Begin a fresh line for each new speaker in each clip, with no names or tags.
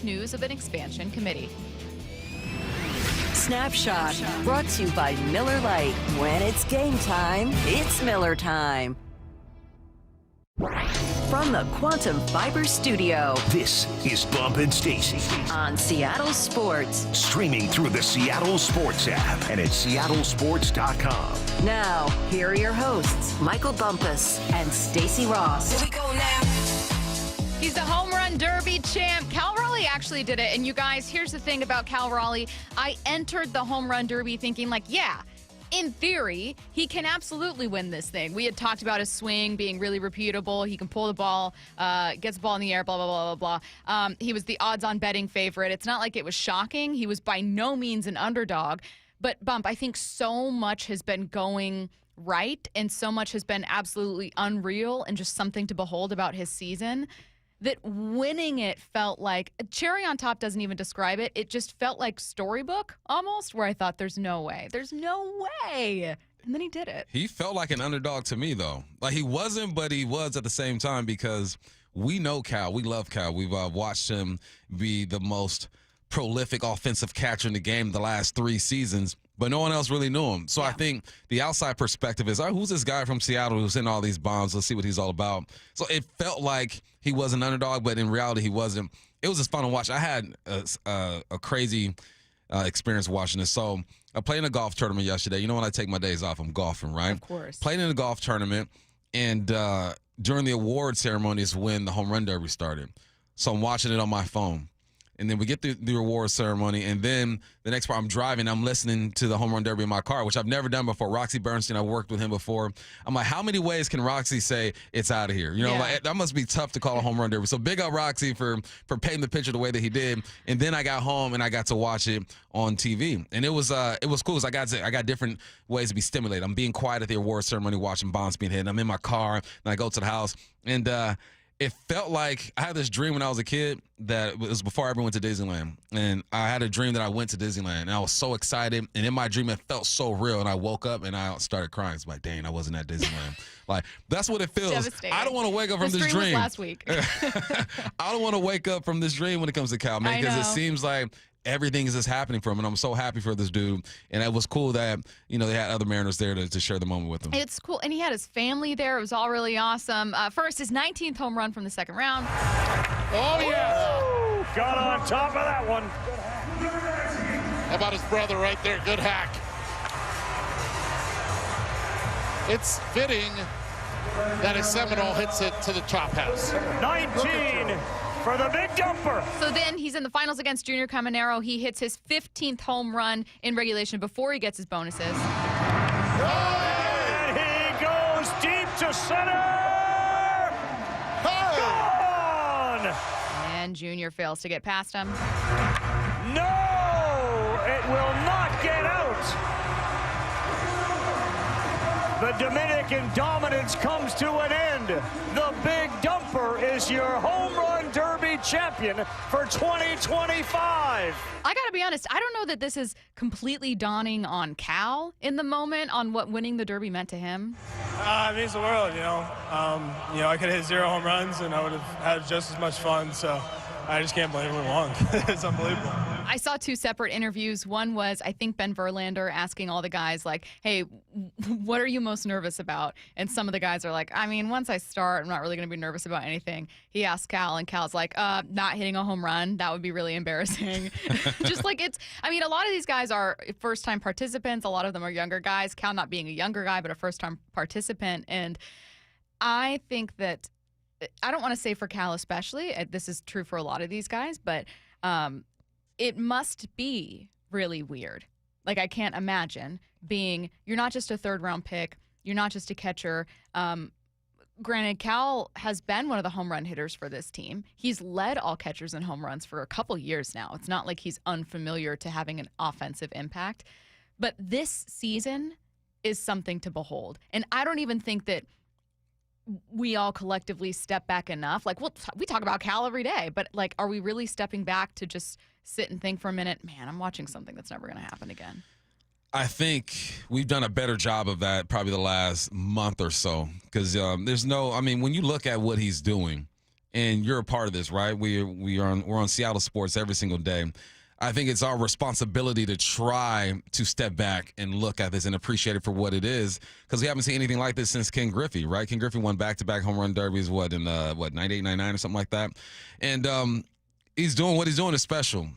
latest news of an expansion committee.
Snapshot, brought to you by Miller Lite. When it's game time, it's Miller time. From the Quantum Fiber Studio,
This is Bump and Stacy.
on Seattle Sports.
Streaming through the Seattle Sports app and at seattlesports.com.
Now, here are your hosts, Michael Bumpus and Stacy Ross.
Here we go now.
He's the home run derby champ. Cal Raleigh actually did it. And you guys, here's the thing about Cal Raleigh. I entered the home run derby thinking like, yeah, in theory, he can absolutely win this thing. We had talked about his swing being really repeatable. He can pull the ball, gets the ball in the air, blah, blah, blah, blah, blah. He was the odds-on betting favorite. It's not like it was shocking. He was by no means an underdog. But, Bump, I think so much has been going right and so much has been absolutely unreal and just something to behold about his season that winning it felt like cherry on top doesn't even describe it. It just felt like storybook almost, where I thought there's no way. There's no way. And then he did it.
He felt like an underdog to me, though. Like, he wasn't, but he was at the same time, because we know Cal. We love Cal. We've watched him be the most prolific offensive catcher in the game the last 3 seasons, but no one else really knew him. So I think the outside perspective is, who's this guy from Seattle who's in all these bombs? Let's see what he's all about. So it felt like he was an underdog, but in reality, he wasn't. It was just fun to watch. I had a crazy experience watching this. So I played in a golf tournament yesterday. You know, when I take my days off, I'm golfing, right?
Of course.
Played in a golf tournament, and during the award ceremony is when the home run derby started. So I'm watching it on my phone. And then we get through the award ceremony, and then the next part, I'm driving, I'm listening to the home run derby in my car, which I've never done before. Roxy Bernstein, I worked with him before. I'm like, how many ways can Roxy say it's out of here? You know, like, that must be tough to call a home run derby. So big up Roxy for painting the picture the way that he did. And then I got home and I got to watch it on TV, and it was cool. Cause I got different ways to be stimulated. I'm being quiet at the award ceremony, watching bombs being hit. I'm in my car, and I go to the house, and it felt like I had this dream when I was a kid that it was before I ever went to Disneyland. And I had a dream that I went to Disneyland, and I was so excited. And in my dream, it felt so real. And I woke up and I started crying. It's like, dang, I wasn't at Disneyland. Like, that's what it feels.
Devastating.
I don't want to wake up from this
dream
dream.
was last week.
I don't want to wake up from this dream when it comes to Cal, man, because it seems like everything is just happening for him, and I'm so happy for this dude. And it was cool that, you know, they had other Mariners there to share the moment with him.
It's cool. And he had his family there. It was all really awesome. First, his 19th home run from the second round.
Oh, yeah.
Got on top of that one.
How about his brother right there? Good hack. It's fitting that his Seminole hits it to the chop house.
19 for the big dumper.
So then he's in the finals against Junior Caminero. He hits his 15th home run in regulation before he gets his bonuses.
And he goes deep to center. Gone.
And Junior fails to get past him.
No, it will not get out. The Dominican dominance comes to an end. The big dumper is your home run derby champion for 2025.
I got to be honest, I don't know that this is completely dawning on Cal in the moment on what winning the derby meant to him.
It means the world, you know. I could have hit 0 home runs and I would have had just as much fun. So I just can't believe we won. It's unbelievable.
I saw 2 separate interviews. One was, I think, Ben Verlander asking all the guys, like, hey, what are you most nervous about? And some of the guys are like, I mean, once I start, I'm not really going to be nervous about anything. He asked Cal, and Cal's like, not hitting a home run. That would be really embarrassing. Just like a lot of these guys are first-time participants. A lot of them are younger guys. Cal not being a younger guy, but a first-time participant. And I think that, I don't want to say for Cal especially, this is true for a lot of these guys, but it must be really weird. Like, I can't imagine you're not just a third-round pick, you're not just a catcher. Granted, Cal has been one of the home run hitters for this team. He's led all catchers in home runs for a couple years now. It's not like he's unfamiliar to having an offensive impact. But this season is something to behold. And I don't even think that we all collectively step back enough. Like, we talk about Cal every day, but, like, are we really stepping back to just sit and think for a minute, man, I'm watching something that's never going to happen again?
I think we've done a better job of that probably the last month or so, because when you look at what he's doing, and you're a part of this, right? We're on Seattle sports every single day. I think it's our responsibility to try to step back and look at this and appreciate it for what it is, because we haven't seen anything like this since Ken Griffey, right? Ken Griffey won back-to-back home run derbies, 98, 99 or something like that. And he's doing what he's doing is special.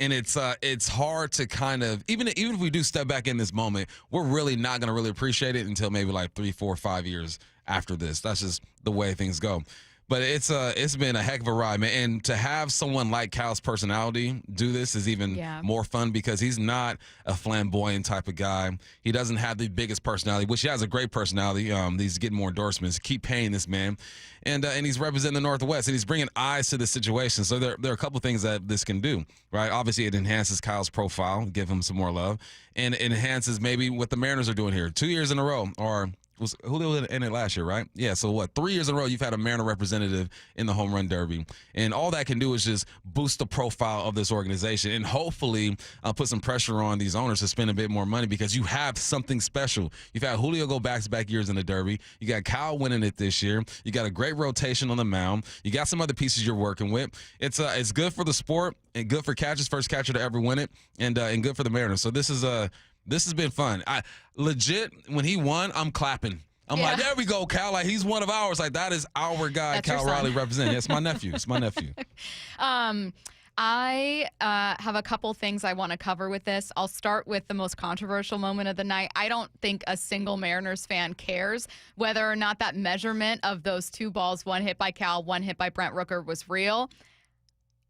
And it's hard to kind of, even if we do step back in this moment, we're really not going to really appreciate it until maybe like 3, 4, 5 years after this. That's just the way things go. But it's been a heck of a ride, man. And to have someone like Cal's personality do this is even more fun, because he's not a flamboyant type of guy. He doesn't have the biggest personality, which he has a great personality. He's getting more endorsements. Keep paying this man. And he's representing the Northwest, and he's bringing eyes to the situation. So there are a couple things that this can do, right? Obviously, it enhances Kyle's profile, give him some more love, and it enhances maybe what the Mariners are doing here. 2 years in a row, or was in it last year, right? Yeah, so 3 years in a row you've had a Mariner representative in the home run derby. And all that can do is just boost the profile of this organization and hopefully put some pressure on these owners to spend a bit more money, because you have something special. You've had Julio go back-to-back years in the derby. You got Kyle winning it this year. You got a great rotation on the mound. You got some other pieces you're working with. It's good for the sport and good for catchers, first catcher to ever win it, and good for the Mariners. So this has been fun. Legit, when he won, I'm clapping. I'm like, there we go, Cal. Like, he's one of ours. Like, that is our guy,
That's
Cal Raleigh representing. Yeah, it's my nephew. It's my nephew.
I have a couple things I want to cover with this. I'll start with the most controversial moment of the night. I don't think a single Mariners fan cares whether or not that measurement of those 2 balls, one hit by Cal, one hit by Brent Rooker, was real.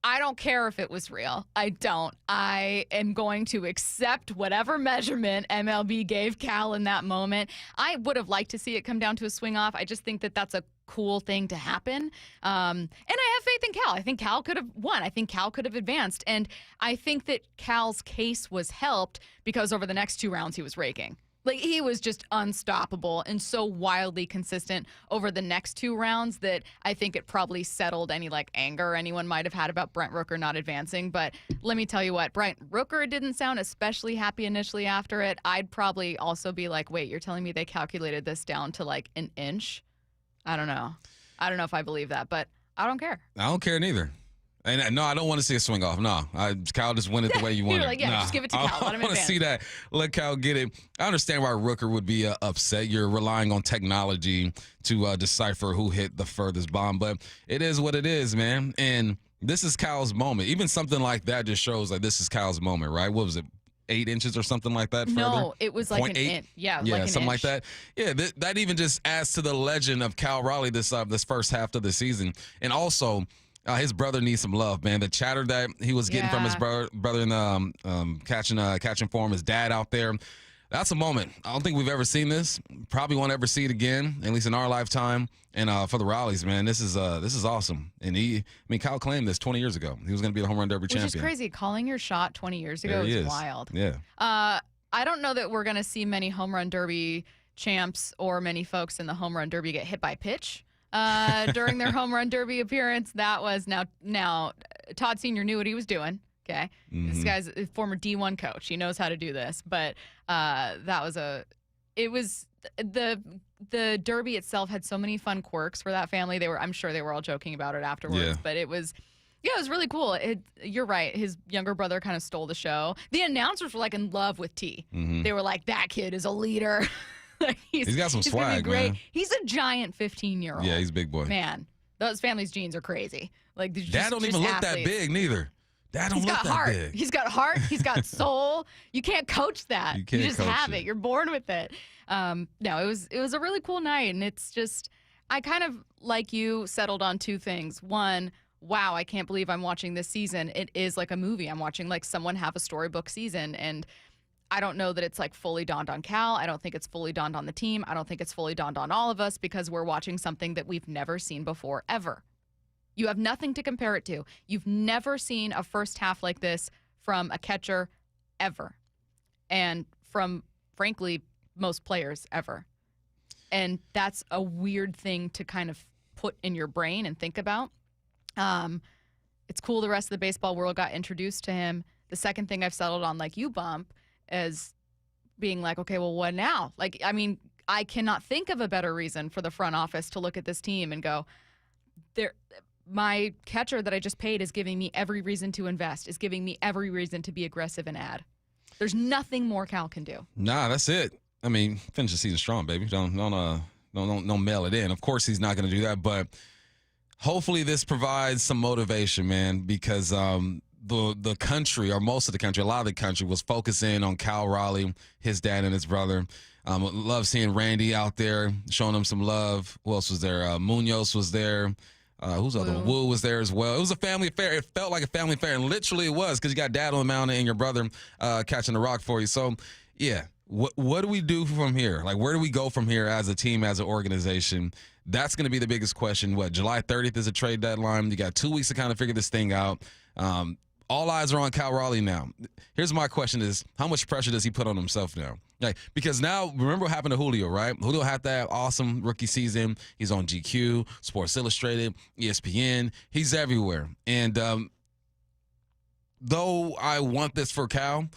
I don't care if it was real. I don't. I am going to accept whatever measurement MLB gave Cal in that moment. I would have liked to see it come down to a swing off. I just think that that's a cool thing to happen. And I have faith in Cal. I think Cal could have won. I think Cal could have advanced. And I think that Cal's case was helped because over the next 2 rounds he was raking. Like, he was just unstoppable and so wildly consistent over the next 2 rounds that I think it probably settled any, anger anyone might have had about Brent Rooker not advancing. But let me tell you what, Brent Rooker didn't sound especially happy initially after it. I'd probably also be like, wait, you're telling me they calculated this down to, an inch? I don't know. I don't know if I believe that, but I don't care.
I don't care neither. And no, I don't want to see a swing off. No, Cal just win it the way you want it.
Just give it to Cal. Let him
I want to see that. Let Cal get it. I understand why Rooker would be upset. You're relying on technology to decipher who hit the furthest bomb, but it is what it is, man. And this is Cal's moment. Even something like that just shows this is Cal's moment, right? What was it? 8 inches or something like that?
No, it was like an inch. Yeah, like an
something
inch.
like that. Yeah, that even just adds to the legend of Cal Raleigh this first half of the season. And also, his brother needs some love, man. The chatter that he was getting from his brother in the catching for him, his dad out there. That's a moment. I don't think we've ever seen this. Probably won't ever see it again, at least in our lifetime. And for the Raleighs, man, this is awesome. And Kyle claimed this 20 years ago. He was going to be the home run derby champion.
Which is crazy. Calling your shot 20 years ago is wild.
Yeah.
I don't know that we're going to see many home run derby champs or many folks in the home run derby get hit by pitch during their home run derby appearance. That was now Todd Sr. knew what he was doing. Okay. Mm-hmm. This guy's a former D1 coach. He knows how to do this. But the derby itself had so many fun quirks for that family. I'm sure they were all joking about it afterwards.
Yeah.
But it was really cool. You're right. His younger brother kind of stole the show. The announcers were in love with T.
Mm-hmm.
They were like, that kid is a leader.
He's got some swag,
great.
man.
He's a giant 15-year-old.
Yeah, he's a big boy.
Man, those family's genes are crazy.
Dad don't even look that big, neither. Dad don't look that big.
He's got heart. He's got soul. You can't coach that. You just have it. You're born with it. No, it was a really cool night, and it's just, I kind of, like you, settled on 2 things. One, wow, I can't believe I'm watching this season. It is like a movie. I'm watching someone have a storybook season, and I don't know that it's fully dawned on Cal. I don't think it's fully dawned on the team. I don't think it's fully dawned on all of us, because we're watching something that we've never seen before, ever. You have nothing to compare it to. You've never seen a first half like this from a catcher ever. And from, frankly, most players ever. And that's a weird thing to kind of put in your brain and think about. It's cool the rest of the baseball world got introduced to him. The second thing I've settled on, like you, Bump, is being okay, well, what now? I cannot think of a better reason for the front office to look at this team and go, my catcher that I just paid is giving me every reason to invest, is giving me every reason to be aggressive and add. There's nothing more Cal can do.
Nah, that's it. I mean, finish the season strong, baby. Don't mail it in. Of course he's not going to do that, but hopefully this provides some motivation, man, because the country, or most of the country, a lot of the country was focusing on Cal Raleigh, his dad and his brother. Love seeing Randy out there, showing him some love. Who else was there? Munoz was there. Who's the other one? Wu was there as well. It was a family affair. It felt like a family affair, and literally it was, because you got dad on the mound and your brother catching the rock for you. So, yeah, what do we do from here? Like, where do we go from here as a team, as an organization? That's going to be the biggest question. July 30th is a trade deadline. You got 2 weeks to kind of figure this thing out. All eyes are on Cal Raleigh now. Here's my question is, how much pressure does he put on himself now? Like, because now, remember what happened to Julio, right? Julio had that awesome rookie season. He's on GQ, Sports Illustrated, ESPN. He's everywhere. And though I want this for Cal,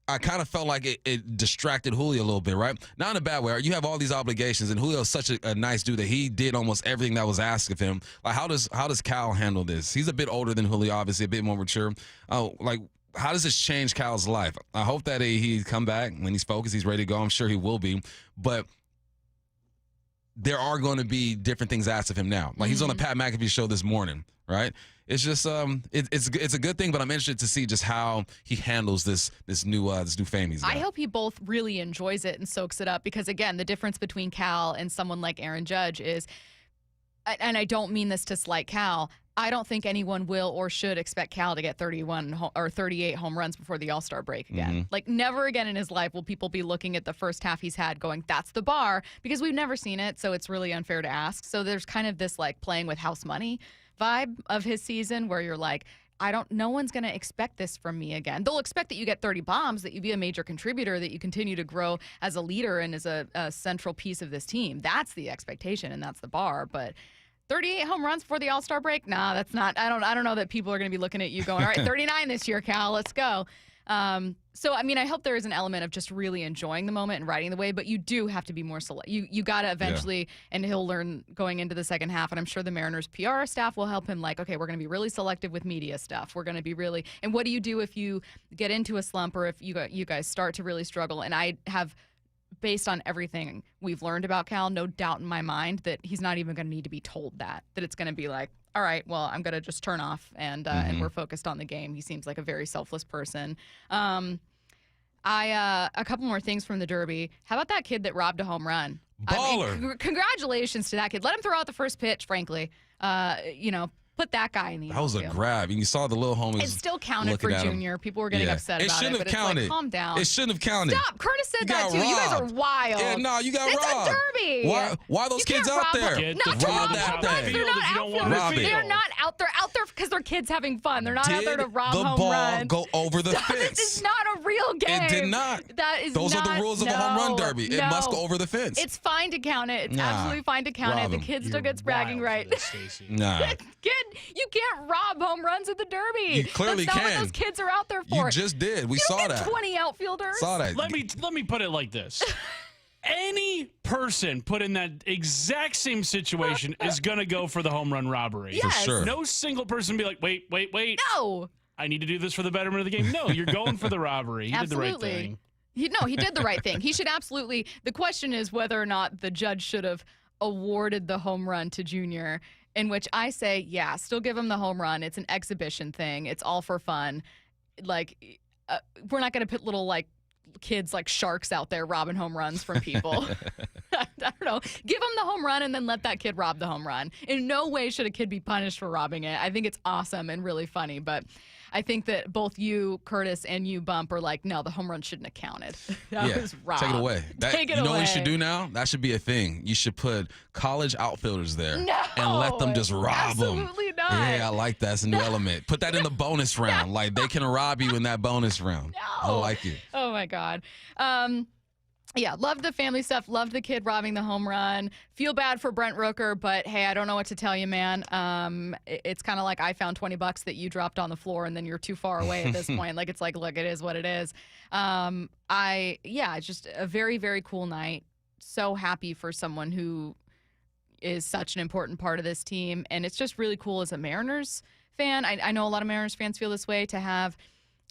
I kind of felt like it distracted Julio a little bit, right? Not in a bad way. You have all these obligations, and Julio's such a nice dude that he did almost everything that was asked of him. Like, how does Cal handle this? He's a bit older than Julio, obviously, a bit more mature. How does this change Cal's life? I hope that he come back when he's focused, he's ready to go. I'm sure he will be. But there are going to be different things asked of him now. Like, he's on the Pat McAfee show this morning, right? It's just it's a good thing, but I'm interested to see just how he handles this new fame he's got.
I hope he both really enjoys it and soaks it up, because again, the difference between Cal and someone like Aaron Judge is, and I don't mean this to slight Cal, I don't think anyone will or should expect Cal to get 31 or 38 home runs before the All-Star break again. Like, never again in his life will people be looking at the first half he's had going, that's the bar, because we've never seen it, so it's really unfair to ask. So there's kind of this like playing with house money vibe of his season where you're like, no one's going to expect this from me again. They'll expect that you get 30 bombs, that you be a major contributor, that you continue to grow as a leader and as a central piece of this team. That's the expectation and that's the bar. But 38 home runs before the All-Star break? Nah, that's not. I don't know that people are going to be looking at you going, all right, 39 this year, Cal, let's go. So, I mean, I hope there is an element of just really enjoying the moment and riding the wave, but you do have to be more select. You got to eventually, and he'll learn going into the second half, and I'm sure the Mariners PR staff will help him, like, okay, we're going to be really selective with media stuff. We're going to be really, and what do you do if you get into a slump or if you guys start to really struggle? And I have, based on everything we've learned about Cal, no doubt in my mind that he's not even going to need to be told that it's going to be like, all right, well, I'm going to just turn off and we're focused on the game. He seems like a very selfless person. A couple more things from the Derby. How about that kid that robbed a home run?
Baller.
I mean, congratulations to that kid. Let him throw out the first pitch, frankly. Put that guy in the
That was a
outfield.
grab. And you saw the little homies.
It still counted for Junior. People were getting upset about it.
It shouldn't have
but
counted.
It's like, calm down.
It shouldn't have counted.
Stop. Curtis said
You
that
got
too. You guys are
robbed.
wild.
Yeah, no, you got
it's
robbed.
It's a Derby.
Why are those
You
kids
can't
out
rob
there?
them.
Get
Not
the
to
ball
rob
out
home
of the
runs. They're
field
not
if you don't want
outfielders.
to
They're
field.
not out there because their kids having fun. They're not out there to
Did
rob
the
home
ball
runs.
go over the
Stop.
fence?
This is not a real game.
It did not.
That is
Those
not,
are the rules of a home run derby. It must go over the fence.
It's fine to count it. It's
Nah.
absolutely fine to count
Rob
it. The
him.
kid still
You're
gets bragging
wild for
right.
this, Stacy.
Nah.
You can't rob home runs at the Derby.
You clearly
That's not
can.
what those kids are out there for.
You just did. We
You
saw
don't get
that.
20 outfielders.
Saw that.
Let me put it like this. Any person put in that exact same situation is going to go for the home run robbery.
Yes.
For sure.
No single person be like, wait.
No.
I need to do this for the betterment of the game. No, you're going for the robbery. He
Absolutely.
did the right thing.
He did the right thing. He should absolutely. The question is whether or not the judge should have awarded the home run to Junior, in which I say, yeah, still give him the home run. It's an exhibition thing. It's all for fun. Like, we're not going to put little, like, kids like sharks out there robbing home runs from people. I don't know. Give him the home run and then let that kid rob the home run. In no way should a kid be punished for robbing it. I think it's awesome and really funny, but I think that both you, Curtis, and you, Bump, are like, no, the home run shouldn't have counted. That was robbed.
Take it away.
Take it
you know
away.
what you should do now? That should be a thing. You should put college outfielders there
No,
and let them just rob them.
absolutely not.
Yeah, I like that. It's a new element. Put that in the bonus round. Like, they can rob you in that bonus round. I
No.
like it.
Oh, my God. Yeah, loved the family stuff. Loved the kid robbing the home run. Feel bad for Brent Rooker, but hey, I don't know what to tell you, man. It's kind of like I found $20 that you dropped on the floor, and then you're too far away at this point. Like, it's like, look, it is what it is. It's just a very, very cool night. So happy for someone who, is such an important part of this team. And it's just really cool as a Mariners fan. I know a lot of Mariners fans feel this way, to have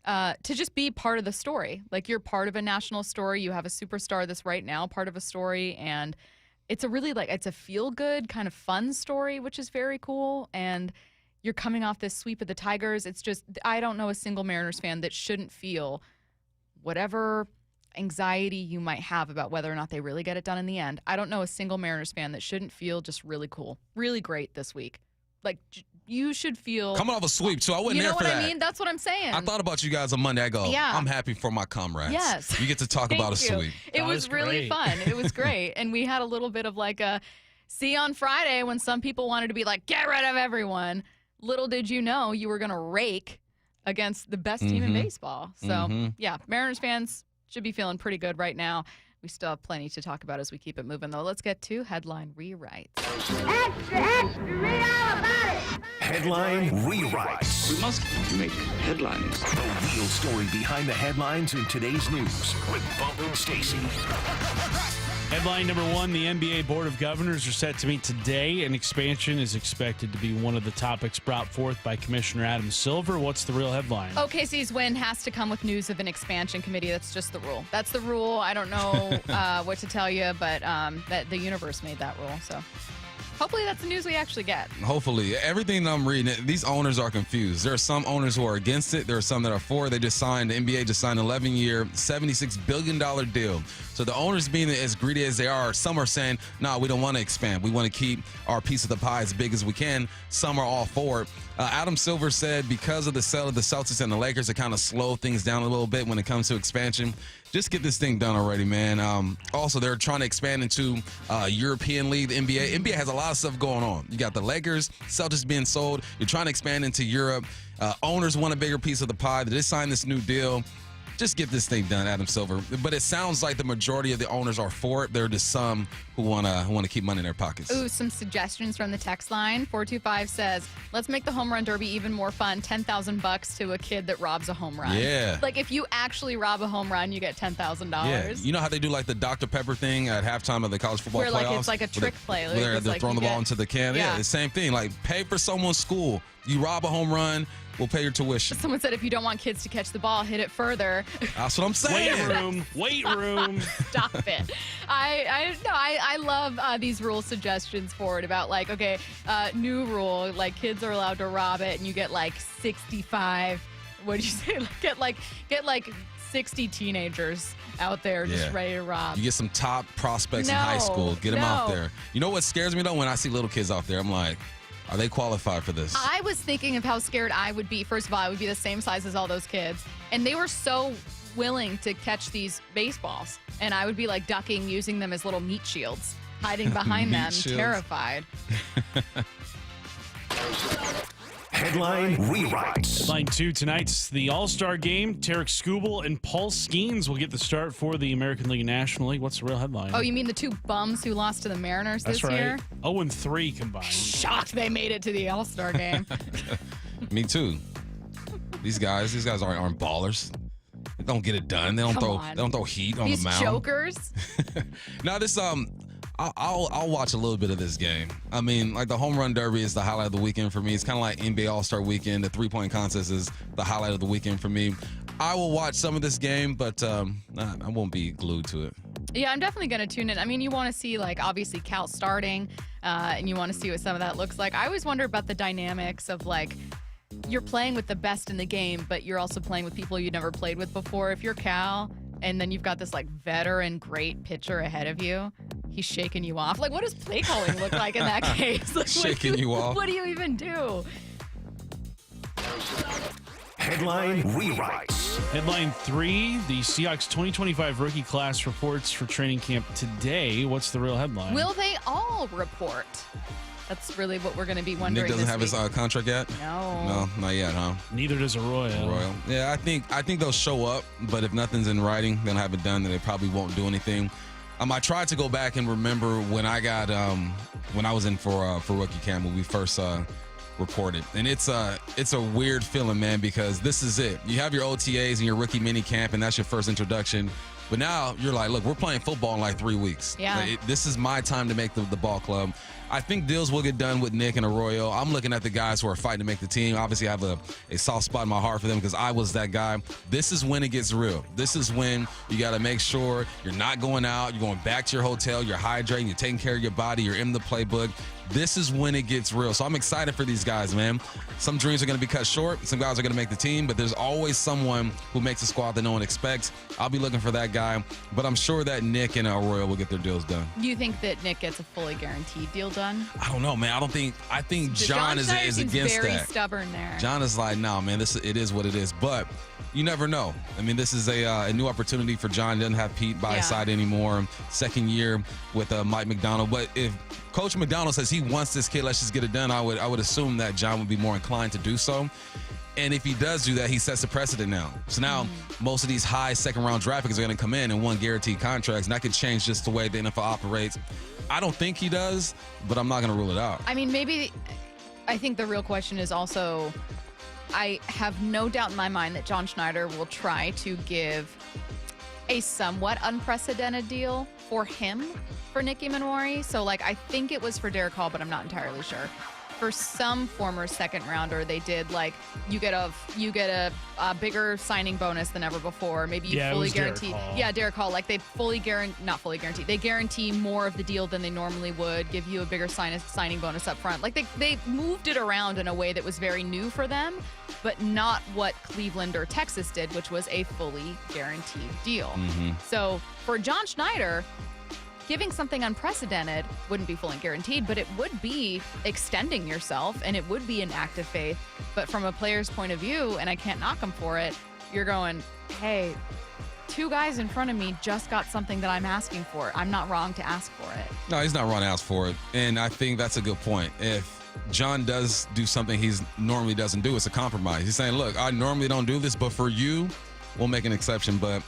to just be part of the story. Like, you're part of a national story. You have a superstar that's right now part of a story. And it's a really, it's a feel-good kind of fun story, which is very cool. And you're coming off this sweep of the Tigers. It's just, I don't know a single Mariners fan that shouldn't feel whatever anxiety you might have about whether or not they really get it done in the end. I don't know a single Mariners fan that shouldn't feel just really cool, really great this week. Like, you should feel
coming off a sweep too. I wasn't there for that.
You know what I mean? That's what I'm saying.
I thought about you guys on Monday. I go,
Yeah.
I'm happy for my comrades.
Yes.
You get to talk about a
Thank you.
sweep.
It was really fun. It was great. And we had a little bit of like a see on Friday when some people wanted to be like, get rid of everyone. Little did you know you were going to rake against the best team in baseball. So, yeah, Mariners fans should be feeling pretty good right now. We still have plenty to talk about as we keep it moving, though. Let's get to headline rewrites.
Extra, extra, read all about it.
Headline rewrites.
We must make headlines.
The real story behind the headlines in today's news with Bump and Stacy.
Headline number one, the NBA Board of Governors are set to meet today, and expansion is expected to be one of the topics brought forth by Commissioner Adam Silver. What's the real headline?
OKC's win has to come with news of an expansion committee. That's just the rule. That's the rule. I don't know what to tell you, but that the universe made that rule. So hopefully that's the news we actually get.
Hopefully. Everything I'm reading, these owners are confused. There are some owners who are against it. There are some that are for it. The NBA just signed an 11-year, $76 billion deal. So the owners, being as greedy as they are, some are saying, no, we don't want to expand. We want to keep our piece of the pie as big as we can. Some are all for it. Adam Silver said because of the sale of the Celtics and the Lakers, it kind of slowed things down a little bit when it comes to expansion. Just get this thing done already, man. Also, they're trying to expand into European League, the NBA. NBA has a lot of stuff going on. You got the Lakers, Celtics being sold. You're trying to expand into Europe. Owners want a bigger piece of the pie. They just signed this new deal. Just get this thing done, Adam Silver. But it sounds like the majority of the owners are for it. There are just some who want to keep money in their pockets.
Ooh, some suggestions from the text line. 425 says, let's make the home run derby even more fun. $10,000 to a kid that robs a home run.
Yeah.
Like, if you actually rob a home run, you get $10,000.
Yeah. You know how they do like the Dr. Pepper thing at halftime of the college football
where,
playoffs?
like, it's like a trick play. Like,
Where they're throwing the ball into the can. Yeah, the same thing. Like, pay for someone's school. You rob a home run, we'll pay your tuition.
Someone said if you don't want kids to catch the ball, hit it further.
That's what I'm saying.
Weight room.
Stop it. I love these rule suggestions for it about, like, okay, new rule, like, kids are allowed to rob it and you get like 65. What did you say? Get like 60 teenagers out there just ready to rob.
You get some top prospects in high school. Get them out there. You know what scares me though? When I see little kids out there, I'm like, are they qualified for this?
I was thinking of how scared I would be. First of all, I would be the same size as all those kids. And they were so willing to catch these baseballs. And I would be like ducking, using them as little meat shields, hiding behind them, terrified.
Headline rewrites.
Headline 2 tonight's the All-Star Game. Tarek Skubal and Paul Skeens will get the start for the American League and National League. What's the real headline?
Oh, you mean the two bums who lost to the Mariners this year?
0-3 combined.
Shocked they made it to the All-Star Game.
Me too. These guys aren't ballers. They don't get it done. They don't throw heat on the mound.
These jokers.
Now this I'll watch a little bit of this game. I mean, like, the home run derby is the highlight of the weekend for me. It's kind of like NBA All-Star Weekend. The three-point contest is the highlight of the weekend for me. I will watch some of this game, but I won't be glued to it.
Yeah, I'm definitely going to tune in. I mean, you want to see, like, obviously Cal starting, and you want to see what some of that looks like. I always wonder about the dynamics of, like, you're playing with the best in the game, but you're also playing with people you never played with before. If you're Cal, and then you've got this, like, veteran great pitcher ahead of you, he's shaking you off. Like, what does play calling look like in that case? Like,
shaking you off.
What do you even do?
Headline rewrites.
Headline 3, the Seahawks 2025 rookie class reports for training camp today. What's the real headline?
Will they all report? That's really what we're going to be wondering.
Nick doesn't
this
have
week.
his contract yet?
No,
not yet, huh?
Neither does Arroyo.
Yeah, I think they'll show up, but if nothing's in writing, they'll have it done, then they probably won't do anything. I tried to go back and remember when I got when I was in for rookie camp when we first reported, and it's a weird feeling, man, because this is it. You have your OTAs and your rookie mini camp, and that's your first introduction But now you're like, look, we're playing football in like 3 weeks.
Yeah.
This is my time to make the ball club. I think deals will get done with Nick and Arroyo. I'm looking at the guys who are fighting to make the team. Obviously, I have a soft spot in my heart for them because I was that guy. This is when it gets real. This is when you got to make sure you're not going out. You're going back to your hotel. You're hydrating. You're taking care of your body. You're in the playbook. This is when it gets real. So I'm excited for these guys, man. Some dreams are going to be cut short. Some guys are going to make the team, but there's always someone who makes a squad that no one expects. I'll be looking for that guy, but I'm sure that Nick and Arroyo will get their deals done.
Do you think that Nick gets a fully guaranteed deal done?
I don't know, man. I think John is against
very
that.
Stubborn there.
John is like, no, man, it is what it is. But you never know. I mean, this is a new opportunity for John. He doesn't have Pete by his side anymore. Second year with Mike McDonald. But if Coach McDonald says he wants this kid, let's just get it done, I would assume that John would be more inclined to do so. And if he does do that, he sets a precedent now. So now most of these high second-round draft picks are going to come in and want guaranteed contracts, and that could change just the way the NFL operates. I don't think he does, but I'm not going to rule it out.
I mean, I think the real question is also, I have no doubt in my mind that John Schneider will try to give a somewhat unprecedented deal for him for Nicky Manwari. So, I think it was for Derek Hall, but I'm not entirely sure. For some former second rounder, they did you get a bigger signing bonus than ever before. Maybe you fully guarantee. Derek Hall. They not fully guarantee. They guarantee more of the deal than they normally would. Give you a bigger signing bonus up front. They moved it around in a way that was very new for them, but not what Cleveland or Texas did, which was a fully guaranteed deal. So for John Schneider, giving something unprecedented wouldn't be fully guaranteed, but it would be extending yourself, and it would be an act of faith. But from a player's point of view, and I can't knock him for it, you're going, hey, 2 guys in front of me just got something that I'm asking for. I'm not wrong to ask for it.
No, he's not wrong to ask for it. And I think that's a good point. If John does do something he normally doesn't do, it's a compromise. He's saying, look, I normally don't do this, but for you, we'll make an exception. But,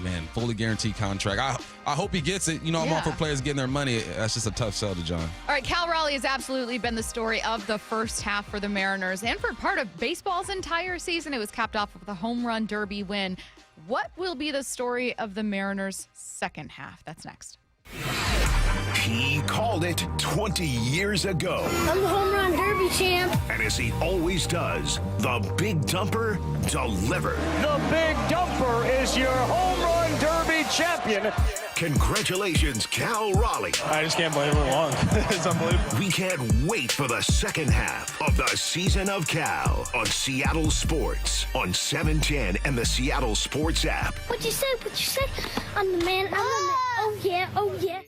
man, fully guaranteed contract. I hope he gets it. I'm all for players getting their money. That's just a tough sell to John.
All right, Cal Raleigh has absolutely been the story of the first half for the Mariners and for part of baseball's entire season. It was capped off with a home run derby win. What will be the story of the Mariners' second half? That's next.
He called it 20 years ago.
I'm the home run derby champ.
And as he always does, the Big Dumper delivered.
The Big Dumper is your home run derby champion.
Congratulations, Cal Raleigh.
I just can't believe we won. It's unbelievable.
We can't wait for the second half of the Season of Cal on Seattle Sports on 710 and the Seattle Sports app.
What you say? I'm the man. Oh, yeah.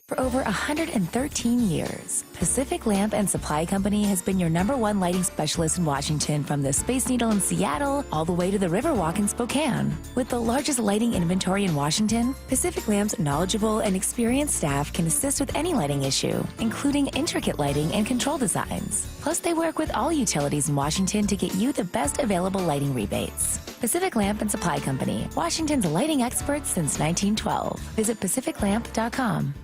For over 113 years, Pacific Lamp and Supply Company has been your #1 lighting specialist in Washington, from the Space Needle in Seattle all the way to the Riverwalk in Spokane. With the largest lighting inventory in Washington, Pacific Lamp's knowledgeable and experienced staff can assist with any lighting issue, including intricate lighting and control designs. Plus, they work with all utilities in Washington to get you the best available lighting rebates. Pacific Lamp and Supply Company, Washington's lighting experts since 1912. Visit pacificlamp.com.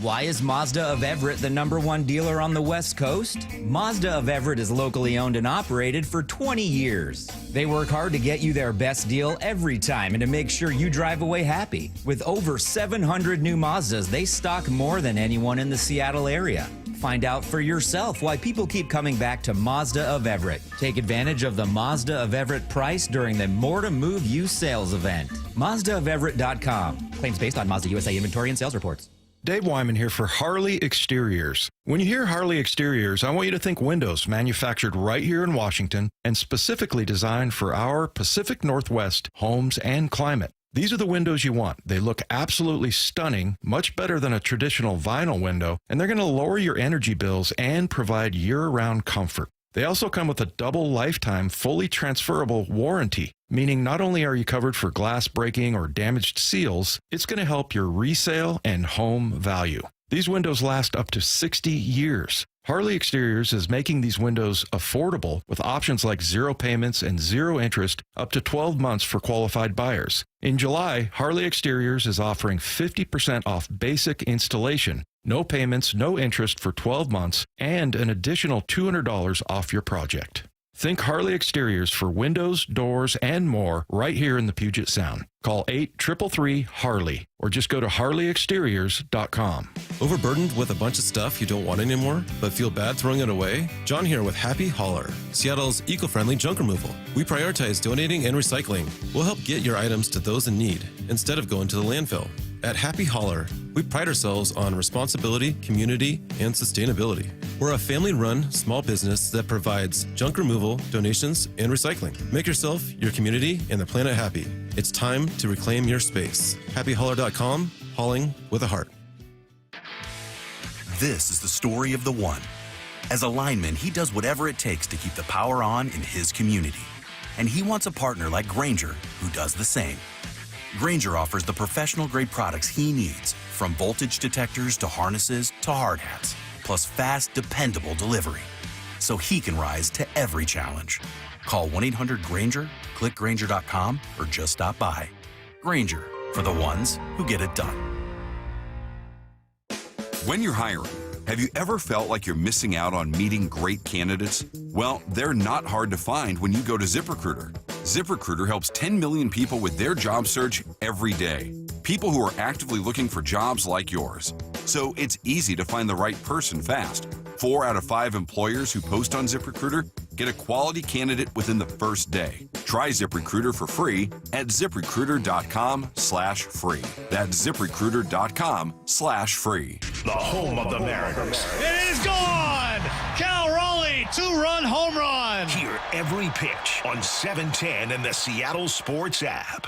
Why is Mazda of Everett the #1 dealer on the West Coast? Mazda of Everett is locally owned and operated for 20 years. They work hard to get you their best deal every time and to make sure you drive away happy. With over 700 new Mazdas, they stock more than anyone in the Seattle area. Find out for yourself why people keep coming back to Mazda of Everett. Take advantage of the Mazda of Everett price during the More to Move You sales event. MazdaofEverett.com. Claims based on Mazda USA inventory and sales reports.
Dave Wyman here for Harley Exteriors. When you hear Harley Exteriors, I want you to think windows manufactured right here in Washington and specifically designed for our Pacific Northwest homes and climate. These are the windows you want. They look absolutely stunning, much better than a traditional vinyl window, and they're going to lower your energy bills and provide year-round comfort. They also come with a double lifetime fully transferable warranty, meaning not only are you covered for glass breaking or damaged seals, it's going to help your resale and home value. These windows last up to 60 years. Harley Exteriors is making these windows affordable with options like 0 payments and 0 interest up to 12 months for qualified buyers. In July, Harley Exteriors is offering 50% off basic installation, no payments, no interest for 12 months, and an additional $200 off your project. Think Harley Exteriors for windows, doors, and more right here in the Puget Sound. Call 833-HARLEY or just go to harleyexteriors.com.
Overburdened with a bunch of stuff you don't want anymore, but feel bad throwing it away? John here with Happy Hauler, Seattle's eco-friendly junk removal. We prioritize donating and recycling. We'll help get your items to those in need instead of going to the landfill. At Happy Hauler, we pride ourselves on responsibility, community, and sustainability. We're a family-run small business that provides junk removal, donations, and recycling. Make yourself, your community, and the planet happy. It's time to reclaim your space. HappyHauler.com, hauling with a heart.
This is the story of the one. As a lineman, he does whatever it takes to keep the power on in his community. And he wants a partner like Grainger who does the same. Grainger offers the professional-grade products he needs, from voltage detectors to harnesses to hard hats, plus fast, dependable delivery, so he can rise to every challenge. Call 1-800-GRAINGER, click Grainger.com, or just stop by. Grainger, for the ones who get it done.
When you're hiring, have you ever felt like you're missing out on meeting great candidates? Well, they're not hard to find when you go to ZipRecruiter. ZipRecruiter helps 10 million people with their job search every day. People who are actively looking for jobs like yours. So it's easy to find the right person fast. 4 out of 5 employers who post on ZipRecruiter get a quality candidate within the first day. Try ZipRecruiter for free at ZipRecruiter.com/free. That's ZipRecruiter.com/free.
The home of the Mariners.
It is gone! Cal Raleigh, 2-run home run!
Hear every pitch on 710 and the Seattle Sports app.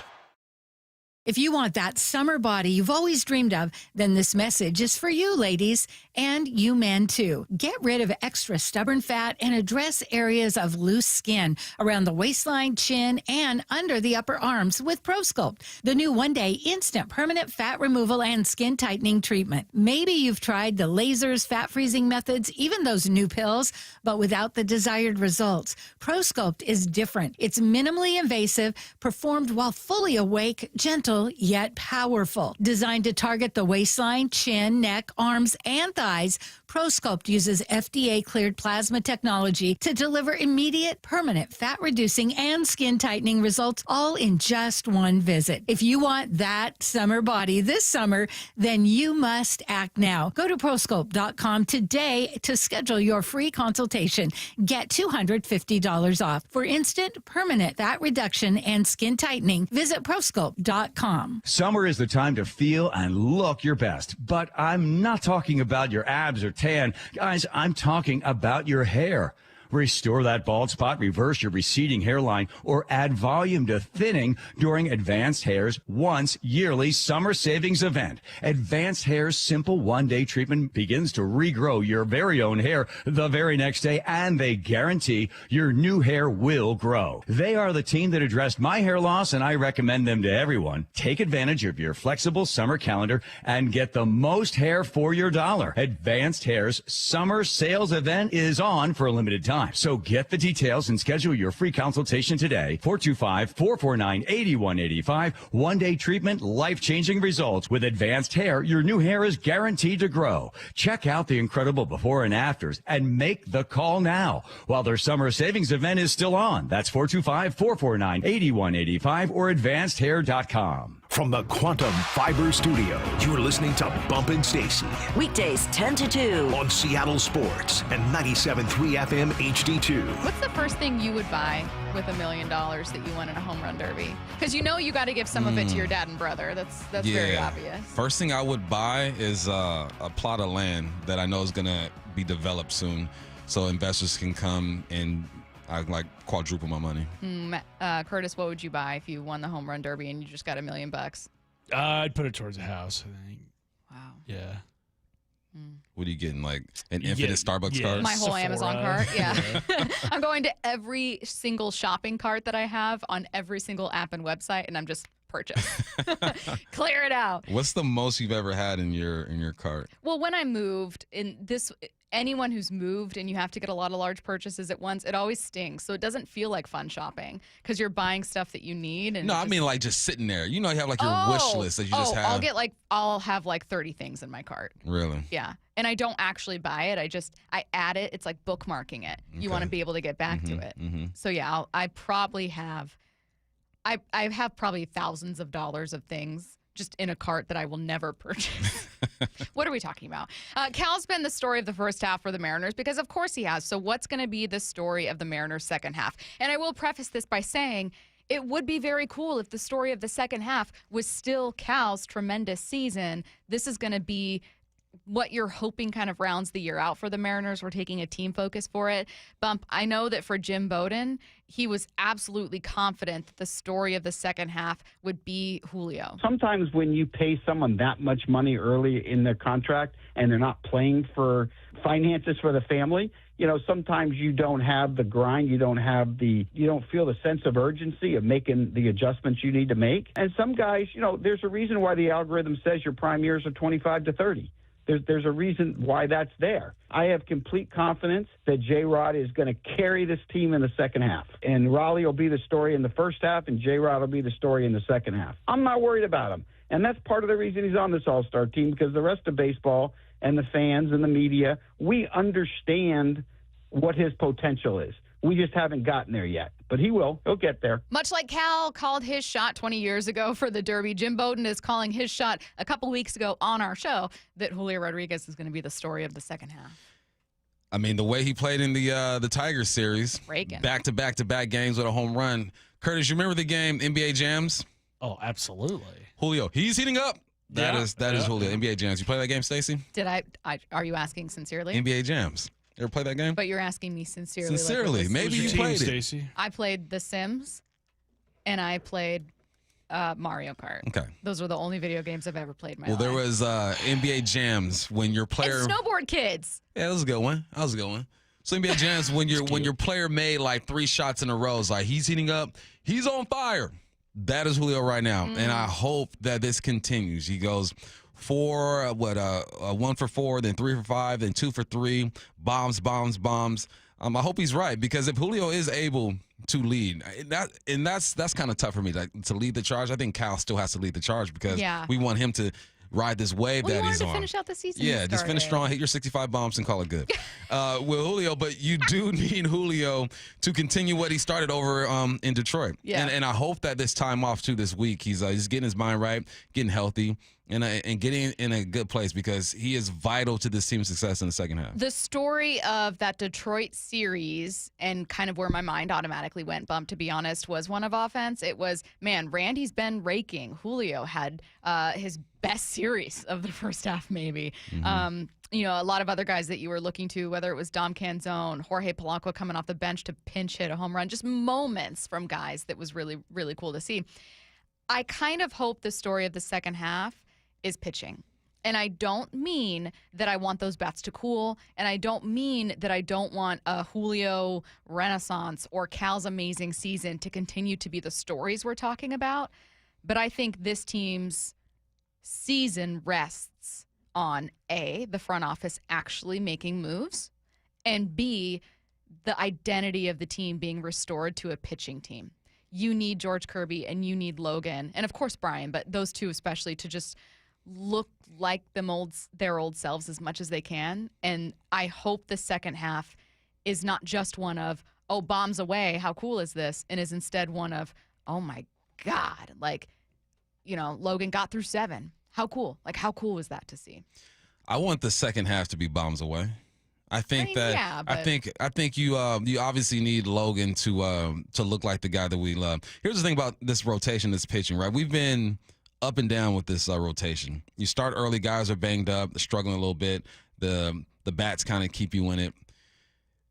If you want that summer body you've always dreamed of, then this message is for you, ladies, and you men too. Get rid of extra stubborn fat and address areas of loose skin around the waistline, chin, and under the upper arms with ProSculpt, the new one-day instant permanent fat removal and skin tightening treatment. Maybe you've tried the lasers, fat freezing methods, even those new pills, but without the desired results. ProSculpt is different. It's minimally invasive, performed while fully awake, gentle, yet powerful. Designed to target the waistline, chin, neck, arms, and thighs, ProSculpt uses FDA-cleared plasma technology to deliver immediate, permanent fat-reducing and skin-tightening results, all in just one visit. If you want that summer body this summer, then you must act now. Go to ProSculpt.com today to schedule your free consultation. Get $250 off. For instant, permanent fat reduction and skin tightening, visit ProSculpt.com.
Summer is the time to feel and look your best, but I'm not talking about your abs or tan. Guys, I'm talking about your hair. Restore that bald spot, reverse your receding hairline, or add volume to thinning during Advanced Hair's once yearly summer savings event. Advanced Hair's simple one-day treatment begins to regrow your very own hair the very next day, and they guarantee your new hair will grow. They are the team that addressed my hair loss, and I recommend them to everyone. Take advantage of your flexible summer calendar and get the most hair for your dollar. Advanced Hair's summer sales event is on for a limited time. So get the details and schedule your free consultation today. 425-449-8185. One-day treatment, life-changing results. With Advanced Hair, your new hair is guaranteed to grow. Check out the incredible before and afters and make the call now while their summer savings event is still on. That's 425-449-8185 or advancedhair.com.
From the Quantum Fiber Studio, you're listening to Bumpin' Stacy.
Weekdays 10 to 2.
On Seattle Sports and 97.3 FM HD2.
What's the first thing you would buy with $1 million that you won in a home run derby? Because you know you got to give some of it to your dad and brother. That's very obvious.
First thing I would buy is a plot of land that I know is going to be developed soon, so investors can come and quadruple my money.
Curtis, what would you buy if you won the home run derby and you just got $1 million?
I'd put it towards a house, I think.
Wow.
Yeah.
What are you getting, like an infinite Starbucks card?
My whole Amazon cart, yeah. I'm going to every single shopping cart that I have on every single app and website, and I'm just purchase. Clear it out.
What's the most you've ever had in your cart?
Well, when I moved, anyone who's moved and you have to get a lot of large purchases at once, it always stings. So it doesn't feel like fun shopping because you're buying stuff that you need. And
no, I mean like just sitting there. You have like your wish list that you just have.
I'll have like 30 things in my cart.
Really?
Yeah. And I don't actually buy it. I add it. It's like bookmarking it. You want to be able to get back to it.
Mm-hmm.
So yeah, I probably have, I have probably thousands of dollars of things just in a cart that I will never purchase. What are we talking about? Cal's been the story of the first half for the Mariners because of course he has. So what's going to be the story of the Mariners second half? And I will preface this by saying it would be very cool if the story of the second half was still Cal's tremendous season. This is going to be what you're hoping kind of rounds the year out for the Mariners. We're taking a team focus for it. Bump, I know that for Jim Bowden, he was absolutely confident that the story of the second half would be Julio.
Sometimes when you pay someone that much money early in their contract and they're not playing for finances for the family, sometimes you don't have the grind, you don't feel the sense of urgency of making the adjustments you need to make. And some guys, there's a reason why the algorithm says your prime years are 25 to 30. There's a reason why that's there. I have complete confidence that J-Rod is going to carry this team in the second half. And Raleigh will be the story in the first half, and J-Rod will be the story in the second half. I'm not worried about him. And that's part of the reason he's on this all-star team, because the rest of baseball and the fans and the media, we understand what his potential is. We just haven't gotten there yet. But he will. He'll get there.
Much like Cal called his shot 20 years ago for the Derby, Jim Bowden is calling his shot a couple weeks ago on our show that Julio Rodriguez is going to be the story of the second half.
I mean, the way he played in the Tigers series, back-to-back games with a home run. Curtis, you remember the game NBA Jams?
Oh, absolutely.
Julio, he's heating up. That is Julio. NBA Jams. You play that game, Stacy?
Did I are you asking sincerely?
NBA Jams. You ever play that game?
But you're asking me sincerely.
Sincerely. Maybe you played it.
Stacy?
I played The Sims, and I played Mario Kart.
Okay.
Those were the only video games I've ever played in my life.
Well, there was NBA Jams when your player...
And Snowboard Kids.
Yeah, that was a good one. So NBA Jams when your player made like 3 shots in a row, it's like he's heating up. He's on fire. That is Julio right now. And I hope that this continues. He goes... 1 for 4, then 3 for 5, then 2 for 3, bombs. I hope he's right, because if Julio is able to lead, that's kind of tough for me to lead the charge. I think Cal still has to lead the charge because we want him to ride this wave that he's on.
To finish out the season.
Yeah, just finish strong, hit your 65 bombs, and call it good. With Julio, but you do need Julio to continue what he started over in Detroit.
Yeah.
And I hope that this time off too this week, he's getting his mind right, getting healthy, and getting in a good place, because he is vital to this team's success in the second half.
The story of that Detroit series, and kind of where my mind automatically went, Bump, to be honest, was one of offense. It was, man, Randy's been raking. Julio had his best series of the first half, maybe. A lot of other guys that you were looking to, whether it was Dom Canzone, Jorge Polanco coming off the bench to pinch hit a home run, just moments from guys that was really, really cool to see. I kind of hope the story of the second half is pitching. And I don't mean that I want those bats to cool, and I don't mean that I don't want a Julio renaissance or Cal's amazing season to continue to be the stories we're talking about. But I think this team's season rests on A, the front office actually making moves, and B, the identity of the team being restored to a pitching team. You need George Kirby and you need Logan, and of course Brian, but those two especially, to just look like their old selves as much as they can. And I hope the second half is not just one of, oh, bombs away, how cool is this? And is instead one of, oh my God, Logan got through 7. How cool? How cool was that to see?
I want the second half to be bombs away. I think you obviously need Logan to look like the guy that we love. Here's the thing about this rotation, this pitching, right? We've been up and down with this rotation. You start early, guys are banged up, struggling a little bit. The bats kind of keep you in it.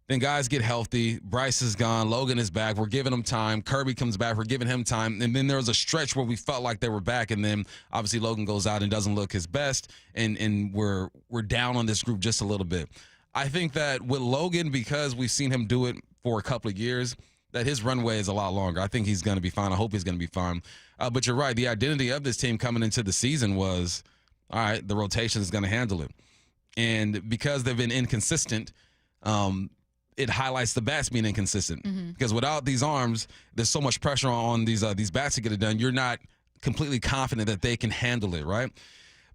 Then guys get healthy. Bryce is gone. Logan is back. We're giving him time. Kirby comes back. We're giving him time. And then there was a stretch where we felt like they were back, and then obviously Logan goes out and doesn't look his best, and we're down on this group just a little bit. I think that with Logan, because we've seen him do it for a couple of years, that his runway is a lot longer. I think he's going to be fine. I hope he's going to be fine. But you're right. The identity of this team coming into the season was, all right, the rotation is going to handle it. And because they've been inconsistent, it highlights the bats being inconsistent. Because without these arms, there's so much pressure on these bats to get it done. You're not completely confident that they can handle it, right?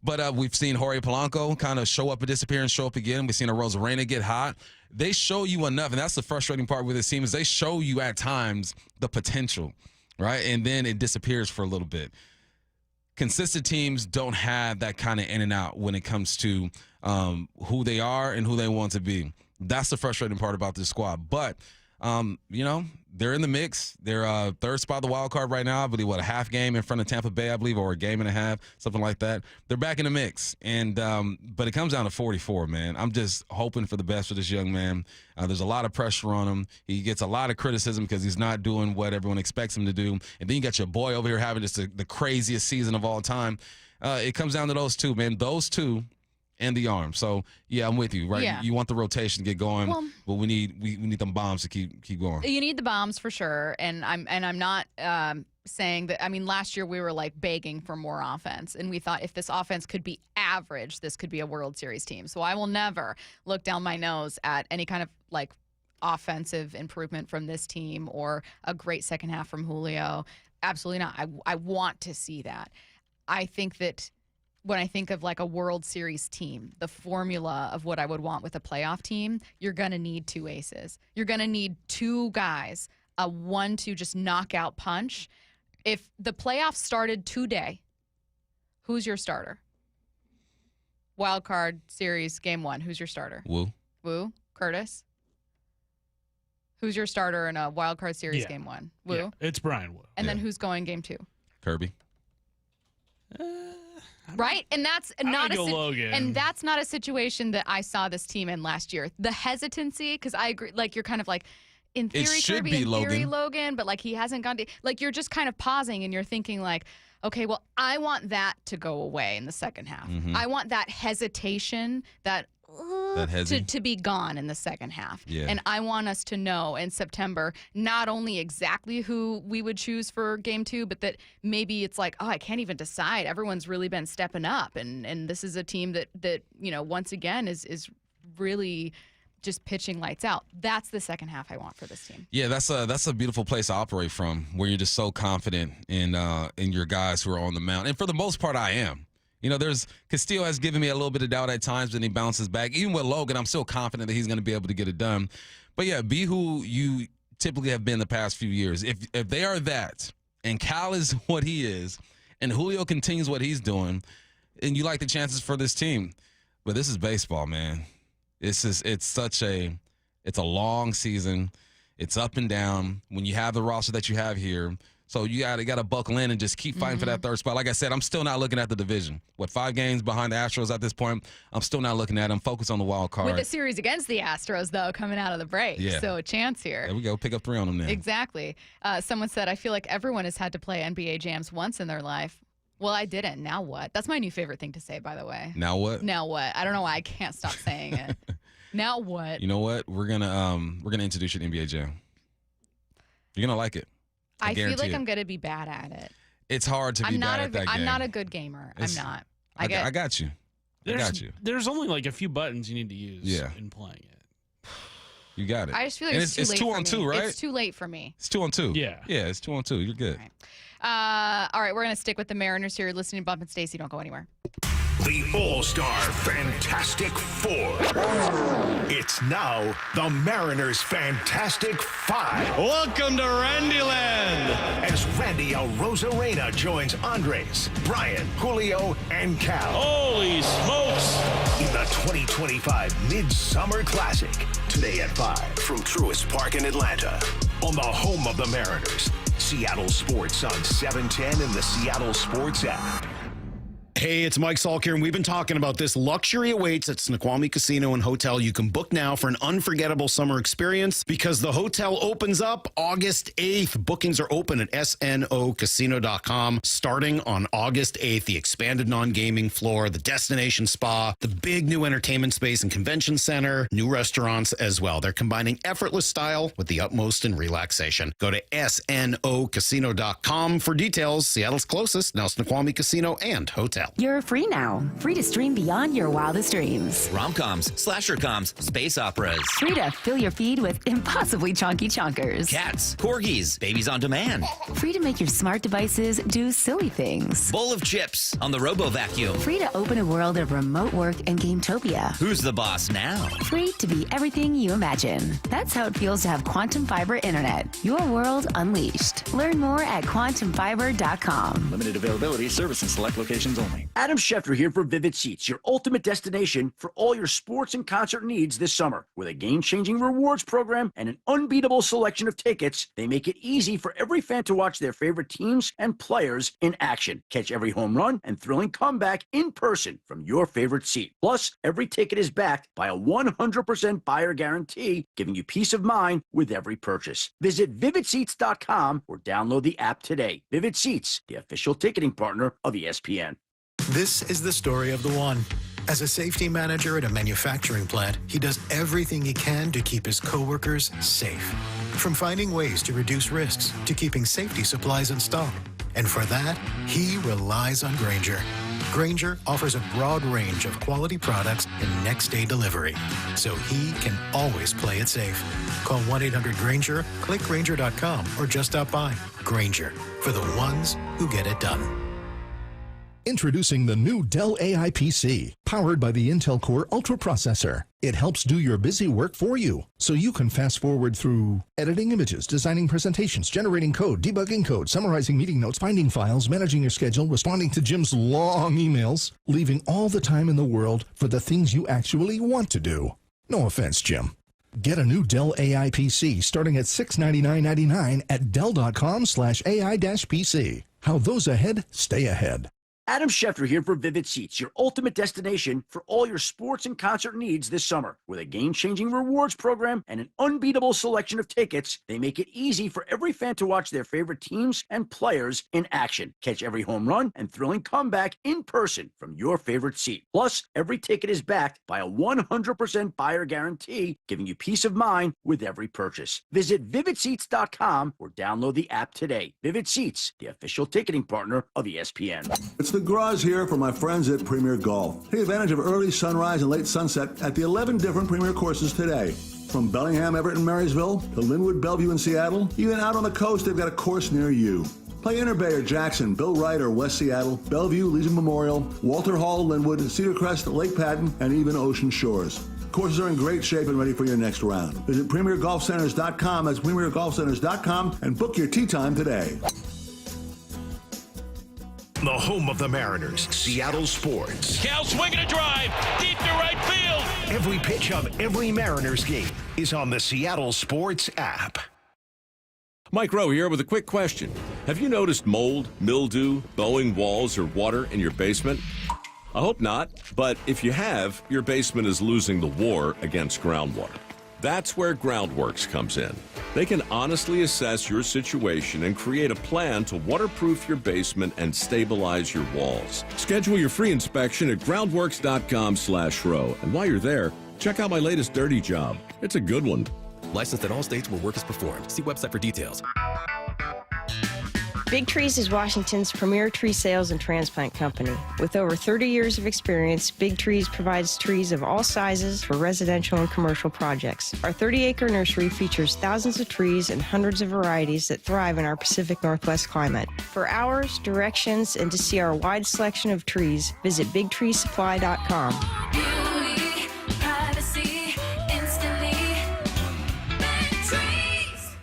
But we've seen Jorge Polanco kind of show up and disappear and show up again. We've seen a Rosarena get hot. They show you enough, and that's the frustrating part with this team, is they show you at times the potential, right? And then it disappears for a little bit. Consistent teams don't have that kind of in and out when it comes to who they are and who they want to be. That's the frustrating part about this squad. But, they're in the mix. They're third spot of the wild card right now. I believe, a half game in front of Tampa Bay, I believe, or a game and a half, something like that. They're back in the mix. And but it comes down to 44, man. I'm just hoping for the best for this young man. There's a lot of pressure on him. He gets a lot of criticism because he's not doing what everyone expects him to do. And then you got your boy over here having just the craziest season of all time. It comes down to those two, man. Those two. And the arm. So yeah, I'm with you, right?
Yeah.
You want the rotation to get going, but we need them bombs to keep going.
You need the bombs for sure, and I'm not saying that. I mean, last year we were like begging for more offense, and we thought if this offense could be average, this could be a World Series team. So I will never look down my nose at any kind of like offensive improvement from this team or a great second half from Julio. Absolutely not. I want to see that. I think that when I think of like a World Series team, the formula of what I would want with a playoff team, you're going to need two aces. You're going to need two guys, a 1-2 just knockout punch. If the playoffs started today, who's your starter? Wild card series, game 1, who's your starter? Woo? Curtis? Who's your starter in a wild card series, game 1? Woo?
Yeah, it's Brian Woo.
And then who's going game 2?
Kirby.
Right? And that's not
Logan.
And that's not a situation that I saw this team in last year. The hesitancy, because I agree, like you're kind of like, in theory, Kirby, in theory, Logan, but like he hasn't gone to, like you're just kind of pausing and you're thinking like, okay, well, I want that to go away in the second half. I want that hesitation, that to be gone in the second half.
Yeah.
And I want us to know in September not only exactly who we would choose for game 2, but that maybe it's like, oh, I can't even decide. Everyone's really been stepping up, and this is a team that once again is really just pitching lights out. That's the second half I want for this team.
Yeah, that's a beautiful place to operate from, where you're just so confident in your guys who are on the mound. And for the most part, I am. Castillo has given me a little bit of doubt at times, and he bounces back. Even with Logan, I'm still confident that he's going to be able to get it done. But yeah, be who you typically have been the past few years. If they are that, and Cal is what he is, and Julio continues what he's doing, and you like the chances for this team. But this is baseball, man. It's a long season. It's up and down. When you have the roster that you have here, so you got to buckle in and just keep fighting for that third spot. Like I said, I'm still not looking at the division. 5 games behind the Astros at this point? I'm still not looking at them. Focus on the wild card.
With a series against the Astros, though, coming out of the break.
Yeah.
So a chance here.
There we go. Pick up 3 on them now.
Exactly. Someone said, I feel like everyone has had to play NBA jams once in their life. Well, I didn't. Now what? That's my new favorite thing to say, by the way.
Now what?
Now what? I don't know why I can't stop saying it. Now what?
You know what? We're gonna introduce you to NBA Jam. You're gonna like it. I
feel like I'm gonna be bad at it.
It's hard to be bad at that game.
I'm not a good gamer. I'm not.
I got you.
There's only like a few buttons you need to use in playing it.
You got it.
I just feel like it's too late
2
for
on
me.
2, right?
It's too late for me.
It's 2 on 2.
Yeah.
Yeah, it's 2 on 2. You're good.
All right, we're going to stick with the Mariners here. You're listening to Bump and Stacy. Don't go anywhere.
The All-Star Fantastic Four. It's now the Mariners Fantastic Five.
Welcome to Randyland.
As Randy El Rosarena joins Andres, Brian, Julio, and Cal.
Holy smokes.
In the 2025 Midsummer Classic. Today at 5 from Truist Park in Atlanta. On the home of the Mariners. Seattle Sports on 710 and the Seattle Sports app.
Hey, it's Mike Salk here, and we've been talking about this. Luxury awaits at Snoqualmie Casino and Hotel. You can book now for an unforgettable summer experience because the hotel opens up August 8th. Bookings are open at snocasino.com starting on August 8th. The expanded non-gaming floor, the destination spa, the big new entertainment space and convention center, new restaurants as well. They're combining effortless style with the utmost in relaxation. Go to snocasino.com for details. Seattle's closest, now Snoqualmie Casino and Hotel.
You're free now. Free to stream beyond your wildest dreams.
Rom-coms, slasher-coms, space operas.
Free to fill your feed with impossibly chonky chonkers.
Cats, corgis, babies on demand.
Free to make your smart devices do silly things.
Bowl of chips on the Robo-Vacuum.
Free to open a world of remote work and Gametopia.
Who's the boss now?
Free to be everything you imagine. That's how it feels to have Quantum Fiber Internet. Your world unleashed. Learn more at quantumfiber.com.
Limited availability, service in select locations only. Adam Schefter here for Vivid Seats, your ultimate destination for all your sports and concert needs this summer. With a game-changing rewards program and an unbeatable selection of tickets, they make it easy for every fan to watch their favorite teams and players in action. Catch every home run and thrilling comeback in person from your favorite seat. Plus, every ticket is backed by a 100% buyer guarantee, giving you peace of mind with every purchase. Visit VividSeats.com or download the app today. Vivid Seats, the official ticketing partner of ESPN.
This is the story of the one. As a safety manager at a manufacturing plant, he does everything he can to keep his coworkers safe. From finding ways to reduce risks to keeping safety supplies in stock. And for that, he relies on Grainger. Grainger offers a broad range of quality products and next-day delivery, so he can always play it safe. Call 1-800-GRAINGER, click Grainger.com, or just stop by. Grainger, for the ones who get it done.
Introducing the new Dell AI PC, powered by the Intel Core Ultra processor. It helps do your busy work for you, so you can fast forward through editing images, designing presentations, generating code, debugging code, summarizing meeting notes, finding files, managing your schedule, responding to Jim's long emails, leaving all the time in the world for the things you actually want to do. No offense, Jim. Get a new Dell AI PC starting at $699.99 at Dell.com/AI-PC. How those ahead stay ahead.
Adam Schefter here for Vivid Seats, your ultimate destination for all your sports and concert needs this summer. With a game-changing rewards program and an unbeatable selection of tickets, they make it easy for every fan to watch their favorite teams and players in action. Catch every home run and thrilling comeback in person from your favorite seat. Plus, every ticket is backed by a 100% buyer guarantee, giving you peace of mind with every purchase. Visit VividSeats.com or download the app today. Vivid Seats, the official ticketing partner of ESPN.
It's the Garage here for my friends at Premier Golf. Take advantage of early sunrise and late sunset at the 11 different Premier courses today. From Bellingham, Everett, and Marysville to Linwood, Bellevue, and Seattle, even out on the coast, they've got a course near you. Play Inner Bay or Jackson, Bill Wright or West Seattle, Bellevue, Legion Memorial, Walter Hall, Linwood, Cedar Crest, Lake Patton, and even Ocean Shores. Courses are in great shape and ready for your next round. Visit PremierGolfCenters.com, that's PremierGolfCenters.com, and book your tee time today.
The home of the Mariners, Seattle Sports.
Cal swinging a drive, deep to right field.
Every pitch of every Mariners game is on the Seattle Sports app.
Mike Rowe here with a quick question. Have you noticed mold, mildew, bowing walls, or water in your basement? I hope not, but if you have, your basement is losing the war against groundwater. That's where Groundworks comes in. They can honestly assess your situation and create a plan to waterproof your basement and stabilize your walls. Schedule your free inspection at groundworks.com/row. And while you're there, check out my latest dirty job. It's a good one.
Licensed in all states where work is performed. See website for details.
Big Trees is Washington's premier tree sales and transplant company. With over 30 years of experience, Big Trees provides trees of all sizes for residential and commercial projects. Our 30-acre nursery features thousands of trees and hundreds of varieties that thrive in our Pacific Northwest climate. For hours, directions, and to see our wide selection of trees, visit BigTreeSupply.com.
Beauty, privacy, instantly. Big Trees.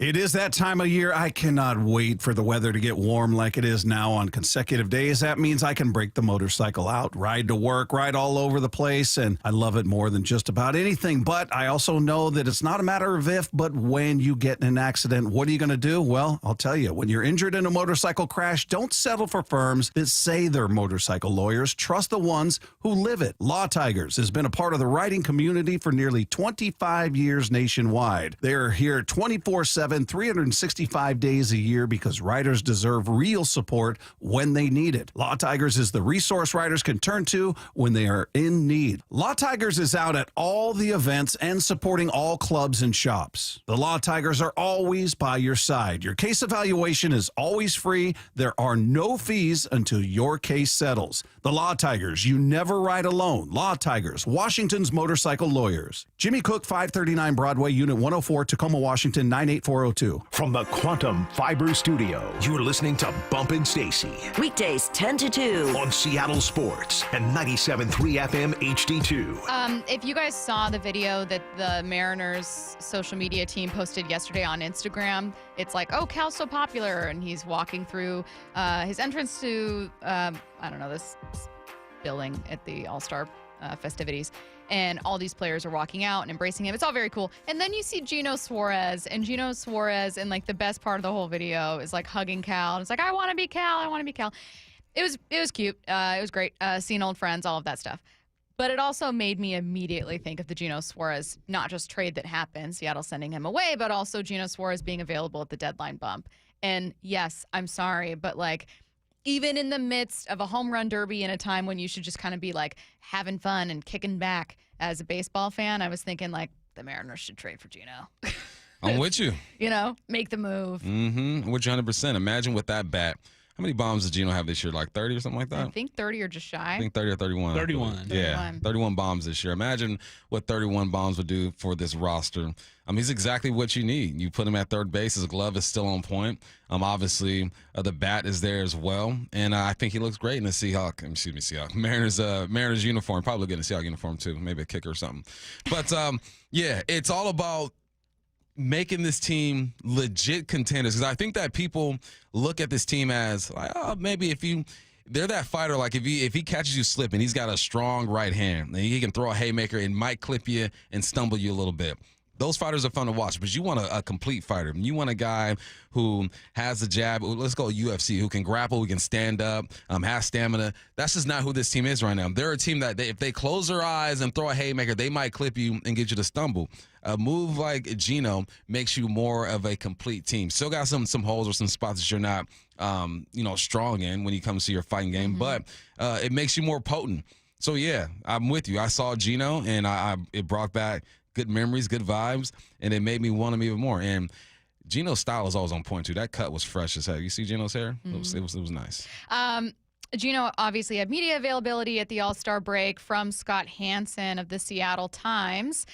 It is that time of year. I cannot wait for the weather to get warm like it is now on consecutive days. That means I can break the motorcycle out, ride to work, ride all over the place, and I love it more than just about anything. But I also know that it's not a matter of if, but when you get in an accident, what are you going to do? Well, I'll tell you, when you're injured in a motorcycle crash, don't settle for firms that say they're motorcycle lawyers. Trust the ones who live it. Law Tigers has been a part of the writing community for nearly 25 years nationwide. They're here 24/7, 365 days a year because writers deserve real support when they need it. Law Tigers is the resource writers can turn to when they are in need. Law Tigers is out at all the events and supporting all clubs and shops. The Law Tigers are always by your side. Your case evaluation is always free. There are no fees until your case settles. The Law Tigers, you never ride alone. Law Tigers, Washington's motorcycle lawyers. Jimmy Cook, 539 Broadway, Unit 104, Tacoma, Washington, 98402.
From the Quantum Fiber Studio, you're listening to Bumpin' Stacy.
Weekdays 10 to 2.
On Seattle Sports and 97.3 FM HD2.
If you guys saw the video that the Mariners social media team posted yesterday on Instagram, it's like, oh, Cal's so popular. And he's walking through his entrance to, this building at the All-Star festivities. And all these players are walking out and embracing him. It's all very cool. And then you see Gino Suarez, and like the best part of the whole video is like hugging Cal. And it's like, I want to be Cal. I want to be Cal. It was cute. It was great. Seeing old friends, all of that stuff. But it also made me immediately think of the Gino Suarez, not just trade that happened, Seattle sending him away, but also Gino Suarez being available at the deadline bump. And yes, I'm sorry, but like, even in the midst of a home run derby in a time when you should just kind of be like having fun and kicking back as a baseball fan, I was thinking like the Mariners should trade for Gino.
I'm with you.
Make the move.
Mm-hmm. I'm with you 100%. Imagine with that bat. How many bombs did Gino have this year? Like 30 or something like that?
I think 30 or just shy.
I think 30 or 31.
31.
Yeah, 31 bombs this year. Imagine what 31 bombs would do for this roster. He's exactly what you need. You put him at third base. His glove is still on point. Obviously, the bat is there as well. And I think he looks great in the Seahawks. Mariners uniform. Probably getting a Seahawks uniform, too. Maybe a kicker or something. But, yeah, it's all about making this team legit contenders, because I think that people look at this team as like, oh, maybe they're that fighter, like if he catches you slipping, he's got a strong right hand and he can throw a haymaker and might clip you and stumble you a little bit. Those fighters are fun to watch, but you want a complete fighter. You want a guy who has the jab. Let's go UFC, who can grapple, who can stand up, has stamina. That's just not who this team is right now. They're a team that if they close their eyes and throw a haymaker, they might clip you and get you to stumble. A move like Gino makes you more of a complete team. Still got some holes or some spots that you're not, strong in when it comes to your fighting game, but it makes you more potent. So yeah, I'm with you. I saw Gino and it brought back good memories, good vibes, and it made me want him even more. And Gino's style is always on point too. That cut was fresh as hell. You see Gino's hair? Mm-hmm. It was nice.
Gino obviously had media availability at the All-Star break from Scott Hansen of the Seattle Times.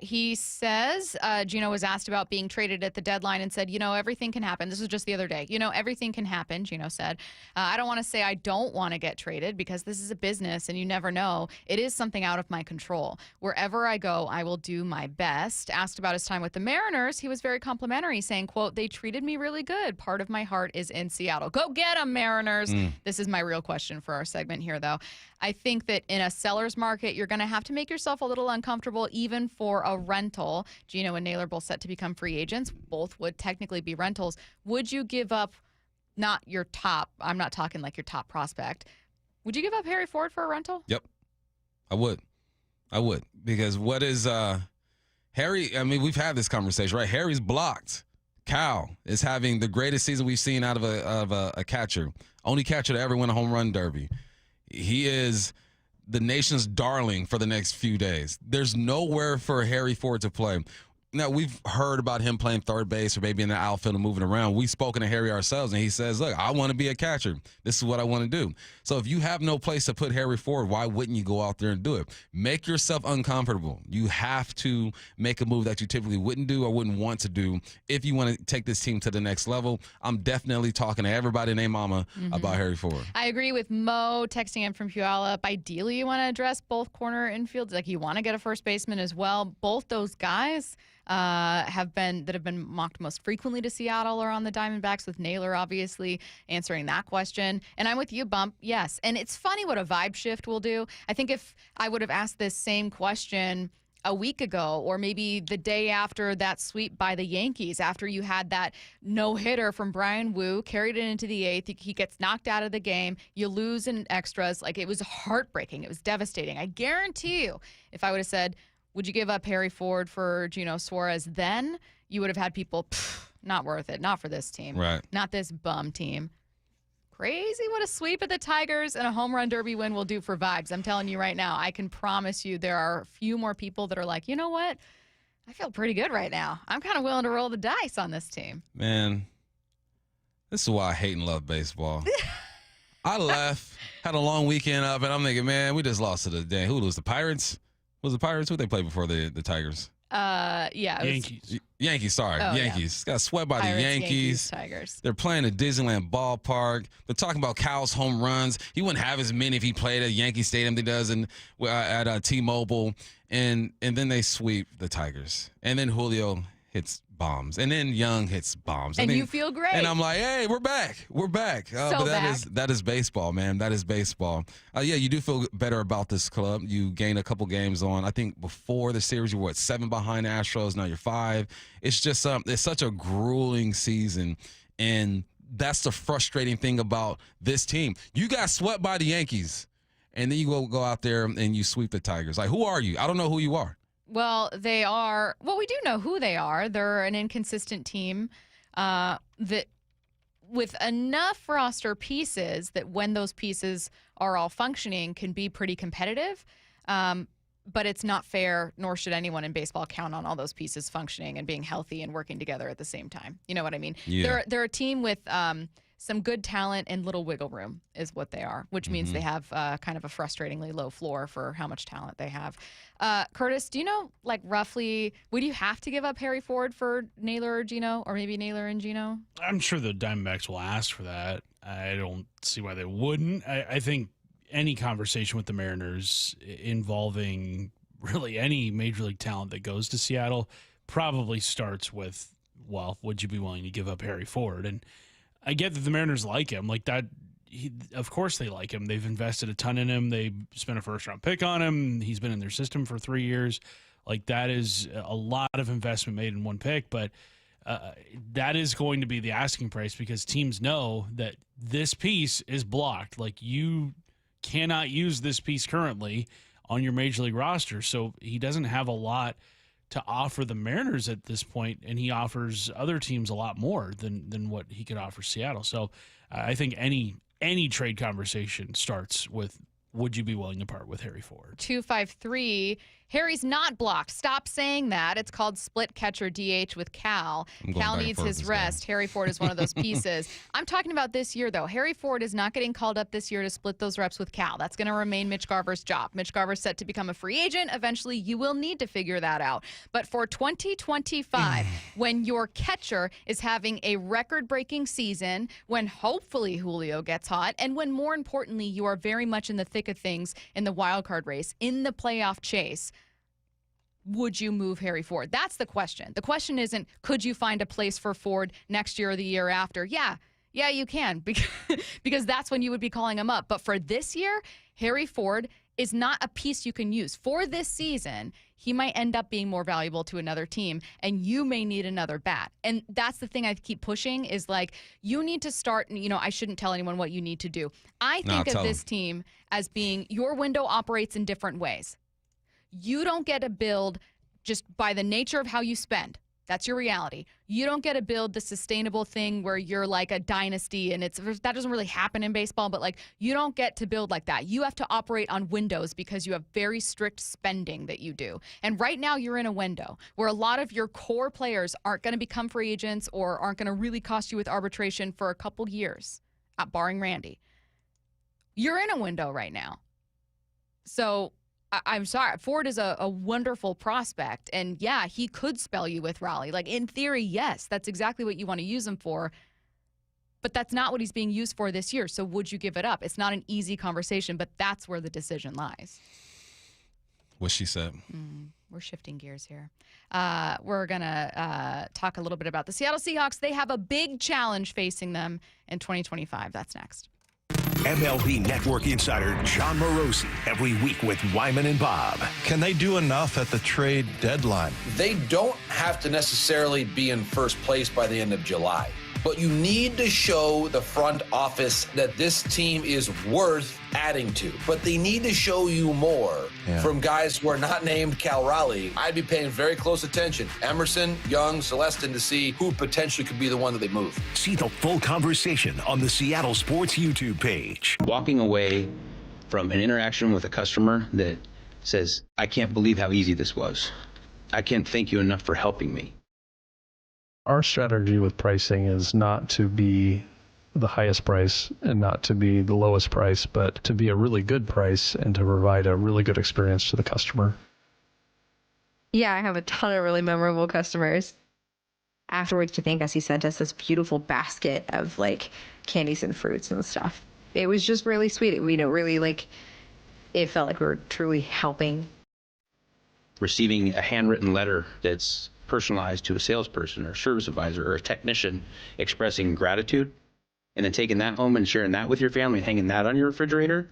He says Gino was asked about being traded at the deadline and said, everything can happen. This was just the other day. Everything can happen, Gino said. I don't want to say I don't want to get traded because this is a business and you never know. It is something out of my control. Wherever I go, I will do my best. Asked about his time with the Mariners, he was very complimentary, saying, quote, they treated me really good. Part of my heart is in Seattle. Go get them, Mariners. This is my real question for our segment here, though. I think that in a seller's market, you're going to have to make yourself a little uncomfortable, even for a rental. Gino and Naylor both set to become free agents. Both would technically be rentals. Would you give up not your top, I'm not talking like your top prospect, would you give up Harry Ford for a rental?
Yep. I would. Because what is Harry, we've had this conversation, right? Harry's blocked. Cal is having the greatest season we've seen out of a catcher. Only catcher to ever win a home run derby. He is the nation's darling for the next few days. There's nowhere for Harry Ford to play. Now, we've heard about him playing third base or maybe in the outfield and moving around. We've spoken to Harry ourselves, and he says, look, I want to be a catcher. This is what I want to do. So if you have no place to put Harry Ford, why wouldn't you go out there and do it? Make yourself uncomfortable. You have to make a move that you typically wouldn't do or wouldn't want to do if you want to take this team to the next level. I'm definitely talking to everybody named Mama about Harry Ford.
I agree with Mo texting in from Puyallup. Ideally, you want to address both corner infields. Like, you want to get a first baseman as well. Both those guys, have been mocked most frequently to Seattle are on the Diamondbacks, with Naylor obviously answering that question. And I'm with you, Bump. Yes. And it's funny what a vibe shift will do. I think if I would have asked this same question a week ago, or maybe the day after that sweep by the Yankees, after you had that no-hitter from Brian Wu, carried it into the 8th, he gets knocked out of the game, you lose in extras, like it was heartbreaking, it was devastating. I guarantee you, if I would have said, would you give up Harry Ford for Gino Suarez then, you would have had people, not worth it, not for this team,
right?
Not this bum team. Crazy what a sweep at the Tigers and a home run derby win will do for vibes. I'm telling you right now, I can promise you there are a few more people that are like, you know what? I feel pretty good right now. I'm kind of willing to roll the dice on this team.
Man, this is why I hate and love baseball. I left, had a long weekend up, and I'm thinking, man, we just lost to the dang. Who lose? The Pirates? Was the Pirates? Who they played before the Tigers?
Yeah.
Yankees.
Yankees, sorry.
Oh,
Yankees. Got swept by
Pirates,
the Yankees.
Tigers.
They're playing at Disneyland Ballpark. They're talking about Cal's home runs. He wouldn't have as many if he played at Yankee Stadium than he does at T-Mobile. And then they sweep the Tigers. And then Julio hits bombs. And then Young hits bombs.
And
then,
you feel great.
And I'm like, hey, we're back. We're back. But that is baseball, man. That is baseball. Yeah, you do feel better about this club. You gained a couple games on. I think before the series, you were 7 behind the Astros. Now you're 5. It's just it's such a grueling season. And that's the frustrating thing about this team. You got swept by the Yankees, and then you go out there and you sweep the Tigers. Like, who are you? I don't know who you are.
Well, we do know who they are. They're an inconsistent team that with enough roster pieces that when those pieces are all functioning can be pretty competitive. But it's not fair, nor should anyone in baseball count on all those pieces functioning and being healthy and working together at the same time. You know what I mean?
Yeah.
They're a team with some good talent and little wiggle room is what they are, which means they have kind of a frustratingly low floor for how much talent they have. Curtis, do you know, like, roughly, would you have to give up Harry Ford for Naylor or Gino, or maybe Naylor and Gino?
I'm sure the Diamondbacks will ask for that. I don't see why they wouldn't. I think any conversation with the Mariners involving really any major league talent that goes to Seattle probably starts with, well, would you be willing to give up Harry Ford? And I get that the Mariners like him. Like that, of course they like him. They've invested a ton in him. They spent a first-round pick on him. He's been in their system for 3 years. Like, that is a lot of investment made in one pick, but that is going to be the asking price because teams know that this piece is blocked. Like, you cannot use this piece currently on your major league roster. So he doesn't have a lot to offer the Mariners at this point, and he offers other teams a lot more than what he could offer Seattle. So I think any trade conversation starts with, would you be willing to part with Harry Ford?
253. Harry's not blocked. Stop saying that. It's called split catcher DH with Cal. Cal needs his rest. Harry Ford is one of those pieces. I'm talking about this year, though. Harry Ford is not getting called up this year to split those reps with Cal. That's going to remain Mitch Garver's job. Mitch Garver's set to become a free agent. Eventually, you will need to figure that out. But for 2025, when your catcher is having a record-breaking season, when hopefully Julio gets hot, and when, more importantly, you are very much in the thick of things in the wild card race, in the playoff chase, would you move Harry Ford? That's the question. The question isn't, could you find a place for Ford next year or the year after? Yeah, you can, because that's when you would be calling him up. But for this year, Harry Ford is not a piece you can use. For this season, he might end up being more valuable to another team, and you may need another bat. And that's the thing I keep pushing is, like, you need to start, I shouldn't tell anyone what you need to do. I think of this team as being, your window operates in different ways. You don't get a build just by the nature of how you spend. That's your reality. You don't get to build the sustainable thing where you're like a dynasty, and that doesn't really happen in baseball, but like, you don't get to build like that. You have to operate on windows because you have very strict spending that you do. And right now you're in a window where a lot of your core players aren't going to become free agents or aren't going to really cost you with arbitration for a couple years, barring Randy. You're in a window right now. So I'm sorry. Ford is a wonderful prospect. And, yeah, he could spell you with Raleigh. Like, in theory, yes, that's exactly what you want to use him for. But that's not what he's being used for this year. So would you give it up? It's not an easy conversation, but that's where the decision lies.
what she said.
We're shifting gears here. We're going to talk a little bit about the Seattle Seahawks. They have a big challenge facing them in 2025. That's next.
MLB Network insider John Morosi every week with Wyman and Bob.
Can they do enough at the trade deadline?
They don't have to necessarily be in first place by the end of July, but you need to show the front office that this team is worth adding to. But they need to show you more from guys who are not named Cal Raleigh. I'd be paying very close attention. Emerson, Young, Celestin to see who potentially could be the one that they move.
See the full conversation on the Seattle Sports YouTube page.
Walking away from an interaction with a customer that says, I can't believe how easy this was. I can't thank you enough for helping me.
Our strategy with pricing is not to be the highest price and not to be the lowest price, but to be a really good price and to provide a really good experience to the customer.
Yeah, I have a ton of really memorable customers. Afterwards, I think, as he sent us this beautiful basket of like candies and fruits and stuff. It was just really sweet. It felt like we were truly helping.
Receiving a handwritten letter that's personalized to a salesperson or service advisor or a technician expressing gratitude, and then taking that home and sharing that with your family and hanging that on your refrigerator,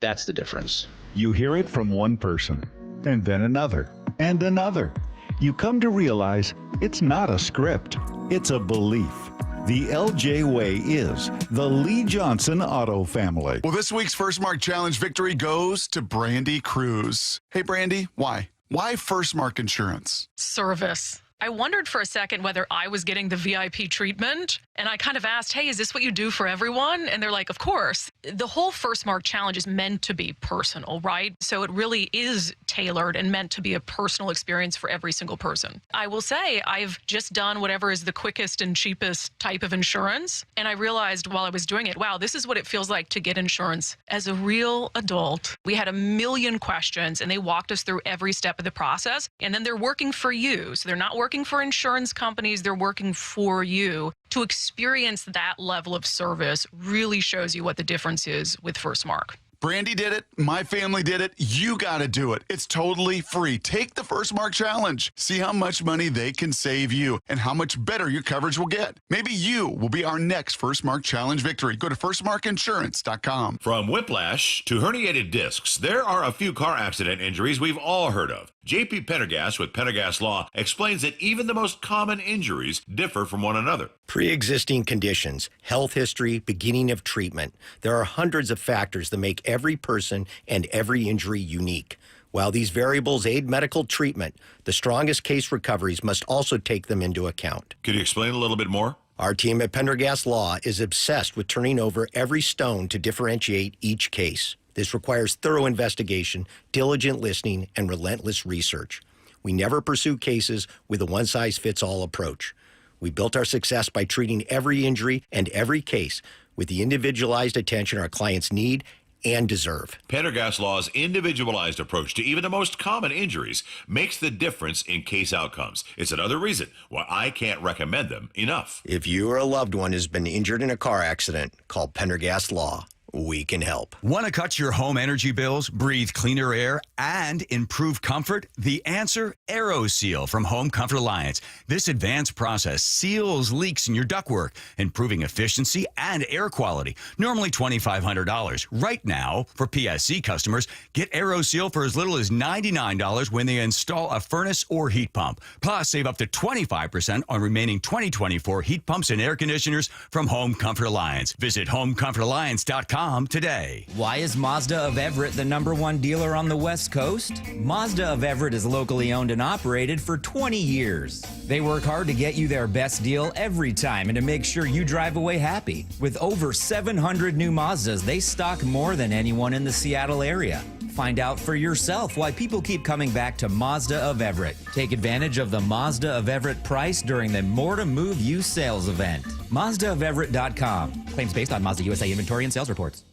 that's the difference.
You hear it from one person, and then another, and another. You come to realize it's not a script, it's a belief. The LJ Way is the Lee Johnson Auto family.
Well, this week's First Mark Challenge victory goes to Brandy Cruz. Hey, Brandy, why? Why First Mark Insurance?
Service. I wondered for a second whether I was getting the VIP treatment, and I kind of asked, hey, is this what you do for everyone? And they're like, of course. The whole First Mark Challenge is meant to be personal, right? So it really is tailored and meant to be a personal experience for every single person. I will say I've just done whatever is the quickest and cheapest type of insurance, and I realized while I was doing it, wow, this is what it feels like to get insurance as a real adult. We had a million questions, and they walked us through every step of the process, and then they're working for you. So they're not working for insurance companies, they're working for you. To experience that level of service really shows you what the difference is with First Mark.
Brandy did it. My family did it. You got to do it. It's totally free. Take the First Mark Challenge. See how much money they can save you and how much better your coverage will get. Maybe you will be our next First Mark Challenge victory. Go to firstmarkinsurance.com.
From whiplash to herniated discs, there are a few car accident injuries we've all heard of. J.P. Pendergast with Pendergast Law explains that even the most common injuries differ from one another.
Pre-existing conditions, health history, beginning of treatment. There are hundreds of factors that make every person and every injury unique. While these variables aid medical treatment, the strongest case recoveries must also take them into account.
Could you explain a little bit more?
Our team at Pendergast Law is obsessed with turning over every stone to differentiate each case. This requires thorough investigation, diligent listening, and relentless research. We never pursue cases with a one-size-fits-all approach. We built our success by treating every injury and every case with the individualized attention our clients need and deserve.
Pendergast Law's individualized approach to even the most common injuries makes the difference in case outcomes. It's another reason why I can't recommend them enough.
If you or a loved one has been injured in a car accident, call Pendergast Law. We can help.
Want to cut your home energy bills, breathe cleaner air, and improve comfort? The answer, AeroSeal from Home Comfort Alliance. This advanced process seals leaks in your ductwork, improving efficiency and air quality. Normally $2,500. Right now, for PSC customers, get AeroSeal for as little as $99 when they install a furnace or heat pump. Plus, save up to 25% on remaining 2024 heat pumps and air conditioners from Home Comfort Alliance. Visit homecomfortalliance.com today.
Why is Mazda of Everett the #1 dealer on the West Coast? Mazda of Everett is locally owned and operated for 20 years. They work hard to get you their best deal every time and to make sure you drive away happy. With over 700 new Mazdas, they stock more than anyone in the Seattle area. Find out for yourself why people keep coming back to Mazda of Everett. Take advantage of the Mazda of Everett price during the More to Move You sales event. MazdaofEverett.com. Claims based on Mazda USA inventory and sales reports.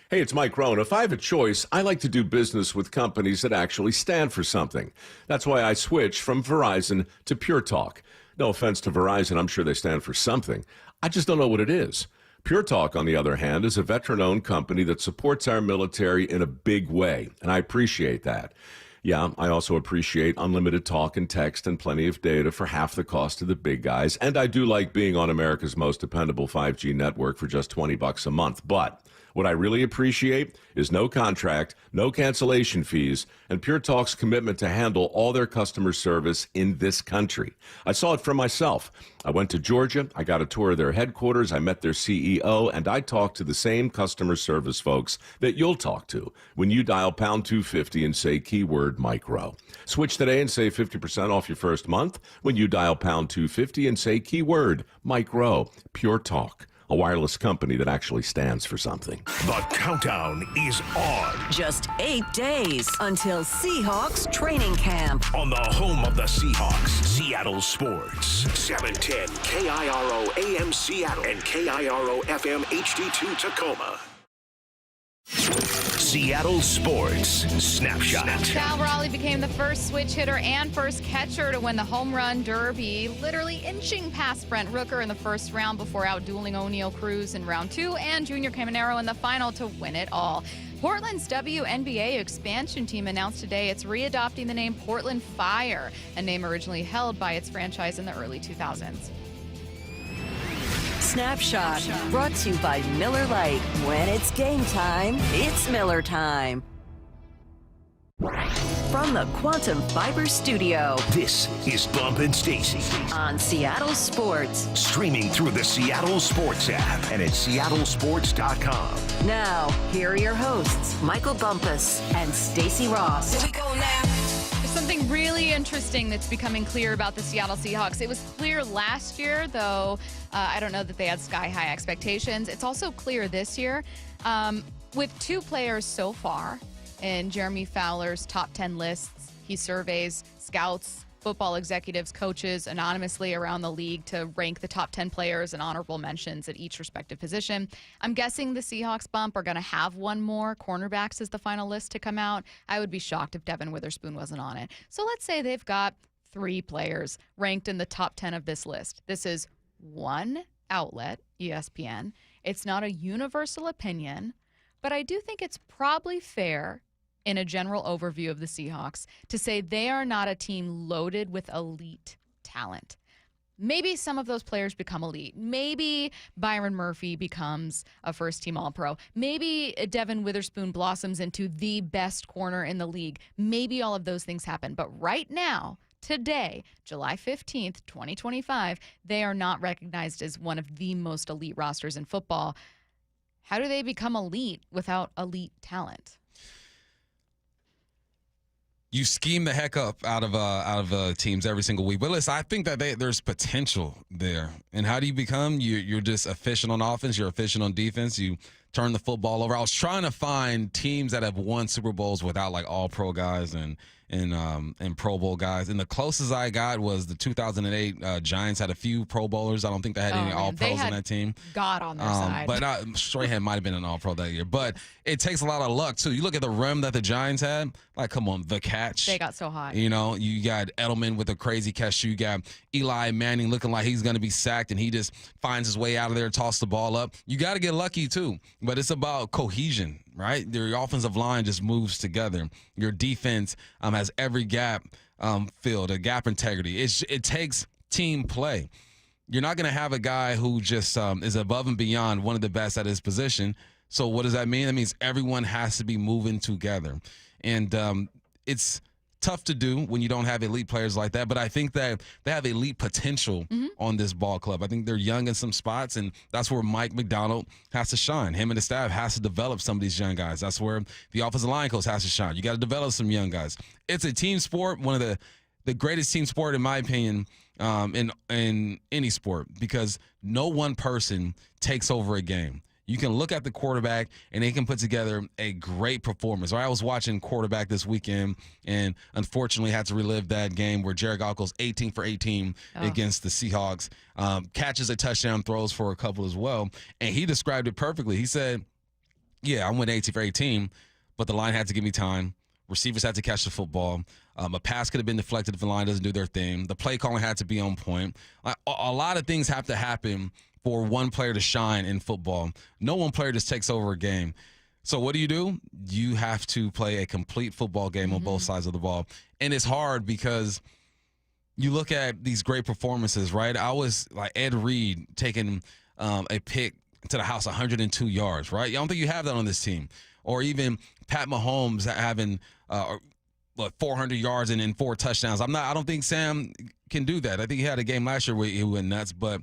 Hey, it's Mike Rohn. If I have a choice, I like to do business with companies that actually stand for something. That's why I switched from Verizon to Pure Talk. No offense to Verizon, I'm sure they stand for something. I just don't know what it is. Pure Talk, on the other hand, is a veteran-owned company that supports our military in a big way, and I appreciate that. Yeah, I also appreciate unlimited talk and text and plenty of data for half the cost of the big guys. And I do like being on America's most dependable 5G network for just $20 a month. But what I really appreciate is no contract, no cancellation fees, and Pure Talk's commitment to handle all their customer service in this country. I saw it for myself. I went to Georgia, I got a tour of their headquarters, I met their CEO, and I talked to the same customer service folks that you'll talk to when you dial pound 250 and say keyword micro. Switch today and save 50% off your first month when you dial pound 250 and say keyword micro. Pure Talk, a wireless company that actually stands for something.
The countdown is on.
Just 8 days until Seahawks training camp.
On the home of the Seahawks, Seattle Sports. 710 KIRO AM Seattle and KIRO FM HD2 Tacoma. Seattle Sports Snapshot.
Cal Raleigh became the first switch hitter and first catcher to win the home run derby, literally inching past Brent Rooker in the first round before outdueling O'Neal Cruz in round 2 and Junior Caminero in the final to win it all. Portland's WNBA expansion team announced today it's readopting the name Portland Fire, a name originally held by its franchise in the early 2000s.
Snapshot, brought to you by Miller Lite. When it's game time, it's Miller time. From the Quantum Fiber Studio,
this is Bump and Stacy
on Seattle Sports.
Streaming through the Seattle Sports app and at seattlesports.com.
Now, here are your hosts, Michael Bumpus and Stacy Ross.
Here we go now. There's something really interesting that's becoming clear about the Seattle Seahawks. It was clear last year, though I don't know that they had sky-high expectations. It's also clear this year with 2 players so far in Jeremy Fowler's top 10 lists. He surveys scouts, football executives, coaches anonymously around the league to rank the top 10 players and honorable mentions at each respective position. I'm guessing the Seahawks bump are going to have one more cornerbacks as the final list to come out. I would be shocked if Devin Witherspoon wasn't on it. So let's say they've got 3 players ranked in the top 10 of this list. This is one outlet, ESPN. It's not a universal opinion, but I do think it's probably fair in a general overview of the Seahawks to say they are not a team loaded with elite talent. Maybe some of those players become elite. Maybe Byron Murphy becomes a first-team All-Pro. Maybe Devin Witherspoon blossoms into the best corner in the league. Maybe all of those things happen. But right now, today, July 15th, 2025, they are not recognized as one of the most elite rosters in football. How do they become elite without elite talent?
You scheme the heck up out of teams every single week. But listen, I think that there's potential there. And how do you become? You're just efficient on offense. You're efficient on defense. You turn the football over. I was trying to find teams that have won Super Bowls without like all-pro guys and Pro Bowl guys. And the closest I got was the 2008 Giants had a few Pro Bowlers. I don't think they had any All-Pros on that team.
God on their side.
But Strahan might have been an All-Pro that year. But it takes a lot of luck, too. You look at the rim that the Giants had. Like, come on, the catch.
They got so high.
You know, you got Edelman with a crazy catch. You got Eli Manning looking like he's going to be sacked, and he just finds his way out of there, toss the ball up. You got to get lucky, too. But it's about cohesion, right? Your offensive line just moves together. Your defense has every gap filled, a gap integrity. It takes team play. You're not going to have a guy who just is above and beyond one of the best at his position. So what does that mean? That means everyone has to be moving together. And it's tough to do when you don't have elite players like that, but I think that they have elite potential on this ball club. I think they're young in some spots, and that's where Mike McDonald has to shine. Him and the staff has to develop some of these young guys. That's where the offensive line coach has to shine. You got to develop some young guys. It's a team sport, one of the greatest team sport, in my opinion, in any sport, because no one person takes over a game. You can look at the quarterback, and they can put together a great performance. I was watching quarterback this weekend, and unfortunately had to relive that game where Jared Goff goes 18 for 18 against the Seahawks, catches a touchdown, throws for a couple as well, and he described it perfectly. He said, yeah, I went 18 for 18, but the line had to give me time. Receivers had to catch the football. A pass could have been deflected if the line doesn't do their thing. The play calling had to be on point. A lot of things have to happen for one player to shine in football. No one player just takes over a game. So what do? You have to play a complete football game on both sides of the ball. And it's hard because you look at these great performances, right? I was like Ed Reed taking a pick to the house 102 yards, right? I don't think you have that on this team. Or even Pat Mahomes having 400 yards and then 4 touchdowns. I don't think Sam can do that. I think he had a game last year where he went nuts. But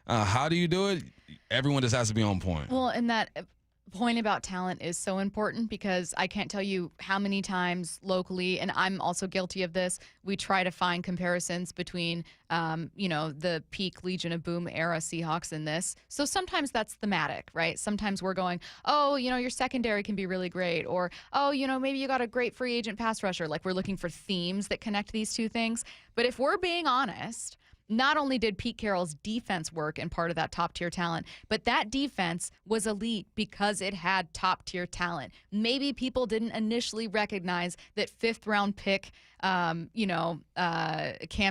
how do you do it? Everyone just has to be on point.
Well, and that point about talent is so important because I can't tell you how many times locally, and I'm also guilty of this, we try to find comparisons between, the peak Legion of Boom era Seahawks and this. So sometimes that's thematic, right? Sometimes we're going, oh, your secondary can be really great, or, oh, maybe you got a great free agent pass rusher. Like we're looking for themes that connect these two things. But if we're being honest, not only did Pete Carroll's defense work in part of that top-tier talent, but that defense was elite because it had top-tier talent. Maybe people didn't initially recognize that fifth-round pick, Cam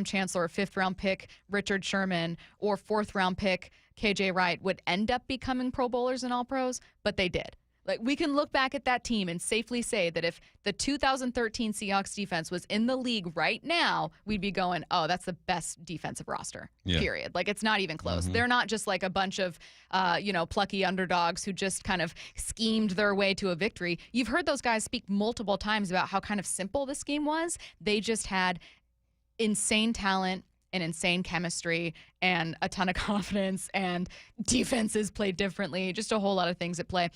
Chancellor, fifth-round pick Richard Sherman, or fourth-round pick KJ Wright would end up becoming Pro Bowlers and All-Pros, but they did. Like, we can look back at that team and safely say that if the 2013 Seahawks defense was in the league right now, we'd be going, oh, that's the best defensive roster, period. Like, it's not even close. They're not just like a bunch of, plucky underdogs who just kind of schemed their way to a victory. You've heard those guys speak multiple times about how kind of simple the scheme was. They just had insane talent and insane chemistry and a ton of confidence, and defenses played differently, just a whole lot of things at play.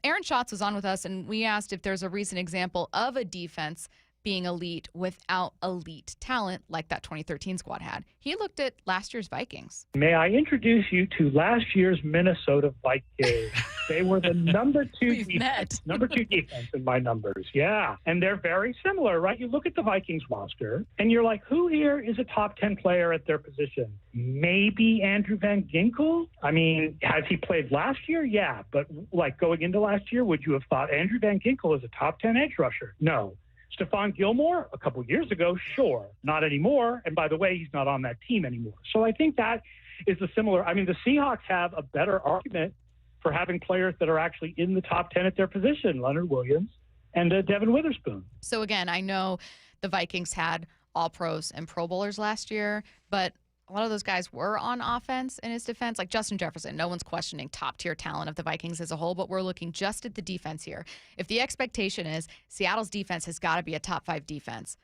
Aaron Schatz was on with us, and we asked if there's a recent example of a defense being elite without elite talent like that 2013 squad had. He looked at last year's Vikings.
May I introduce you to last year's Minnesota Vikings? They were the number 2 defense. Number 2 defense in my numbers. Yeah. And they're very similar, right? You look at the Vikings roster and you're like, who here is a top 10 player at their position? Maybe Andrew Van Ginkel? I mean, has he played last year? Yeah. But like going into last year, would you have thought Andrew Van Ginkel is a top 10 edge rusher? No. Stephon Gilmore, a couple years ago, sure. Not anymore. And by the way, he's not on that team anymore. So I think that is a similar. I mean, the Seahawks have a better argument for having players that are actually in the top 10 at their position, Leonard Williams and Devin Witherspoon.
So again, I know the Vikings had All-Pros and Pro Bowlers last year, but a lot of those guys were on offense in his defense, like Justin Jefferson. No one's questioning top-tier talent of the Vikings as a whole, but we're looking just at the defense here. If the expectation is Seattle's defense has got to be a top 5 defense,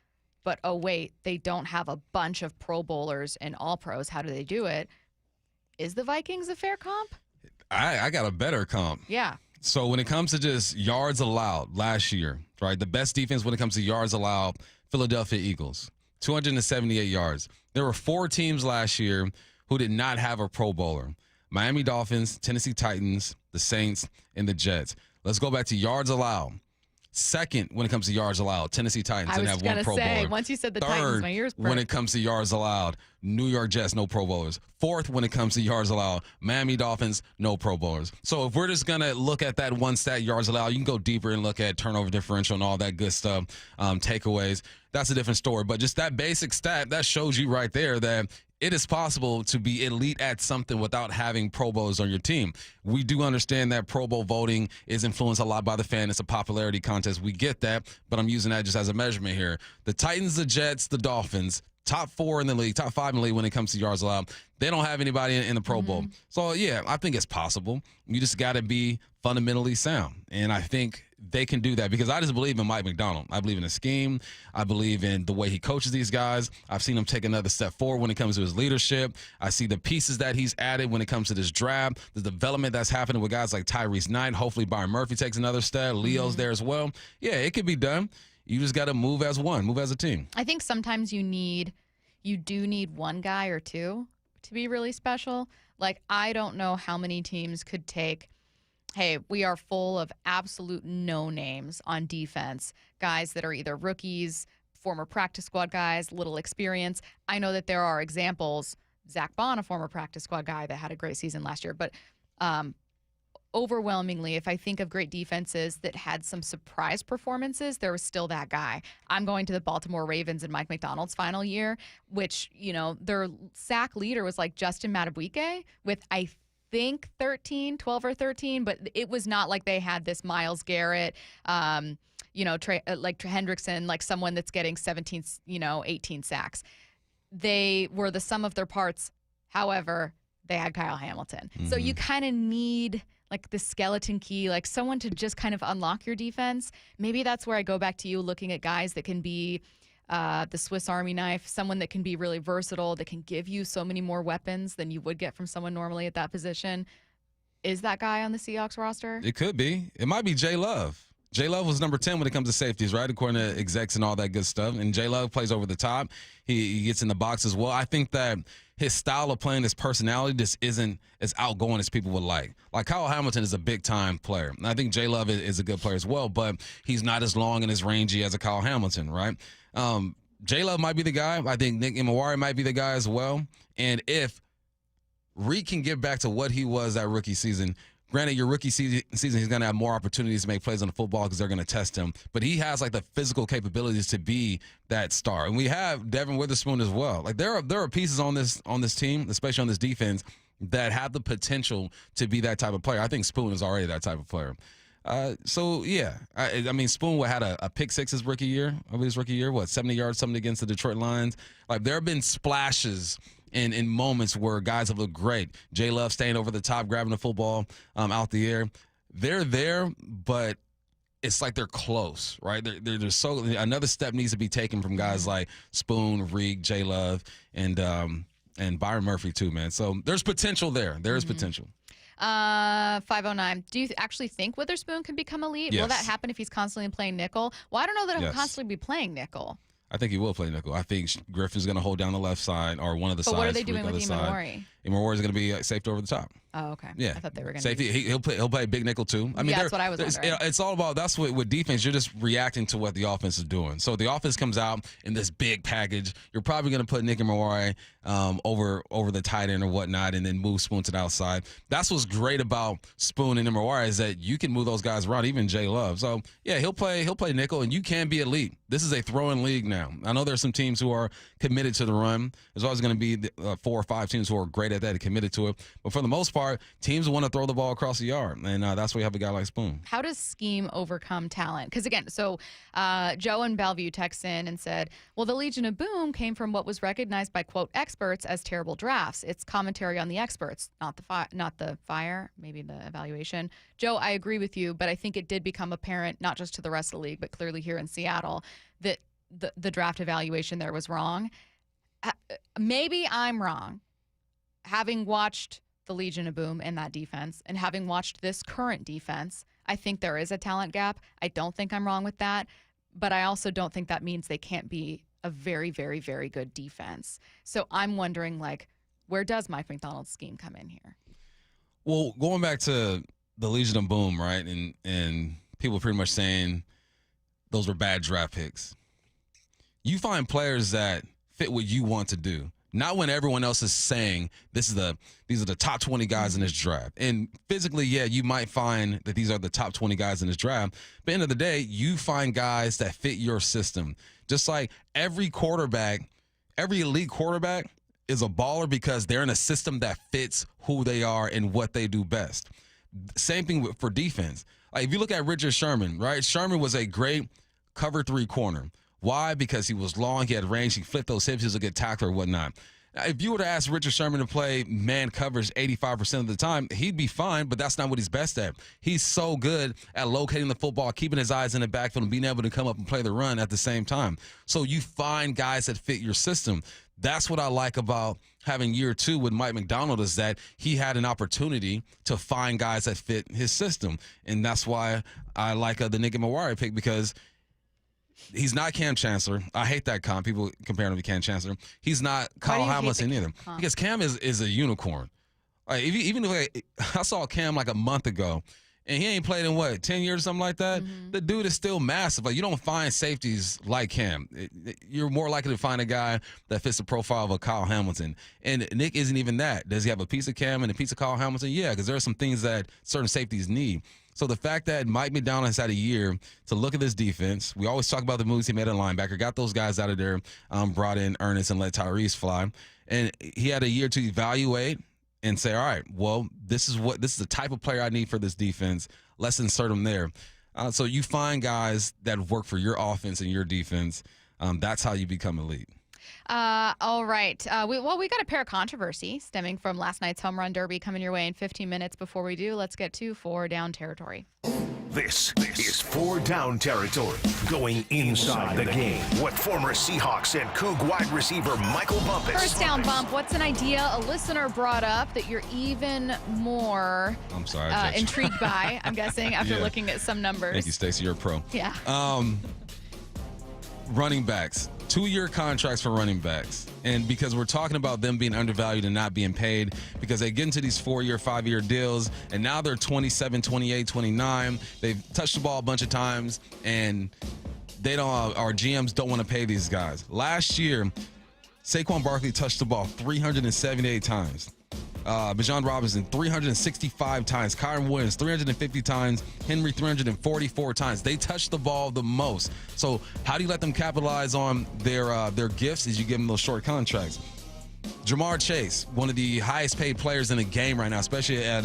but oh wait, they don't have a bunch of Pro Bowlers and All-Pros, how do they do it? Is the Vikings a fair comp?
I got a better comp.
Yeah.
So when it comes to just yards allowed last year, right, the best defense when it comes to yards allowed, Philadelphia Eagles, 278 yards. There were 4 teams last year who did not have a Pro Bowler. Miami Dolphins, Tennessee Titans, the Saints, and the Jets. Let's go back to yards allowed. Second, when it comes to yards allowed, Tennessee Titans didn't have one Pro Bowler.
Once you said the
Third,
Titans, my ears broke.
when it comes to yards allowed, New York Jets, no Pro Bowlers. Fourth, when it comes to yards allowed, Miami Dolphins, no Pro Bowlers. So if we're just going to look at that one stat, yards allowed, you can go deeper and look at turnover differential and all that good stuff, takeaways. That's a different story. But just that basic stat, that shows you right there that it is possible to be elite at something without having Pro Bowlers on your team. We do understand that Pro Bowl voting is influenced a lot by the fan. It's a popularity contest. We get that, but I'm using that just as a measurement here. The Titans, the Jets, the Dolphins, top 4 in the league, top 5 in the league when it comes to yards allowed. They don't have anybody in the Pro Bowl. So, yeah, I think it's possible. You just got to be fundamentally sound. And I think they can do that because I just believe in Mike McDonald. I believe in his scheme. I believe in the way he coaches these guys. I've seen him take another step forward when it comes to his leadership. I see the pieces that he's added when it comes to this draft, the development that's happening with guys like Tyrese Knight. Hopefully Byron Murphy takes another step. Leo's there as well. Yeah, it could be done. You just got to move as one, move as a team.
I think sometimes you do need one guy or two to be really special. Like, I don't know how many teams could take, hey, we are full of absolute no names on defense, guys that are either rookies, former practice squad guys, little experience. I know that there are examples, Zach Bond, a former practice squad guy that had a great season last year, but overwhelmingly, if I think of great defenses that had some surprise performances, there was still that guy. I'm going to the Baltimore Ravens in Mike McDonald's final year, which, their sack leader was like Justin Madubuike with, I think 12 or 13, but it was not like they had this Myles Garrett, like Hendrickson, like someone that's getting 17, 18 sacks. They were the sum of their parts. However, they had Kyle Hamilton. So you kind of need like the skeleton key, like someone to just kind of unlock your defense. Maybe that's where I go back to you looking at guys that can be the Swiss Army knife, someone that can be really versatile, that can give you so many more weapons than you would get from someone normally at that position. Is that guy on the Seahawks roster?
It could be. It might be Jay Love. Jay Love was number 10 when it comes to safeties, right? According to execs and all that good stuff. And Jay Love plays over the top. He gets in the box as well. I think that his style of playing, his personality just isn't as outgoing as people would like. Like Kyle Hamilton is a big-time player. And I think Jay Love is a good player as well, but he's not as long and as rangy as a Kyle Hamilton, right? Jay Love might be the guy. I think Nick Imawari might be the guy as well. And if Reed can get back to what he was that rookie season, granted, your rookie season, he's going to have more opportunities to make plays on the football because they're going to test him. But he has, like, the physical capabilities to be that star. And we have Devin Witherspoon as well. Like, there are pieces on this team, especially on this defense, that have the potential to be that type of player. I think Spoon is already that type of player. So, yeah. I mean, Spoon had a pick six his rookie year. Over his rookie year, 70 yards, something against the Detroit Lions. Like, there have been splashes in moments where guys have looked great. Jay Love staying over the top, grabbing the football out the air. They're there, but it's like they're close, right? They're so another step needs to be taken from guys like Spoon, Reed, Jay Love, and Byron Murphy too, man. So there's potential there. There is potential.
509. Do you actually think Witherspoon can become elite?
Yes.
Will that happen if he's constantly playing nickel? Well, I don't know that he'll
Yes.
constantly be playing nickel.
I think he will play nickel. I think Griffin's going to hold down the left side or one of the sides.
But what are they
Reed
doing
the
with
other side.
Imawari?
Imawari is going to be safety over the top.
Oh, okay.
Yeah,
I thought they were going to
safety. He'll play big nickel too. I mean,
yeah, that's what I was wondering.
It's all about that's what with defense. You're just reacting to what the offense is doing. So the offense comes out in this big package. You're probably going to put Nick Imawari over the tight end or whatnot, and then move Spoon to the outside. That's what's great about Spoon and Imawari is that you can move those guys around. Even Jay Love. So yeah, he'll play nickel, and you can be elite. This is a throwing league now. I know there's some teams who are committed to the run. There's always going to be 4 or 5 teams who are great at that and committed to it. But for the most part, teams want to throw the ball across the yard, and that's why you have a guy like Spoon.
How does scheme overcome talent? Because again, so Joe in Bellevue texted in and said, well, the Legion of Boom came from what was recognized by, quote, experts as terrible drafts. It's commentary on the experts, not the fire, maybe the evaluation. Joe, I agree with you, but I think it did become apparent, not just to the rest of the league, but clearly here in Seattle, that the draft evaluation there was wrong. Maybe I'm wrong. Having watched the Legion of Boom in that defense and having watched this current defense, I think there is a talent gap. I don't think I'm wrong with that, but I also don't think that means they can't be a very, very, very good defense. So I'm wondering, like, where does Mike McDonald's scheme come in here?
Well, going back to the Legion of Boom, right, and people pretty much saying those were bad draft picks. You find players that fit what you want to do. Not when everyone else is saying these are the top 20 guys in this draft. And physically, yeah, you might find that these are the top 20 guys in this draft. But at the end of the day, you find guys that fit your system. Just like every elite quarterback is a baller because they're in a system that fits who they are and what they do best. Same thing for defense. Like if you look at Richard Sherman, right? Sherman was a great cover 3 corner. Why? Because he was long, he had range, he flipped those hips, he was a good tackler or whatnot. Now, if you were to ask Richard Sherman to play man coverage 85% of the time, he'd be fine, but that's not what he's best at. He's so good at locating the football, keeping his eyes in the backfield, and being able to come up and play the run at the same time. So you find guys that fit your system. That's what I like about having year 2 with Mike McDonald is that he had an opportunity to find guys that fit his system. And that's why I like the Nick Imawari pick because he's not Cam Chancellor. I hate that comp. People compare him to Cam Chancellor. He's not Kyle Hamilton either. Because Cam is a unicorn. Like even if I saw Cam like a month ago, and he ain't played in 10 years or something like that. Mm-hmm. The dude is still massive. Like you don't find safeties like Cam. You're more likely to find a guy that fits the profile of a Kyle Hamilton. And Nick isn't even that. Does he have a piece of Cam and a piece of Kyle Hamilton? Yeah, because there are some things that certain safeties need. So the fact that Mike McDonald has had a year to look at this defense, we always talk about the moves he made at linebacker, got those guys out of there, brought in Ernest and let Tyrese fly. And he had a year to evaluate and say, all right, well, this is the type of player I need for this defense. Let's insert them there. So you find guys that work for your offense and your defense. That's how you become elite.
All right. We got a pair of controversy stemming from last night's home run derby coming your way in 15 minutes. Before we do, let's get to 4 down territory.
This is 4 down territory, going inside the game with former Seahawks and Coug wide receiver Michael Bumpus.
First down bump. What's an idea a listener brought up that you're even more intrigued by, I'm guessing, after looking at some numbers?
Thank you, Stacy. You're a pro.
Yeah.
Running backs. 2-year contracts for running backs. And because we're talking about them being undervalued and not being paid, because they get into these 4-year, 5-year deals, and now they're 27, 28, 29. They've touched the ball a bunch of times, and our GMs don't want to pay these guys. Last year, Saquon Barkley touched the ball 378 times. Bijan Robinson 365 times, Kyron Williams 350 times, Henry 344 times. They touch the ball the most. So how do you let them capitalize on their gifts? Is you give them those short contracts. Jamar Chase, one of the highest paid players in the game right now, especially at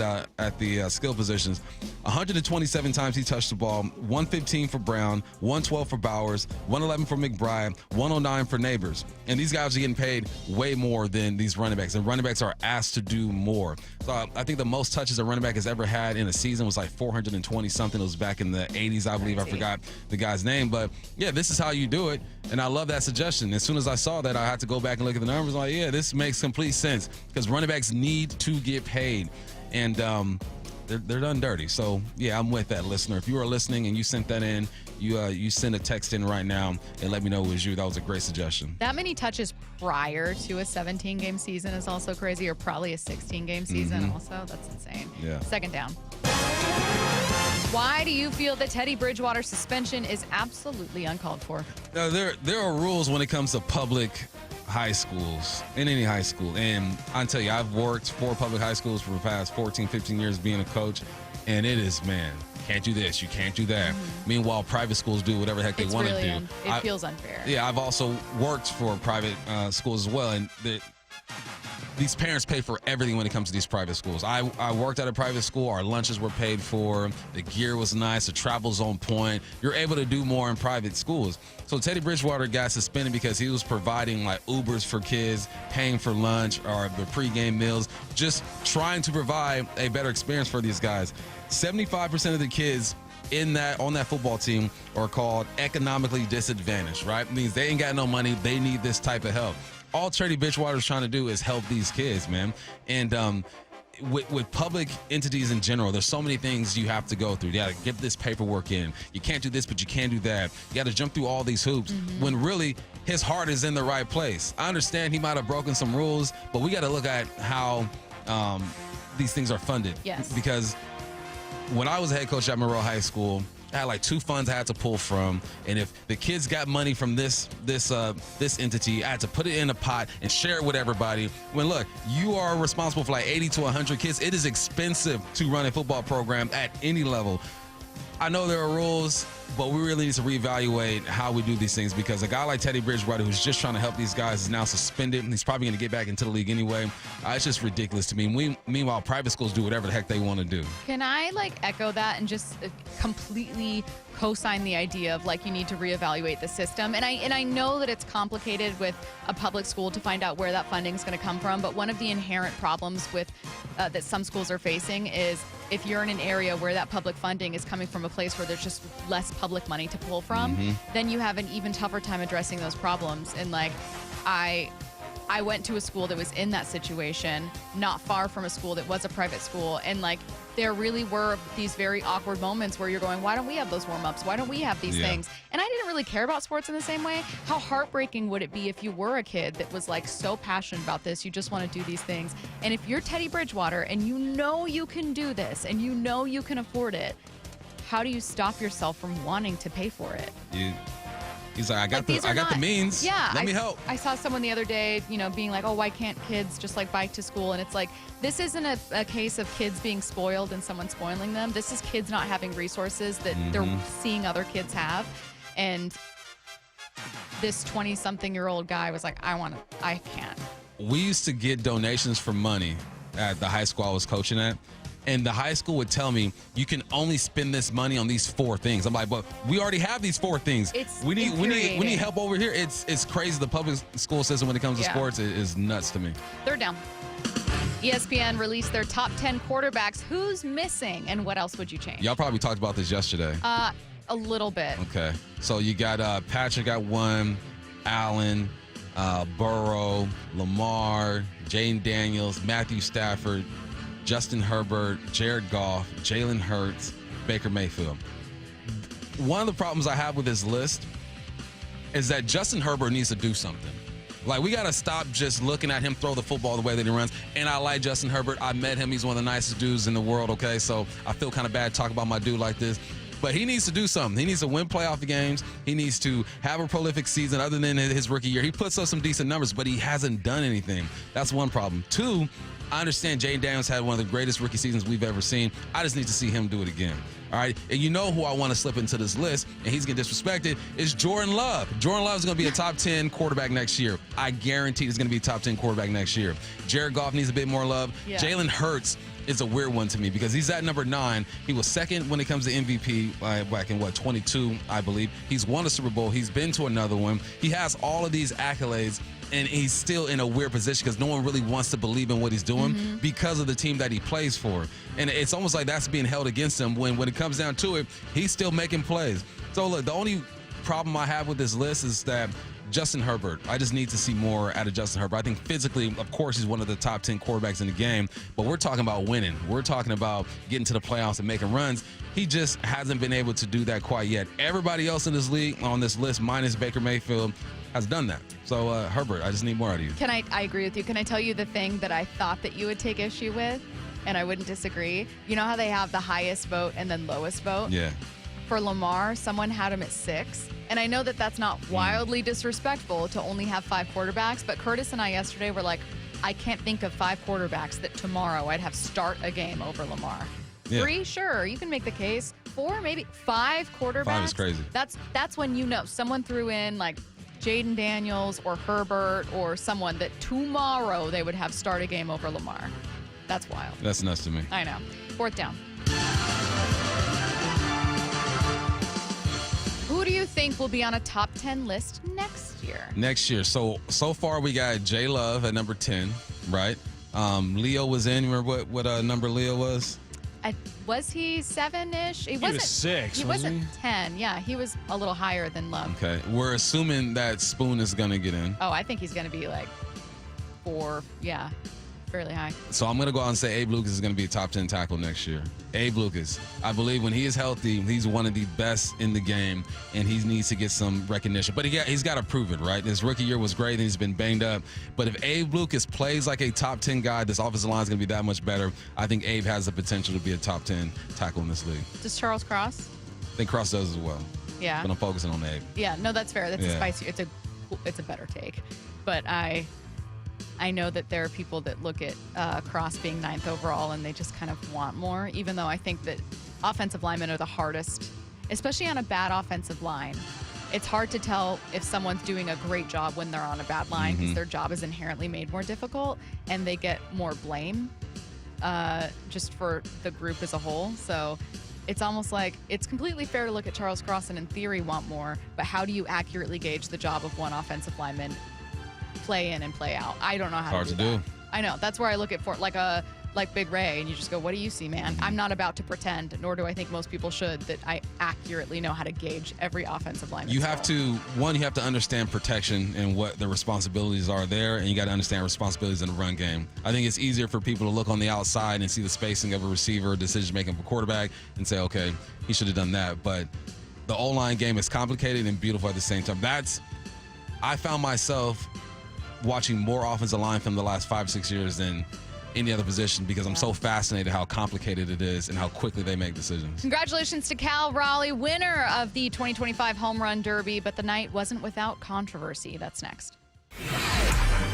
the skill positions. 127 times he touched the ball, 115 for Brown, 112 for Bowers, 111 for McBride, 109 for Neighbors. And these guys are getting paid way more than these running backs. And running backs are asked to do more. So I think the most touches a running back has ever had in a season was like 420 something. It was back in the 80s, I believe. I forgot the guy's name. But yeah, this is how you do it. And I love that suggestion. As soon as I saw that, I had to go back and look at the numbers. I'm like, yeah, this makes complete sense because running backs need to get paid. And they're done dirty. So yeah, I'm with that, listener. If you are listening and you sent that in, you send a text in right now and let me know it was you. That was a great suggestion.
That many touches prior to a 17-game season is also crazy, or probably a 16-game season also. That's insane.
Yeah.
Second down. Why do you feel that Teddy Bridgewater's suspension is absolutely uncalled for?
Now, there are rules when it comes to public high schools, in any high school. And I tell you, I've worked for public high schools for the past 14, 15 years being a coach. And it is, man, can't do this, you can't do that. Meanwhile, private schools do whatever the heck they want to do.
It feels unfair.
Yeah, I've also worked for private schools as well. And these parents pay for everything when it comes to these private schools. I worked at a private school. Our lunches were paid for. The gear was nice. The travel's on point. You're able to do more in private schools. So Teddy Bridgewater got suspended because he was providing like Ubers for kids, paying for lunch or the pregame meals, just trying to provide a better experience for these guys. 75% of the kids on that football team are called economically disadvantaged, right? It means they ain't got no money. They need this type of help. All Teddy Bridgewater is trying to do is help these kids, man. And with public entities in general, there's so many things you have to go through. You got to get this paperwork in. You can't do this, but you can do that. You got to jump through all these hoops when really his heart is in the right place. I understand he might have broken some rules, but we got to look at how these things are funded.
Yes.
Because when I was a head coach at Monroe High School, I had like 2 funds I had to pull from, and if the kids got money from this entity, I had to put it in a pot and share it with everybody. When look, you are responsible for like 80 to 100 kids. It is expensive to run a football program at any level. I know there are rules, but we really need to reevaluate how we do these things because a guy like Teddy Bridgewater, who's just trying to help these guys, is now suspended. He's probably going to get back into the league anyway. It's just ridiculous to me. Meanwhile, private schools do whatever the heck they want to do.
Can I echo that and just completely co-sign the idea of you need to reevaluate the system? And I know that it's complicated with a public school to find out where that funding is going to come from. But one of the inherent problems with that some schools are facing is if you're in an area where that public funding is coming from a place where there's just less public money to pull from, then you have an even tougher time addressing those problems. And I went to a school that was in that situation, not far from a school that was a private school. And there really were these very awkward moments where you're going, why don't we have those warm-ups? Why don't we have these things? And I didn't really care about sports in the same way. How heartbreaking would it be if you were a kid that was so passionate about this, you just want to do these things. And if you're Teddy Bridgewater and you know you can do this and you know you can afford it, how do you stop yourself from wanting to pay for it?
He's like, I got the means.
Yeah.
Let me help.
I saw someone the other day, being like, oh, why can't kids just bike to school? And it's this isn't a case of kids being spoiled and someone spoiling them. This is kids not having resources that they're seeing other kids have. And this 20-something-year-old guy was like, I can't.
We used to get donations for money at the high school I was coaching at. And the high school would tell me, you can only spend this money on these 4 things. I'm like, but we already have these 4 things. We need help over here. It's crazy. The public school system when it comes to sports is nuts to me.
Third down. ESPN released their top 10 quarterbacks. Who's missing, and what else would you change?
Y'all probably talked about this yesterday.
A little bit.
Okay. So you got Patrick at 1, Allen, Burrow, Lamar, Jaden Daniels, Matthew Stafford, Justin Herbert, Jared Goff, Jalen Hurts, Baker Mayfield. One of the problems I have with this list is that Justin Herbert needs to do something. Like, we got to stop just looking at him throw the football the way that he runs. And I like Justin Herbert. I met him. He's one of the nicest dudes in the world, okay? So I feel kind of bad talking about my dude like this. But he needs to do something. He needs to win playoff games. He needs to have a prolific season other than his rookie year. He puts up some decent numbers, but he hasn't done anything. That's one problem. 2, I understand Jaden Daniels had one of the greatest rookie seasons we've ever seen. I just need to see him do it again. All right. And you know who I want to slip into this list, and he's getting disrespected, is Jordan Love. Jordan Love is going to be a top 10 quarterback next year. I guarantee he's going to be a top 10 quarterback next year. Jared Goff needs a bit more love. Yeah. Jalen Hurts is a weird one to me because he's at number 9. He was second when it comes to MVP back in 22, I believe. He's won a Super Bowl. He's been to another one. He has all of these accolades. And he's still in a weird position because no one really wants to believe in what he's doing because of the team that he plays for. And it's almost like that's being held against him when it comes down to it, he's still making plays. So, look, the only problem I have with this list is that Justin Herbert, I just need to see more out of Justin Herbert. I think physically, of course, he's one of the top 10 quarterbacks in the game, but we're talking about winning. We're talking about getting to the playoffs and making runs. He just hasn't been able to do that quite yet. Everybody else in this league on this list, minus Baker Mayfield, has done that. So, Herbert, I just need more out of you.
I agree with you. Can I tell you the thing that I thought that you would take issue with, and I wouldn't disagree? You know how they have the highest vote and then lowest vote?
Yeah.
For Lamar, someone had him at 6. And I know that that's not wildly disrespectful to only have 5 quarterbacks, but Curtis and I yesterday were like, I can't think of 5 quarterbacks that tomorrow I'd have start a game over Lamar. Yeah. 3, sure, you can make the case. 4, maybe. 5 quarterbacks.
5 is crazy.
That's when you know someone threw in like Jaden Daniels or Herbert or someone that tomorrow they would have start a game over Lamar. That's wild.
That's nuts to me.
I know. 4th down. Who do you think will be on a top 10 list next year?
Next year. So far we got J Love at number 10, right? Leo was in. Remember what number Leo was?
Was he 7-ish?
He was 6.
He wasn't 10. Yeah, he was a little higher than Love.
Okay. We're assuming that Spoon is going to get in.
Oh, I think he's going to be like 4. Yeah, fairly high.
So I'm going to go out and say Abe Lucas is going to be a top 10 tackle next year. Abe Lucas. I believe when he is healthy, he's one of the best in the game, and he needs to get some recognition. But he's got to prove it, right? His rookie year was great, and he's been banged up. But if Abe Lucas plays like a top 10 guy, this offensive line is going to be that much better. I think Abe has the potential to be a top 10 tackle in this league.
Does Charles Cross?
I think Cross does as well.
Yeah.
But I'm focusing on Abe.
Yeah, no, that's fair. That's a spicy. It's a better take. But I know that there are people that look at Cross being 9th overall and they just kind of want more, even though I think that offensive linemen are the hardest, especially on a bad offensive line. It's hard to tell if someone's doing a great job when they're on a bad line because their job is inherently made more difficult and they get more blame just for the group as a whole. So it's almost like it's completely fair to look at Charles Cross and in theory want more, but how do you accurately gauge the job of one offensive lineman play in and play out? I don't know how to do that. I know. That's where I look at for like Big Ray, and you just go, what do you see, man? I'm not about to pretend, nor do I think most people should, that I accurately know how to gauge every offensive lineman.
You have to understand protection and what the responsibilities are there, and you got to understand responsibilities in the run game. I think it's easier for people to look on the outside and see the spacing of a receiver, decision-making of a quarterback, and say, okay, he should have done that. But the O-line game is complicated and beautiful at the same time. I found myself watching more offensive line film the last 5-6 years than any other position because I'm so fascinated how complicated it is and how quickly they make decisions.
Congratulations to Cal Raleigh, winner of the 2025 Home Run Derby, but the night wasn't without controversy. That's next.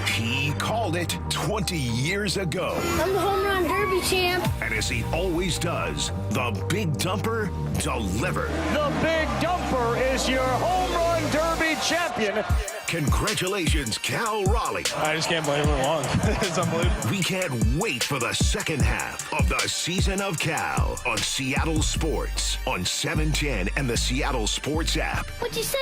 He called it 20 years ago.
I'm the Home Run Derby champ.
And as he always does, the Big Dumper delivered.
The Big Dumper is your Home Run Derby champion.
Congratulations, Cal Raleigh.
I just can't believe it won. It's unbelievable.
We can't wait for the second half of the season of Cal on Seattle Sports on 710 and the Seattle Sports app.
What'd you say?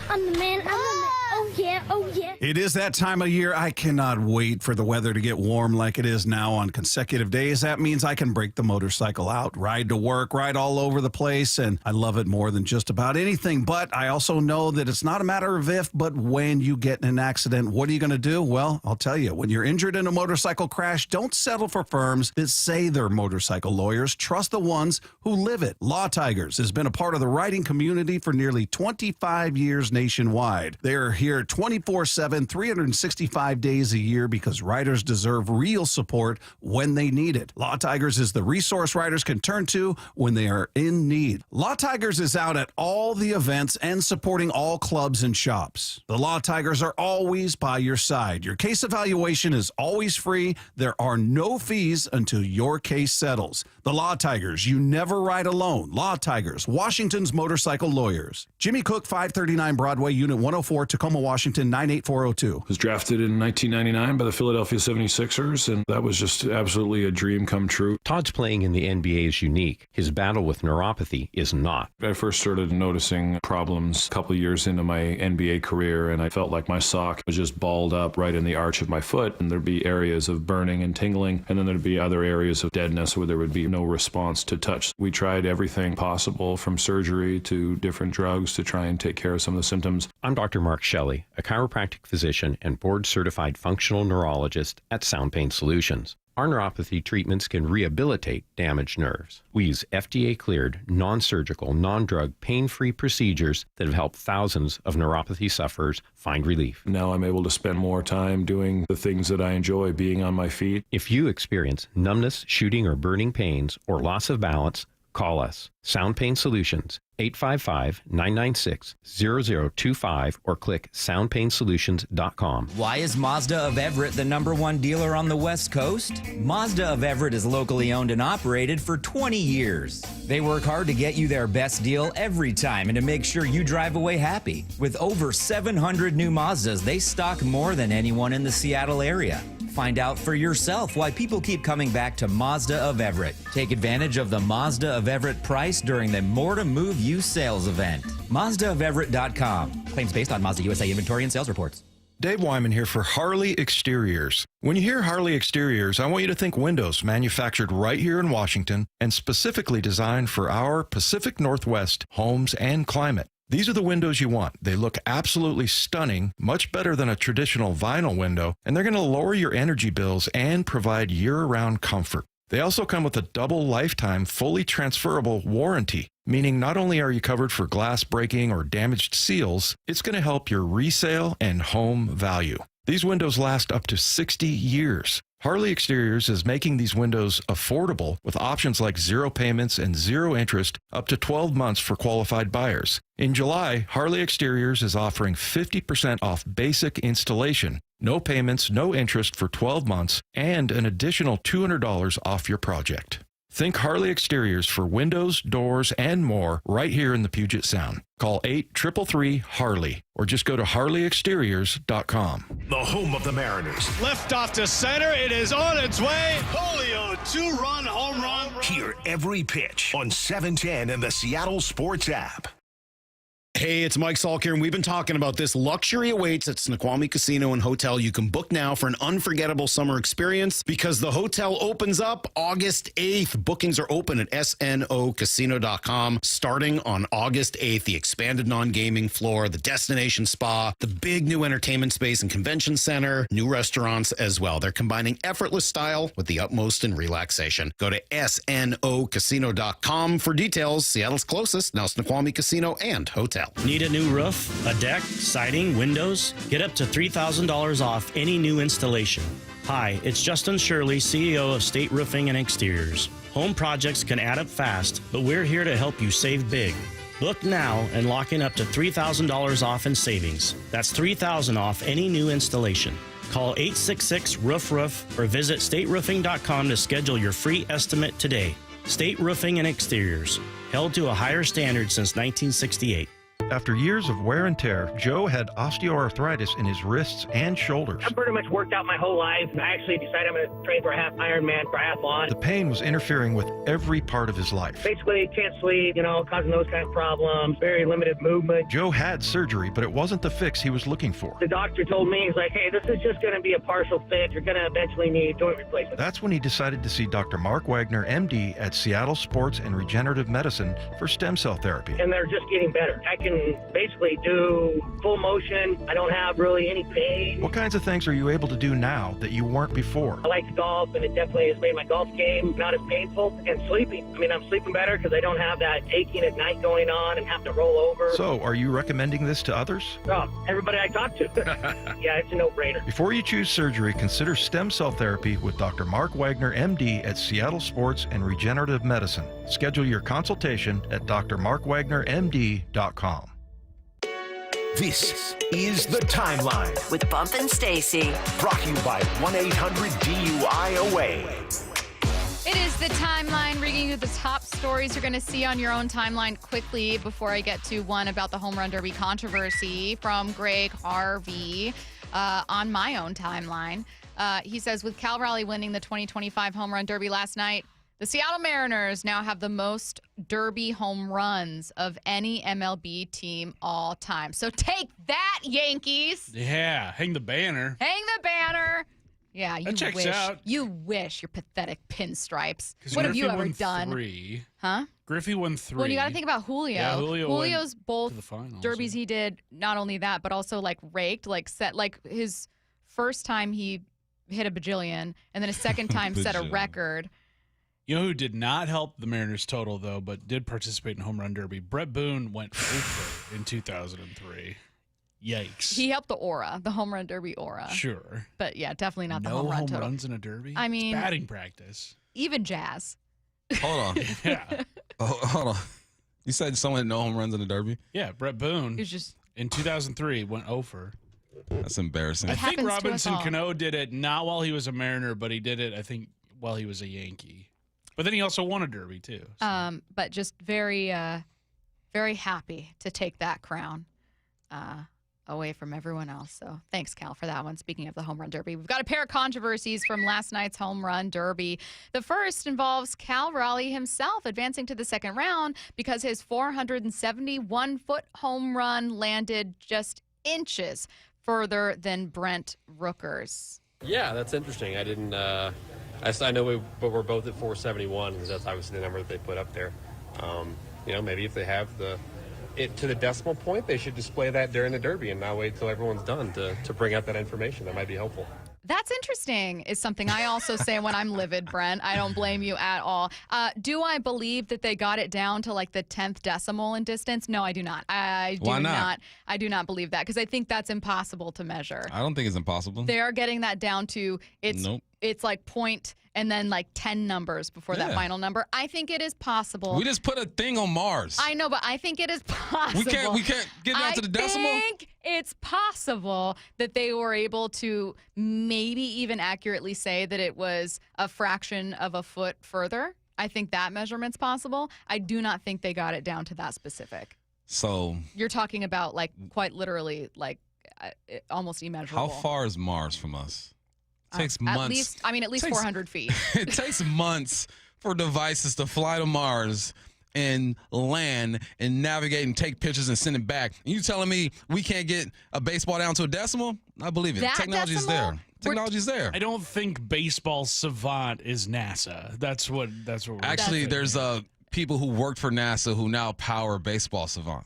I'm the man. Oh, yeah. Oh, yeah.
It is that time of year. I cannot wait for the weather to get warm like it is now on consecutive days. That means I can break the motorcycle out, ride to work, ride all over the place, and I love it more than just about anything. But I also know that it's not a matter of if, but when you get in an accident, what are you going to do? Well, I'll tell you, when you're injured in a motorcycle crash, don't settle for firms that say they're motorcycle lawyers. Trust the ones who live it. Law Tigers has been a part of the writing community for nearly 25 years nationwide. They're here 24/7, 365 days a year because writers deserve real support when they need it. Law Tigers is the resource writers can turn to when they are in need. Law Tigers is out at all the events and supporting all clubs and shops. The Law Tigers are always by your side. Your case evaluation is always free. There are no fees until your case settles. The Law Tigers, you never ride alone. Law Tigers, Washington's motorcycle lawyers. Jimmy Cook, 539 Broadway, Unit 104, Tacoma, Washington, 98402.
Was drafted in 1999 by the Philadelphia 76ers, and that was just absolutely a dream come true.
Todd's playing in the NBA is unique. His battle with neuropathy is not.
I first started noticing problems a couple of years into my NBA career, and I felt like my sock was just balled up right in the arch of my foot, and there'd be areas of burning and tingling, and then there'd be other areas of deadness where there would be no response to touch. We tried everything possible from surgery to different drugs to try and take care of some of the symptoms.
I'm Dr. Mark Shelley, a chiropractic physician and board-certified functional neurologist at Sound Pain Solutions. Our neuropathy treatments can rehabilitate damaged nerves. We use FDA-cleared, non-surgical, non-drug, pain-free procedures that have helped thousands of neuropathy sufferers find relief.
Now I'm able to spend more time doing the things that I enjoy, being on my feet.
If you experience numbness, shooting, or burning pains, or loss of balance, call us. Sound Pain Solutions, 855-996-0025, or click soundpainsolutions.com.
Why is Mazda of Everett the #1 dealer on the West Coast? Mazda of Everett is locally owned and operated for 20 years. They work hard to get you their best deal every time and to make sure you drive away happy. With over 700 new Mazdas, they stock more than anyone in the Seattle area. Find out for yourself why people keep coming back to Mazda of Everett. Take advantage of the Mazda of Everett price during the More to Move You sales event. MazdaofEverett.com. Claims based on Mazda USA inventory and sales reports.
Dave Wyman here for Harley Exteriors. When you hear Harley Exteriors, I want you to think windows manufactured right here in Washington and specifically designed for our Pacific Northwest homes and climate. These are the windows you want. They look absolutely stunning, much better than a traditional vinyl window, and they're going to lower your energy bills and provide year-round comfort. They also come with a double lifetime, fully transferable warranty, meaning not only are you covered for glass breaking or damaged seals, it's going to help your resale and home value. These windows last up to 60 years. Harley Exteriors is making these windows affordable with options like 0 payments and 0 interest up to 12 months for qualified buyers. In July, Harley Exteriors is offering 50% off basic installation, no payments, no interest for 12 months, and an additional $200 off your project. Think Harley Exteriors for windows, doors, and more right here in the Puget Sound. Call 833-HARLEY or just go to harleyexteriors.com.
The home of the Mariners.
Left off to center. It is on its way. Julio, 2-run home run.
Hear every pitch on 710 and the Seattle Sports app.
Hey, it's Mike Salk here, and we've been talking about this. Luxury awaits at Snoqualmie Casino and Hotel. You can book now for an unforgettable summer experience because the hotel opens up August 8th. Bookings are open at snocasino.com starting on August 8th. The expanded non-gaming floor, the destination spa, the big new entertainment space and convention center, new restaurants as well. They're combining effortless style with the utmost in relaxation. Go to snocasino.com for details. Seattle's closest, now Snoqualmie Casino and Hotel.
Need a new roof, a deck, siding, windows? Get up to $3,000 off any new installation. Hi, it's Justin Shirley, CEO of State Roofing and Exteriors. Home projects can add up fast, but we're here to help you save big. Book now and lock in up to $3,000 off in savings. That's $3,000 off any new installation. Call 866-ROOF-ROOF or visit stateroofing.com to schedule your free estimate today. State Roofing and Exteriors, held to a higher standard since 1968.
After years of wear and tear, Joe had osteoarthritis in his wrists and shoulders.
I've pretty much worked out my whole life. I actually decided I'm going to train for a half Ironman triathlon.
The pain was interfering with every part of his life.
Basically, can't sleep, causing those kind of problems, very limited movement.
Joe had surgery, but it wasn't the fix he was looking for.
The doctor told me, he's like, hey, this is just going to be a partial fix. You're going to eventually need joint replacement.
That's when he decided to see Dr. Mark Wagner, MD, at Seattle Sports and Regenerative Medicine for stem cell therapy.
And they're just getting better. I can basically do full motion. I don't have really any pain.
What kinds of things are you able to do now that you weren't before?
I like to golf, and it definitely has made my golf game not as painful. And sleeping. I'm sleeping better because I don't have that aching at night going on and have to roll over.
So, are you recommending this to others?
Oh, everybody I talk to. Yeah, it's a no-brainer.
Before you choose surgery, consider stem cell therapy with Dr. Mark Wagner, MD, at Seattle Sports and Regenerative Medicine. Schedule your consultation at drmarkwagnermd.com.
This is The Timeline
with Bump and Stacy.
Brought to you by 1-800-DUI-AWAY.
It is The Timeline, bringing you the top stories you're going to see on your own timeline quickly before I get to one about the Home Run Derby controversy from Greg Harvey on my own timeline. He says, with Cal Raleigh winning the 2025 Home Run Derby last night, the Seattle Mariners now have the most Derby home runs of any MLB team all time. So take that, Yankees.
Yeah, hang the banner.
Hang the banner. Yeah, you
That checks
wish.
out.
You wish your pathetic pinstripes.
'Cause
What have
Griffey
you ever
won
done?
3.
Huh?
Griffey won 3.
Well, you got to think about Julio.
Yeah,
Julio's
went
both
to the finals,
derbies he did, not only that, but also raked, set his first time he hit a bajillion, and then his second time set a record.
You know who did not help the Mariners total, though, but did participate in Home Run Derby? Brett Boone went over in 2003. Yikes.
He helped the aura, the Home Run Derby aura.
Sure.
But yeah, definitely not the
No
home run
home
total.
runs in a derby?
I mean,
It's batting practice.
Even Jazz.
Hold on.
Yeah.
Hold on. You said someone had no home runs in the Derby?
Yeah, Brett Boone
He was just
in 2003 went over.
That's embarrassing.
I think
happens to us
Robinson
all.
Cano did it not while he was a Mariner, but he did it, I think, while he was a Yankee. But then he also won a Derby, too.
but just very, very happy to take that crown away from everyone else. So thanks, Cal, for that one. Speaking of the Home Run Derby, we've got a pair of controversies from last night's Home Run Derby. The first involves Cal Raleigh himself advancing to the second round because his 471-foot home run landed just inches further than Brent Rooker's.
Yeah, that's interesting. I didn't. I know we're both at 471 because that's obviously the number that they put up there. Maybe if they have it to the decimal point, they should display that during the Derby and not wait till everyone's done to bring out that information. That might be helpful.
That's interesting is something I also say when I'm livid, Brent. I don't blame you at all. Do I believe that they got it down to the 10th decimal in distance? No, I do not. I do
Why not?
I do not believe that because I think that's impossible to measure.
I don't think it's impossible.
They are getting that down to
Nope.
It's point and then 10 numbers before that final number. I think it is possible.
We just put a thing on Mars.
I know, but I think it is possible.
We can't get down to the decimal?
I think it's possible that they were able to maybe even accurately say that it was a fraction of a foot further. I think that measurement's possible. I do not think they got it down to that specific.
So
You're talking about quite literally almost immeasurable.
how far is Mars from us? It takes months.
At least 400 feet.
It takes months for devices to fly to Mars and land and navigate and take pictures and send it back. And you telling me we can't get a baseball down to a decimal? I believe it.
That
Technology's
decimal?
there. Technology's there.
I don't think baseball savant is NASA. That's what we're
Actually, there's people who worked for NASA who now power Baseball Savant.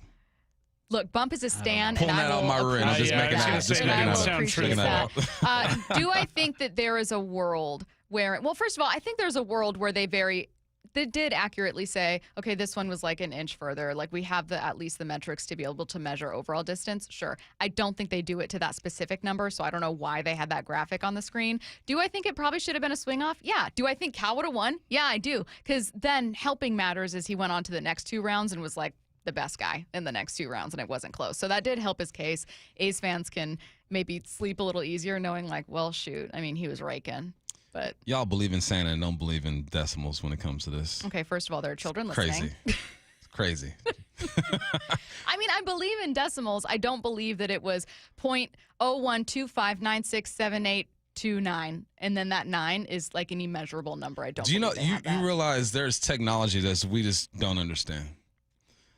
Look, Bump is a stan,
Pulling
and
that
I
out
will
my ring. I'm just making that. Just making
I
that
will
up.
appreciate
Making
that.
that up.
Do I think that there is a world where, well, first of all, I think there's a world where they did accurately say, okay, this one was an inch further. We have at least the metrics to be able to measure overall distance. Sure. I don't think they do it to that specific number, so I don't know why they had that graphic on the screen. Do I think it probably should have been a swing off? Yeah. Do I think Cal would have won? Yeah, I do. Because then helping matters is he went on to the next 2 rounds and was the best guy in the next 2 rounds, and it wasn't close. So that did help his case. A's fans can maybe sleep a little easier knowing well, shoot, he was raking. But
y'all believe in Santa and don't believe in decimals when it comes to this.
Okay, first of all, there are children
Crazy.
listening.
Crazy.
I mean, I believe in decimals. I don't believe that it was 0.0125967829, and then that 9 is like an immeasurable number. I don't.
Do you know?
believe they
You
have that.
realize there's technology that we just don't understand.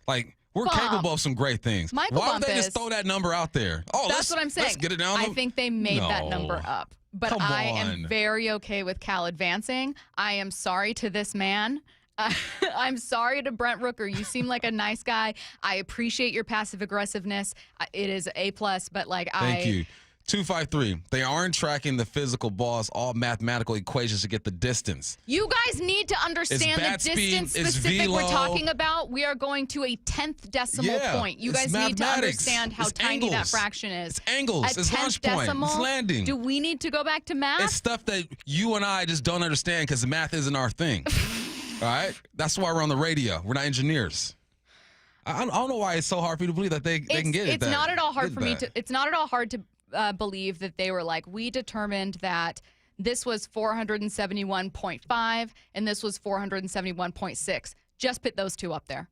Like we're capable of some great things.
Michael
Why would they
Bumpus.
just throw that number out there? Oh,
That's what I'm saying.
Let's get it down.
I think they made that number up. But
Come
I
on.
am very okay with Cal advancing. I am sorry to this man. I'm sorry to Brent Rooker. You seem like a nice guy. I appreciate your passive aggressiveness. It is A+, but like
Thank you. 253. They aren't tracking the physical balls, all mathematical equations to get the distance.
You guys need to understand the
bat speed,
distance
it's
specific we're
velo.
talking about. We are going to a 10th decimal point. You
it's
guys need to
mathematics.
understand how
It's
tiny that
angles.
fraction is.
It's angles.
A
It's
10th
launch point.
decimal.
It's landing.
Do we need to go back to math?
It's stuff that you and I just don't understand because math isn't our thing. All right? That's why we're on the radio. We're not engineers. I don't know why it's so hard for you to believe that they can get it.
It's not at all hard for me to. It's not at all hard to believe that they were like, we determined that this was 471.5 and this was 471.6. Just put those two up there.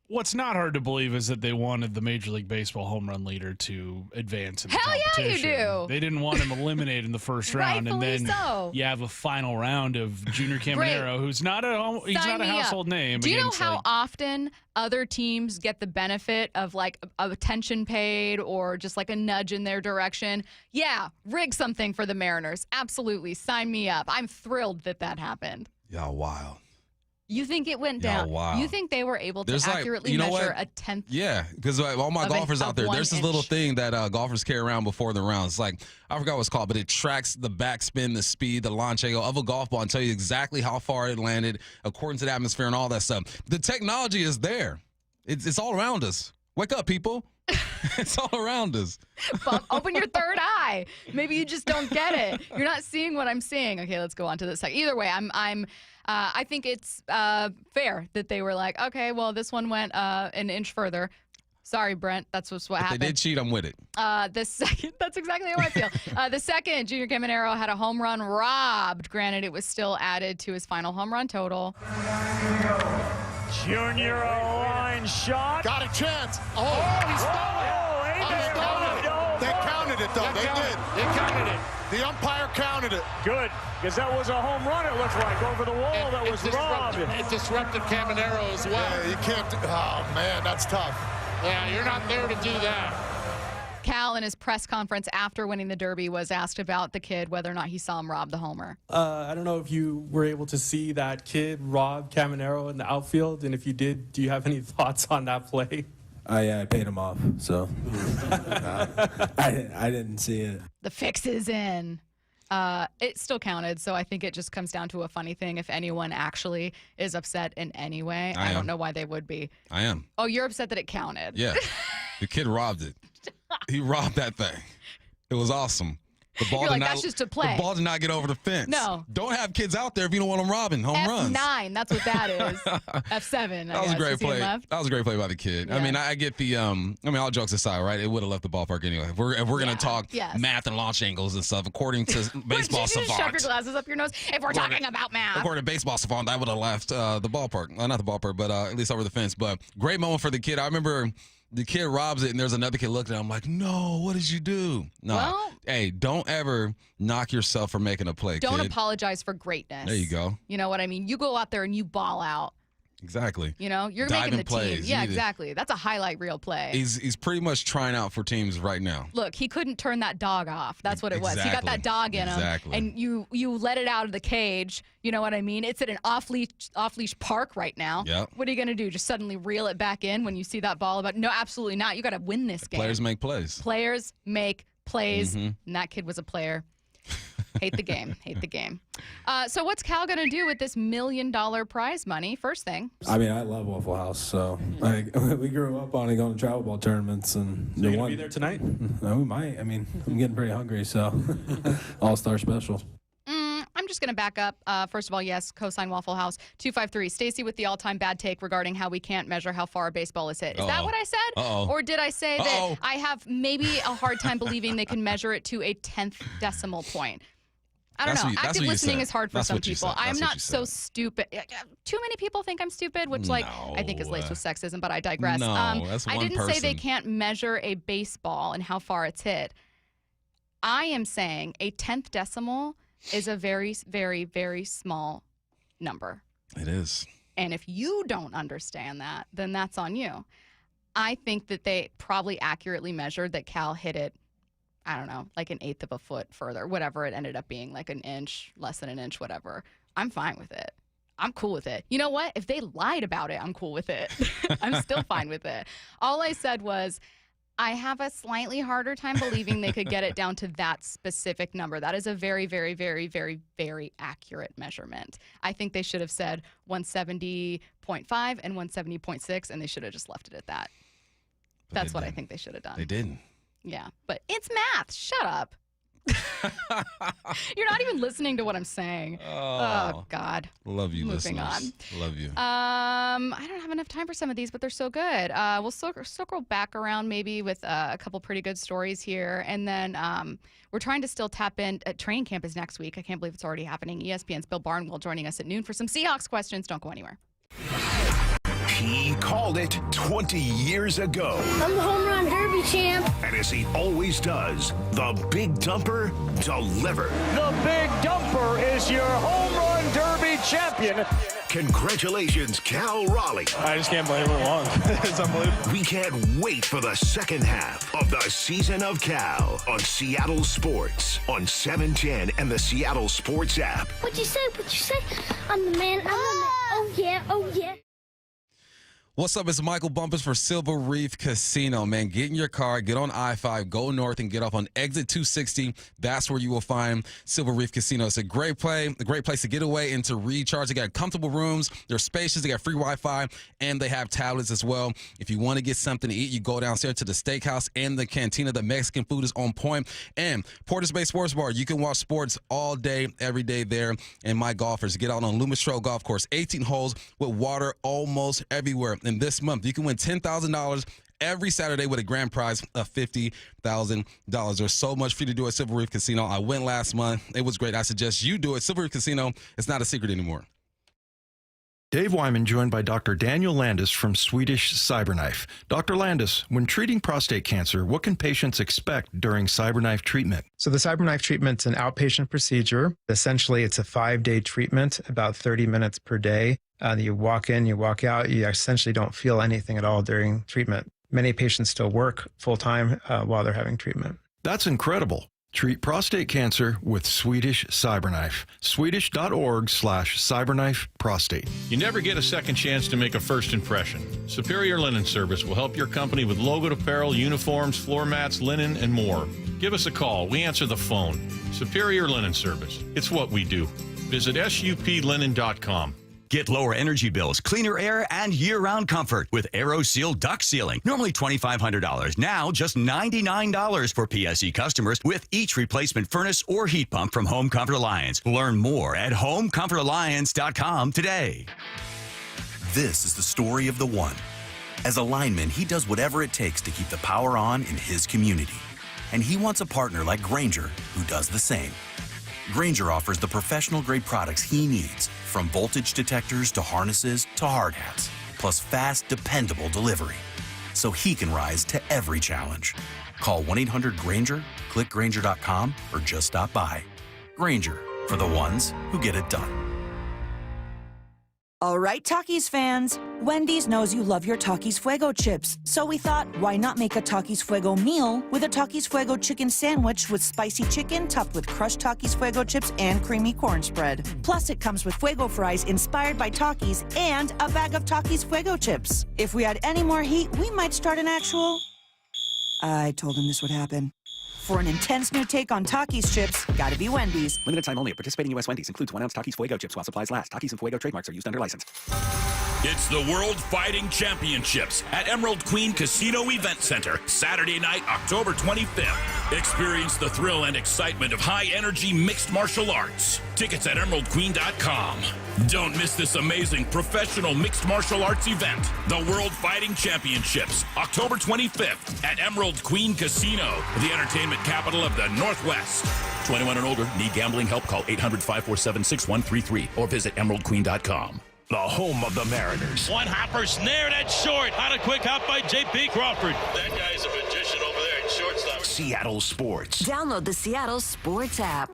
What's not hard to believe is that they wanted the Major League Baseball home run leader to advance in the
Hell yeah, you
competition.
do.
They didn't want him eliminated in the first round, and
Rightfully
then
so.
you have a final round of Junior Caminero, who's not a household name.
Do you know
against,
how
like,
often other teams get the benefit of like attention paid or just like a nudge in their direction? Yeah, rig something for the Mariners. Absolutely, sign me up. I'm thrilled that happened.
Y'all wild.
You think it went
Yeah,
down?
wow.
You think they were able to
There's like,
accurately
you know
measure
what?
a 10th?
Yeah, because all my
of
golfers
of
out there,
1
there's this little
inch.
thing that golfers carry around before the rounds. It's like, I forgot what it's called, but it tracks the backspin, the speed, the launch angle of a golf ball and tell you exactly how far it landed according to the atmosphere and all that stuff. The technology is there. It's all around us. Wake up, people. It's all around us.
Open your third eye. Maybe you just don't get it. You're not seeing what I'm seeing. Okay, let's go on to the second. Either way, I think it's fair that they were like, okay, well, this one went an inch further. Sorry, Brent. That's what
If
happened.
they did cheat, I'm with it.
The second, that's exactly how I feel. The second, Junior Caminero had a home run robbed. Granted, it was still added to his final home run total.
Junior, a line shot. Got a chance. Oh, he stole it. They counted it, though. They did. They counted it. The umpire counted it.
Good, because that was a home run, it looks like, over the wall. That was robbed.
It disrupted Caminero as well. Yeah, you can't. Oh, man, that's tough. Yeah, you're not there to do that.
Cal, in his press conference after winning the Derby, was asked about the kid, whether or not he saw him rob the homer.
I don't know if you were able to see that kid rob Caminero in the outfield, and if you did, do you have any thoughts on that play?
I paid him off, so I didn't see it.
The fix is in. It still counted, so I think it just comes down to a funny thing. If anyone actually is upset in any way, I don't know why they would be.
I am.
Oh, you're upset that it counted.
Yeah. The kid robbed it. He robbed that thing. It was awesome. The ball
You're
did
like,
not,
that's just a play.
The ball did not get over the fence.
No.
Don't have kids out there if you don't want them robbing home runs.
F9, that's what that is. F7.
That was a great play. That was a great play by the kid.
Yeah.
I mean, I get the all jokes aside, right? It would have left the ballpark anyway. If we're gonna talk math and launch angles and stuff, according to Baseball
Did you just shove
Savant.
your glasses up your nose? If we're talking about math.
According to Baseball Savant, I would have left the ballpark. Not the ballpark, but at least over the fence. But great moment for the kid. I remember the kid robs it, and there's another kid looking at him like, no, what did you do? No.
Well,
hey, don't ever knock yourself for making a play,
Don't
kid.
apologize for greatness.
There you go.
You know what I mean? You go out there and you ball out.
Exactly.
You know, you're
Diving
making the
plays.
team.
You
Yeah,
need to-
exactly. That's a highlight reel play.
He's pretty much trying out for teams right now.
Look, he couldn't turn that dog off. That's what it was. He got that
Exactly.
dog in him,
Exactly.
and you let it out of the cage. You know what I mean? It's at an off-leash park right now.
Yep.
What are you gonna do? Just suddenly reel it back in when you see that ball? No, absolutely not. You got to win this game.
Players make plays.
Players make plays,
Mhm.
and that kid was a player. Hate the game. Hate the game. So what's Cal gonna do with this $1 million prize money? First thing.
I mean, I love Waffle House, so like we grew up on it, going to travel ball tournaments, and
So you're gonna be there tonight?
No, we might. I mean, I'm getting pretty hungry, so All-Star Special.
I'm just going to back up. First of all, yes, cosign Waffle House. 253, Stacy with the all-time bad take regarding how we can't measure how far a baseball is hit. Is that what I said?
Uh-oh.
Or did I say
Uh-oh.
that I have maybe a hard time believing they can measure it to a 10th decimal point? I don't know.
That's
Active
what you
listening
said.
is hard for
That's
some
what you
people.
said. That's
I'm
what
not
you
so
said.
stupid. Too many people think I'm stupid, which I think is laced with sexism, but I digress.
No, that's
I
one
didn't say they
person.
can't measure a baseball and how far it's hit. I am saying a 10th decimal is a very, very, very small number.
It is.
And if you don't understand that, then that's on you. I think that they probably accurately measured that Cal hit it, I don't know, like an eighth of a foot further, whatever it ended up being, like an inch, less than an inch, whatever. I'm fine with it. I'm cool with it. You know what? If they lied about it, I'm cool with it. I'm still fine with it. All I said was, I have a slightly harder time believing they could get it down to that specific number. That is a very, very, very, very, very accurate measurement. I think they should have said 170.5 and 170.6, and they should have just left it at that. That's what I think they should have done.
They didn't.
Yeah, but it's math. Shut up. You're not even listening to what I'm saying. Oh God.
Love you,
Moving
listeners. Love you.
I don't have enough time for some of these, but they're so good. We'll circle back around maybe with a couple pretty good stories here, and then we're trying to still tap in. Training camp is next week. I can't believe it's already happening. ESPN's Bill Barnwell joining us at noon for some Seahawks questions. Don't go anywhere.
He called it 20 years ago.
I'm the home run derby champ.
And as he always does, the Big Dumper delivered.
The Big Dumper is your home run derby champion.
Congratulations, Cal Raleigh.
I just can't believe it won. It's unbelievable.
We can't wait for the second half of the Season of Cal on Seattle Sports on 710 and the Seattle Sports app.
What'd you say? I'm the man. Oh yeah. Oh yeah.
What's up? It's Michael Bumpus for Silver Reef Casino. Man, get in your car, get on I-5, go north, and get off on exit 260. That's where you will find Silver Reef Casino. It's a great place to get away and to recharge. They got comfortable rooms. They're spacious. They got free Wi-Fi, and they have tablets as well. If you want to get something to eat, you go downstairs to the steakhouse and the cantina. The Mexican food is on point. And Porter's Bay Sports Bar. You can watch sports all day, every day there. And my golfers get out on Loomis Trail Golf Course. 18 holes with water almost everywhere. And this month, you can win $10,000 every Saturday with a grand prize of $50,000. There's so much for you to do at Silver Reef Casino. I went last month. It was great. I suggest you do it. Silver Reef Casino, it's not a secret anymore.
Dave Wyman joined by Dr. Daniel Landis from Swedish Cyberknife. Dr. Landis, when treating prostate cancer, what can patients expect during Cyberknife treatment?
So the Cyberknife treatment's an outpatient procedure. Essentially, it's a 5-day treatment, about 30 minutes per day. You walk in, you walk out, you essentially don't feel anything at all during treatment. Many patients still work full-time while they're having treatment.
That's incredible. Treat prostate cancer with Swedish Cyberknife. Swedish.org/cyberknife prostate.
You never get a second chance to make a first impression. Superior Linen Service will help your company with logoed apparel, uniforms, floor mats, linen, and more. Give us a call. We answer the phone. Superior Linen Service. It's what we do. Visit suplinen.com.
Get lower energy bills, cleaner air, and year-round comfort with AeroSeal duct sealing. Normally $2,500. Now just $99 for PSE customers with each replacement furnace or heat pump from Home Comfort Alliance. Learn more at homecomfortalliance.com today.
This is the story of the one. As a lineman, he does whatever it takes to keep the power on in his community. And he wants a partner like Grainger who does the same. Grainger offers the professional-grade products he needs, from voltage detectors to harnesses to hard hats, plus fast, dependable delivery, so he can rise to every challenge. Call 1-800-GRAINGER, click Grainger.com, or just stop by. Grainger, for the ones who get it done.
All right, Takis fans. Wendy's knows you love your Takis Fuego chips, so we thought, why not make a Takis Fuego meal with a Takis Fuego chicken sandwich with spicy chicken topped with crushed Takis Fuego chips and creamy corn spread. Plus, it comes with Fuego fries inspired by Takis and a bag of Takis Fuego chips. If we had any more heat, we might start an actual... I told him this would happen. For an intense new take on Takis chips, gotta be Wendy's.
Limited time only at participating U.S. Wendy's. Includes 1 ounce Takis Fuego chips while supplies last. Takis and Fuego trademarks are used under license.
It's the World Fighting Championships at Emerald Queen Casino Event Center, Saturday night, October 25th. Experience the thrill and excitement of high-energy mixed martial arts. Tickets at emeraldqueen.com. Don't miss this amazing professional mixed martial arts event, the World Fighting Championships, October 25th at Emerald Queen Casino, the entertainment capital of the Northwest. 21 and older, need gambling help? Call 800-547-6133 or visit emeraldqueen.com.
The home of the Mariners.
One hopper snared at short. On a quick hop by J.P. Crawford.
That guy's a magician over there at shortstop.
Seattle Sports.
Download the Seattle Sports app.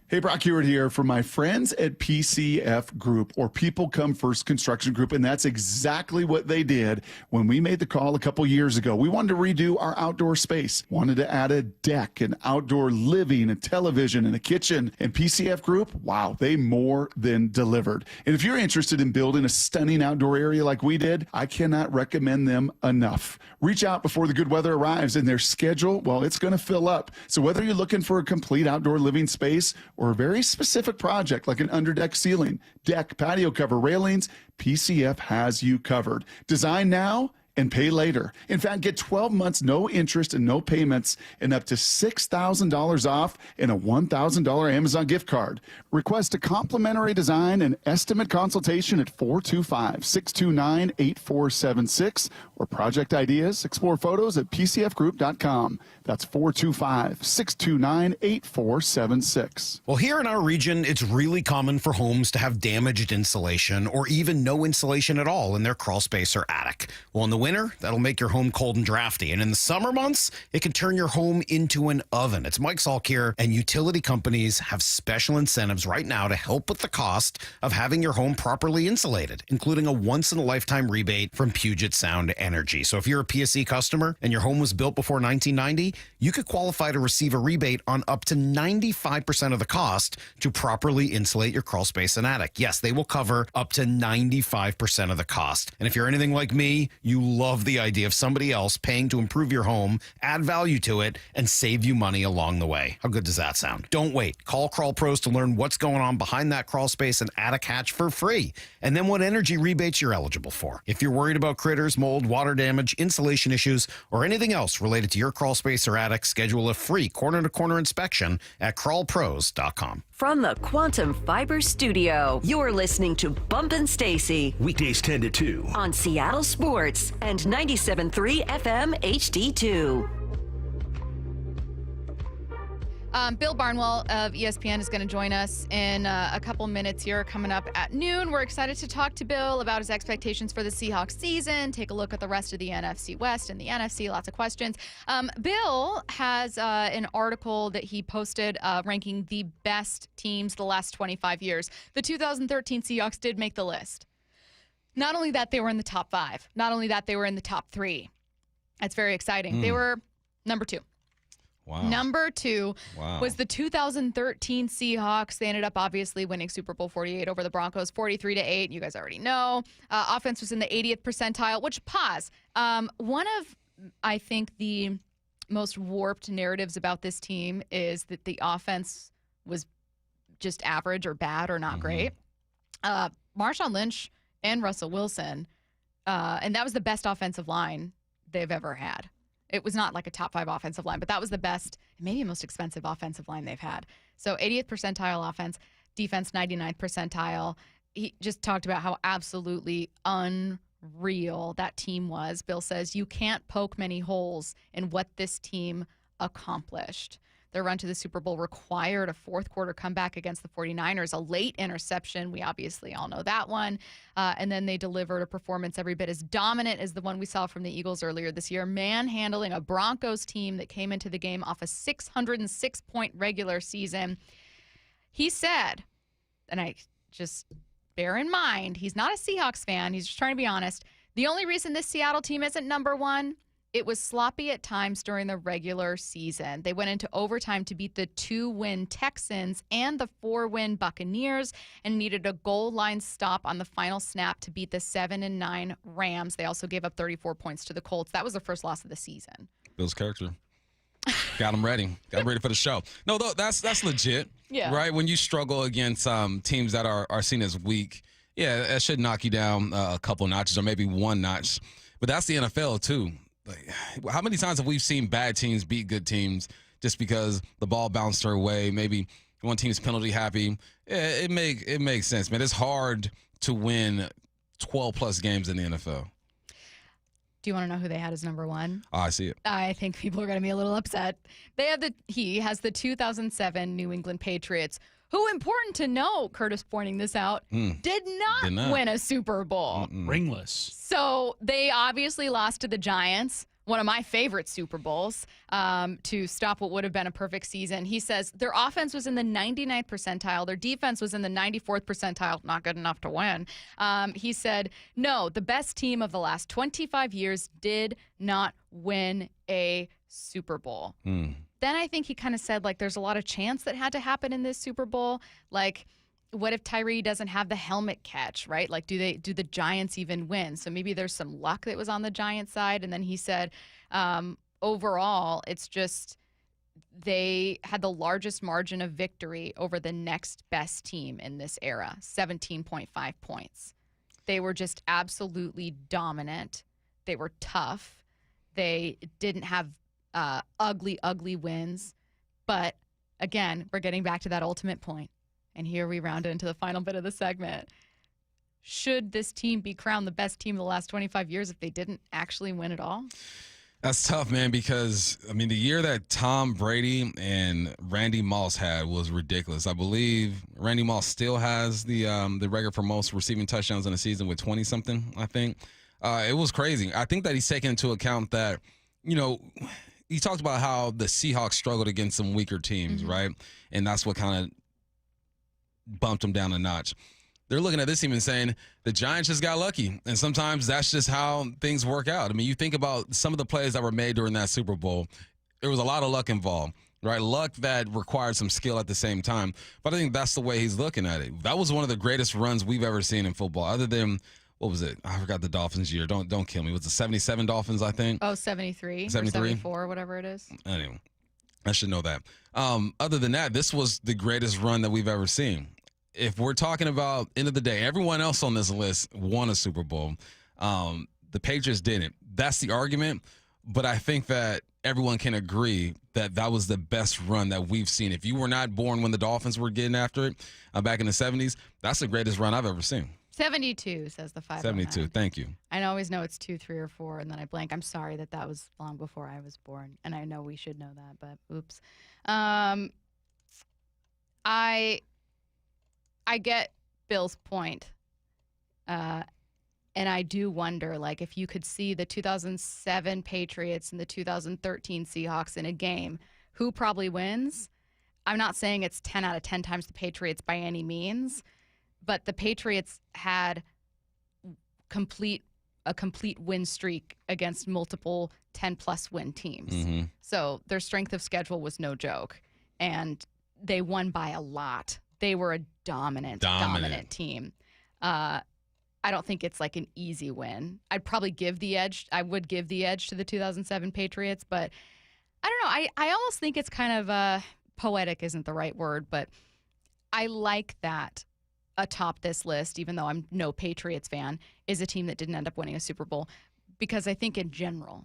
Hey, Brock Hewitt here for my friends at PCF Group, or People Come First Construction Group, and that's exactly what they did when we made the call a couple years ago. We wanted to redo our outdoor space, wanted to add a deck, and outdoor living, and television, and a kitchen, and PCF Group, wow, they more than delivered. And if you're interested in building a stunning outdoor area like we did, I cannot recommend them enough. Reach out before the good weather arrives, and their schedule, well, it's going to fill up. So whether you're looking for a complete outdoor living space or a very specific project like an underdeck ceiling, deck, patio cover, railings, PCF has you covered. Design now and pay later. In fact, get 12 months, no interest and no payments, and up to $6,000 off and a $1,000 Amazon gift card. Request a complimentary design and estimate consultation at 425-629-8476 or project ideas. Explore photos at pcfgroup.com. That's 425-629-8476.
Well, here in our region, it's really common for homes to have damaged insulation or even no insulation at all in their crawl space or attic. Well, in the winter, that'll make your home cold and drafty. And in the summer months, it can turn your home into an oven. It's Mike Salk here, and utility companies have special incentives right now to help with the cost of having your home properly insulated, including a once-in-a-lifetime rebate from Puget Sound Energy. So if you're a PSE customer and your home was built before 1990, you could qualify to receive a rebate on up to 95% of the cost to properly insulate your crawl space and attic. Yes, they will cover up to 95% of the cost. And if you're anything like me, you love the idea of somebody else paying to improve your home, add value to it, and save you money along the way. How good does that sound? Don't wait. Call Crawl Pros to learn what's going on behind that crawl space and attic hatch for free, and then what energy rebates you're eligible for. If you're worried about critters, mold, water damage, insulation issues, or anything else related to your crawl space or attic, schedule a free corner-to-corner inspection at crawlpros.com.
From the Quantum Fiber Studio, you're listening to Bumpin' Stacy.
Weekdays 10 to 2.
On Seattle Sports and 97.3 FM HD2.
Bill Barnwell of ESPN is going to join us in a couple minutes here coming up at noon. We're excited to talk to Bill about his expectations for the Seahawks season, take a look at the rest of the NFC West and the NFC, lots of questions. Bill has an article that he posted ranking the best teams the last 25 years. The 2013 Seahawks did make the list. Not only that, they were in the top 5. Not only that, they were in the top 3. That's very exciting. They were number 2.
Wow.
Number 2 was the 2013 Seahawks. They ended up obviously winning Super Bowl 48 over the Broncos, 43-8. You guys already know. Offense was in the 80th percentile, which one of, I think, the most warped narratives about this team is that the offense was just average or bad or not great. Marshawn Lynch and Russell Wilson, and that was the best offensive line they've ever had. It was not like a top 5 offensive line, but that was the best, maybe most expensive offensive line they've had. So 80th percentile offense, defense 99th percentile. He just talked about how absolutely unreal that team was. Bill says you can't poke many holes in what this team accomplished. Their run to the Super Bowl required a fourth quarter comeback against the 49ers, a late interception. We obviously all know that one. And then they delivered a performance every bit as dominant as the one we saw from the Eagles earlier this year, manhandling a Broncos team that came into the game off a 606-point regular season. He said, and I just bear in mind, he's not a Seahawks fan. He's just trying to be honest. The only reason this Seattle team isn't number 1, it was sloppy at times during the regular season. They went into overtime to beat the 2-win Texans and the 4-win Buccaneers and needed a goal line stop on the final snap to beat the 7-9 Rams. They also gave up 34 points to the Colts. That was their first loss of the season.
Bill's character. Got him ready. Got him ready for the show. No, that's legit.
Yeah.
Right? When you struggle against teams that are seen as weak Yeah, that should knock you down a couple notches or maybe one notch. But that's the NFL too. Like, how many times have we seen bad teams beat good teams just because the ball bounced their way? Maybe one team's penalty happy. Yeah, it makes sense, man. It's hard to win 12-plus games in the NFL.
Do you want to know who they had as number one?
Oh, I see it.
I think people are going to be a little upset. He has the 2007 New England Patriots, who, important to note, Curtis pointing this out, did not win a Super Bowl.
Ringless.
So they obviously lost to the Giants, one of my favorite Super Bowls, to stop what would have been a perfect season. He says their offense was in the 99th percentile. Their defense was in the 94th percentile. Not good enough to win. He said, no, the best team of the last 25 years did not win a Super Bowl. Then I think he kind of said, like, there's a lot of chance that had to happen in this Super Bowl. Like, what if Tyree doesn't have the helmet catch, right? Like, do the Giants even win? So maybe there's some luck that was on the Giants side. And then he said, overall, it's just they had the largest margin of victory over the next best team in this era, 17.5 points. They were just absolutely dominant. They were tough. They didn't have ugly wins. But again, we're getting back to that ultimate point. And here we round into the final bit of the segment. Should this team be crowned the best team of the last 25 years if they didn't actually win at all?
That's tough, man, because, I mean, the year that Tom Brady and Randy Moss had was ridiculous. I believe Randy Moss still has the record for most receiving touchdowns in a season with 20-something, I think. It was crazy. I think that he's taken into account that, you know, he talked about how the Seahawks struggled against some weaker teams, right? And that's what kind of bumped them down a notch. They're looking at this team and saying the Giants just got lucky. And sometimes that's just how things work out. I mean, you think about some of the plays that were made during that Super Bowl. There was a lot of luck involved, right? Luck that required some skill at the same time. But I think that's the way he's looking at it. That was one of the greatest runs we've ever seen in football, other than, what was it? I forgot the Dolphins year. Don't kill me. It was the 77 Dolphins, I think?
Oh, 73.
73?
Or 74, whatever it is.
Anyway, I should know that. Other than that, this was the greatest run that we've ever seen. If we're talking about end of the day, everyone else on this list won a Super Bowl. The Patriots didn't. That's the argument. But I think that everyone can agree that that was the best run that we've seen. If you were not born when the Dolphins were getting after it back in the 70s, that's the greatest run I've ever seen.
72, says the 509.
72, thank you.
I always know it's 2, 3, or 4, and then I blank. I'm sorry that was long before I was born, and I know we should know that, but oops. I get Bill's point, and I do wonder, like, if you could see the 2007 Patriots and the 2013 Seahawks in a game, who probably wins? I'm not saying it's 10 out of 10 times the Patriots by any means, but the Patriots had a complete win streak against multiple 10-plus win teams. So their strength of schedule was no joke, and they won by a lot. They were a dominant team. I don't think it's like an easy win. I'd probably give the edge. I would give the edge to the 2007 Patriots, but I don't know. I almost think it's kind of poetic isn't the right word, but I like that atop this list, even though I'm no Patriots fan, is a team that didn't end up winning a Super Bowl, because I think in general,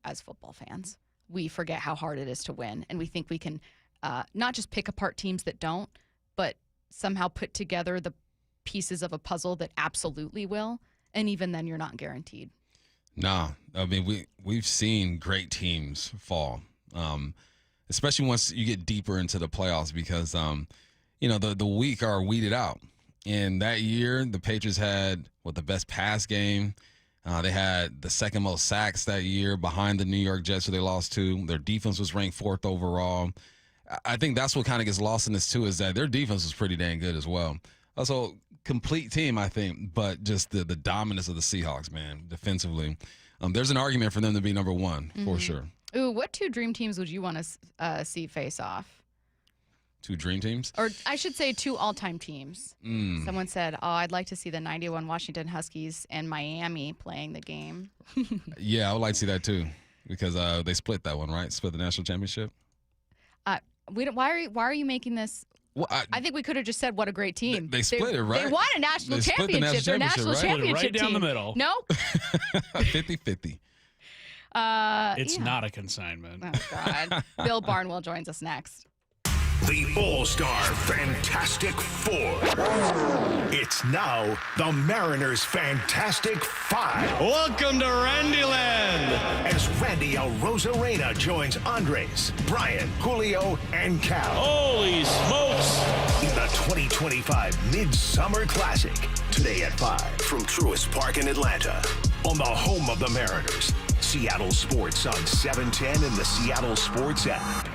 as football fans, we forget how hard it is to win, and we think we can not just pick apart teams that don't, but somehow put together the pieces of a puzzle that absolutely will, and even then you're not guaranteed.
No, I mean, we've seen great teams fall, especially once you get deeper into the playoffs, because, you know, the weak are weeded out. And that year, the Patriots had, the best pass game. They had the second most sacks that year behind the New York Jets, who they lost to. Their defense was ranked 4th overall. I think that's what kind of gets lost in this, too, is that their defense was pretty dang good as well. Also, complete team, I think, but just the dominance of the Seahawks, man, defensively. There's an argument for them to be number one, for sure.
Ooh, what 2 dream teams would you want to see face off?
2 dream teams?
Or I should say 2 all-time teams. Someone said, I'd like to see the 91 Washington Huskies and Miami playing the game.
Yeah, I would like to see that, too, because they split that one, right? Split the national championship.
Why are you making this
Well,
I think we could have just said, what a great team.
They split it, right?
They won a national
They split the
championship. Their national
national
championship
right down
team.
the middle.
No?
50-50.
It's not a consignment.
Oh, God. Bill Barnwell joins us next.
The All-Star Fantastic Four. It's now the Mariners Fantastic Five.
Welcome to Randyland.
As Randy El Rosarena joins Andres, Brian, Julio, and Cal.
Holy smokes!
In the 2025 Midsummer Classic. Today at 5 from Truist Park in Atlanta. On the home of the Mariners. Seattle Sports on 710 and the Seattle Sports app.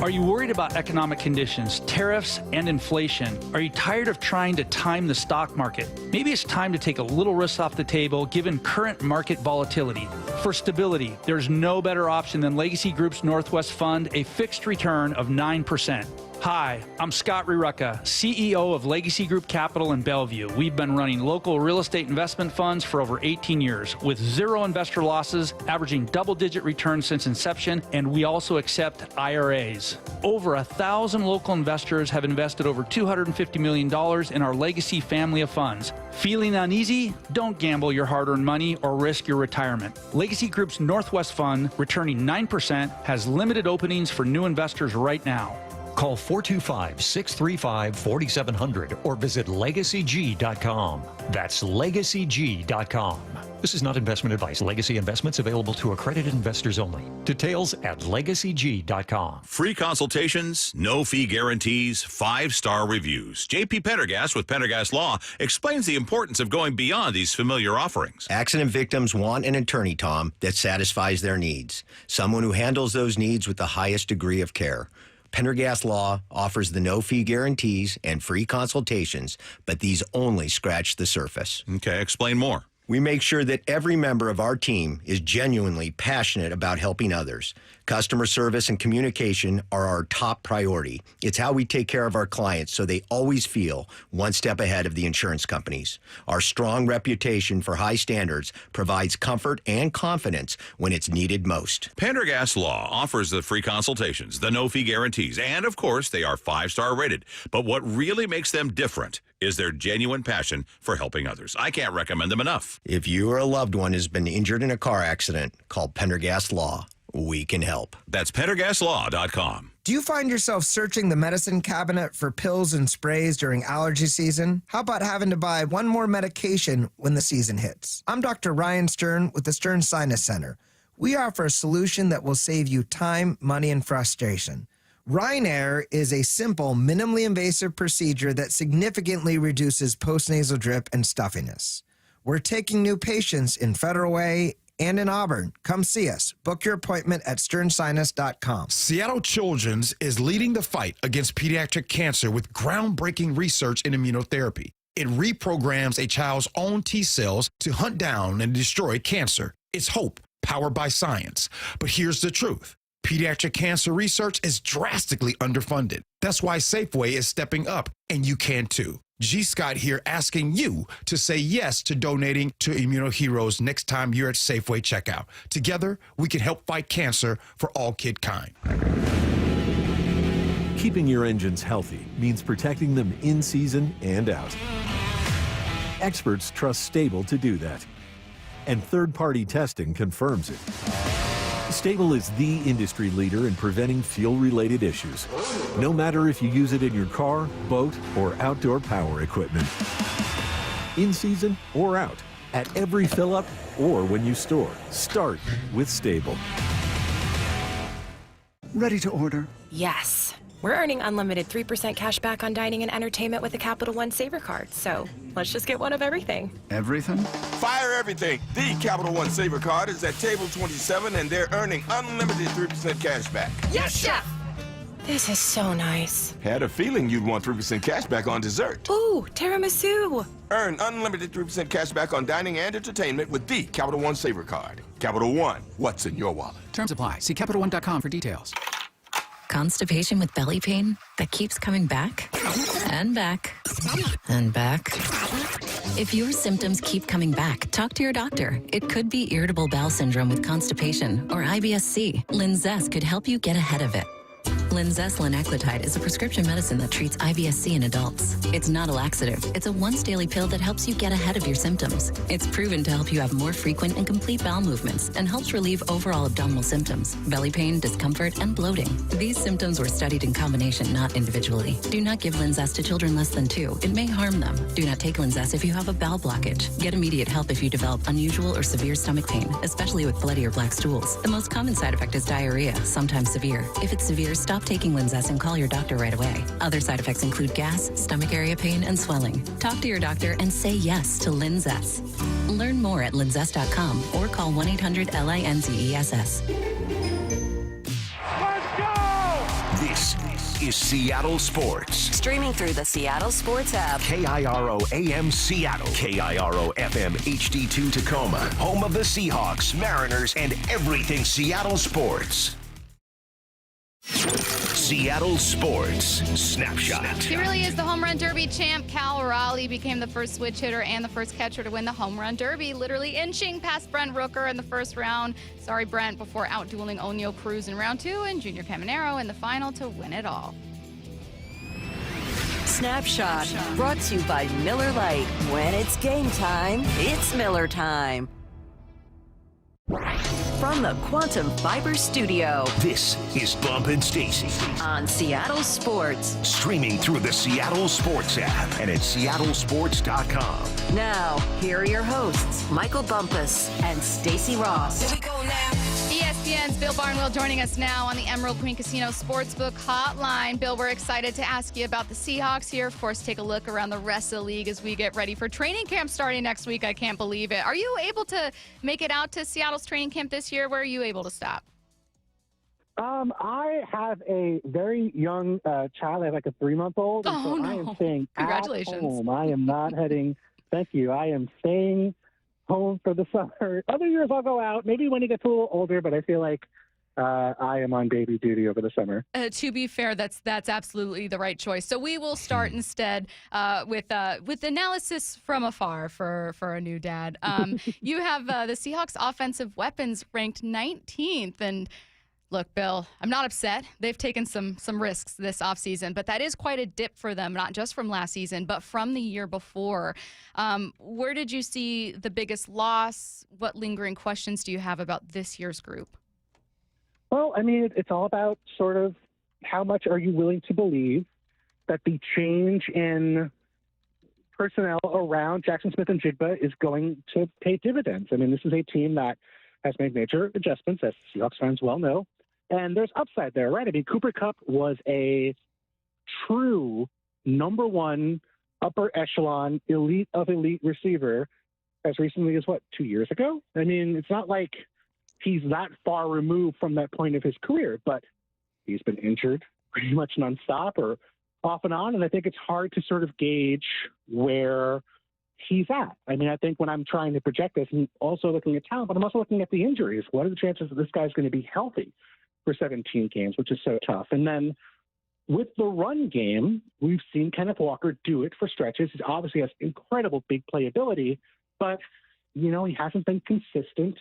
Are you worried about economic conditions, tariffs, and inflation? Are you tired of trying to time the stock market? Maybe it's time to take a little risk off the table given current market volatility. For stability, there's no better option than Legacy Group's Northwest Fund, a fixed return of 9%. Hi, I'm Scott Rirucka, CEO of Legacy Group Capital in Bellevue. We've been running local real estate investment funds for over 18 years with zero investor losses, averaging double-digit returns since inception, and we also accept IRAs. Over 1,000 local investors have invested over $250 million in our Legacy family of funds. Feeling uneasy? Don't gamble your hard-earned money or risk your retirement. Legacy Group's Northwest Fund, returning 9%, has limited openings for new investors right now.
Call 425-635-4700 or visit LegacyG.com. That's LegacyG.com. This is not investment advice. Legacy investments available to accredited investors only. Details at LegacyG.com.
Free consultations, no fee guarantees, 5-star reviews. J.P. Pendergast with Pendergast Law explains the importance of going beyond these familiar offerings.
Accident victims want an attorney, Tom, that satisfies their needs. Someone who handles those needs with the highest degree of care. Pendergast Law offers the no-fee guarantees and free consultations, but these only scratch the surface.
Okay, explain more.
We make sure that every member of our team is genuinely passionate about helping others. Customer service and communication are our top priority. It's how we take care of our clients so they always feel one step ahead of the insurance companies. Our strong reputation for high standards provides comfort and confidence when it's needed most.
Pendergast Law offers the free consultations, the no-fee guarantees, and, of course, they are 5-star rated. But what really makes them different is their genuine passion for helping others. I can't recommend them enough.
If you or a loved one has been injured in a car accident, call Pendergast Law. We can help.
That's PendergastLaw.com.
Do you find yourself searching the medicine cabinet for pills and sprays during allergy season? How about having to buy one more medication when the season hits? I'm Dr. Ryan Stern with the Stern Sinus Center. We offer a solution that will save you time, money, and frustration. Rhine-Air is a simple, minimally invasive procedure that significantly reduces postnasal drip and stuffiness. We're taking new patients in Federal Way and in Auburn. Come see us. Book your appointment at sternsinus.com.
Seattle Children's is leading the fight against pediatric cancer with groundbreaking research in immunotherapy. It reprograms a child's own T cells to hunt down and destroy cancer. It's hope, powered by science. But here's the truth. Pediatric cancer research is drastically underfunded. That's why Safeway is stepping up, and you can too. G. Scott here asking you to say yes to donating to Immunoheroes next time you're at Safeway checkout. Together, we can help fight cancer for all kidkind.
Keeping your engines healthy means protecting them in season and out. Experts trust Stable to do that, and third-party testing confirms it. Stable is the industry leader in preventing fuel-related issues, no matter if you use it in your car, boat, or outdoor power equipment. In season or out, at every fill-up or when you store, start with Stable.
Ready to order?
Yes. We're earning unlimited 3% cash back on dining and entertainment with the Capital One Saver card, so let's just get one of everything.
Everything?
Fire everything! The Capital One Saver card is at table 27 and they're earning unlimited 3% cash back.
Yes, Chef! This is so nice.
Had a feeling you'd want 3% cash back on dessert.
Ooh, tiramisu!
Earn unlimited 3% cash back on dining and entertainment with the Capital One Saver card. Capital One, what's in your wallet?
Terms apply. See CapitalOne.com for details.
Constipation with belly pain that keeps coming back and back and back. If your symptoms keep coming back, talk to your doctor. It could be irritable bowel syndrome with constipation or IBS-C. Linzess could help you get ahead of it. Linzess linaclotide is a prescription medicine that treats IBS-C in adults. It's not a laxative. It's a once-daily pill that helps you get ahead of your symptoms. It's proven to help you have more frequent and complete bowel movements and helps relieve overall abdominal symptoms, belly pain, discomfort, and bloating. These symptoms were studied in combination, not individually. Do not give Linzess to children less than 2. It may harm them. Do not take Linzess if you have a bowel blockage. Get immediate help if you develop unusual or severe stomach pain, especially with bloody or black stools. The most common side effect is diarrhea, sometimes severe. If it's severe, stop taking Linzess and call your doctor right away. Other side effects include gas, stomach area pain, and swelling. Talk to your doctor and say yes to Linzess. Learn more at linzess.com or call 1-800-LINZESS.
This is Seattle Sports.
Streaming through the Seattle Sports app.
KIRO AM Seattle. KIRO FM HD2 Tacoma. Home of the Seahawks, Mariners, and everything Seattle sports. Seattle Sports Snapshot.
He really is the home run derby champ. Cal Raleigh became the first switch hitter and the first catcher to win the home run derby, literally inching past Brent Rooker in the first round. Sorry, Brent, before outdueling Onyo Cruz in round 2 and Junior Caminero in the final to win it all.
Snapshot, brought to you by Miller Lite. When it's game time, it's Miller time. From the Quantum Fiber Studio.
This is Bump and Stacy
on Seattle Sports.
Streaming through the Seattle Sports app and at seattlesports.com.
Now, here are your hosts, Michael Bumpus and Stacy Ross.
Here we go now. ESPN's Bill Barnwell joining us now on the Emerald Queen Casino Sportsbook Hotline. Bill, we're excited to ask you about the Seahawks here. Of course, take a look around the rest of the league as we get ready for training camp starting next week. I can't believe it. Are you able to make it out to Seattle's training camp this year? Where are you able to stop?
I have a very young child. I have like a 3-month-old.
Oh,
so
no.
I am staying
Congratulations.
at home. I am not heading. Thank you. I am staying home for the summer. Other years I'll go out, maybe when he gets a little older, but I feel like I am on baby duty over the summer.
To be fair, that's absolutely the right choice. So we will start instead with analysis from afar for a new dad. You have the Seahawks offensive weapons ranked 19th, and look, Bill, I'm not upset. They've taken some risks this offseason, but that is quite a dip for them, not just from last season, but from the year before. Where did you see the biggest loss? What lingering questions do you have about this year's group?
Well, I mean, it's all about sort of how much are you willing to believe that the change in personnel around Jackson Smith and Jigba is going to pay dividends. I mean, this is a team that has made major adjustments, as Seahawks fans well know. And there's upside there, right? I mean, Cooper Kupp was a true number 1 upper echelon elite of elite receiver as recently as, 2 years ago? I mean, it's not like he's that far removed from that point of his career, but he's been injured pretty much nonstop or off and on. And I think it's hard to sort of gauge where he's at. I mean, I think when I'm trying to project this, I'm also looking at talent, but I'm also looking at the injuries. What are the chances that this guy's going to be healthy for 17 games, which is so tough? And then with the run game, we've seen Kenneth Walker do it for stretches. He obviously has incredible big playability, but, he hasn't been consistent.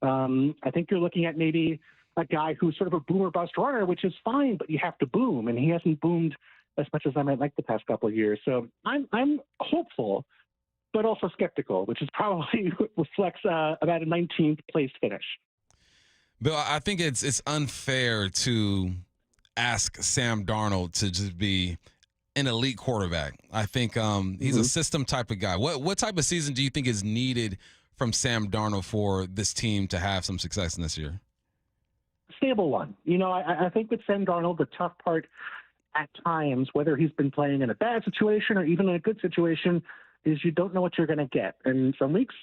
I think you're looking at maybe a guy who's sort of a boom or bust runner, which is fine, but you have to boom, and he hasn't boomed as much as I might like the past couple of years. So I'm hopeful, but also skeptical, which is probably reflects about a 19th place finish.
Bill, I think it's unfair to ask Sam Darnold to just be an elite quarterback. I think he's a system type of guy. What type of season do you think is needed from Sam Darnold for this team to have some success in this year?
Stable one. I think with Sam Darnold, the tough part at times, whether he's been playing in a bad situation or even in a good situation, is you don't know what you're going to get. And some weeks,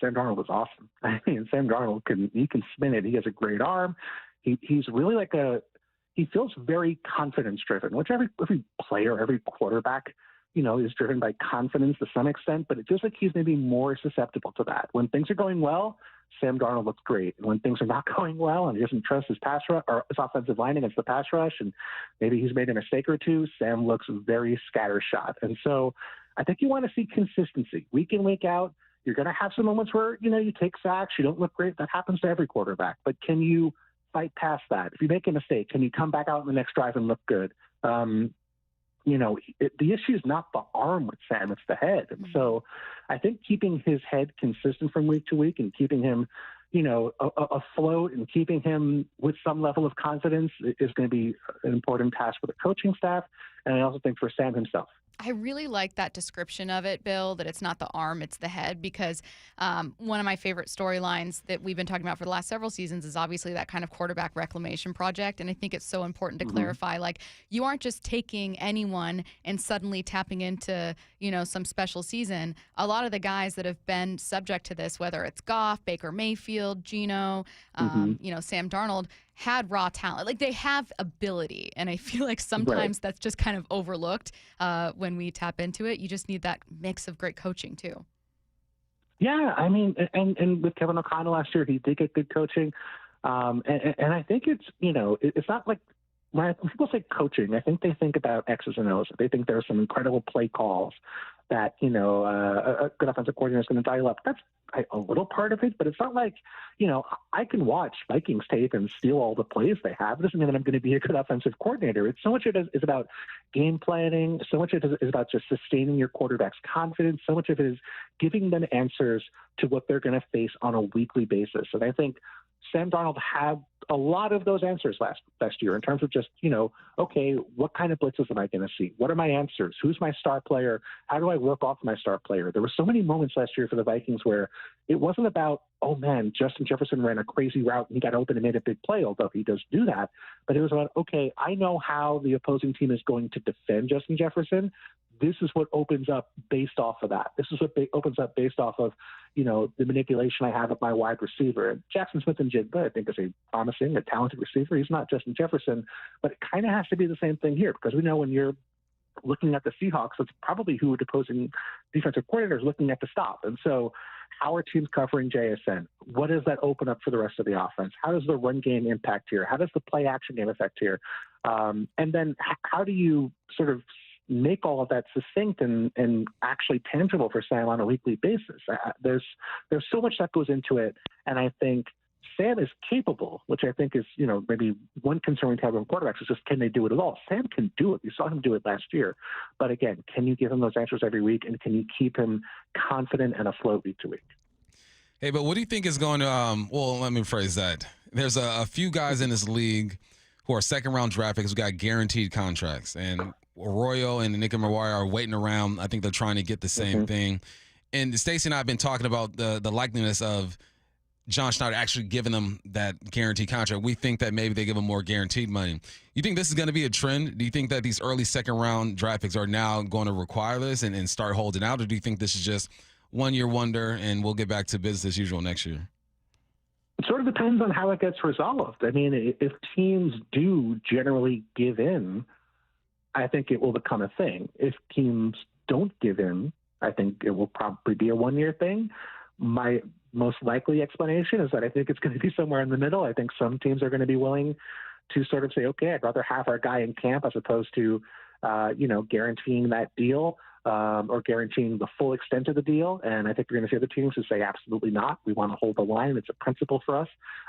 Sam Darnold was awesome. I mean, Sam Darnold can spin it. He has a great arm. He's really he feels very confidence driven, which every player, every quarterback, is driven by confidence to some extent, but it feels like he's maybe more susceptible to that. When things are going well, Sam Darnold looks great. And when things are not going well and he doesn't trust his pass rush or his offensive line against the pass rush, and maybe he's made a mistake or two, Sam looks very scattershot. And so I think you want to see consistency week in, week out. You're going to have some moments where, you take sacks, you don't look great. That happens to every quarterback. But can you fight past that? If you make a mistake, can you come back out in the next drive and look good? The issue is not the arm with Sam, it's the head. And so I think keeping his head consistent from week to week and keeping him, afloat and keeping him with some level of confidence is going to be an important task for the coaching staff. And I also think for Sam himself.
I really like that description of it, Bill, that it's not the arm, it's the head, because one of my favorite storylines that we've been talking about for the last several seasons is obviously that kind of quarterback reclamation project. And I think it's so important to clarify, like, you aren't just taking anyone and suddenly tapping into, some special season. A lot of the guys that have been subject to this, whether it's Goff, Baker Mayfield, Geno, Sam Darnold, had raw talent. Like, they have ability. And I feel like sometimes that's just kind of overlooked when we tap into it. You just need that mix of great coaching too.
Yeah, I mean, and with Kevin O'Connell last year, he did get good coaching. And I think it's, it's not like, when people say coaching, I think they think about X's and O's. They think there are some incredible play calls that, a good offensive coordinator is going to dial up. That's a little part of it, but it's not like, I can watch Vikings tape and steal all the plays they have. It doesn't mean that I'm going to be a good offensive coordinator. It's so much of it is about game planning. So much of it is about just sustaining your quarterback's confidence. So much of it is giving them answers to what they're going to face on a weekly basis. And I think Sam Darnold had a lot of those answers last year in terms of just, okay, what kind of blitzes am I going to see? What are my answers? Who's my star player? How do I work off my star player? There were so many moments last year for the Vikings where it wasn't about, oh man, Justin Jefferson ran a crazy route and he got open and made a big play, although he does do that. But it was about, okay, I know how the opposing team is going to defend Justin Jefferson. This is what opens up based off of that. This is what opens up based off of, the manipulation I have of my wide receiver. And Jackson Smith and Jigba, I think, is a promising, a talented receiver. He's not Justin Jefferson, but it kind of has to be the same thing here, because we know when you're looking at the Seahawks, that's probably who the opposing defensive coordinator is looking at to stop. And so how are teams covering JSN? What does that open up for the rest of the offense? How does the run game impact here? How does the play action game affect here? And then how do you sort of make all of that succinct and actually tangible for Sam on a weekly basis? There's so much that goes into it. And I think Sam is capable, which I think is, maybe one concern we have with quarterbacks is just, can they do it at all? Sam can do it. We saw him do it last year. But again, can you give him those answers every week? And can you keep him confident and afloat week to week?
Hey, but what do you think is going to, let me phrase that. There's a few guys in this league who are second-round draft picks who got guaranteed contracts. And Arroyo and Nicky Maguire are waiting around. I think they're trying to get the same thing. And Stacy and I have been talking about the likeliness of John Schneider actually giving them that guaranteed contract. We think that maybe they give them more guaranteed money. You think this is going to be a trend? Do you think that these early second-round draft picks are now going to require this and start holding out? Or do you think this is just one-year wonder and we'll get back to business as usual next year?
It sort of depends on how it gets resolved. I mean, if teams do generally give in, I think it will become a thing. If teams don't give in, I think it will probably be a one-year thing. My most likely explanation is that I think it's going to be somewhere in the middle. I think some teams are going to be willing to sort of say, okay, I'd rather have our guy in camp as opposed to, guaranteeing that deal or guaranteeing the full extent of the deal. And I think you're going to see other teams who say, absolutely not. We want to hold the line. It's a principle for us.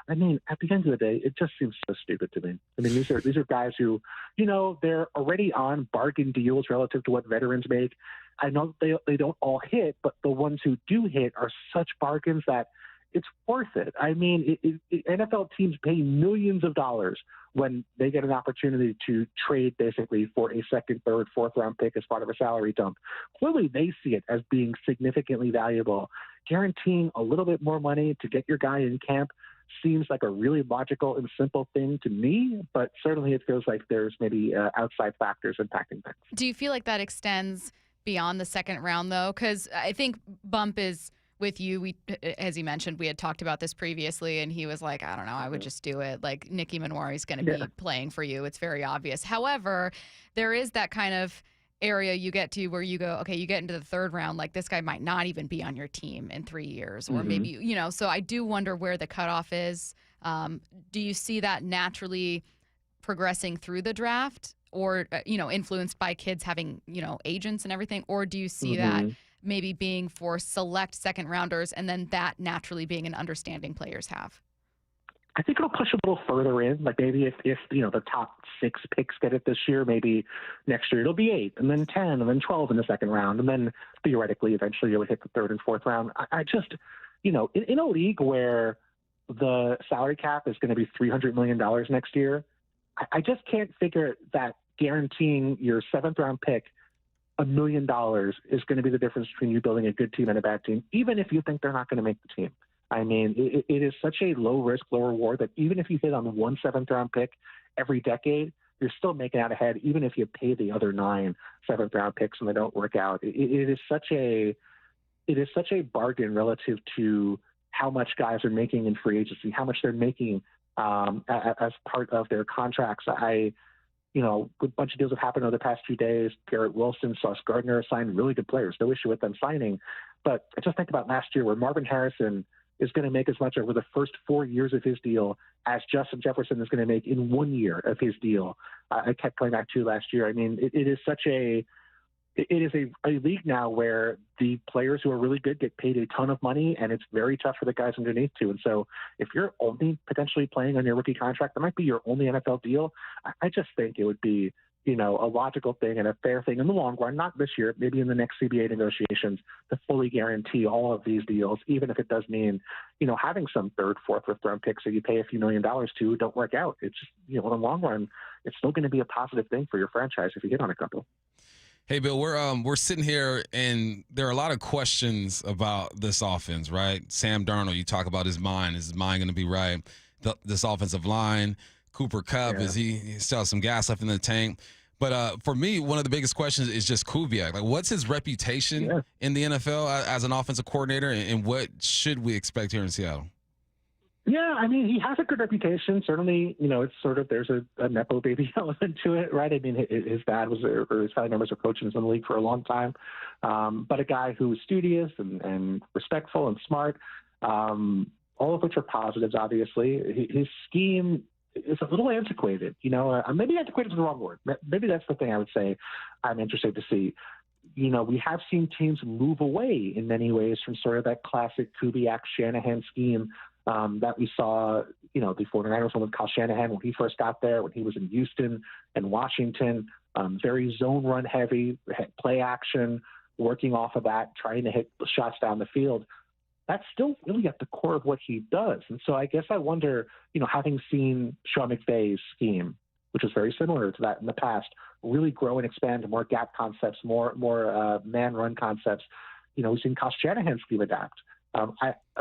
I mean, at the end of the day, it just seems so stupid to me. I mean, these are guys who, they're already on bargain deals relative to what veterans make. I know they don't all hit, but the ones who do hit are such bargains that it's worth it. I mean, NFL teams pay millions of dollars when they get an opportunity to trade basically for a second, third, fourth round pick as part of a salary dump. Clearly, they see it as being significantly valuable. Guaranteeing a little bit more money to get your guy in camp seems like a really logical and simple thing to me, but certainly it feels like there's maybe outside factors impacting things.
Do you feel like that extends beyond the second round, though? Because I think Bump is with you. We, as he mentioned, we had talked about this previously, and he was like, I don't know, I would just do it. Like, Nicky Manwari is going to be playing for you. It's very obvious. However, there is that kind of area you get to where you go, okay, you get into the third round, like this guy might not even be on your team in 3 years, or maybe, so I do wonder where the cutoff is. Do you see that naturally progressing through the draft, or, influenced by kids having, agents and everything? Or do you see that maybe being for select second rounders and then that naturally being an understanding players have?
I think it'll push a little further in. Like maybe if the top 6 picks get it this year, maybe next year it'll be 8, and then 10, and then 12 in the second round, and then theoretically eventually it would hit the 3rd and 4th round. I just, in a league where the salary cap is going to be $300 million next year, I just can't figure that guaranteeing your 7th round pick $1 million is going to be the difference between you building a good team and a bad team, even if you think they're not going to make the team. I mean, it is such a low risk, low reward that even if you hit on one 7th round pick every decade, you're still making out ahead, even if you pay the other 9 7th round picks and they don't work out. It is such a bargain relative to how much guys are making in free agency, how much they're making as part of their contracts. A bunch of deals have happened over the past few days. Garrett Wilson, Sauce Gardner signed really good players. No issue with them signing. But I just think about last year where Marvin Harrison is going to make as much over the first 4 years of his deal as Justin Jefferson is going to make in 1 year of his deal. I kept going back to last year. I mean, it is a league now where the players who are really good get paid a ton of money, and it's very tough for the guys underneath to. And so if you're only potentially playing on your rookie contract, that might be your only NFL deal. I just think it would be, a logical thing and a fair thing in the long run, not this year, maybe in the next CBA negotiations, to fully guarantee all of these deals, even if it does mean, having some 3rd, 4th, 5th round picks that you pay a few $1 million to don't work out. It's just, in the long run, it's still going to be a positive thing for your franchise if you hit on a couple.
Hey, Bill, we're sitting here, and there are a lot of questions about this offense, right? Sam Darnold, you talk about his mind. Is his mind going to be right? This offensive line, Cooper Kupp, is he still has some gas left in the tank? But for me, one of the biggest questions is just Kubiak. Like, what's his reputation in the NFL as an offensive coordinator, and what should we expect here in Seattle?
Yeah, I mean, he has a good reputation. Certainly, it's sort of, there's a Nepo baby element to it, right? I mean, his dad was, or his family members are coaches in the league for a long time. But a guy who's studious and respectful and smart, all of which are positives, obviously. His scheme is a little antiquated, maybe antiquated is the wrong word. Maybe that's the thing I would say I'm interested to see. We have seen teams move away in many ways from sort of that classic Kubiak-Shanahan scheme that we saw, the 49ers with Kyle Shanahan when he first got there, when he was in Houston and Washington, very zone run heavy, play action, working off of that, trying to hit shots down the field. That's still really at the core of what he does. And so I guess I wonder, having seen Sean McVay's scheme, which was very similar to that in the past, really grow and expand to more gap concepts, more man run concepts. We've seen Kyle Shanahan's scheme adapt.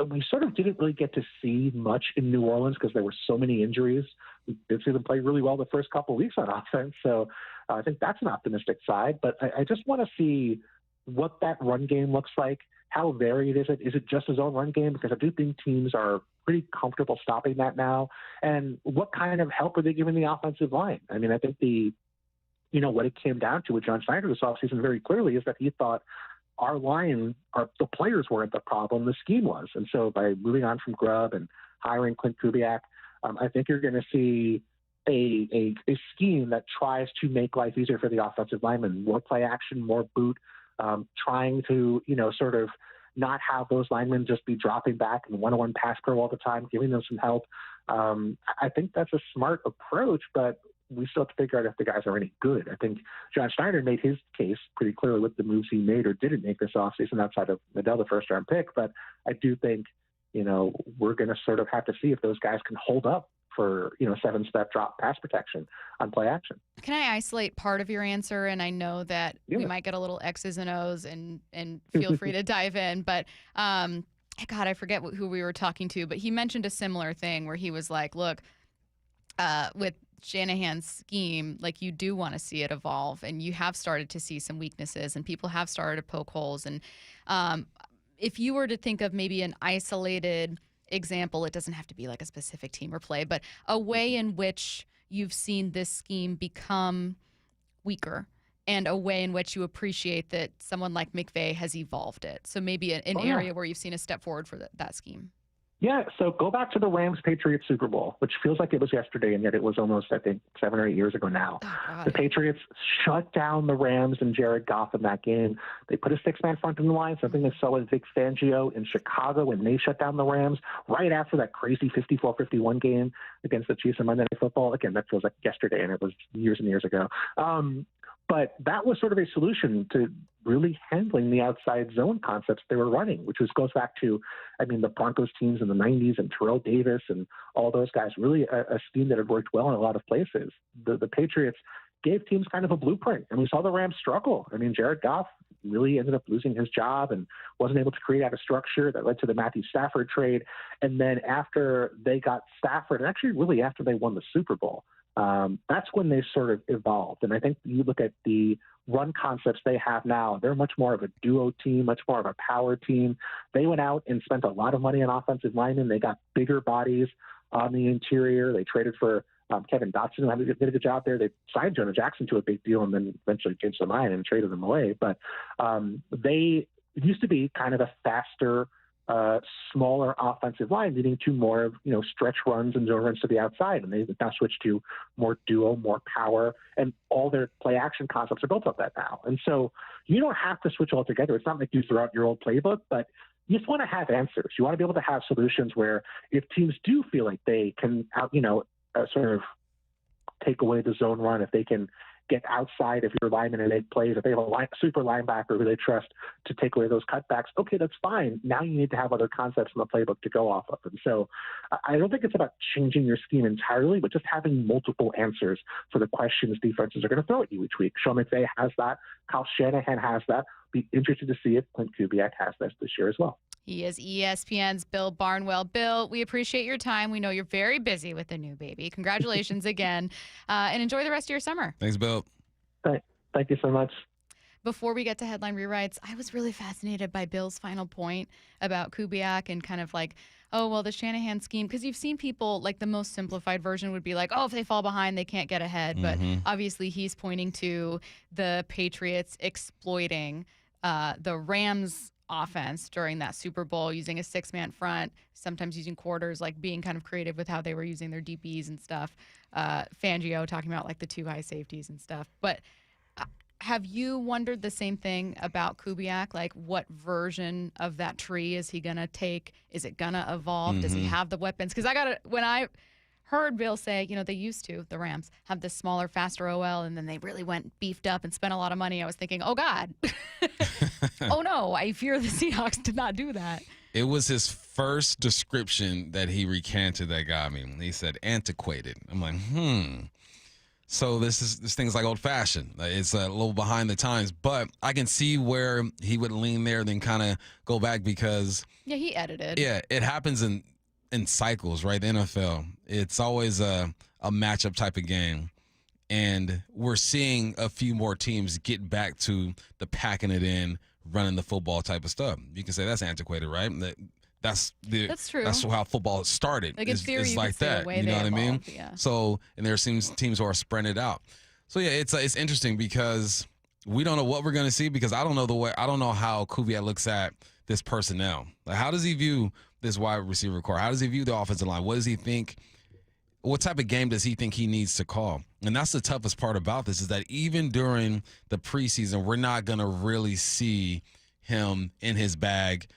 We sort of didn't really get to see much in New Orleans because there were so many injuries. We did see them play really well the first couple of weeks on offense. So I think that's an optimistic side. But I just want to see what that run game looks like. How varied is it? Is it just his own run game? Because I do think teams are pretty comfortable stopping that now. And what kind of help are they giving the offensive line? I mean, I think what it came down to with John Schneider this offseason very clearly is that he thought our line, the players weren't the problem, the scheme was. And so by moving on from Grubb and hiring Clint Kubiak, I think you're going to see a scheme that tries to make life easier for the offensive linemen, more play action, more boot, trying to, sort of not have those linemen just be dropping back and one-on-one pass pro all the time, giving them some help. I think that's a smart approach, but we still have to figure out if the guys are any good. I think John Schneider made his case pretty clearly with the moves he made or didn't make this offseason outside of Nadell, the first-round pick. But I do think, we're going to sort of have to see if those guys can hold up for, 7-step drop pass protection on play action.
Can I isolate part of your answer? And I know that we might get a little X's and O's, and feel free to dive in. But, God, I forget who we were talking to, but he mentioned a similar thing where he was like, look, with Shanahan's scheme, like, you do want to see it evolve, and you have started to see some weaknesses, and people have started to poke holes. And if you were to think of maybe an isolated example, it doesn't have to be like a specific team or play, but a way in which you've seen this scheme become weaker, and a way in which you appreciate that someone like McVay has evolved it. So maybe an area where you've seen a step forward for that scheme.
Yeah, so go back to the Rams-Patriots Super Bowl, which feels like it was yesterday, and yet it was almost, I think, 7 or 8 years ago now. The Patriots shut down the Rams and Jared Goff in that game. They put a six-man front in the line, something they saw with Vic Fangio in Chicago when they shut down the Rams right after that crazy 54-51 game against the Chiefs on Monday Night Football. Again, that feels like yesterday, and it was years and years ago. But that was sort of a solution to really handling the outside zone concepts they were running, which goes back to, the Broncos teams in the 90s and Terrell Davis and all those guys, really a scheme that had worked well in a lot of places. The Patriots gave teams kind of a blueprint, and we saw the Rams struggle. Jared Goff really ended up losing his job and wasn't able to create out a structure that led to the Matthew Stafford trade. And then after they got Stafford, and actually really after they won the Super Bowl, that's when they sort of evolved. And I think you look at the run concepts they have now, they're much more of a duo team, much more of a power team. They went out and spent a lot of money on offensive linemen. They got bigger bodies on the interior. They traded for Kevin Dotson, who did a good job there. They signed Jonah Jackson to a big deal and then eventually changed their mind and traded him away. But they used to be kind of a faster, smaller offensive line, leading to more of stretch runs and zone runs to the outside, and they've now switched to more duo, more power, and all their play action concepts are built up that now. And so you don't have to switch altogether. It's not like you throw out your old playbook, but you just want to have answers. You want to be able to have solutions where if teams do feel like they can sort of take away the zone run, if they can get outside of your lineman and make plays, if they have a super linebacker who they trust to take away those cutbacks, okay, that's fine. Now you need to have other concepts in the playbook to go off of. And so I don't think it's about changing your scheme entirely, but just having multiple answers for the questions defenses are going to throw at you each week. Sean McVay has that. Kyle Shanahan has that. Be interested to see if Clint Kubiak has this year as well.
He is ESPN's Bill Barnwell. Bill, we appreciate your time. We know you're very busy with the new baby. Congratulations again, and enjoy the rest of your summer.
Thanks, Bill.
Thank you so much.
Before we get to headline rewrites, I was really fascinated by Bill's final point about Kubiak and kind of like, oh, well, the Shanahan scheme, because you've seen people, like the most simplified version would be like, oh, if they fall behind, they can't get ahead. But obviously he's pointing to the Patriots exploiting the Rams offense during that Super Bowl, using a six-man front, sometimes using quarters, like being kind of creative with how they were using their DBs and stuff. Fangio talking about like the two high safeties and stuff. But have you wondered the same thing about Kubiak? Like, what version of that tree is he going to take? Is it going to evolve? Does he have the weapons? Because when I heard Bill say, they used to, the Rams, have this smaller, faster OL, and then they really went beefed up and spent a lot of money. I was thinking, oh, God. Oh, no, I fear the Seahawks did not do that.
It was his first description that he recanted that got me. He said, antiquated. I'm like, So this thing's like old-fashioned. It's a little behind the times. But I can see where he would lean there, then kind of go back because...
Yeah, he edited.
Yeah, it happens in cycles, right? The NFL, it's always a matchup type of game. And we're seeing a few more teams get back to the packing it in, running the football type of stuff. You can say that's antiquated, right? That's true. That's how football started.
Like in theory,
it's
you
like
could say
that.
the way
You know
they
what I mean?
evolved, yeah.
So, and there seems teams who are spreading it out. So yeah, it's interesting because we don't know what we're going to see, because I don't know how Kubiak looks at this personnel. Like, how does he view this wide receiver core? How does he view the offensive line? What does he think? What type of game does he think he needs to call? And that's the toughest part about this, is that even during the preseason, we're not going to really see him in his bag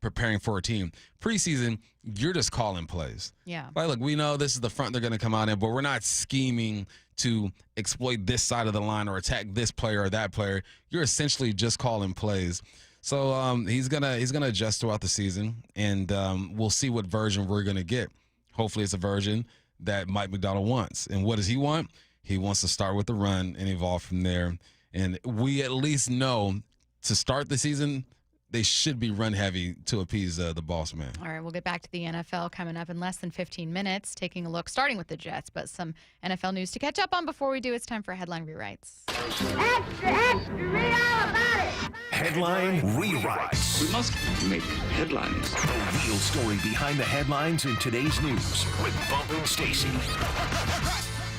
preparing for a team. Preseason, you're just calling plays.
Yeah.
Like, look, we know this is the front they're going to come out in, but we're not scheming to exploit this side of the line or attack this player or that player. You're essentially just calling plays. So he's gonna adjust throughout the season, and we'll see what version we're gonna get. Hopefully, it's a version that Mike McDonald wants. And what does he want? He wants to start with the run and evolve from there. And we at least know to start the season, they should be run heavy to appease the boss man.
All right, we'll get back to the NFL coming up in less than 15 minutes, taking a look, starting with the Jets, but some NFL news to catch up on. Before we do, it's time for Headline Rewrites.
Extra, extra, read all about it. Headline Rewrites.
We must make headlines.
The real story behind the headlines in today's news with Bump and Stacy.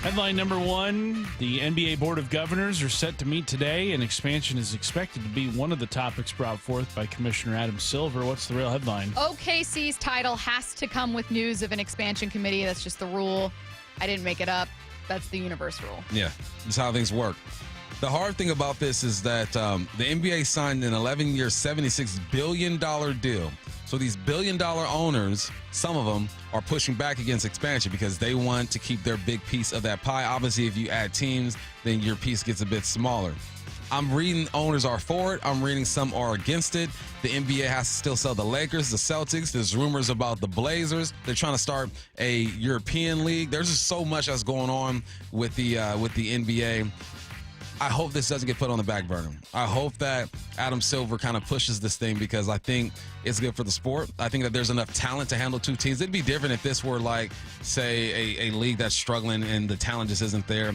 Headline number one, the NBA Board of Governors are set to meet today, and expansion is expected to be one of the topics brought forth by Commissioner Adam Silver. What's the real headline?
OKC's title has to come with news of an expansion committee. That's just the rule. I didn't make it up. That's the universe rule.
Yeah, that's how things work. The hard thing about this is that the NBA signed an 11-year, $76 billion deal. So these billion-dollar owners, some of them, are pushing back against expansion because they want to keep their big piece of that pie. Obviously, if you add teams, then your piece gets a bit smaller. I'm reading owners are for it. I'm reading some are against it. The NBA has to still sell the Lakers, the Celtics. There's rumors about the Blazers. They're trying to start a European league. There's just so much that's going on with the NBA. I hope this doesn't get put on the back burner. I hope that Adam Silver kind of pushes this thing because I think it's good for the sport. I think that there's enough talent to handle two teams. It'd be different if this were like, say, a league that's struggling and the talent just isn't there.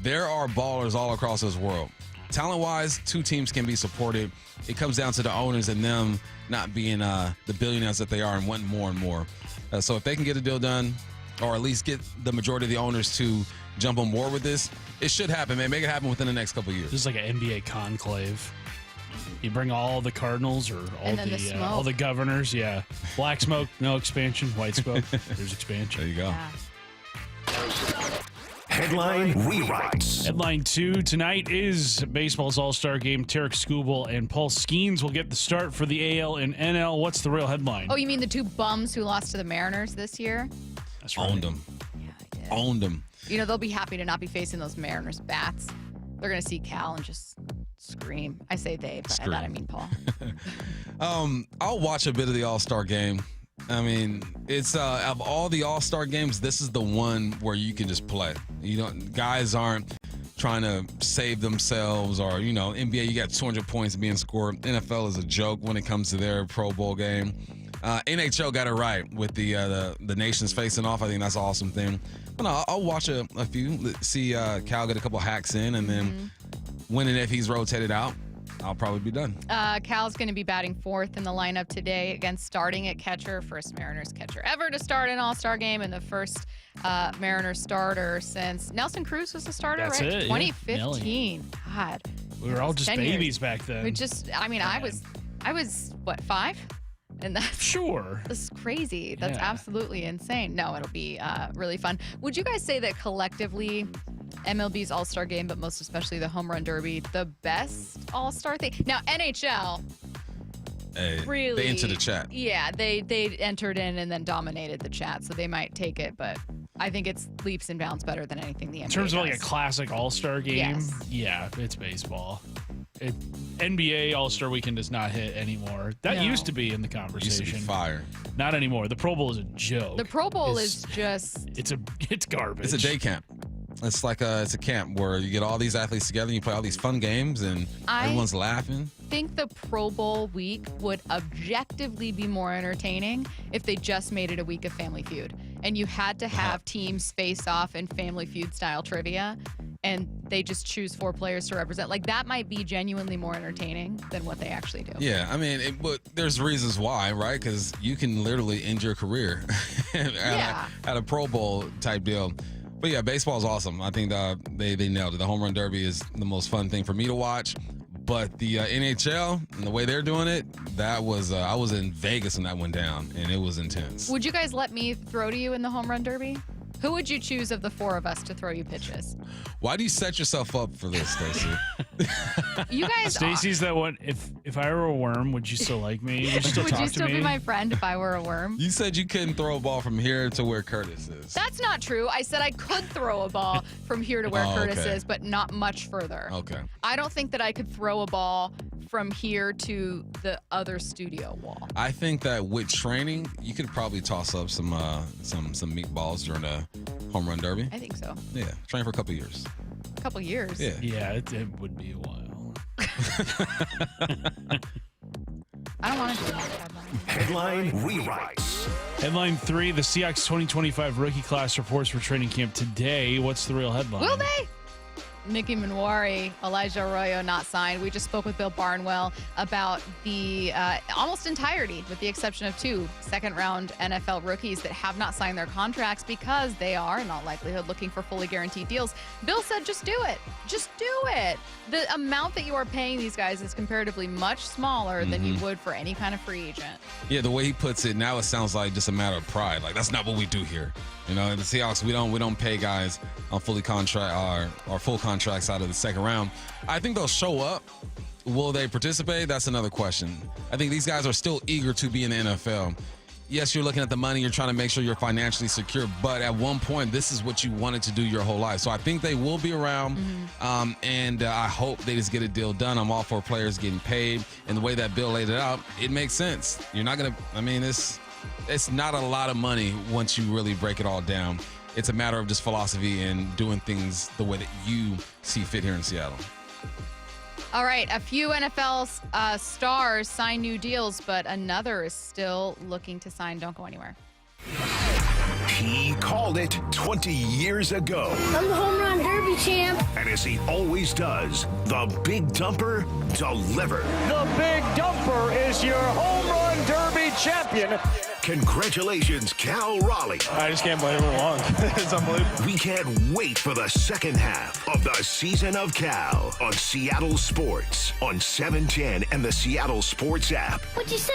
There are ballers all across this world. Talent-wise, two teams can be supported. It comes down to the owners and them not being the billionaires that they are and wanting more and more. So if they can get a deal done, or at least get the majority of the owners to jump on board with this, it should happen, man. Make it happen within the next couple of years.
This is like an NBA conclave. You bring all the Cardinals or all the governors. Yeah. Black smoke, no expansion. White smoke, there's expansion.
There you go.
Yeah.
Headline rewrites.
Headline 2 tonight is baseball's All-Star Game. Tarek Skubal and Paul Skeens will get the start for the AL and NL. What's the real headline?
Oh, you mean the two bums who lost to the Mariners this year?
That's right.
Owned them.
Yeah, I did.
Owned them.
You know, they'll be happy to not be facing those Mariners bats. They're going to see Cal and just scream. I say they, but
Scream.
I thought I mean Paul.
I'll watch a bit of the All-Star Game. I mean, it's of all the All-Star games, this is the one where you can just play. Guys aren't trying to save themselves, or NBA, you got 200 points being scored. NFL is a joke when it comes to their Pro Bowl game. NHL got it right with the nations facing off. I think that's an awesome thing. But no, I'll watch a few, see Cal get a couple hacks in, and then when and if he's rotated out, I'll probably be done.
Cal's going to be batting fourth in the lineup today, again starting at catcher, first Mariners catcher ever to start an All-Star game, and the first Mariners starter since Nelson Cruz was the starter,
That's
right?
it,
2015.
Yeah.
God.
We were all just babies
years.
back then.
I was what, 5? And that's
sure.
That's crazy. That's
Yeah.
absolutely insane. No, it'll be really fun. Would you guys say that collectively, MLB's All-Star Game, but most especially the Home Run Derby, the best All-Star thing? Now, NHL, really,
they entered the chat.
Yeah, they entered in and then dominated the chat, so they might take it, but I think it's leaps and bounds better than anything the NBA
In terms of like a
does.
classic All-Star game,
Yes.
yeah, it's baseball. NBA All-Star Weekend does not hit anymore. That
No.
used to be in the
Used to
conversation.
be fire.
Not anymore. The Pro Bowl is a joke.
The Pro Bowl is just...
It's garbage.
It's a day camp. It's like it's a camp where you get all these athletes together and you play all these fun games and everyone's laughing.
I think the Pro Bowl week would objectively be more entertaining if they just made it a week of Family Feud. And you had to have teams face off in Family Feud style trivia, and they just choose 4 players to represent. Like, that might be genuinely more entertaining than what they actually do.
Yeah, I mean, but there's reasons why, right? Because you can literally end your career at a Pro Bowl type deal. But yeah, baseball is awesome. I think they nailed it. The Home Run Derby is the most fun thing for me to watch. But the NHL and the way they're doing it, that was I was in Vegas when that went down, and it was intense.
Would you guys let me throw to you in the Home Run Derby? Who would you choose of the 4 of us to throw you pitches?
Why do you set yourself up for this, Stacy?
You guys
Stacy's that one. If I were a worm, would you still like me? Would you still
would
talk
you
to
still
me?
be my friend if I were a worm?
You said you couldn't throw a ball from here to where Curtis is.
That's not true. I said I could throw a ball from here to where Curtis
okay.
is, but not much further.
Okay.
I don't think that I could throw a ball from here to the other studio wall.
I think that with training, you could probably toss up some meatballs during a home run derby.
I think so.
Yeah, train for a couple years.
A couple years.
Yeah.
Yeah, it would be a while.
I don't want to do that.
Headline rewrites.
Headline 3, the Seahawks 2025 rookie class reports for training camp today. What's the real headline?
Will they? Mickey Manwari, Elijah Arroyo not signed. We just spoke with Bill Barnwell about the almost entirety, with the exception of 2 second-round NFL rookies that have not signed their contracts because they are, in all likelihood, looking for fully guaranteed deals. Bill said, just do it. Just do it. The amount that you are paying these guys is comparatively much smaller than you would for any kind of free agent.
Yeah, the way he puts it, now it sounds like just a matter of pride. Like, that's not what we do here. You know, the Seahawks, we don't pay guys on full contracts out of the second round. I think they'll show up. Will they participate? That's another question. I think these guys are still eager to be in the NFL. Yes, you're looking at the money. You're trying to make sure you're financially secure. But at one point, this is what you wanted to do your whole life. So I think they will be around. And I hope they just get a deal done. I'm all for players getting paid. And the way that Bill laid it out, it makes sense. You're not going to, I mean, it's not a lot of money once you really break it all down. It's a matter of just philosophy and doing things the way that you see fit here in Seattle.
All right, a few NFL stars sign new deals, but another is still looking to sign. Don't go anywhere.
He called it 20 years ago.
I'm the home run derby champ.
And as he always does, the Big Dumper delivered.
The Big Dumper is your home run derby champion.
Congratulations, Cal Raleigh.
I just can't believe it won. It's unbelievable.
We can't wait for the second half of the season of Cal on Seattle Sports on 710 and the Seattle Sports app.
What'd you say?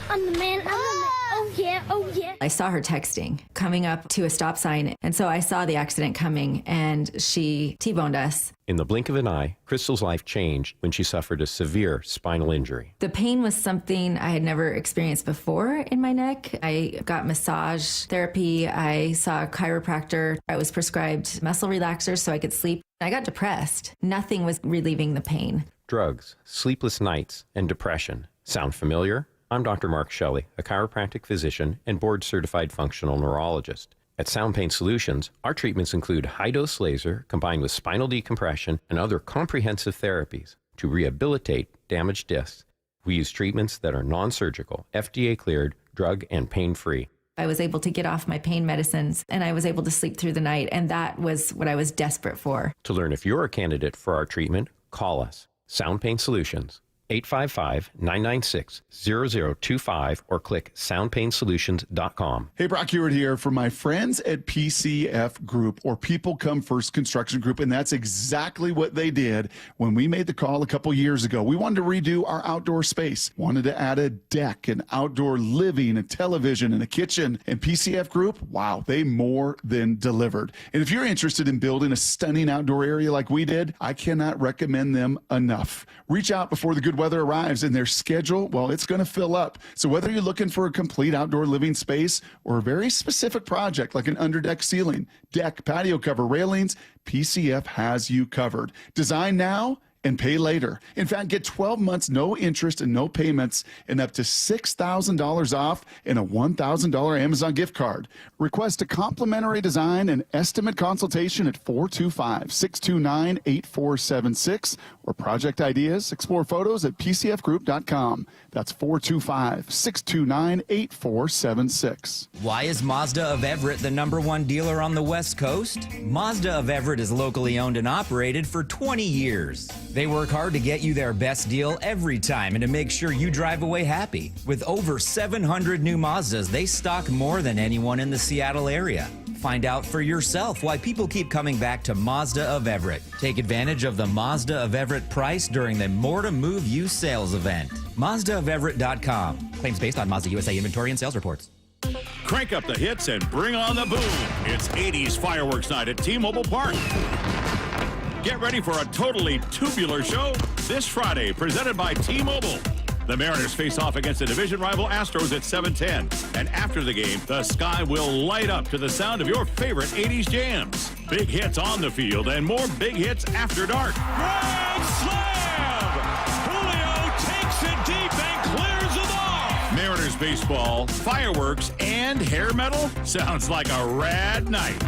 I'm the man. Oh, yeah. Oh, yeah.
I saw her texting coming up to a stop sign. And so I saw the accident coming and she T-boned us.
In the blink of an eye, Crystal's life changed when she suffered a severe spinal injury.
The pain was something I had never experienced before in my neck. I got massage therapy. I saw a chiropractor. I was prescribed muscle relaxers so I could sleep. I got depressed. Nothing was relieving the pain.
Drugs, sleepless nights, and depression. Sound familiar? I'm Dr. Mark Shelley, a chiropractic physician and board-certified functional neurologist. At Sound Pain Solutions, our treatments include high-dose laser combined with spinal decompression and other comprehensive therapies to rehabilitate damaged discs. We use treatments that are non-surgical, FDA-cleared, drug and pain-free.
I was able to get off my pain medicines and I was able to sleep through the night, and that was what I was desperate for.
To learn if you're a candidate for our treatment, call us. Sound Pain Solutions. 855-996-0025 or click soundpainsolutions.com.
Hey, Brock Hewitt here for my friends at PCF Group, or People Come First Construction Group, and that's exactly what they did when we made the call a couple years ago. We wanted to redo our outdoor space, wanted to add a deck, an outdoor living, a television, and a kitchen, and PCF Group, wow, they more than delivered. And if you're interested in building a stunning outdoor area like we did, I cannot recommend them enough. Reach out before the good weather arrives, and their schedule, well, it's going to fill up. So whether you're looking for a complete outdoor living space or a very specific project like an underdeck ceiling, deck, patio cover, railings, PCF has you covered. Design now and pay later. In fact, get 12 months, no interest and no payments, and up to $6,000 off and a $1,000 Amazon gift card. Request a complimentary design and estimate consultation at 425-629-8476 or project ideas. Explore photos at pcfgroup.com. That's 425-629-8476.
Why is Mazda of Everett the #1 dealer on the West Coast? Mazda of Everett is locally owned and operated for 20 years. They work hard to get you their best deal every time and to make sure you drive away happy. With over 700 new Mazdas, they stock more than anyone in the Seattle area. Find out for yourself why people keep coming back to Mazda of Everett. Take advantage of the Mazda of Everett price during the More to Move You sales event. MazdaofEverett.com. Claims based on Mazda USA inventory and sales reports.
Crank up the hits and bring on the boom. It's 80s fireworks night at T-Mobile Park. Get ready for a totally tubular show this Friday, presented by T-Mobile. The Mariners face off against the division rival Astros at 7:10. And after the game, the sky will light up to the sound of your favorite 80s jams. Big hits on the field and more big hits after dark.
Grand slam! Julio takes it deep and clears it off.
Mariners baseball, fireworks, and hair metal? Sounds like a rad night.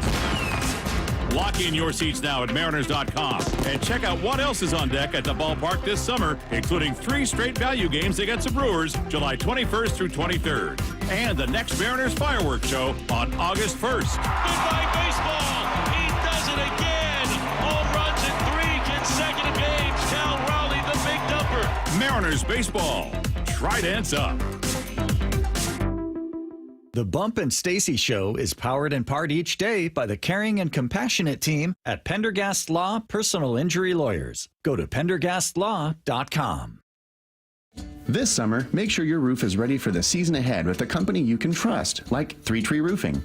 Lock in your seats now at Mariners.com and check out what else is on deck at the ballpark this summer, including 3 straight value games against the Brewers, July 21st through 23rd, and the next Mariners fireworks show on August 1st.
Goodbye, baseball. He does it again. Home runs
Mariners baseball. Tridents up.
The Bump and Stacy Show is powered in part each day by the caring and compassionate team at Pendergast Law Personal Injury Lawyers. Go to pendergastlaw.com.
This summer, make sure your roof is ready for the season ahead with a company you can trust, like 3 Tree Roofing.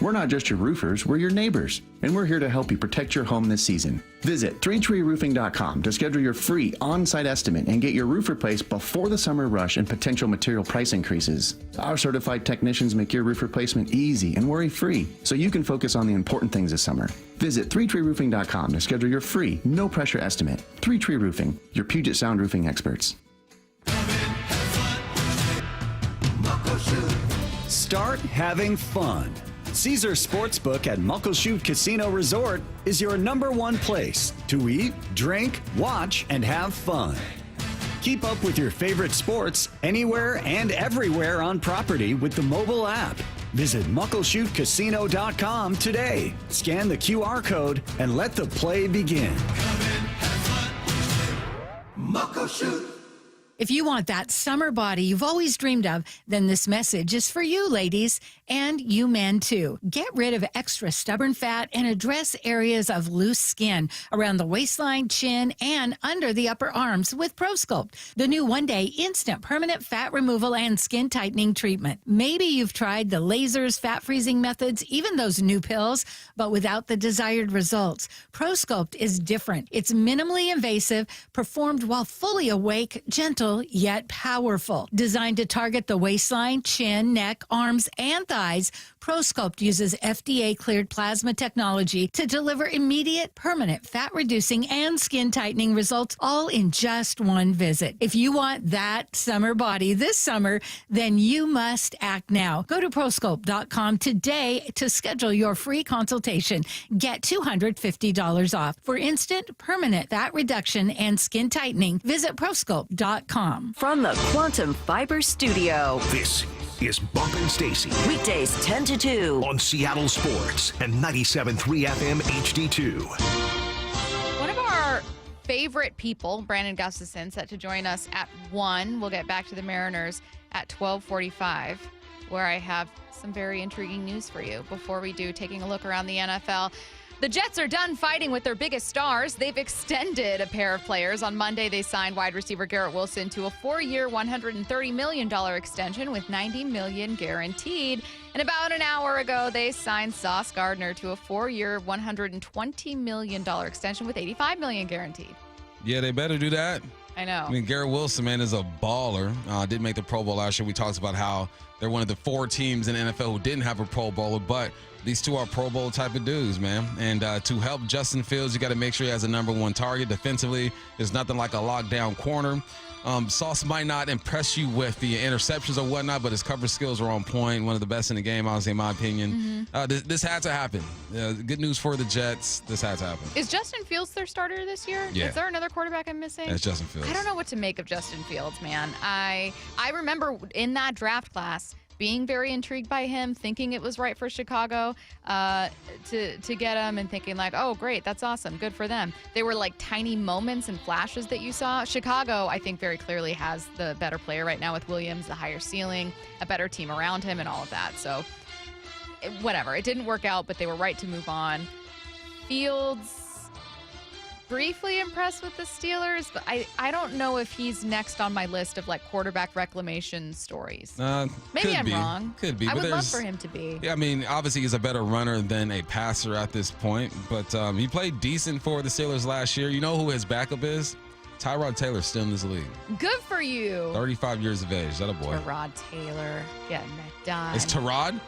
We're not just your roofers, we're your neighbors, and we're here to help you protect your home this season. Visit 3treeroofing.com to schedule your free on-site estimate and get your roof replaced before the summer rush and potential material price increases. Our certified technicians make your roof replacement easy and worry-free, so you can focus on the important things this summer. Visit 3treeroofing.com to schedule your free, no-pressure estimate. 3 Tree Roofing, your Puget Sound roofing experts.
Start having fun. Caesar Sportsbook at Muckleshoot Casino Resort is your #1 place to eat, drink, watch, and have fun. Keep up with your favorite sports anywhere and everywhere on property with the mobile app. Visit muckleshootcasino.com today. Scan the QR code and let the play begin.
Muckleshoot. If you want that summer body you've always dreamed of, then this message is for you, ladies, and you men too. Get rid of extra stubborn fat and address areas of loose skin around the waistline, chin, and under the upper arms with ProSculpt, the new one-day instant permanent fat removal and skin tightening treatment. Maybe you've tried the lasers, fat freezing methods, even those new pills, but without the desired results. ProSculpt is different. It's minimally invasive, performed while fully awake, gentle, yet powerful. Designed to target the waistline, chin, neck, arms, and thighs, ProSculpt uses FDA-cleared plasma technology to deliver immediate, permanent fat-reducing and skin-tightening results, all in just one visit. If you want that summer body this summer, then you must act now. Go to ProSculpt.com today to schedule your free consultation. Get $250 off. For instant, permanent fat reduction and skin tightening, visit ProSculpt.com.
From the Quantum Fiber Studio.
This is Bump and Stacy.
Weekdays 10 to 2.
On Seattle Sports and 97.3 FM HD2.
One of our favorite people, Brandon Gustafson, set to join us at 1. We'll get back to the Mariners at 12:45, where I have some very intriguing news for you. Before we do, taking a look around the NFL. The Jets are done fighting with their biggest stars. They've extended a pair of players. On Monday, they signed wide receiver Garrett Wilson to a 4-year, $130 million extension with $90 million guaranteed. And about an hour ago, they signed Sauce Gardner to a 4-year, $120 million extension with $85 million guaranteed.
Yeah, they better do that.
I know.
I mean, Garrett Wilson, man, is a baller. Did make the Pro Bowl last year. We talked about how they're one of the 4 teams in the NFL who didn't have a Pro Bowler, but these 2 are Pro Bowl type of dudes, man. And to help Justin Fields, you got to make sure he has a #1 target. Defensively, there's nothing like a lockdown corner. Sauce might not impress you with the interceptions or whatnot, but his coverage skills are on point. One of the best in the game, honestly, in my opinion. This had to happen. Good news for the Jets. This had to happen.
Is Justin Fields their starter this year?
Yeah.
Is there another quarterback I'm missing?
It's Justin Fields.
I don't know what to make of Justin Fields, man. I remember in that draft class being very intrigued by him, thinking it was right for Chicago to get him, and thinking like, oh, great, that's awesome, good for them. They were like tiny moments and flashes that you saw. Chicago, I think, very clearly has the better player right now with Williams, the higher ceiling, a better team around him, and all of that. So whatever, it didn't work out, but they were right to move on. Fields, briefly impressed with the Steelers, but I don't know if he's next on my list of like quarterback reclamation stories. Maybe I'm wrong.
Could be.
I
but
would love for him to be.
Yeah, I mean, obviously he's a better runner than a passer at this point, but he played decent for the Steelers last year. You know who his backup is? Tyrod Taylor's still in this league.
Good for you.
35 years of age. Is that a boy?
Tyrod Taylor getting it done.
It's Tyrod?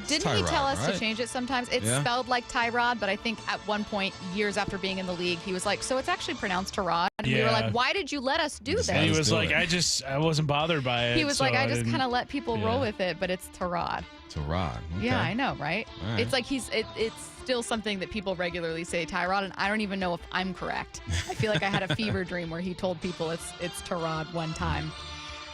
Didn't he tell us
right?
to change it sometimes? It's spelled like Tyrod, but I think at one point, years after being in the league, he was like, so it's actually pronounced Tyrod. And we were like, why did you let us do this?
And he was like, I wasn't bothered by it.
He was like, I just kind of let people roll with it, but it's Tyrod.
Tyrod. Okay.
Yeah, I know, right?
All right.
It's like it's still something that people regularly say Tyrod, and I don't even know if I'm correct. I feel like I had a fever dream where he told people it's Tyrod one time.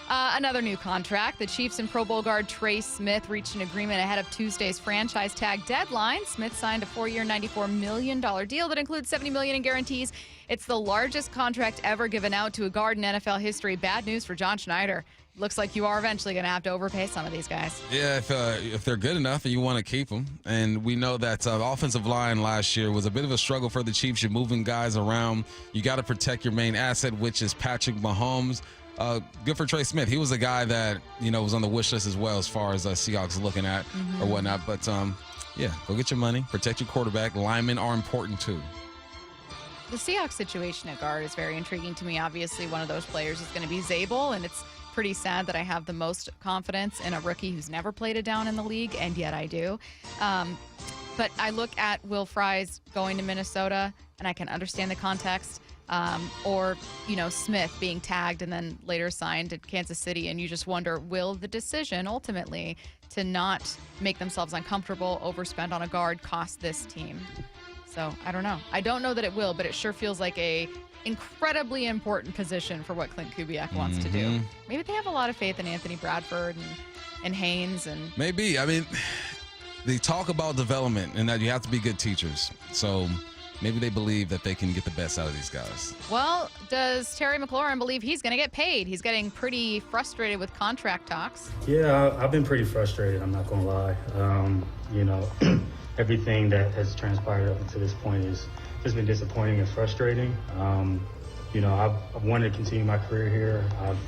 Another new contract. The Chiefs and Pro Bowl guard Trey Smith reached an agreement ahead of Tuesday's franchise tag deadline. Smith signed a 4-year, $94 million deal that includes $70 million in guarantees. It's the largest contract ever given out to a guard in NFL history. Bad news for John Schneider. Looks like you are eventually going to have to overpay some of these guys.
Yeah, if they're good enough and you want to keep them. And we know that offensive line last year was a bit of a struggle for the Chiefs. You're moving guys around. You got to protect your main asset, which is Patrick Mahomes. Good for Trey Smith. He was a guy that, was on the wish list as well as far as Seahawks looking at or whatnot. But, go get your money. Protect your quarterback. Linemen are important, too.
The Seahawks situation at guard is very intriguing to me. Obviously, one of those players is going to be Zabel, and it's pretty sad that I have the most confidence in a rookie who's never played a down in the league, and yet I do. But I look at Will Fries going to Minnesota, and I can understand the context. Or Smith being tagged and then later signed at Kansas City, and you just wonder, will the decision ultimately to not make themselves uncomfortable, overspend on a guard, cost this team? So I don't know. I don't know that it will, but it sure feels like a incredibly important position for what Clint Kubiak wants to do. Maybe they have a lot of faith in Anthony Bradford and Haynes. And
maybe. I mean, they talk about development and that you have to be good teachers. So maybe they believe that they can get the best out of these guys.
Well, does Terry McLaurin believe he's going to get paid? He's getting pretty frustrated with contract talks.
Yeah, I've been pretty frustrated, I'm not going to lie. Everything that has transpired up until this point has just been disappointing and frustrating. I've wanted to continue my career here. I've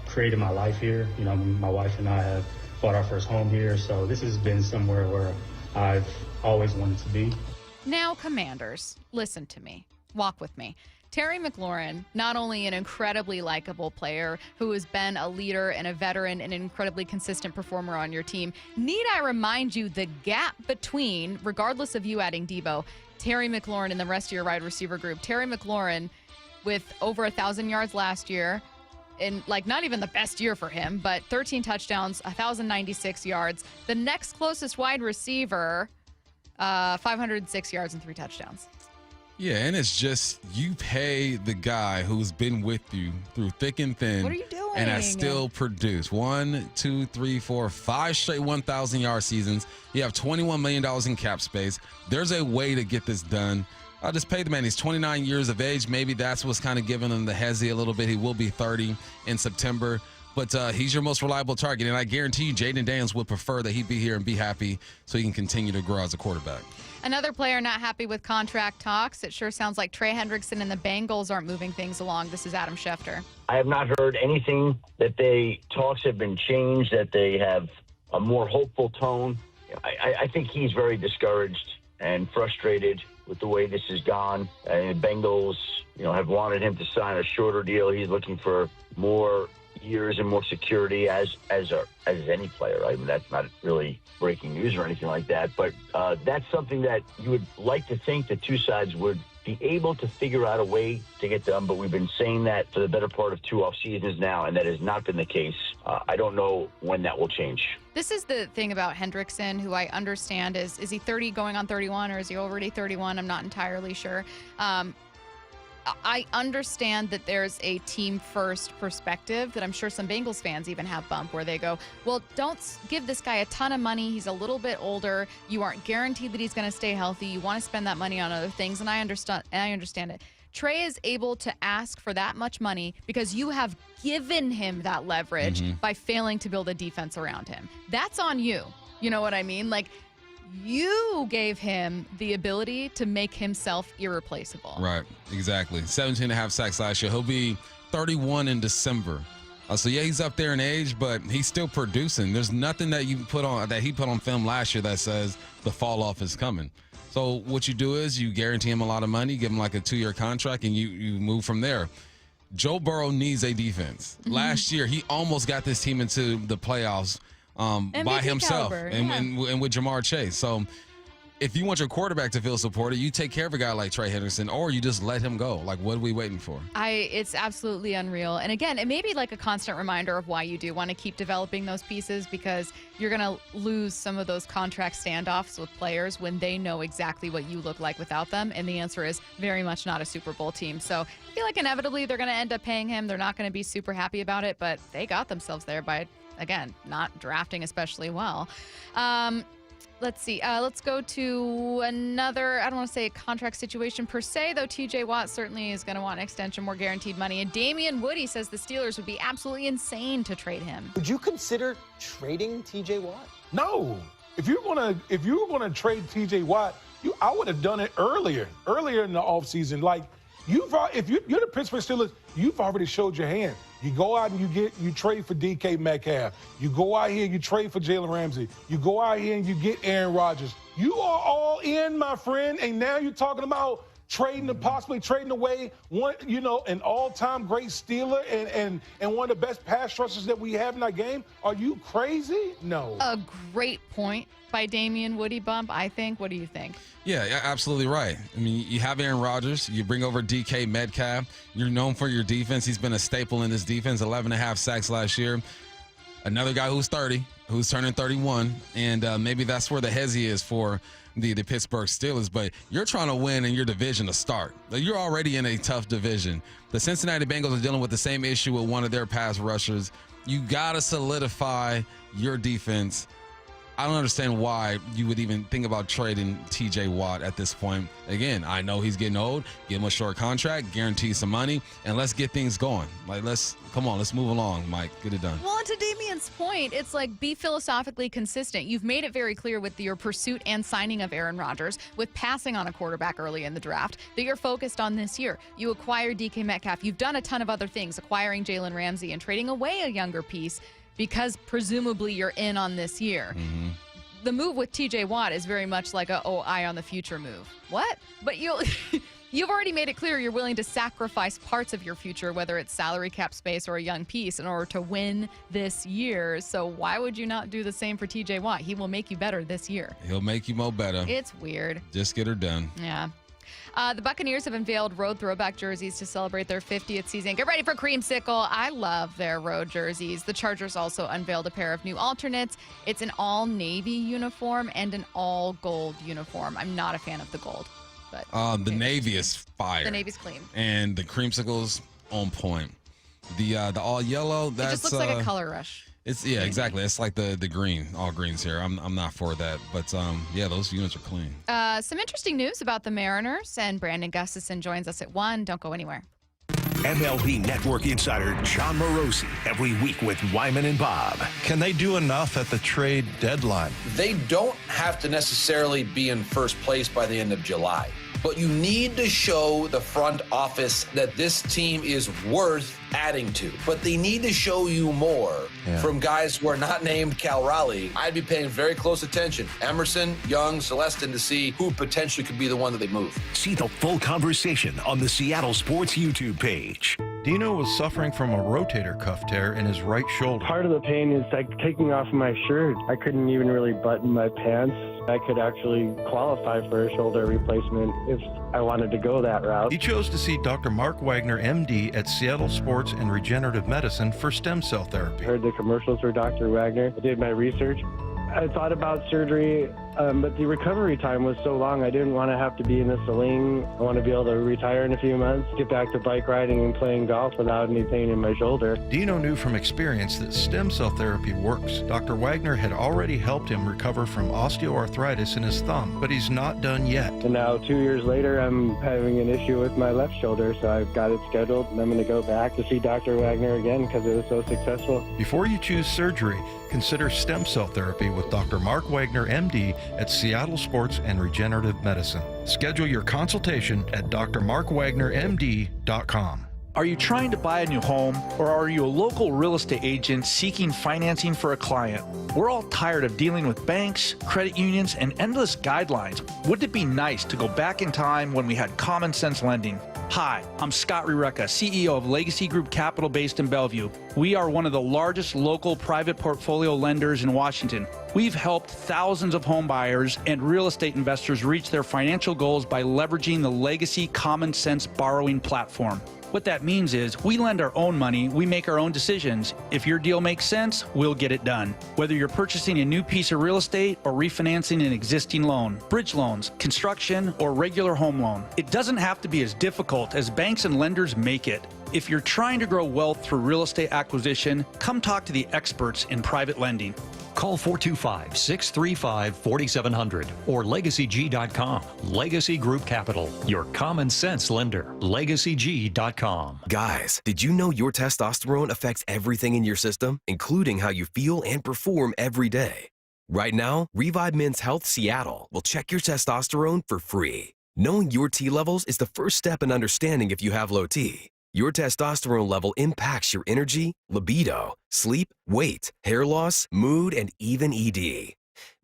created my life here. My wife and I have bought our first home here. So this has been somewhere where I've always wanted to be.
Now, Commanders, listen to me. Walk with me. Terry McLaurin, not only an incredibly likable player who has been a leader and a veteran and an incredibly consistent performer on your team, need I remind you the gap between, regardless of you adding Debo, Terry McLaurin and the rest of your wide receiver group. Terry McLaurin with over 1,000 yards last year, in not even the best year for him, but 13 touchdowns, 1,096 yards. The next closest wide receiver, 506 yards and 3 touchdowns.
Yeah, and it's just you pay the guy who's been with you through thick and thin.
What are you doing?
And has still produced 1, 2, 3, 4, 5 straight 1,000-yard seasons. You have $21 million in cap space. There's a way to get this done. I'll just pay the man. He's 29 years of age. Maybe that's what's kind of giving him the hezzy a little bit. He will be 30 in September. But he's your most reliable target. And I guarantee you Jaden Daniels would prefer that he be here and be happy so he can continue to grow as a quarterback.
Another player not happy with contract talks. It sure sounds like Trey Hendrickson and the Bengals aren't moving things along. This is Adam Schefter.
I have not heard anything that talks have been changed, that they have a more hopeful tone. I think he's very discouraged and frustrated with the way this has gone. And Bengals, have wanted him to sign a shorter deal. He's looking for more years and more security as any player. I mean, that's not really breaking news or anything like that, but that's something that you would like to think the two sides would be able to figure out a way to get done, but we've been saying that for the better part of 2 off seasons now, and that has not been the case. I don't know when that will change.
This is the thing about Hendrickson, who I understand is he 30 going on 31, or is he already 31? I'm not entirely sure. I understand that there's a team-first perspective that I'm sure some Bengals fans even have bump, where they go, well, don't give this guy a ton of money. He's a little bit older. You aren't guaranteed that he's going to stay healthy. You want to spend that money on other things, and I understand it. Trey is able to ask for that much money because you have given him that leverage by failing to build a defense around him. That's on you. You know what I mean? You gave him the ability to make himself irreplaceable.
Right, exactly. 17.5 sacks last year. He'll be 31 in December. So yeah, he's up there in age, but he's still producing. There's nothing that he put on film last year that says the fall off is coming. So what you do is you guarantee him a lot of money, give him a 2-year contract, and you move from there. Joe Burrow needs a defense. Last year, he almost got this team into the playoffs by himself and with Jamar Chase. So if you want your quarterback to feel supported, you take care of a guy like Trey Henderson, or you just let him go. Like, what are we waiting for?
It's absolutely unreal. And again, it may be like a constant reminder of why you do want to keep developing those pieces, because you're going to lose some of those contract standoffs with players when they know exactly what you look like without them. And the answer is very much not a Super Bowl team. So I feel like inevitably they're going to end up paying him. They're not going to be super happy about it, but they got themselves there by, again, not drafting especially well. Let's see. Let's go to another, I don't want to say a contract situation per se, though TJ Watt certainly is going to want an extension, more guaranteed money. And Damian Woody says the Steelers would be absolutely insane to trade him.
Would you consider trading TJ Watt?
No. If you were gonna trade TJ Watt, I would have done it earlier in the offseason. Like, if you're the Pittsburgh Steelers, you've already showed your hand. You go out and you trade for DK Metcalf. You go out here, you trade for Jalen Ramsey. You go out here and you get Aaron Rodgers. You are all in, my friend, and now you're talking about possibly trading away an all-time great Steeler and one of the best pass rushers that we have in our game. Are you crazy? No.
A great point by Damian Woody, Bump, I think. What do you think?
Yeah, absolutely right. I mean, you have Aaron Rodgers. You bring over DK Metcalf. You're known for your defense. He's been a staple in this defense, 11.5 sacks last year. Another guy who's 30, who's turning 31, and maybe that's where the hezzy is for the Pittsburgh Steelers. But you're trying to win in your division to start. You're already in a tough division. The Cincinnati Bengals are dealing with the same issue with one of their pass rushers. You got to solidify your defense. I don't understand why you would even think about trading TJ Watt at this point. Again, I know he's getting old. Give him a short contract, guarantee some money, and let's get things going. Like, let's move along, Mike. Get it done.
Well, and to Damian's point, it's like, be philosophically consistent. You've made it very clear with your pursuit and signing of Aaron Rodgers, with passing on a quarterback early in the draft, that you're focused on this year. You acquired DK Metcalf. You've done a ton of other things, acquiring Jalen Ramsey and trading away a younger piece, because presumably you're in on this year.
Mm-hmm.
The move with TJ Watt is very much like eye on the future move. What? But you've already made it clear you're willing to sacrifice parts of your future, whether it's salary cap space or a young piece, in order to win this year. So why would you not do the same for TJ Watt? He will make you better this year.
He'll make you more better.
It's weird.
Just get her done.
Yeah. The Buccaneers have unveiled road throwback jerseys to celebrate their 50th season. Get ready for Creamsicle. I love their road jerseys. The Chargers also unveiled a pair of new alternates. It's an all-navy uniform and an all-gold uniform. I'm not a fan of the gold. But
the navy is fire.
The navy's clean.
And the creamsicle's on point. The all-yellow,
it just looks like a color rush.
Exactly. It's like the green, all greens here. I'm not for that, but those units are clean.
Some interesting news about the Mariners, and Brandon Gustafson joins us at 1. Don't go anywhere.
MLB Network insider John Morosi every week with Wyman and Bob.
Can they do enough at the trade deadline?
They don't have to necessarily be in first place by the end of July, but you need to show the front office that this team is worth adding to. But they need to show you more from guys who are not named Cal Raleigh. I'd be paying very close attention. Emerson, Young, Celestin, to see who potentially could be the one that they move.
See the full conversation on the Seattle Sports YouTube page.
Dino was suffering from a rotator cuff tear in his right shoulder.
Part of the pain is like taking off my shirt. I couldn't even really button my pants. I could actually qualify for a shoulder replacement if I wanted to go that route.
He chose to see Dr. Mark Wagner, MD, at Seattle Sports and Regenerative Medicine for stem cell therapy.
I heard the commercials for Dr. Wagner. I did my research. I thought about surgery, but the recovery time was so long, I didn't want to have to be in a sling. I want to be able to retire in a few months, get back to bike riding and playing golf without any pain in my shoulder.
Dino knew from experience that stem cell therapy works. Dr. Wagner had already helped him recover from osteoarthritis in his thumb, but he's not done yet.
And now 2 years later, I'm having an issue with my left shoulder, so I've got it scheduled, and I'm going to go back to see Dr. Wagner again because it was so successful.
Before you choose surgery, consider stem cell therapy with Dr. Mark Wagner, MD, at Seattle Sports and Regenerative Medicine. Schedule your consultation at drmarkwagnermd.com.
Are you trying to buy a new home, or are you a local real estate agent seeking financing for a client? We're all tired of dealing with banks, credit unions, and endless guidelines. Wouldn't it be nice to go back in time when we had common sense lending? Hi, I'm Scott Rureka, CEO of Legacy Group Capital based in Bellevue. We are one of the largest local private portfolio lenders in Washington. We've helped thousands of home buyers and real estate investors reach their financial goals by leveraging the Legacy Common Sense borrowing platform. What that means is we lend our own money, we make our own decisions. If your deal makes sense, we'll get it done. Whether you're purchasing a new piece of real estate or refinancing an existing loan, bridge loans, construction, or regular home loan, it doesn't have to be as difficult as banks and lenders make it. If you're trying to grow wealth through real estate acquisition, come talk to the experts in private lending.
Call 425-635-4700 or LegacyG.com. Legacy Group Capital, your common sense lender. LegacyG.com.
Guys, did you know your testosterone affects everything in your system, including how you feel and perform every day? Right now, Revive Men's Health Seattle will check your testosterone for free. Knowing your T levels is the first step in understanding if you have low T. Your testosterone level impacts your energy, libido, sleep, weight, hair loss, mood, and even ED.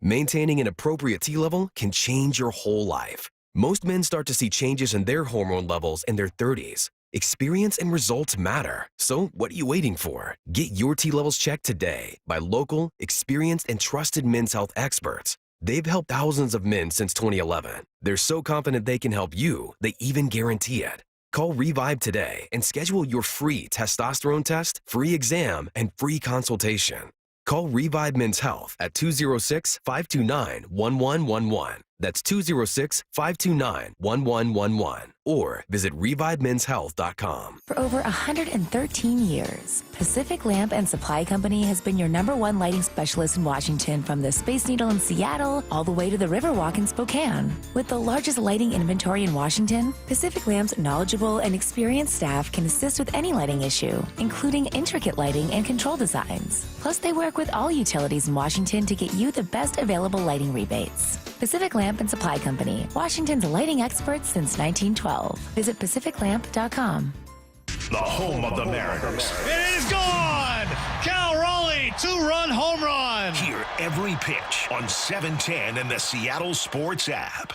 Maintaining an appropriate T level can change your whole life. Most men start to see changes in their hormone levels in their 30s. Experience and results matter. So what are you waiting for? Get your T levels checked today by local, experienced, and trusted men's health experts. They've helped thousands of men since 2011. They're so confident they can help you, they even guarantee it. Call Revive today and schedule your free testosterone test, free exam, and free consultation. Call Revive Men's Health at 206-529-1111. That's 206-529-1111. Or visit ReviveMen'sHealth.com.
For over 113 years, Pacific Lamp and Supply Company has been your #1 lighting specialist in Washington, from the Space Needle in Seattle all the way to the Riverwalk in Spokane. With the largest lighting inventory in Washington, Pacific Lamp's knowledgeable and experienced staff can assist with any lighting issue, including intricate lighting and control designs. Plus, they work with all utilities in Washington to get you the best available lighting rebates. Pacific Lamp and Supply Company, Washington's lighting experts since 1912. Visit pacificlamp.com.
The home of the Mariners.
It is gone! Cal Raleigh, 2-run home run!
Hear every pitch on 710 and the Seattle Sports app.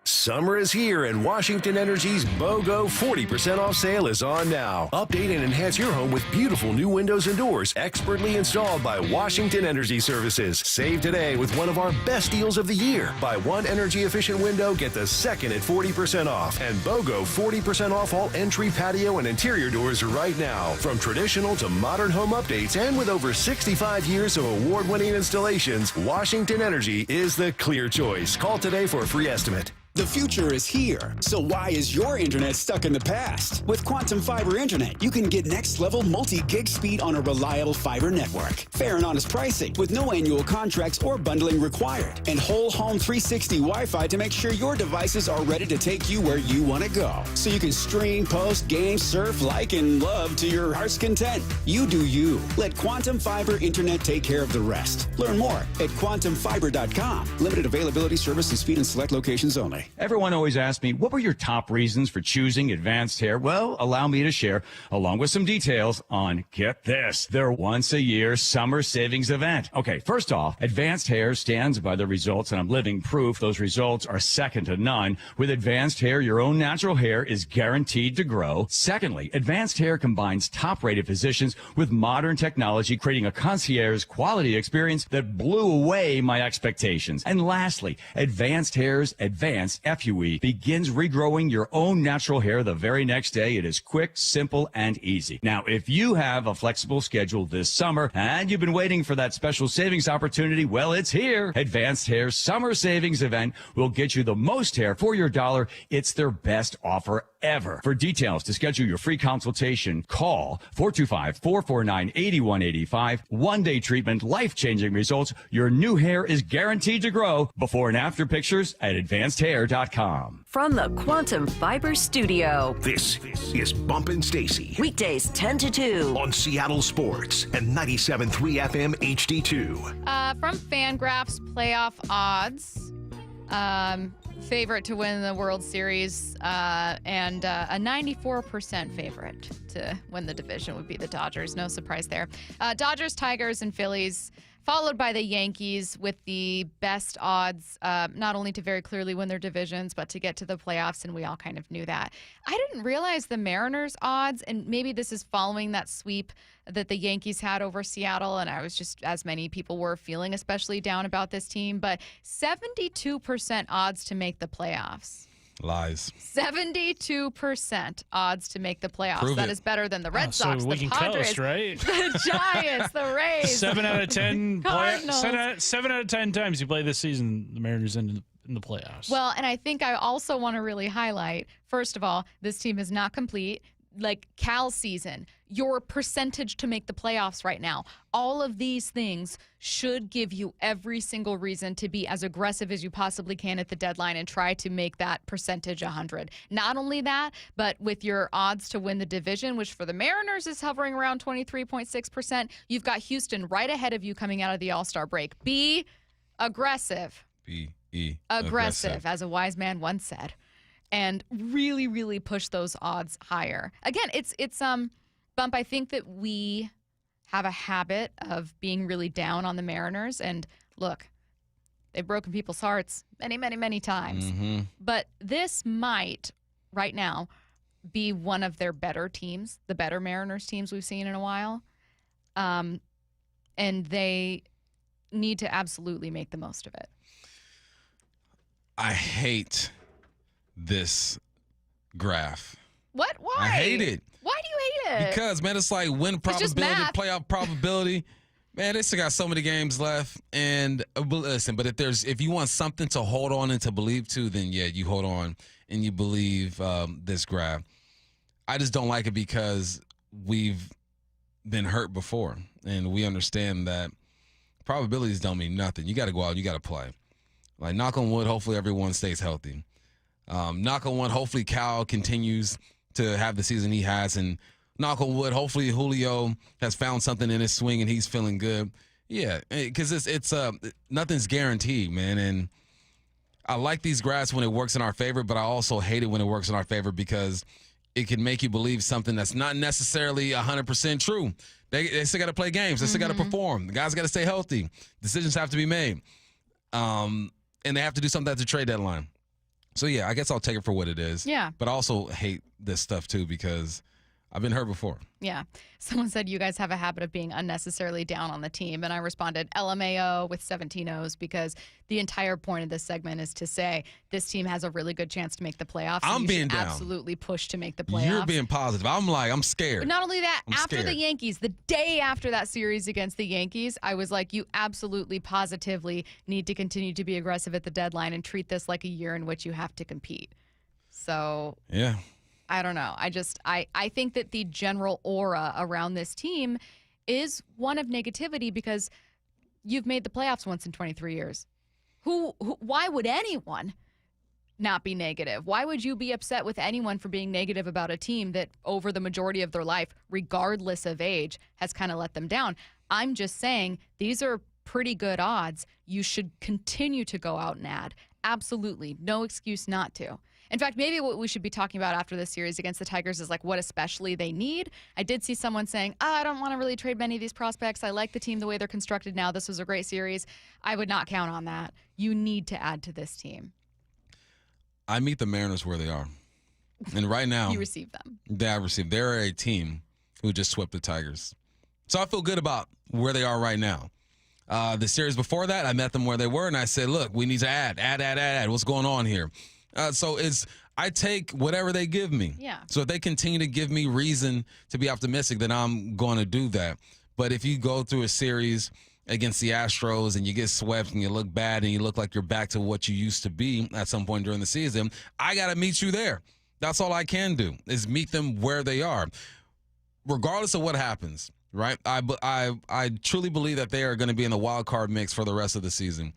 Summer is here, and Washington Energy's BOGO 40% off sale is on now. Update and enhance your home with beautiful new windows and doors, expertly installed by Washington Energy Services. Save today with one of our best deals of the year. Buy one energy-efficient window, get the second at 40% off. And BOGO 40% off all entry, patio, and interior doors right now. From traditional to modern home updates, and with over 65 years of award-winning installations, Washington Energy is the clear choice. Call today for a free estimate.
The future is here, so why is your internet stuck in the past? With Quantum Fiber Internet, you can get next-level multi-gig speed on a reliable fiber network. Fair and honest pricing with no annual contracts or bundling required. And whole home 360 Wi-Fi to make sure your devices are ready to take you where you want to go. So you can stream, post, game, surf, like, and love to your heart's content. You do you. Let Quantum Fiber Internet take care of the rest. Learn more at quantumfiber.com. Limited availability, service, and speed in select locations only.
Everyone always asks me, what were your top reasons for choosing Advanced Hair? Well, allow me to share, along with some details on, get this, their once-a-year summer savings event. Okay, first off, Advanced Hair stands by the results, and I'm living proof those results are second to none. With Advanced Hair, your own natural hair is guaranteed to grow. Secondly, Advanced Hair combines top-rated physicians with modern technology, creating a concierge quality experience that blew away my expectations. And lastly, Advanced Hair's Advanced FUE begins regrowing your own natural hair the very next day. It is quick, simple, and easy. Now, if you have a flexible schedule this summer and you've been waiting for that special savings opportunity, well, it's here. Advanced Hair's Summer Savings Event will get you the most hair for your dollar. It's their best offer ever. For details to schedule your free consultation, call 425-449-8185. One-day treatment, life-changing results. Your new hair is guaranteed to grow. Before and after pictures at advancedhair.com.
From the Quantum Fiber Studio,
This is Bumpin' Stacy.
weekdays 10 to 2.
On Seattle Sports and 97.3 FM HD2.
From Fangraphs playoff odds. Favorite to win the World Series, and a 94% favorite to win the division would be the Dodgers. No surprise there. Dodgers, Tigers, and Phillies, followed by the Yankees with the best odds, not only to very clearly win their divisions, but to get to the playoffs, and we all kind of knew that. I didn't realize the Mariners' odds, and maybe this is following that sweep that the Yankees had over Seattle, and I was just, as many people were, feeling especially down about this team, but 72% odds to make the playoffs.
Lies.
72% odds to make the playoffs.
Prove
that
it.
is better than the Red Sox,
so we
the
can
Padres,
coast, right?
the Giants, the Rays.
7 out of 10
Cardinals.
7 out of 10 times you play this season, the Mariners in the playoffs.
Well, and I think I also want to really highlight, first of all, this team is not complete. Like Cal's season, your percentage to make the playoffs right now, all of these things should give you every single reason to be as aggressive as you possibly can at the deadline and try to make that percentage 100. Not only that, but with your odds to win the division, which for the Mariners is hovering around 23.6%, you've got Houston right ahead of you coming out of the All-Star break. Be aggressive. Aggressive, as a wise man once said. And really, really push those odds higher. Again, it's Bump, I think that we have a habit of being really down on the Mariners. And look, they've broken people's hearts many, many, many times.
Mm-hmm.
But this might, right now, be one of their better teams, the better Mariners teams we've seen in a while. And they need to absolutely make the most of it.
I hate this graph.
What? Why?
I hate it.
Why do you hate it?
Because, man, it's like win probability, playoff probability. Man, they still got so many games left. And listen, but if you want something to hold on and to believe to, then yeah, you hold on and you believe this graph. I just don't like it because we've been hurt before, and we understand that probabilities don't mean nothing. You got to go out and you got to play. Like, knock on wood, hopefully everyone stays healthy. Knock on wood, hopefully Cal continues to have the season he has, and knock on wood, hopefully Julio has found something in his swing and he's feeling good. Yeah, because it's nothing's guaranteed, man. And I like these graphs when it works in our favor, but I also hate it when it works in our favor because it can make you believe something that's not necessarily 100% true. They still got to play games. They still got to perform. The guys got to stay healthy. Decisions have to be made. And they have to do something at the trade deadline. So, yeah, I guess I'll take it for what it is.
Yeah.
But I also hate this stuff, too, because I've been hurt before.
Yeah. Someone said you guys have a habit of being unnecessarily down on the team. And I responded, LMAO with 17 O's, because the entire point of this segment is to say this team has a really good chance to make the playoffs.
I'm being down.
Absolutely push to make the playoffs.
You're being positive. I'm scared.
But not only that,
I'm
after
scared.
the Yankees, the day after that series against the Yankees, I was like, you absolutely positively need to continue to be aggressive at the deadline and treat this like a year in which you have to compete. So,
yeah.
I don't know. I think that the general aura around this team is one of negativity because you've made the playoffs once in 23 years. Why would anyone not be negative? Why would you be upset with anyone for being negative about a team that over the majority of their life, regardless of age, has kind of let them down? I'm just saying these are pretty good odds. You should continue to go out and add. Absolutely. No excuse not to. In fact, maybe what we should be talking about after this series against the Tigers is like what especially they need. I did see someone saying, I don't want to really trade many of these prospects. I like the team the way they're constructed now. This was a great series. I would not count on that. You need to add to this team.
I meet the Mariners where they are. And right now,
you receive them.
They're a team who just swept the Tigers. So I feel good about where they are right now. The series before that, I met them where they were, and I said, look, we need to add. What's going on here? So I take whatever they give me.
Yeah.
So if they continue to give me reason to be optimistic, then I'm going to do that. But if you go through a series against the Astros and you get swept and you look bad and you look like you're back to what you used to be at some point during the season, I got to meet you there. That's all I can do is meet them where they are. Regardless of what happens, right? I truly believe that they are going to be in the wild card mix for the rest of the season.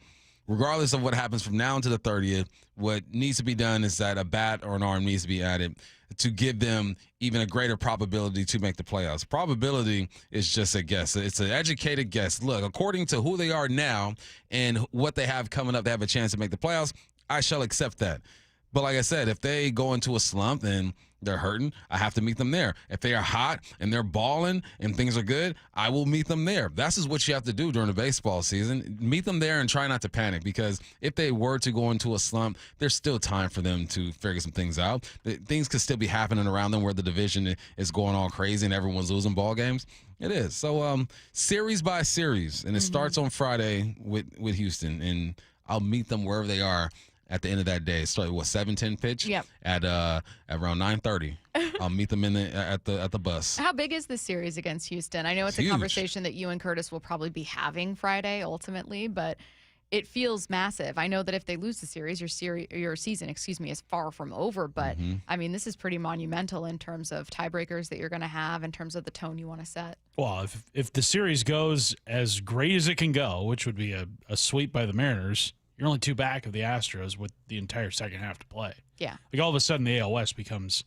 Regardless of what happens from now until the 30th, what needs to be done is that a bat or an arm needs to be added to give them even a greater probability to make the playoffs. Probability is just a guess. It's an educated guess. Look, according to who they are now and what they have coming up, they have a chance to make the playoffs. I shall accept that. But like I said, if they go into a slump and they're hurting, I have to meet them there. If they are hot and they're balling and things are good, I will meet them there. That's just what you have to do during the baseball season. Meet them there and try not to panic, because if they were to go into a slump, there's still time for them to figure some things out. Things could still be happening around them where the division is going all crazy and everyone's losing ball games. It is. So series by series, and it starts on Friday with Houston, and I'll meet them wherever they are. At the end of that day, start what 7:10 pitch.
Yep.
At around 9:30, I'll meet them at the bus.
How big is this series against Houston? I know it's a
huge.
Conversation that you and Curtis will probably be having Friday ultimately, but it feels massive. I know that if they lose the series, your season, is far from over. But I mean, this is pretty monumental in terms of tiebreakers that you're going to have, in terms of the tone you want to set.
Well, if the series goes as great as it can go, which would be a sweep by the Mariners. You're only 2 back of the Astros with the entire second half to play.
Yeah.
Like all of a sudden the AL West becomes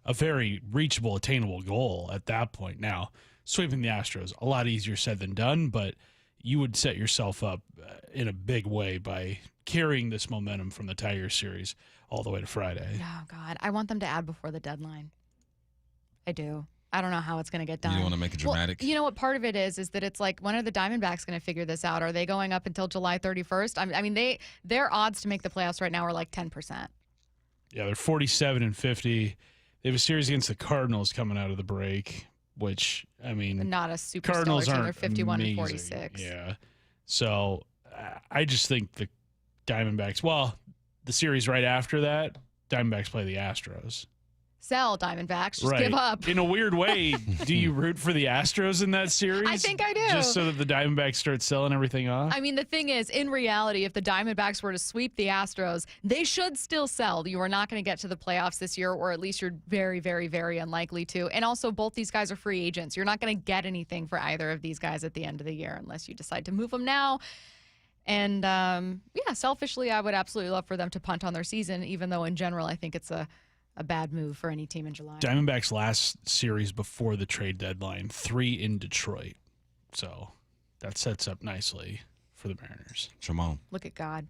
a very reachable, attainable goal at that point. Now, sweeping the Astros, a lot easier said than done, but you would set yourself up in a big way by carrying this momentum from the Tigers series all the way to Friday.
Oh, God. I want them to add before the deadline. I do. I don't know how it's going to get done.
You don't want to make it dramatic?
Well, you know what part of it is that it's like, when are the Diamondbacks going to figure this out? Are they going up until July 31st? I mean, their odds to make the playoffs right now are like 10%.
Yeah, they're 47-50. They have a series against the Cardinals coming out of the break, which, I mean,
not a super
Cardinals
stellar team.
aren't
They're 51-46.
amazing. Yeah. So I just think the Diamondbacks, well, the series right after that, Diamondbacks play the Astros.
Sell, Diamondbacks. Just
right.
give up.
In a weird way, do you root for the Astros in that series?
I think I do.
Just so that the Diamondbacks start selling everything off?
I mean, the thing is, in reality, if the Diamondbacks were to sweep the Astros, they should still sell. You are not going to get to the playoffs this year, or at least you're very, very, very unlikely to. And also, both these guys are free agents. You're not going to get anything for either of these guys at the end of the year unless you decide to move them now. And, selfishly, I would absolutely love for them to punt on their season, even though in general I think it's a bad move for any team in July.
Diamondbacks last series before the trade deadline, 3 in Detroit. So that sets up nicely for the Mariners.
Shimon.
Look at God.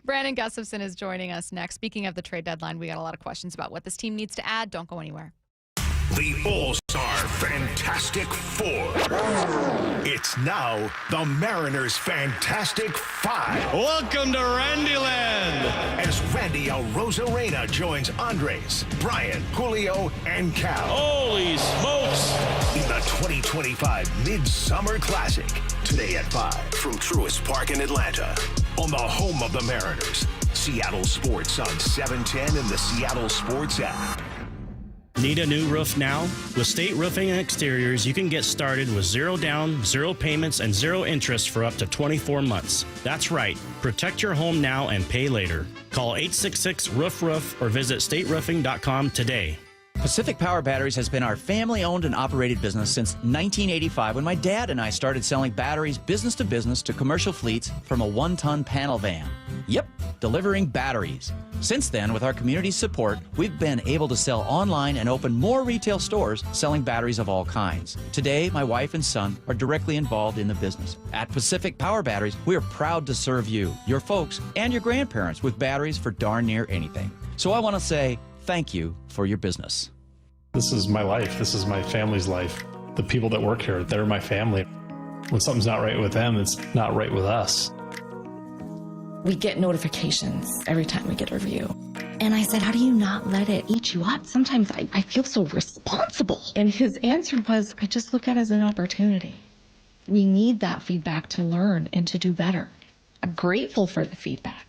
Brandon Gustafson is joining us next. Speaking of the trade deadline, we got a lot of questions about what this team needs to add. Don't go anywhere.
The All-Star Fantastic Four. It's now the Mariners Fantastic Five.
Welcome to Randyland.
As Randy El Rosarena joins Andres, Brian, Julio, and Cal.
Holy smokes.
In the 2025 Midsummer Classic. Today at 5 from Truist Park in Atlanta. On the home of the Mariners. Seattle Sports on 710 and the Seattle Sports app.
Need a new roof now? With State Roofing and Exteriors, you can get started with 0 down, 0 payments, and 0 interest for up to 24 months. That's right. Protect your home now and pay later. Call 866-ROOF-ROOF or visit stateroofing.com today.
Pacific Power Batteries has been our family-owned and operated business since 1985, when my dad and I started selling batteries business to business to commercial fleets from a 1-ton panel van. Yep, delivering batteries. Since then, with our community's support, we've been able to sell online and open more retail stores selling batteries of all kinds. Today, my wife and son are directly involved in the business. At Pacific Power Batteries, we are proud to serve you, your folks, and your grandparents with batteries for darn near anything. So I want to say thank you for your business.
This is my life. This is my family's life. The people that work here, they're my family. When something's not right with them, it's not right with us.
We get notifications every time we get a review. And I said, how do you not let it eat you up? Sometimes I feel so responsible. And his answer was, I just look at it as an opportunity. We need that feedback to learn and to do better. I'm grateful for the feedback.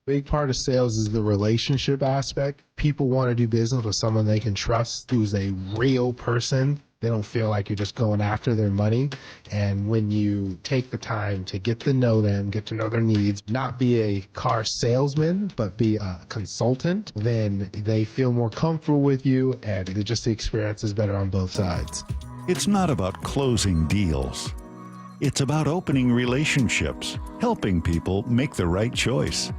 Big part of sales is the relationship aspect. People want to do business with someone they can trust, who's a real person. They don't feel like you're just going after their money. And when you take the time to get to know them, get to know their needs, not be a car salesman, but be a consultant, then they feel more comfortable with you, and just the experience is better on both sides.
It's not about closing deals. It's about opening relationships, helping people make the right choice.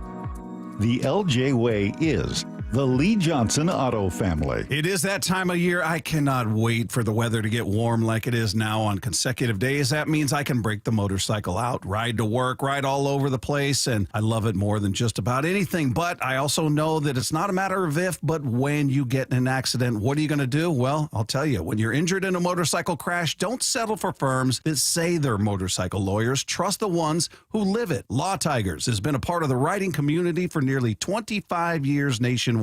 The LJ way is The Lee Johnson Auto Family.
It is that time of year. I cannot wait for the weather to get warm like it is now on consecutive days. That means I can break the motorcycle out, ride to work, ride all over the place, and I love it more than just about anything. But I also know that it's not a matter of if, but when you get in an accident, what are you going to do? Well, I'll tell you, when you're injured in a motorcycle crash, don't settle for firms that say they're motorcycle lawyers. Trust the ones who live it. Law Tigers has been a part of the writing community for nearly 25 years nationwide.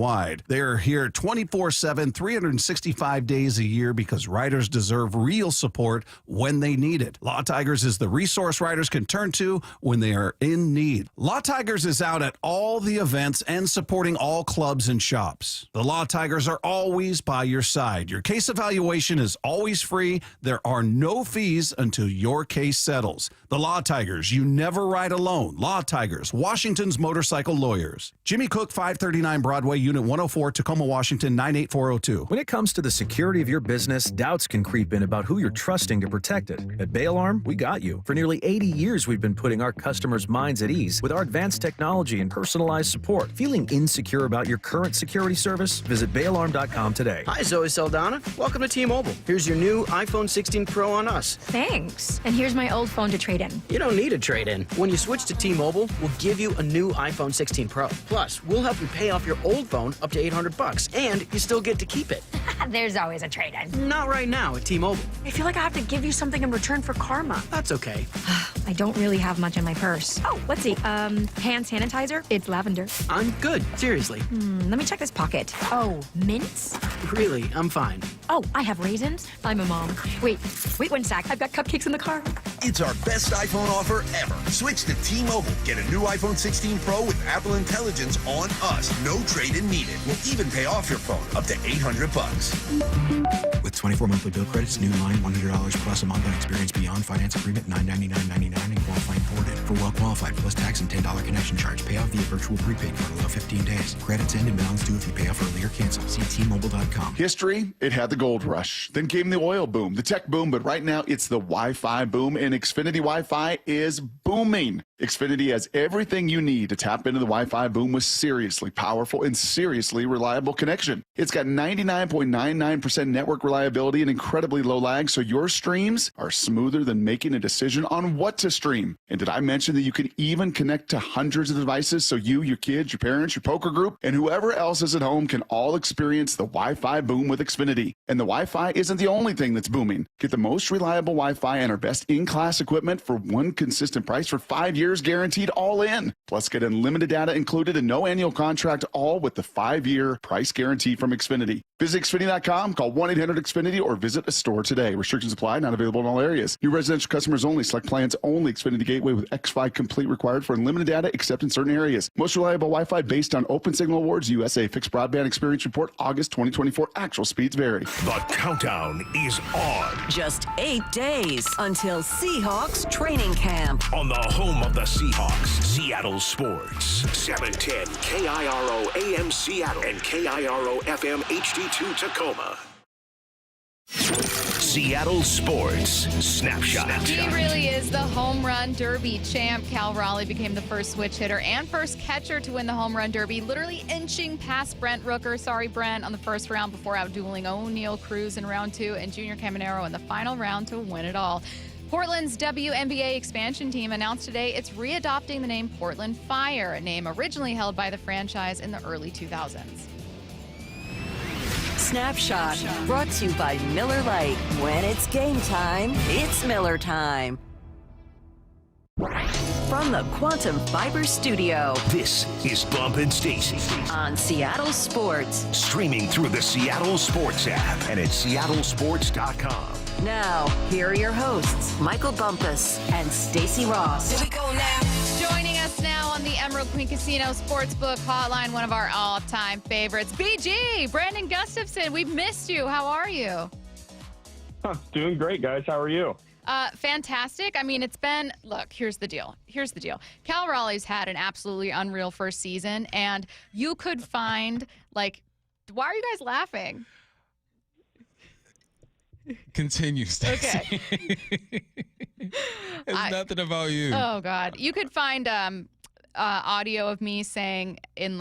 They are here 24/7, 365 days a year because writers deserve real support when they need it. Law Tigers is the resource writers can turn to when they are in need. Law Tigers is out at all the events and supporting all clubs and shops. The Law Tigers are always by your side. Your case evaluation is always free. There are no fees until your case settles. The Law Tigers, you never ride alone. Law Tigers, Washington's motorcycle lawyers. Jimmy Cook, 539 Broadway, Unit 104, Tacoma, Washington, 98402.
When it comes to the security of your business, doubts can creep in about who you're trusting to protect it. At Bail Arm, we got you. For nearly 80 years, we've been putting our customers' minds at ease with our advanced technology and personalized support. Feeling insecure about your current security service? Visit bailarm.com today.
Hi, Zoe Saldana. Welcome to T-Mobile. Here's your new iPhone 16 Pro on us.
Thanks. And here's my old phone to trade in.
You don't need a trade-in. When you switch to T-Mobile, we'll give you a new iPhone 16 Pro. Plus, we'll help you pay off your old phone up to $800, and you still get to keep it.
There's always a trade-in.
Not right now at T-Mobile.
I feel like I have to give you something in return for karma.
That's okay.
I don't really have much in my purse. Oh, let's see. Hand sanitizer. It's lavender.
I'm good. Seriously.
Let me check this pocket. Oh, mints?
Really, I'm fine.
Oh, I have raisins. I'm a mom. Wait 1 sec. I've got cupcakes in the car.
It's our best iPhone offer ever. Switch to T-Mobile. Get a new iPhone 16 Pro with Apple Intelligence on us. No trade-in needed. We'll even pay off your phone up to $800.
With 24 monthly bill credits, new line $100 plus a month on experience beyond finance agreement $999.99 and qualifying forwarded. For well qualified plus tax and $10 connection charge. Pay off via virtual prepaid card below 15 days. Credits end and balance due if you pay off early or cancel. See T-Mobile.com.
History, it had the gold rush. Then came the oil boom, the tech boom, but right now it's the Wi-Fi boom, and Xfinity Wi-Fi is booming. Xfinity has everything you need to tap into the Wi-Fi boom with seriously powerful and seriously reliable connection. It's got 99.99% network reliability and incredibly low lag, so your streams are smoother than making a decision on what to stream. And did I mention that you can even connect to hundreds of devices so you, your kids, your parents, your poker group, and whoever else is at home can all experience the Wi-Fi boom with Xfinity. And the Wi-Fi isn't the only thing that's booming. Get the most reliable Wi-Fi and our best in-class equipment for one consistent price for 5 years guaranteed all in. Plus, get unlimited data included and no annual contract, all with the 5-year price guarantee from Xfinity. Visit Xfinity.com, call 1-800-XFINITY, or visit a store today. Restrictions apply, not available in all areas. New residential customers only. Select plans only. Xfinity Gateway with X5 Complete required for unlimited data except in certain areas. Most reliable Wi-Fi based on Open Signal Awards USA. Fixed Broadband Experience Report, August 2024. Actual speeds vary.
The countdown is on.
Just 8 days until Seahawks training camp.
On the home of the Seahawks, Seattle Sports. 710 KIRO AM Seattle and KIRO FM HD2 Tacoma. Seattle Sports Snapshot.
He really is the home run derby champ. Cal Raleigh became the first switch hitter and first catcher to win the home run derby, literally inching past Brent Rooker, on the first round before outdueling O'Neal Cruz in round 2 and Junior Caminero in the final round to win it all. Portland's WNBA expansion team announced today it's readopting the name Portland Fire, a name originally held by the franchise in the early 2000s.
Snapshot brought to you by Miller Lite. When it's game time, it's Miller time. From the Quantum Fiber Studio,
this is Bump and Stacy
on Seattle Sports.
Streaming through the Seattle Sports app and at seattlesports.com.
Now, here are your hosts, Michael Bumpus and Stacy Ross.
Here we go now. Joining us now on the Emerald Queen Casino Sportsbook Hotline, one of our all-time favorites, BG, Brandon Gustafson. We've missed you. How are you?
Doing great, guys. How are you?
Fantastic. I mean, it's been, look, here's the deal. Cal Raleigh's had an absolutely unreal first season, and you could find, why are you guys laughing?
Continue, Stacy.
Okay.
It's nothing about you.
Oh, God. You could find audio of me saying in,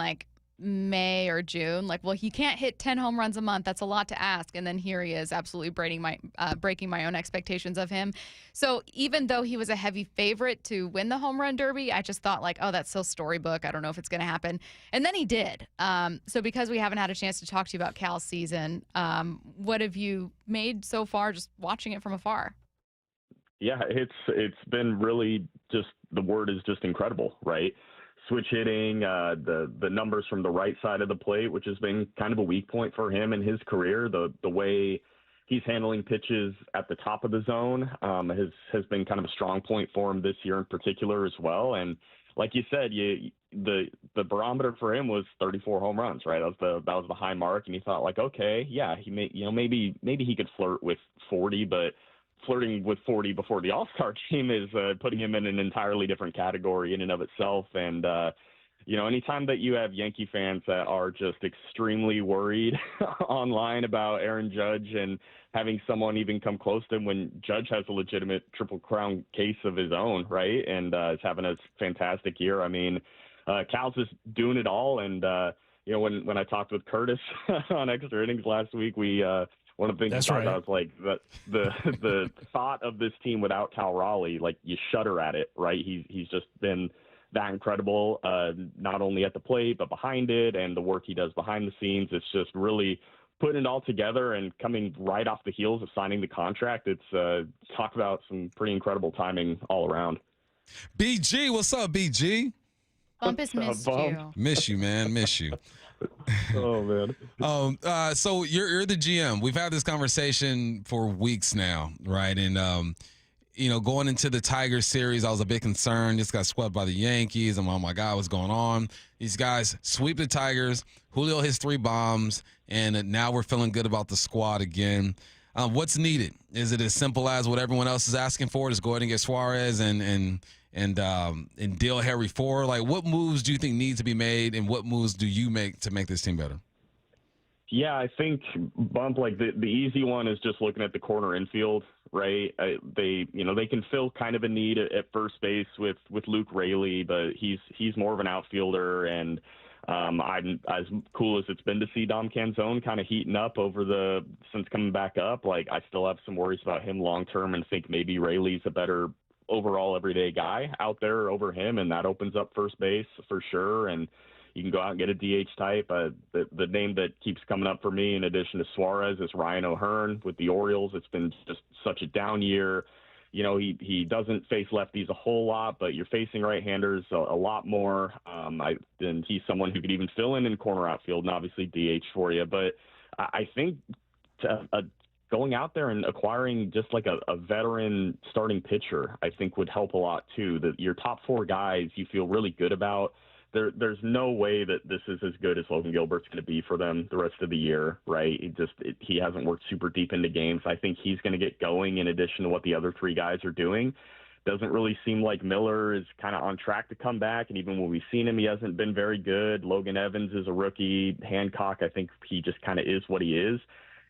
May or June, like, well, he can't hit 10 home runs a month. That's a lot to ask. And then here he is absolutely breaking my own expectations of him. So even though he was a heavy favorite to win the home run derby, I just thought, like, oh, that's so storybook. I don't know if it's going to happen. And then he did. So because we haven't had a chance to talk to you about Cal's season, what have you made so far just watching it from afar?
Yeah, it's been really just, the word is just incredible, right? Switch hitting, the numbers from the right side of the plate, which has been kind of a weak point for him in his career. The way he's handling pitches at the top of the zone has been kind of a strong point for him this year in particular as well. And like you said, the barometer for him was 34 home runs, right? That was the high mark, and he thought, like, okay, yeah, maybe he could flirt with 40, but flirting with 40 before the All-Star game is putting him in an entirely different category in and of itself. And, anytime that you have Yankee fans that are just extremely worried online about Aaron Judge and having someone even come close to him when Judge has a legitimate Triple Crown case of his own, right? And is having a fantastic year. I mean, Cal's just doing it all. And, when I talked with Curtis on Extra Innings last week, one of the things we talked about was like the thought of this team without Cal Raleigh, like, you shudder at it, right? He's just been that incredible, not only at the plate but behind it, and the work he does behind the scenes. It's just really putting it all together and coming right off the heels of signing the contract. It's talk about some pretty incredible timing all around.
BG, what's up, BG?
Bumpus missed you.
Miss you, man. Miss you.
Oh, man.
So you're the GM. We've had this conversation for weeks now, right? And going into the Tigers series, I was a bit concerned. Just got swept by the Yankees. I'm, oh my God, what's going on? These guys sweep the Tigers. Julio hits 3 bombs, and now we're feeling good about the squad again. What's needed? Is it as simple as what everyone else is asking for? Just go ahead and get Suarez and deal Harry Ford? Like, what moves do you think need to be made, and what moves do you make to make this team better?
Yeah, I think, Bump, like the easy one is just looking at the corner infield, right? They can fill kind of a need at first base with Luke Raleigh, but he's more of an outfielder, and I'm as cool as it's been to see Dom Canzone kind of heating up since coming back up. Like, I still have some worries about him long term, and think maybe Raley's a better overall everyday guy out there over him, and that opens up first base for sure. And you can go out and get a DH type. The name that keeps coming up for me, in addition to Suarez, is Ryan O'Hearn with the Orioles. It's been just such a down year. He doesn't face lefties a whole lot, but you're facing right-handers a lot more. And he's someone who could even fill in corner outfield, and obviously DH for you. But I think going out there and acquiring just like a veteran starting pitcher, I think would help a lot too. Your top 4 guys you feel really good about. There's no way that this is as good as Logan Gilbert's going to be for them the rest of the year, right? He hasn't worked super deep into games. I think he's going to get going in addition to what the other 3 guys are doing. Doesn't really seem like Miller is kind of on track to come back, and even when we've seen him, he hasn't been very good. Logan Evans is a rookie. Hancock, I think he just kind of is what he is.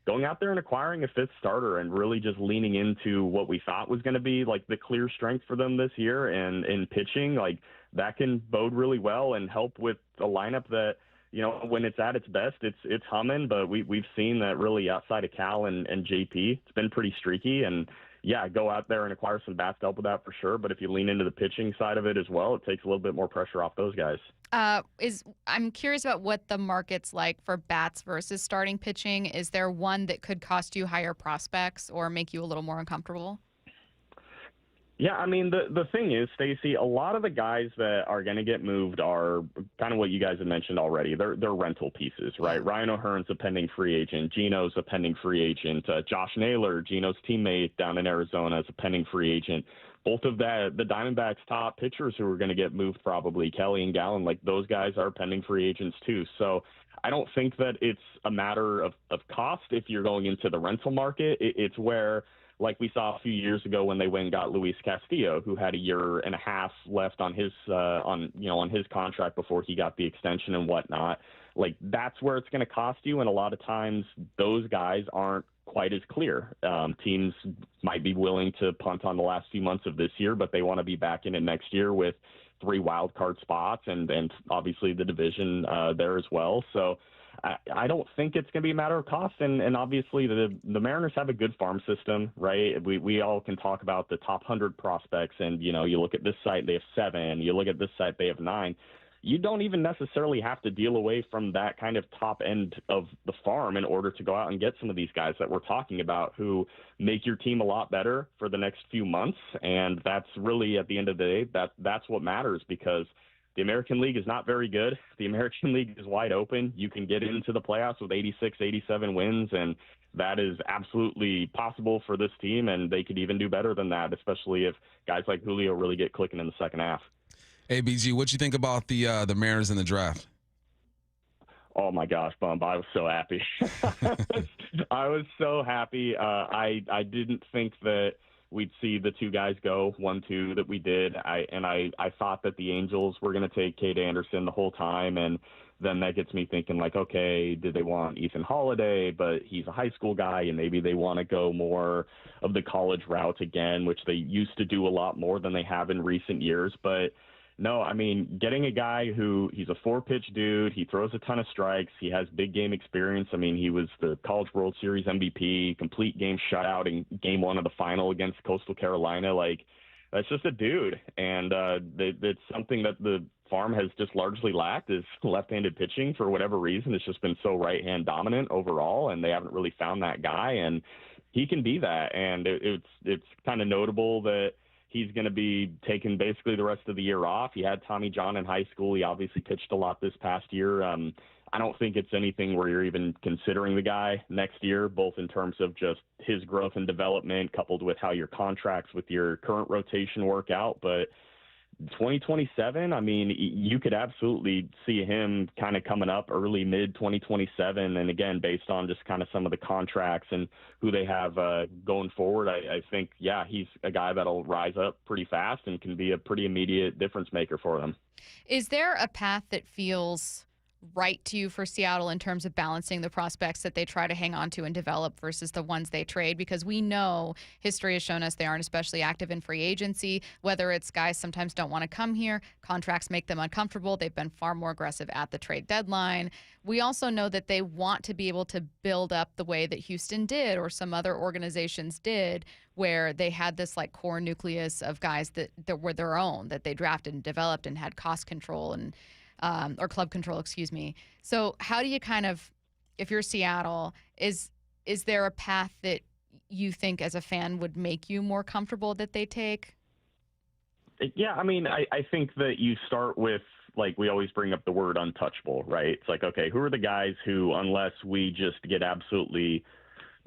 Going out there and acquiring a 5th starter and really just leaning into what we thought was going to be like the clear strength for them this year, and in pitching, like, that can bode really well and help with a lineup that, when it's at its best, it's humming. But we've seen that really outside of Cal and JP, it's been pretty streaky. And yeah, go out there and acquire some bats to help with that for sure. But if you lean into the pitching side of it as well, it takes a little bit more pressure off those guys.
I'm curious about what the market's like for bats versus starting pitching. Is there one that could cost you higher prospects or make you a little more uncomfortable?
Yeah, I mean, the thing is, Stacy, a lot of the guys that are going to get moved are kind of what you guys have mentioned already. They're rental pieces, right? Ryan O'Hearn's a pending free agent. Gino's a pending free agent. Josh Naylor, Gino's teammate down in Arizona, is a pending free agent. Both of the Diamondbacks' top pitchers who are going to get moved probably, Kelly and Gallen, like, those guys are pending free agents too. So I don't think that it's a matter of cost if you're going into the rental market. It's where, like we saw a few years ago when they went and got Luis Castillo, who had a year and a half left on his on his contract before he got the extension and whatnot. Like, that's where it's going to cost you, and a lot of times those guys aren't quite as clear. Teams might be willing to punt on the last few months of this year, but they want to be back in it next year with 3 wild card spots and obviously the division there as well. So I don't think it's going to be a matter of cost. And obviously the Mariners have a good farm system, right? We all can talk about the top 100 prospects, and, you look at this site, they have 7. You look at this site, they have 9. You don't even necessarily have to deal away from that kind of top end of the farm in order to go out and get some of these guys that we're talking about who make your team a lot better for the next few months. And that's really, at the end of the day, that's what matters, because the American League is not very good. The American League is wide open. You can get into the playoffs with 86, 87 wins, and that is absolutely possible for this team, and they could even do better than that, especially if guys like Julio really get clicking in the second half.
Hey, BG, what you think about the Mariners in the draft?
Oh, my gosh, Bump, I was so happy. I was so happy. I didn't think that we'd see the 2 guys go 1-2 that we did. I thought that the Angels were going to take Cade Anderson the whole time. And then that gets me thinking, like, okay, did they want Ethan Holiday? But he's a high school guy, and maybe they want to go more of the college route again, which they used to do a lot more than they have in recent years. But no, I mean, getting a guy who he's a 4-pitch dude, he throws a ton of strikes, he has big game experience. I mean, he was the College World Series MVP, complete game shutout in game 1 of the final against Coastal Carolina. Like, that's just a dude. And it's something that the farm has just largely lacked, is left-handed pitching for whatever reason. It's just been so right-hand dominant overall, and they haven't really found that guy. And he can be that. And it's kind of notable that he's going to be taking basically the rest of the year off. He had Tommy John in high school. He obviously pitched a lot this past year. I don't think it's anything where you're even considering the guy next year, both in terms of just his growth and development coupled with how your contracts with your current rotation work out. But 2027, I mean, you could absolutely see him kind of coming up early, mid 2027. And again, based on just kind of some of the contracts and who they have going forward, I think, yeah, he's a guy that'll rise up pretty fast and can be a pretty immediate difference maker for them.
Is there a path that feels right to you for Seattle in terms of balancing the prospects that they try to hang on to and develop versus the ones they trade? Because we know history has shown us they aren't especially active in free agency, whether it's guys sometimes don't want to come here, contracts make them uncomfortable. They've been far more aggressive at the trade deadline. We also know that they want to be able to build up the way that Houston did or some other organizations did, where they had this like core nucleus of guys that were their own, that they drafted and developed and had cost control and or club control, excuse me. So how do you kind of, if you're Seattle, is there a path that you think as a fan would make you more comfortable that they take?
Yeah, I mean, I think that you start with, like, we always bring up the word untouchable, right? It's like, okay, who are the guys who, unless we just get absolutely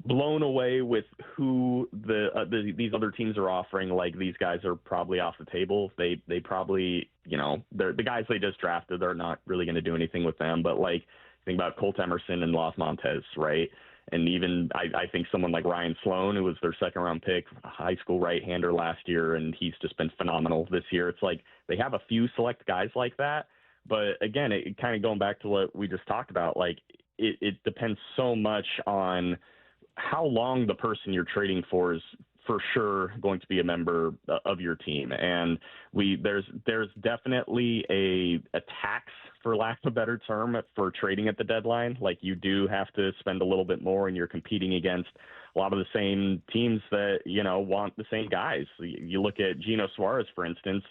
blown away with who these other teams are offering, like, these guys are probably off the table. They probably, they're the guys they just drafted. They're not really going to do anything with them. But, like, think about Colt Emerson and Los Montes, right? And even I think someone like Ryan Sloan, who was their second-round pick, a high school right-hander last year, and he's just been phenomenal this year. It's like they have a few select guys like that. But, again, it kind of going back to what we just talked about, like, it depends so much on how long the person you're trading for is for sure going to be a member of your team. And there's definitely a tax, for lack of a better term, for trading at the deadline. Like, you do have to spend a little bit more, and you're competing against a lot of the same teams that, want the same guys. You look at Gino Suarez, for instance.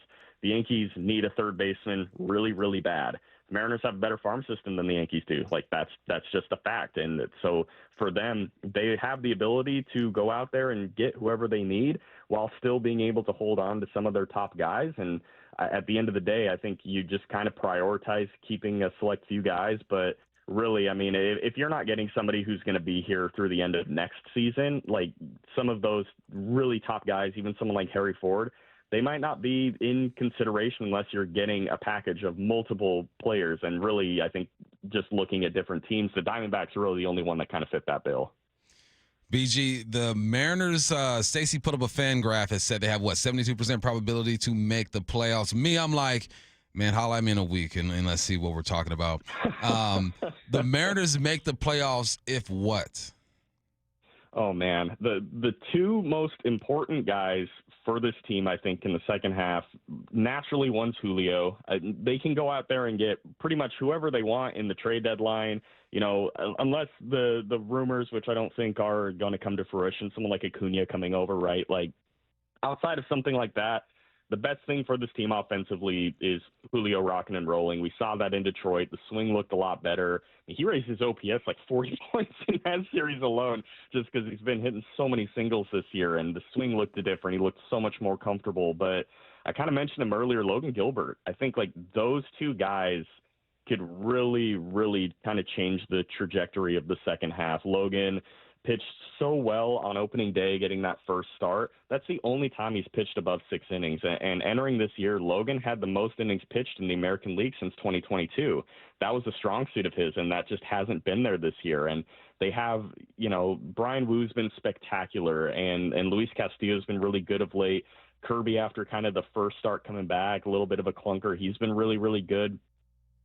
The Yankees need a third baseman really, really bad. The Mariners have a better farm system than the Yankees do. Like, that's just a fact. And so for them, they have the ability to go out there and get whoever they need while still being able to hold on to some of their top guys. And at the end of the day, I think you just kind of prioritize keeping a select few guys. But really, I mean, if you're not getting somebody who's going to be here through the end of next season, like some of those really top guys, even someone like Harry Ford, they might not be in consideration unless you're getting a package of multiple players. And really, I think just looking at different teams, the Diamondbacks are really the only one that kind of fit that bill.
BG, the Mariners, Stacy put up a fan graph that said they have, 72% probability to make the playoffs. Me, I'm like, man, holla at me in a week, and let's see what we're talking about. The Mariners make the playoffs if what?
Oh, man. The two most important guys for this team, I think, in the second half, naturally one's Julio. They can go out there and get pretty much whoever they want in the trade deadline, unless the rumors, which I don't think are going to come to fruition, someone like Acuna coming over, right? Like, outside of something like that, the best thing for this team offensively is Julio rocking and rolling. We saw that in Detroit. The swing looked a lot better. He raised his OPS like 40 points in that series alone just because he's been hitting so many singles this year, and the swing looked different. He looked so much more comfortable. But I kind of mentioned him earlier, Logan Gilbert. I think like those two guys could really, really kind of change the trajectory of the second half. Logan pitched so well on opening day, getting that first start. That's the only time he's pitched above 6 innings. And entering this year, Logan had the most innings pitched in the American League since 2022. That was a strong suit of his, and that just hasn't been there this year. And they have, Brian Woo's been spectacular, and Luis Castillo's been really good of late. Kirby, after kind of the first start coming back, a little bit of a clunker, he's been really, really good.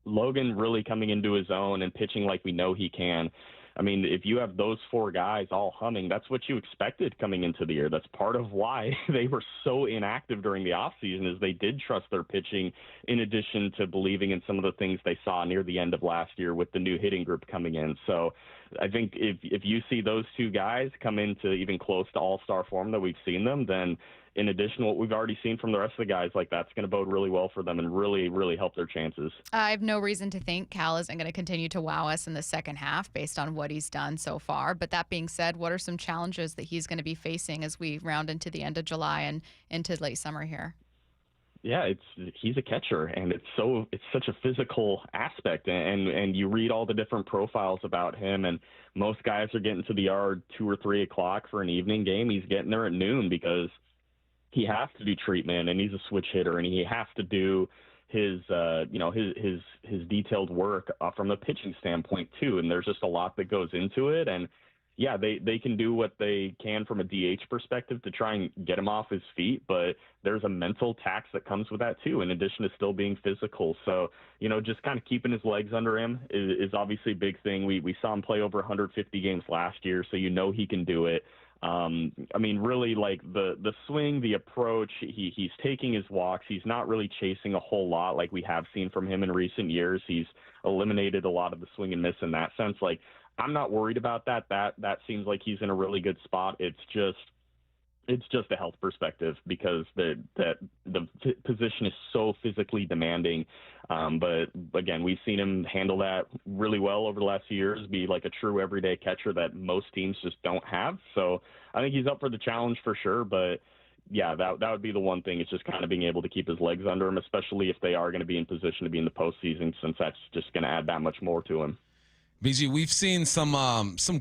Logan really coming into his own and pitching like we know he can. I mean, if you have those 4 guys all humming, that's what you expected coming into the year. That's part of why they were so inactive during the offseason, is they did trust their pitching in addition to believing in some of the things they saw near the end of last year with the new hitting group coming in. So I think if you see those 2 guys come into even close to all-star form that we've seen them, then in addition to what we've already seen from the rest of the guys, like that's going to bode really well for them and really, really help their chances.
I have no reason to think Cal isn't going to continue to wow us in the second half based on what he's done so far. But that being said, what are some challenges that he's going to be facing as we round into the end of July and into late summer here?
Yeah, he's a catcher, and it's such a physical aspect, and you read all the different profiles about him, and most guys are getting to the yard 2 or 3 o'clock for an evening game. He's getting there at noon because he has to do treatment, and he's a switch hitter, and he has to do his detailed work from the pitching standpoint too. And there's just a lot that goes into it. And yeah, they can do what they can from a DH perspective to try and get him off his feet, but there's a mental tax that comes with that too, in addition to still being physical. So, just kind of keeping his legs under him is obviously a big thing. We saw him play over 150 games last year, so he can do it. I mean, really, like the swing, the approach, he's taking his walks. He's not really chasing a whole lot like we have seen from him in recent years. He's eliminated a lot of the swing and miss in that sense. Like, I'm not worried about that. That seems like he's in a really good spot. It's just a health perspective because the position is so physically demanding. But again, we've seen him handle that really well over the last few years, be like a true everyday catcher that most teams just don't have. So I think he's up for the challenge for sure. But yeah, that would be the one thing. It's just kind of being able to keep his legs under him, especially if they are going to be in position to be in the postseason, since that's just going to add that much more to him.
BG, we've seen some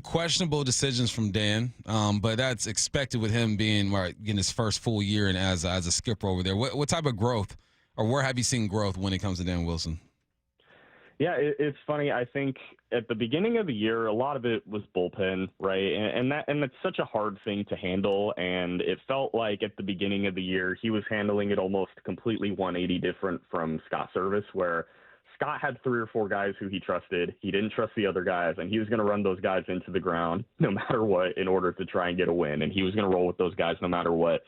questionable decisions from Dan, but that's expected with him being getting his first full year and as a skipper over there. What type of growth, or where have you seen growth when it comes to Dan Wilson?
Yeah, it's funny. I think at the beginning of the year, a lot of it was bullpen, right? And that's such a hard thing to handle. And it felt like at the beginning of the year, he was handling it almost completely 180 different from Scott Service, where Scott had 3 or 4 guys who he trusted. He didn't trust the other guys, and he was going to run those guys into the ground no matter what in order to try and get a win. And he was going to roll with those guys no matter what.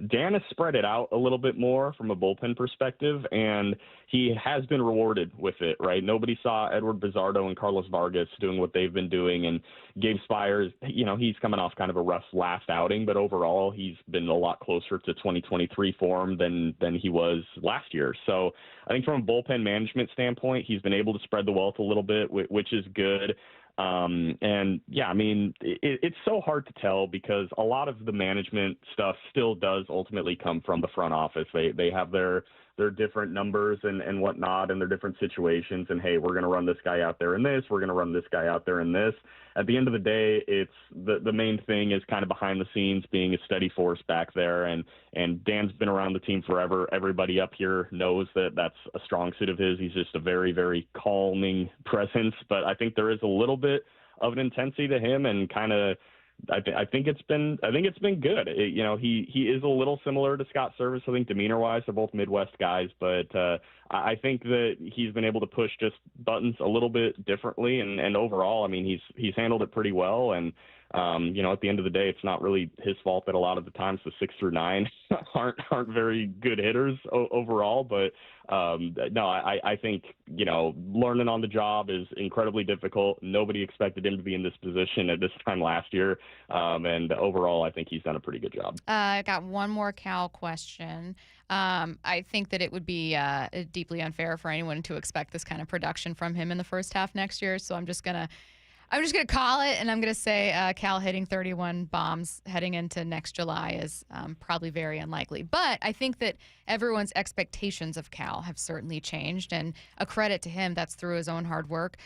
Dan has spread it out a little bit more from a bullpen perspective, and he has been rewarded with it, right? Nobody saw Edward Bizardo and Carlos Vargas doing what they've been doing, and Gabe Spires, he's coming off kind of a rough last outing, but overall he's been a lot closer to 2023 form than he was last year. So I think from a bullpen management standpoint, he's been able to spread the wealth a little bit, which is good. And yeah, I mean, it's so hard to tell because a lot of the management stuff still does ultimately come from the front office. They have their different numbers and whatnot and their different situations. And hey, we're going to run this guy out there in this. We're going to run this guy out there in this. At the end of the day, it's the main thing is kind of behind the scenes being a steady force back there. And Dan's been around the team forever. Everybody up here knows that that's a strong suit of his. He's just a very, very calming presence. But I think there is a little bit of an intensity to him, and kind of I think it's been good. He is a little similar to Scott Service. I think demeanor-wise, they're both Midwest guys, but I think that he's been able to push just buttons a little bit differently, and overall, I mean, he's handled it pretty well. And At the end of the day, it's not really his fault that a lot of the times the 6 through 9 aren't very good hitters overall. But no, I think, learning on the job is incredibly difficult. Nobody expected him to be in this position at this time last year. And overall, I think he's done a pretty good job.
I got one more Cal question. I think that it would be deeply unfair for anyone to expect this kind of production from him in the first half next year. So I'm just gonna call it, and I'm gonna say Cal hitting 31 bombs heading into next July is probably very unlikely. But I think that everyone's expectations of Cal have certainly changed, and a credit to him, that's through his own hard work.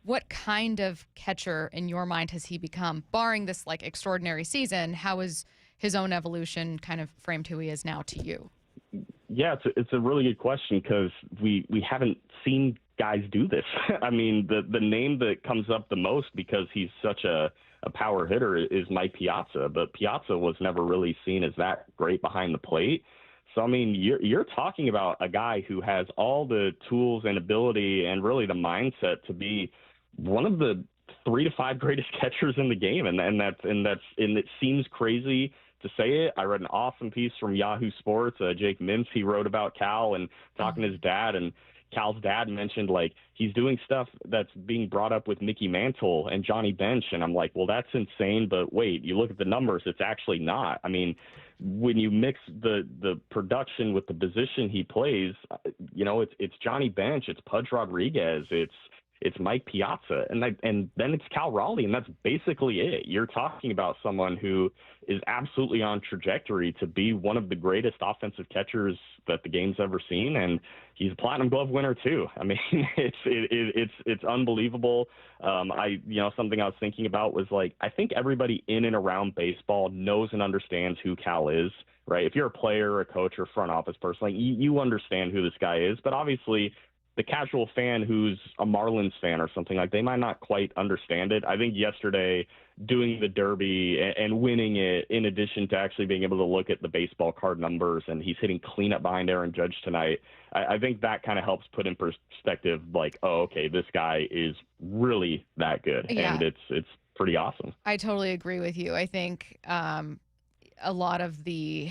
What kind of catcher in your mind has he become, barring this extraordinary season? How is his own evolution kind of framed who he is now to you?
Yeah, it's a really good question because we haven't seen guys do this. I mean, the name that comes up the most because he's such a power hitter is Mike Piazza, but Piazza was never really seen as that great behind the plate. So, I mean, you're talking about a guy who has all the tools and ability and really the mindset to be one of the 3 to 5 greatest catchers in the game, and it seems crazy to say it. I read an awesome piece from Yahoo Sports. Jake Mims, he wrote about Cal and talking to his dad, and Cal's dad mentioned he's doing stuff that's being brought up with Mickey Mantle and Johnny Bench, and I'm like, well, that's insane. But wait, you look at the numbers, it's actually not. I mean, when you mix the production with the position he plays, it's Johnny Bench, it's Pudge Rodriguez, it's Mike Piazza, and then it's Cal Raleigh, and that's basically it. You're talking about someone who is absolutely on trajectory to be one of the greatest offensive catchers that the game's ever seen, and he's a Platinum Glove winner too. I mean, it's unbelievable. Something I was thinking about was I think everybody in and around baseball knows and understands who Cal is, right? If you're a player, or a coach, or front office person, you understand who this guy is, but obviously the casual fan who's a Marlins fan or something, they might not quite understand it. I think yesterday doing the Derby and winning it, in addition to actually being able to look at the baseball card numbers, and he's hitting cleanup behind Aaron Judge tonight, I think that kind of helps put in perspective, oh, okay, this guy is really that good. Yeah. And it's pretty awesome.
I totally agree with you. I think a lot of the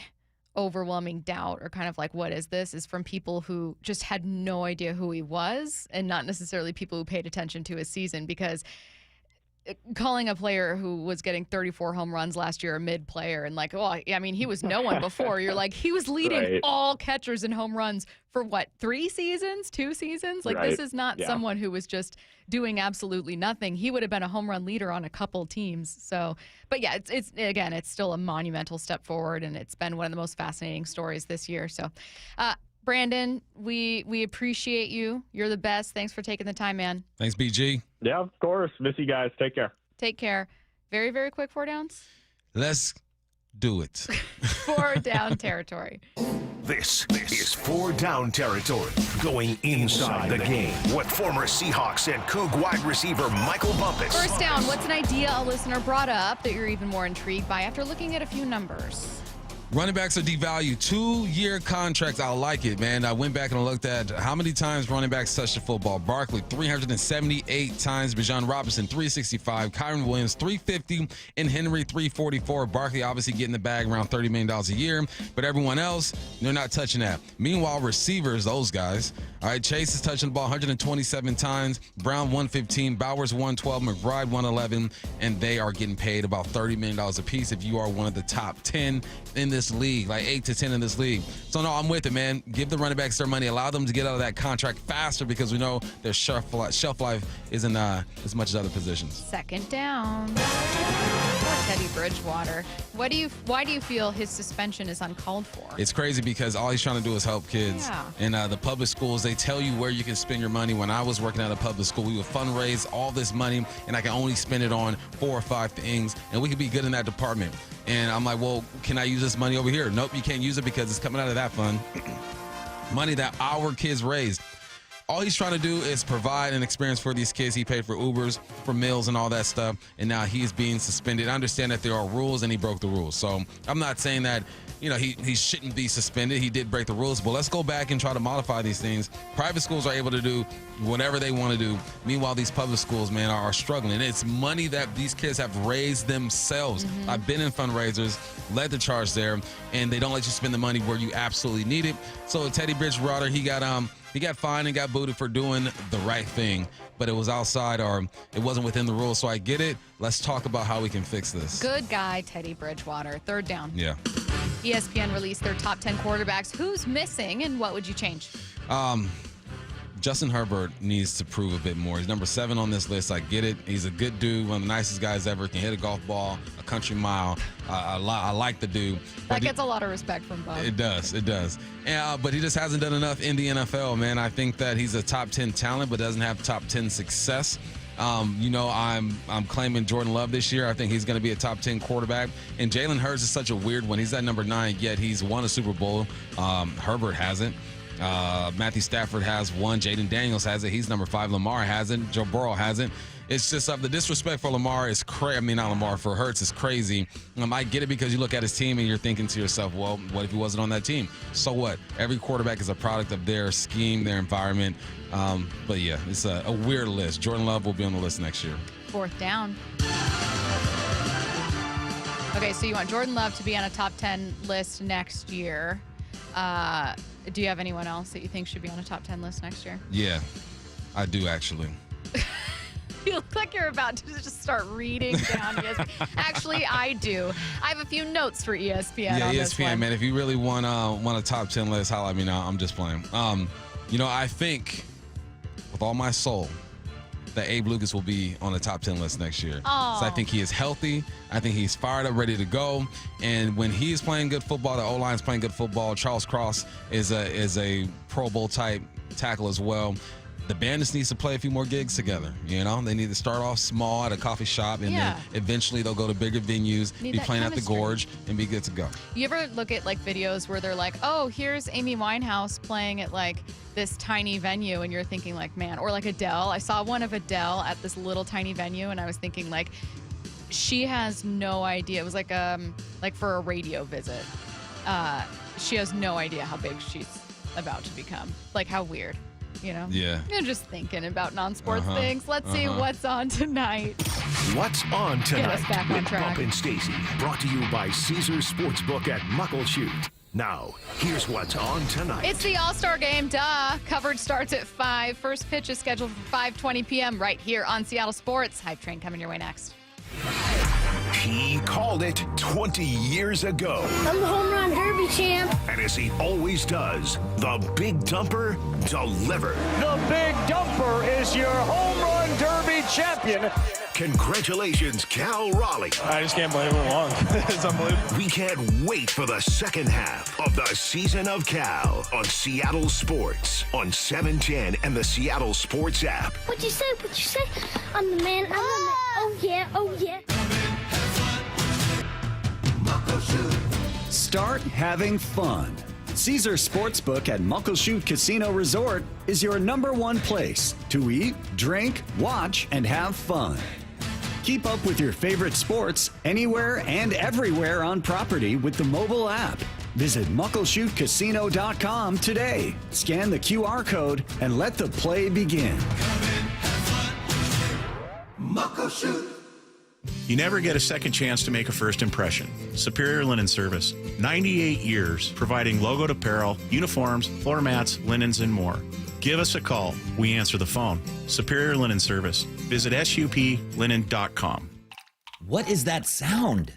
overwhelming doubt, or kind of what is this, is from people who just had no idea who he was, and not necessarily people who paid attention to his season, because calling a player who was getting 34 home runs last year a mid player, and he was no one before. You're he was leading all catchers in home runs for 2 seasons?
Right.
This is not someone who was just doing absolutely nothing. He would have been a home run leader on a couple teams. So, but yeah, it's still a monumental step forward, and it's been one of the most fascinating stories this year. So, Brandon, we appreciate you. You're the best. Thanks for taking the time, man.
Thanks, BG.
Yeah, of course. Miss you guys. Take care.
Take care. Very, very quick 4 downs.
Let's do it.
4 down territory.
This is 4 down territory, going inside the game. What former Seahawks and Coug wide receiver Michael Bumpus.
First down, what's an idea a listener brought up that you're even more intrigued by after looking at a few numbers?
Running backs are devalued. 2-year contracts. I like it, man. I went back and looked at how many times running backs touched the football. Barkley, 378 times. Bijan Robinson, 365. Kyron Williams, 350. And Henry, 344. Barkley obviously getting the bag around $30 million a year. But everyone else, they're not touching that. Meanwhile, receivers, those guys. All right, Chase is touching the ball 127 times. Brown, 115. Bowers, 112. McBride, 111. And they are getting paid about $30 million a piece if you are one of the top 10 in this league, 8 to 10 in this league. So no, I'm with it, man. Give the running backs their money. Allow them to get out of that contract faster, because we know their shelf life isn't as much as other positions.
Second down. Poor Teddy Bridgewater. Why do you feel his suspension is uncalled for?
It's crazy because all he's trying to do is help kids.
Yeah.
And the public schools, they tell you where you can spend your money. When I was working at a public school, we would fundraise all this money, and I can only spend it on 4 or 5 things, and we could be good in that department. And I'm like, well, can I use this money over here? Nope, you can't use it because it's coming out of that fund. Money that our kids raised. all he's trying to do is provide an experience for these kids. He paid for Ubers, for meals, and all that stuff, and now he's being suspended. I understand that there are rules, and he broke the rules. So I'm not saying that, he shouldn't be suspended. He did break the rules, but let's go back and try to modify these things. Private schools are able to do whatever they want to do. Meanwhile, these public schools, man, are struggling. It's money that these kids have raised themselves. I've been in fundraisers, led the charge there, and they don't let you spend the money where you absolutely need it. So Teddy Bridgewater, he got fined and got booted for doing the right thing, but it was outside or it wasn't within the rules. So I get it. Let's talk about how we can fix this.
Good guy, Teddy Bridgewater. Third down.
Yeah.
ESPN released their top 10 quarterbacks. Who's missing and what would you change?
Justin Herbert needs to prove a bit more. He's number 7 on this list. I get it. He's a good dude, one of the nicest guys ever. Can hit a golf ball a country mile. I like the dude.
That gets a lot of respect from Bob.
It does. But he just hasn't done enough in the NFL, man. I think that he's a top 10 talent, but doesn't have top 10 success. I'm claiming Jordan Love this year. I think he's going to be a top 10 quarterback. And Jalen Hurts is such a weird one. He's at number 9, yet he's won a Super Bowl. Herbert hasn't. Matthew Stafford has one. Jaden Daniels has it. He's number 5. Lamar hasn't. Joe Burrow hasn't. It's just the disrespect for Lamar is crazy. I mean, not Lamar, for Hurts is crazy. I get it because you look at his team and you're thinking to yourself, well, what if he wasn't on that team? So what? Every quarterback is a product of their scheme, their environment. But yeah, it's a weird list. Jordan Love will be on the list next year.
Fourth down. Okay, so you want Jordan Love to be on a top 10 list next year. Do you have anyone else that you think should be on a top 10 list next year?
Yeah, I do actually.
You look like you're about to just start reading down ESPN. Actually, I do. I have a few notes for ESPN.
Yeah,
on
ESPN,
this one.
man. If you really want a top 10 list, holla at me now. I'm just playing. I think with all my soul that Abe Lucas will be on the top 10 list next year. So I think he is healthy. I think he's fired up, ready to go. And when he's playing good football, the O-line's playing good football. Charles Cross is a Pro Bowl type tackle as well. The band just needs to play a few more gigs together. They need to start off small at a coffee shop, and then eventually they'll go to bigger venues, be playing at the Gorge, and be good to go.
You ever look at videos where they're like, oh, here's Amy Winehouse playing at this tiny venue, and you're thinking man, or Adele. I saw one of Adele at this little tiny venue, and I was thinking she has no idea. It was for a radio visit. She has no idea how big she's about to become. How weird.
Yeah.
You're just thinking about non-sports things. Let's see what's on tonight.
What's on tonight?
Get us back on
with
track.
Bump and Stacy, brought to you by Caesars Sportsbook at Muckleshoot. Now, here's what's on tonight.
It's the All-Star Game, duh. Coverage starts at 5. First pitch is scheduled for 5:20 p.m. right here on Seattle Sports. Hype Train coming your way next.
He called it 20 years ago.
I'm the home run derby champ.
And as he always does, the Big Dumper delivered.
The Big Dumper is your home run derby champion.
Congratulations, Cal Raleigh.
I just can't believe it won. It's unbelievable.
We can't wait for the second half of the season of Cal on Seattle Sports on 710 and the Seattle Sports app.
What'd you say? I'm the man. Oh, yeah.
Start having fun. Caesars Sportsbook at Muckleshoot Casino Resort is your #1 place to eat, drink, watch, and have fun. Keep up with your favorite sports anywhere and everywhere on property with the mobile app. Visit muckleshootcasino.com today. Scan the QR code and let the play begin.
Muckleshoot. You never get a second chance to make a first impression. Superior Linen Service. 98 years providing logoed apparel, uniforms, floor mats, linens, and more. Give us a call. We answer the phone. Superior Linen Service. Visit suplinen.com.
What is that sound?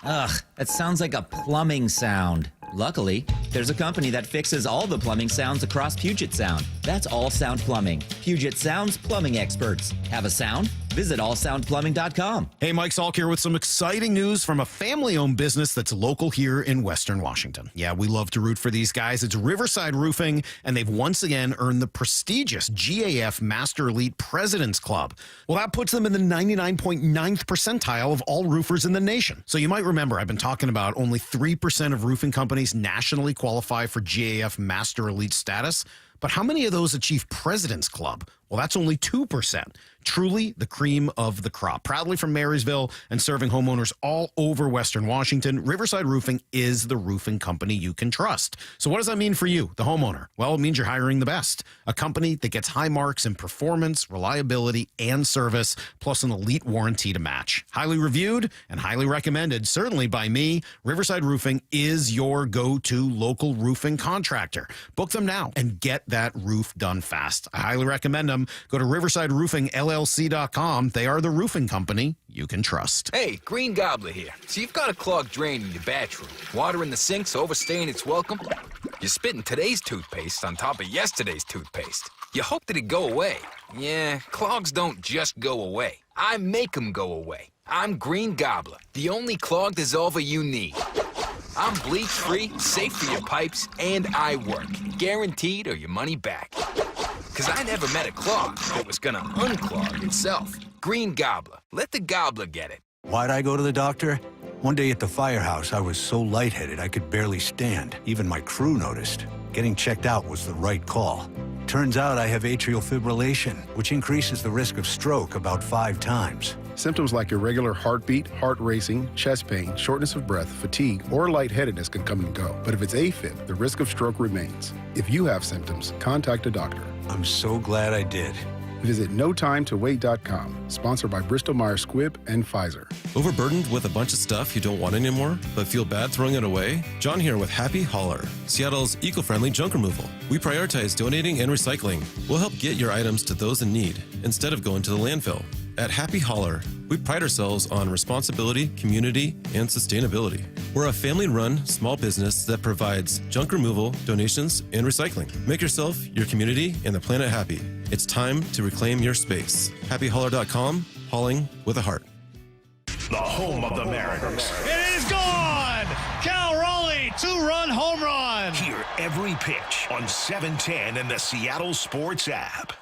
Ugh, that sounds like a plumbing sound. Luckily, there's a company that fixes all the plumbing sounds across Puget Sound. That's All Sound Plumbing. Puget Sound's plumbing experts. Have a sound? Visit allsoundplumbing.com.
Hey, Mike Salk here with some exciting news from a family-owned business that's local here in Western Washington. Yeah, we love to root for these guys. It's Riverside Roofing, and they've once again earned the prestigious GAF Master Elite President's Club. Well, that puts them in the 99.9th percentile of all roofers in the nation. So you might remember I've been talking about only 3% of roofing companies nationally qualify for GAF Master Elite status. But how many of those achieve President's Club? Well, that's only 2%. Truly the cream of the crop. Proudly from Marysville and serving homeowners all over Western Washington, Riverside Roofing is the roofing company you can trust. So what does that mean for you, the homeowner? Well, it means you're hiring the best. A company that gets high marks in performance, reliability, and service, plus an elite warranty to match. Highly reviewed and highly recommended, certainly by me. Riverside Roofing is your go-to local roofing contractor. Book them now and get that roof done fast. I highly recommend them. Go to riversideroofingllc.com. They are the roofing company you can trust.
Hey, Green Gobbler here. So you've got a clogged drain in your bathroom. Water in the sink's overstaying its welcome. You're spitting today's toothpaste on top of yesterday's toothpaste. You hope that it go away. Yeah, clogs don't just go away. I make them go away. I'm Green Gobbler, the only clog dissolver you need. I'm bleach-free, safe for your pipes, and I work. Guaranteed or your money back. Because I never met a clog that was gonna unclog itself. Green Gobbler. Let the gobbler get it.
Why'd I go to the doctor? One day at the firehouse, I was so lightheaded I could barely stand. Even my crew noticed. Getting checked out was the right call. Turns out I have atrial fibrillation, which increases the risk of stroke about 5 times.
Symptoms like irregular heartbeat, heart racing, chest pain, shortness of breath, fatigue, or lightheadedness can come and go. But if it's AFib, the risk of stroke remains. If you have symptoms, contact a doctor.
I'm so glad I did.
Visit NoTimeToWait.com, sponsored by Bristol-Myers Squibb and Pfizer.
Overburdened with a bunch of stuff you don't want anymore, but feel bad throwing it away? John here with Happy Hauler, Seattle's eco-friendly junk removal. We prioritize donating and recycling. We'll help get your items to those in need instead of going to the landfill. At Happy Hauler, we pride ourselves on responsibility, community, and sustainability. We're a family-run small business that provides junk removal, donations, and recycling. Make yourself, your community, and the planet happy. It's time to reclaim your space. HappyHauler.com, hauling with a heart.
The home of the Mariners.
It is gone! Cal Raleigh, 2-run home run!
Hear every pitch on 710 and the Seattle Sports app.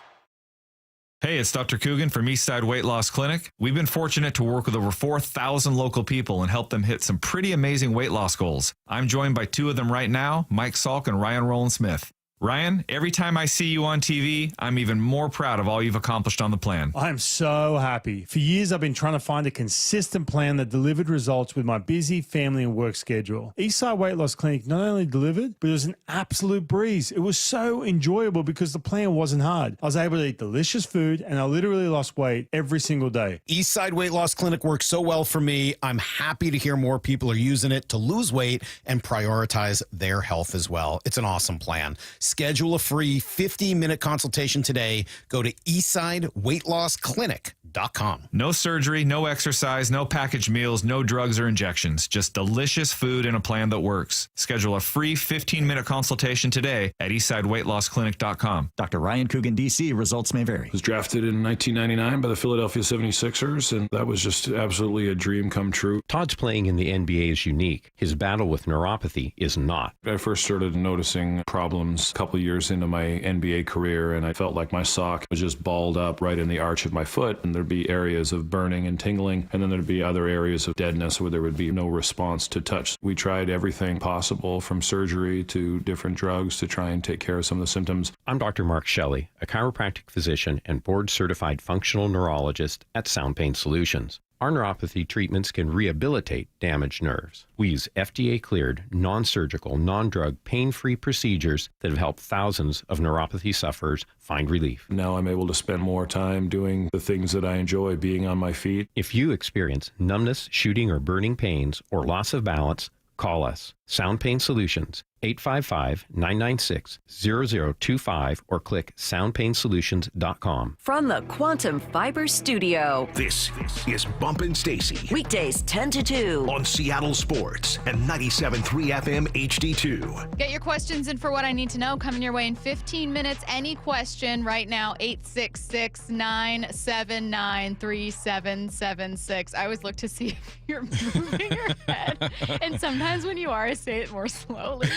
Hey, it's Dr. Coogan from Eastside Weight Loss Clinic. We've been fortunate to work with over 4,000 local people and help them hit some pretty amazing weight loss goals. I'm joined by 2 of them right now, Mike Salk and Ryan Rowland-Smith. Ryan, every time I see you on TV, I'm even more proud of all you've accomplished on the plan.
I'm so happy. For years, I've been trying to find a consistent plan that delivered results with my busy family and work schedule. Eastside Weight Loss Clinic not only delivered, but it was an absolute breeze. It was so enjoyable because the plan wasn't hard. I was able to eat delicious food, and I literally lost weight every single day.
Eastside Weight Loss Clinic works so well for me. I'm happy to hear more people are using it to lose weight and prioritize their health as well. It's an awesome plan. Schedule a free 15-minute consultation today. Go to eastsideweightlossklinic.com.
No surgery, no exercise, no packaged meals, no drugs or injections. Just delicious food and a plan that works. Schedule a free 15-minute consultation today at eastsideweightlossklinic.com.
Dr. Ryan Coogan, D.C. Results may vary.
Was drafted in 1999 by the Philadelphia 76ers, and that was just absolutely a dream come true.
Todd's playing in the NBA is unique. His battle with neuropathy is not.
I first started noticing problems a couple years into my NBA career, and I felt like my sock was just balled up right in the arch of my foot, and there'd be areas of burning and tingling, and then there'd be other areas of deadness where there would be no response to touch. We tried everything possible, from surgery to different drugs, to try and take care of some of the symptoms.
I'm Dr. Mark Shelley, a chiropractic physician and board-certified functional neurologist at Sound Pain Solutions. Our neuropathy treatments can rehabilitate damaged nerves. We use FDA-cleared, non-surgical, non-drug, pain-free procedures that have helped thousands of neuropathy sufferers find relief.
Now I'm able to spend more time doing the things that I enjoy, being on my feet.
If you experience numbness, shooting, or burning pains, or loss of balance, call us. Sound Pain Solutions, 855-996-0025, or click soundpainsolutions.com.
From the Quantum Fiber Studio,
this is Bumpin' Stacy.
Weekdays 10 to 2
on Seattle Sports and 97.3 FM HD2.
Get your questions in for What I Need to Know coming your way in 15 minutes. Any question right now, 866-979-3776. I always look to see if you're moving your head. And sometimes when you are, I say it more slowly.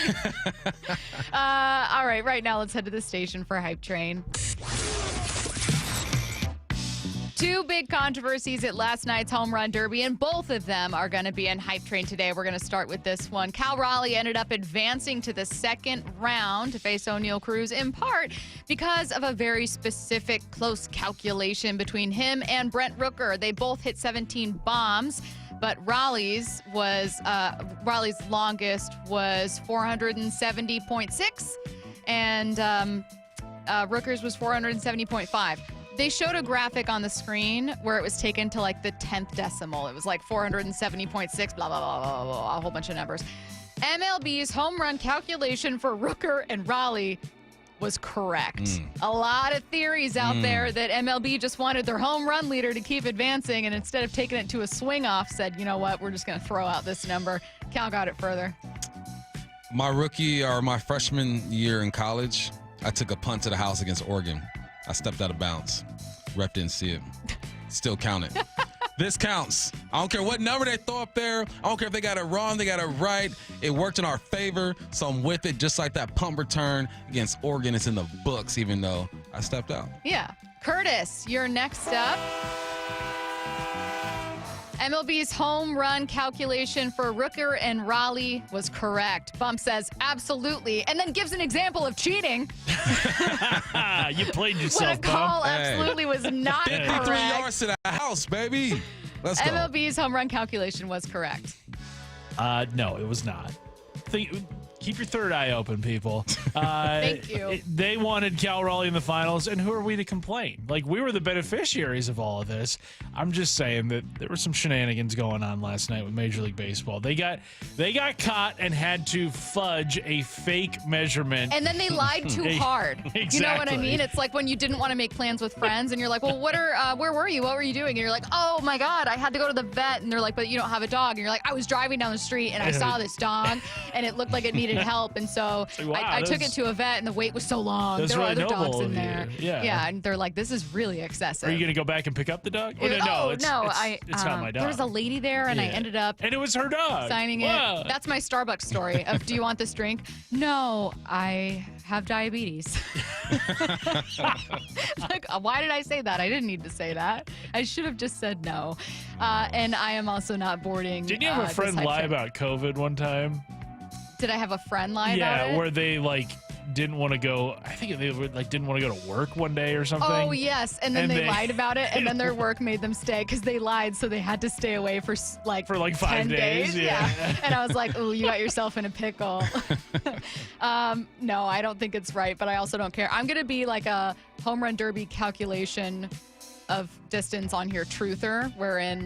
All right, now let's head to the station for Hype Train. Two big controversies at last night's home run derby, and both of them are going to be in Hype Train today. We're going to start with this one. Cal Raleigh ended up advancing to the second round to face O'Neal Cruz, in part because of a very specific close calculation between him and Brent Rooker. They both hit 17 bombs, but Raleigh's longest was 470.6, and Rooker's was 470.5. They showed a graphic on the screen where it was taken to like the 10th decimal. It was like 470.6, blah, blah, blah, blah, blah, a whole bunch of numbers. MLB's home run calculation for Rooker and Raleigh was correct. A lot of theories out there that MLB just wanted their home run leader to keep advancing, and instead of taking it to a swing off, said, you know what, we're just going to throw out this number. Cal got it further.
My freshman year in college, I took a punt to the house against Oregon. I stepped out of bounds. Ref didn't see it. Still counted. This counts. I don't care what number they throw up there. I don't care if they got it wrong, they got it right. It worked in our favor, so I'm with it. Just like that punt return against Oregon, it's in the books, even though I stepped out.
Yeah. Curtis, you're next up. MLB's home run calculation for Rooker and Raleigh was correct. Bump says absolutely, and then gives an example of cheating.
You played yourself,
When a call
Bump.
absolutely was not
53
correct.
yards to the house, baby. Let's go.
MLB's home run calculation was correct.
No, it was not. Keep your third eye open, people.
Thank you.
They wanted Cal Raleigh in the finals, and who are we to complain? Like, we were the beneficiaries of all of this. I'm just saying that there were some shenanigans going on last night with Major League Baseball. They got caught and had to fudge a fake measurement.
And then they lied too hard.
Exactly.
You know what I mean? It's like when you didn't want to make plans with friends, and you're like, well, where were you? What were you doing? And you're like, oh my God, I had to go to the vet. And they're like, but you don't have a dog. And you're like, I was driving down the street and I saw this dog, and it looked like it needed help, and so
Wow,
I took it to a vet, and the wait was so long.
That's
There were
really
other dogs
noble
in
of
there.
you. Yeah.
And they're like, this is really excessive.
Are you going to go back and pick up the dog?
It's
not my dog.
There was a lady there, and I ended up
and it was her dog.
signing
Wow.
it. That's my Starbucks story of, do you want this drink? No, I have diabetes. Like, why did I say that? I didn't need to say that. I should have just said no. And I am also not boarding.
Didn't you have a
this
friend
hype
lie
train.
about COVID one time?
Did I have a friend lie about it?
Yeah, where they didn't want to go. I think they didn't want to go to work one day or something.
Oh, yes. And then they lied about it, and then their work made them stay because they lied, so they had to stay away for like
5
10
days. Yeah.
And I was like, oh, you got yourself in a pickle. No, I don't think it's right, but I also don't care. I'm going to be like a home run derby calculation of distance on here truther, wherein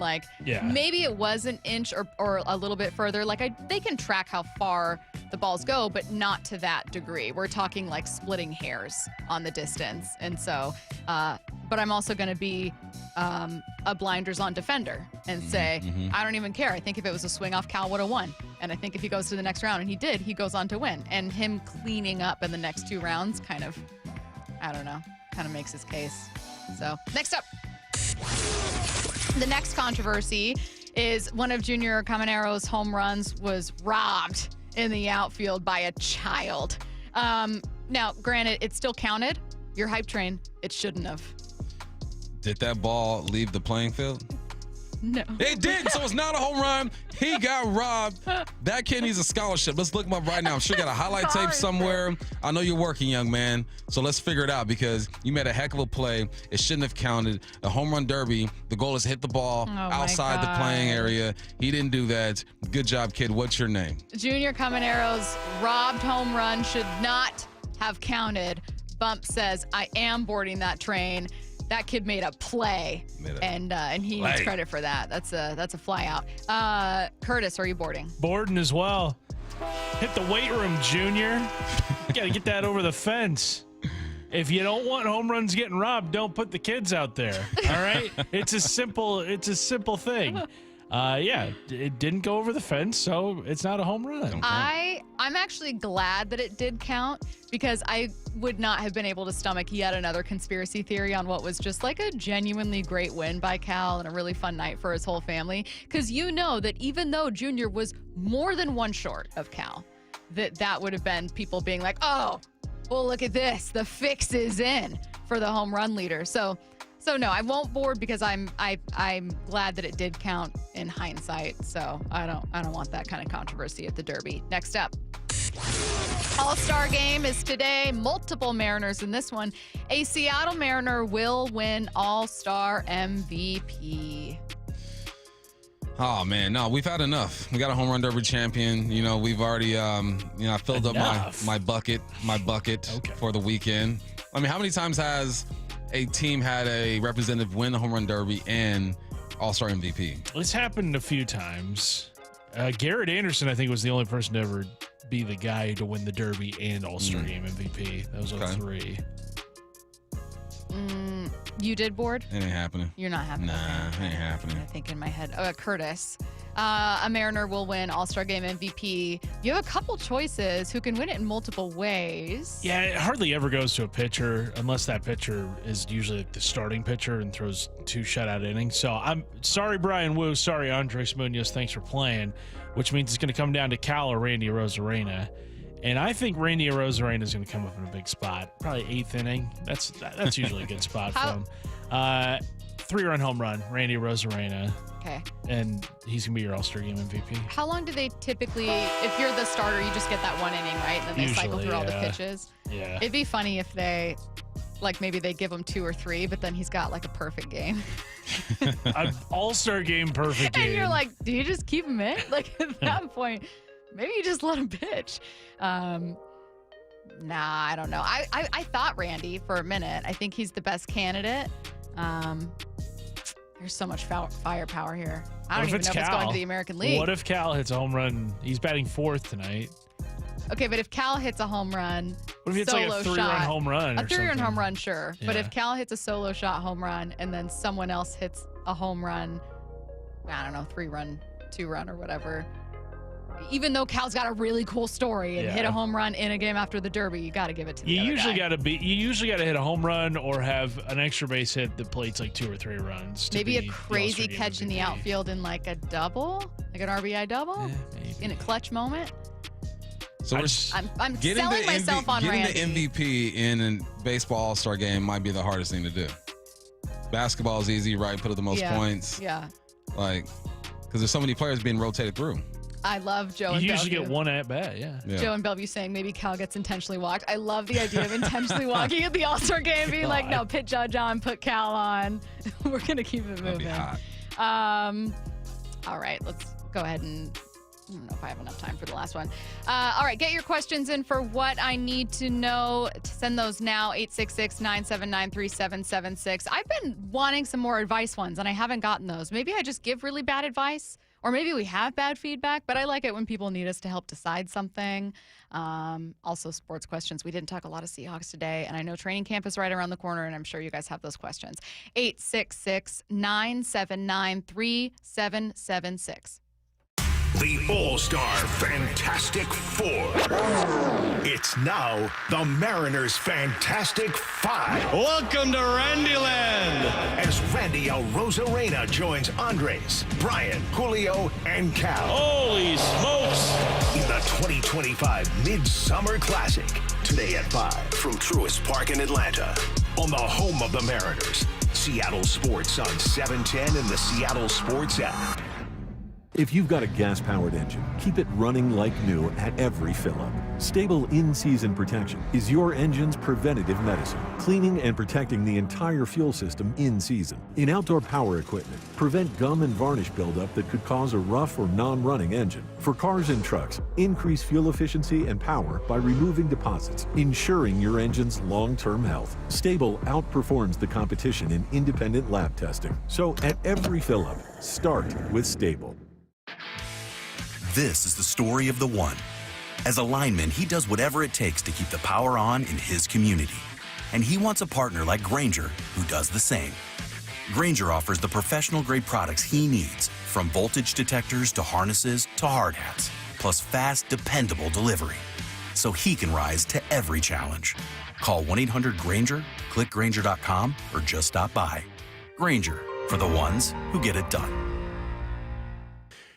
maybe it was an inch or a little bit further. They can track how far the balls go, but not to that degree. We're talking like splitting hairs on the distance. And so, but I'm also going to be a blinders on defender and say, I don't even care. I think if it was a swing off, Cal would have won. And I think if he goes to the next round, and he did, he goes on to win. And him cleaning up in the next two rounds kind of makes his case. So, next up. The next controversy is one of Junior Camanero's home runs was robbed in the outfield by a child. Now, granted, it still counted. Your hype train, it shouldn't have.
Did that ball leave the playing field?
No.
It didn't, so it's not a home run. He got robbed. That kid needs a scholarship. Let's look him up right now. I'm sure you got a highlight tape somewhere. I know you're working, young man, so let's figure it out because you made a heck of a play. It shouldn't have counted. A home run derby, the goal is to hit the ball outside the playing area. He didn't do that. Good job, kid. What's your name?
Junior Camanero's robbed home run should not have counted. Bump says, I am boarding that train. That kid made a play, and he needs credit for that. That's a fly out. Curtis, are you boarding?
Boarding as well. Hit the weight room, Junior. You got to get that over the fence. If you don't want home runs getting robbed, don't put the kids out there. All right? It's a simple thing. It didn't go over the fence, so it's not a home run.
I'm actually glad that it did count because I would not have been able to stomach yet another conspiracy theory on what was just like a genuinely great win by Cal and a really fun night for his whole family. Because you know that even though Junior was more than one short of Cal, that would have been people being like, oh, well, look at this. The fix is in for the home run leader. So So no, I won't board because I'm glad that it did count in hindsight. So I don't want that kind of controversy at the Derby. Next up. All-Star game is today. Multiple Mariners in this one. A Seattle Mariner will win All-Star MVP.
Oh, man, no, we've had enough. We got a home run derby champion. You know, we've already, I filled up my bucket for the weekend. I mean, how many times has a team had a representative win the home run derby and All-Star MVP?
It's happened a few times. Garrett Anderson, I think, was the only person to ever be the guy to win the derby and All-Star game MVP. That was 3.
You did board?
It ain't happening.
You're not happening.
Nah, it ain't happening.
I think in my head. Curtis. A Mariner will win All-Star Game MVP. You have a couple choices who can win it in multiple ways.
Yeah, it hardly ever goes to a pitcher unless that pitcher is usually like the starting pitcher and throws 2 shutout innings. So I'm sorry, Brian Wu. Sorry, Andres Munoz. Thanks for playing, which means it's going to come down to Cal or Randy Arozarena. And I think Randy Arozarena is going to come up in a big spot, probably 8th inning. That's usually a good spot for him. 3-run home run, Randy Arozarena.
Okay.
And he's going to be your All-Star Game MVP.
How long do they typically, if you're the starter, you just get that 1 inning, right? And then they cycle through all the pitches.
Yeah.
It'd be funny if they, maybe they give him 2 or 3, but then he's got a perfect game.
An All-Star Game perfect game.
And you're like, do you just keep him in? At that point, maybe you just let him pitch. Nah, I don't know. I thought Randy for a minute. I think he's the best candidate. There's so much firepower here. I don't even know if it's going to the American League.
What if Cal hits a home run? He's batting 4th tonight.
Okay, but if Cal hits a home run,
what if it's like a 3-run home run?
A 3-run home run, sure.
Yeah.
But if Cal hits a solo shot home run and then someone else hits a home run, I don't know, 3-run, 2-run or whatever. Even though Cal's got a really cool story and hit a home run in a game after the Derby, you got to give it to the
You
other
usually
guy.
got to hit a home run or have an extra base hit that plates 2 or 3 runs.
Maybe a crazy catch in the outfield in a double, like an RBI double, in a clutch moment.
So
I'm selling myself on Randy.
Getting the MVP in a baseball All-Star game might be the hardest thing to do. Basketball is easy, right? Put up the most points.
Yeah.
Because there's so many players being rotated through.
I love Joe and Bellevue.
You usually get 1 at bat, yeah.
Joe and Bellevue saying maybe Cal gets intentionally walked. I love the idea of intentionally walking at the All-Star game, being like, no, pit Judge on, put Cal on. We're going to keep it moving.
That'd be hot.
All right, let's go ahead and I don't know if I have enough time for the last one. All right, get your questions in for What I Need to Know. Send those now, 866-979-3776. I've been wanting some more advice ones, and I haven't gotten those. Maybe I just give really bad advice, or maybe we have bad feedback, but I like it when people need us to help decide something. Also, sports questions. We didn't talk a lot of Seahawks today, and I know training camp is right around the corner, and I'm sure you guys have those questions. 866-979-3776.
The All-Star Fantastic Four. It's now the Mariners Fantastic Five.
Welcome to Randyland.
As Randy Arozarena joins Andres, Brian, Julio, and Cal.
Holy smokes.
In the 2025 Midsummer Classic. Today at 5 from Truist Park in Atlanta. On the home of the Mariners. Seattle Sports on 710 and the Seattle Sports app.
If you've got a gas-powered engine, keep it running like new at every fill-up. Stable in-season protection is your engine's preventative medicine, cleaning and protecting the entire fuel system in season. In outdoor power equipment, prevent gum and varnish buildup that could cause a rough or non-running engine. For cars and trucks, increase fuel efficiency and power by removing deposits, ensuring your engine's long-term health. Stable outperforms the competition in independent lab testing. So at every fill-up, start with Stable.
This is the story of the one. As a lineman, he does whatever it takes to keep the power on in his community. And he wants a partner like Grainger who does the same. Grainger offers the professional-grade products he needs, from voltage detectors to harnesses to hard hats, plus fast, dependable delivery. So he can rise to every challenge. Call 1-800-GRAINGER, click Grainger.com, or just stop by. Grainger, for the ones who get it done.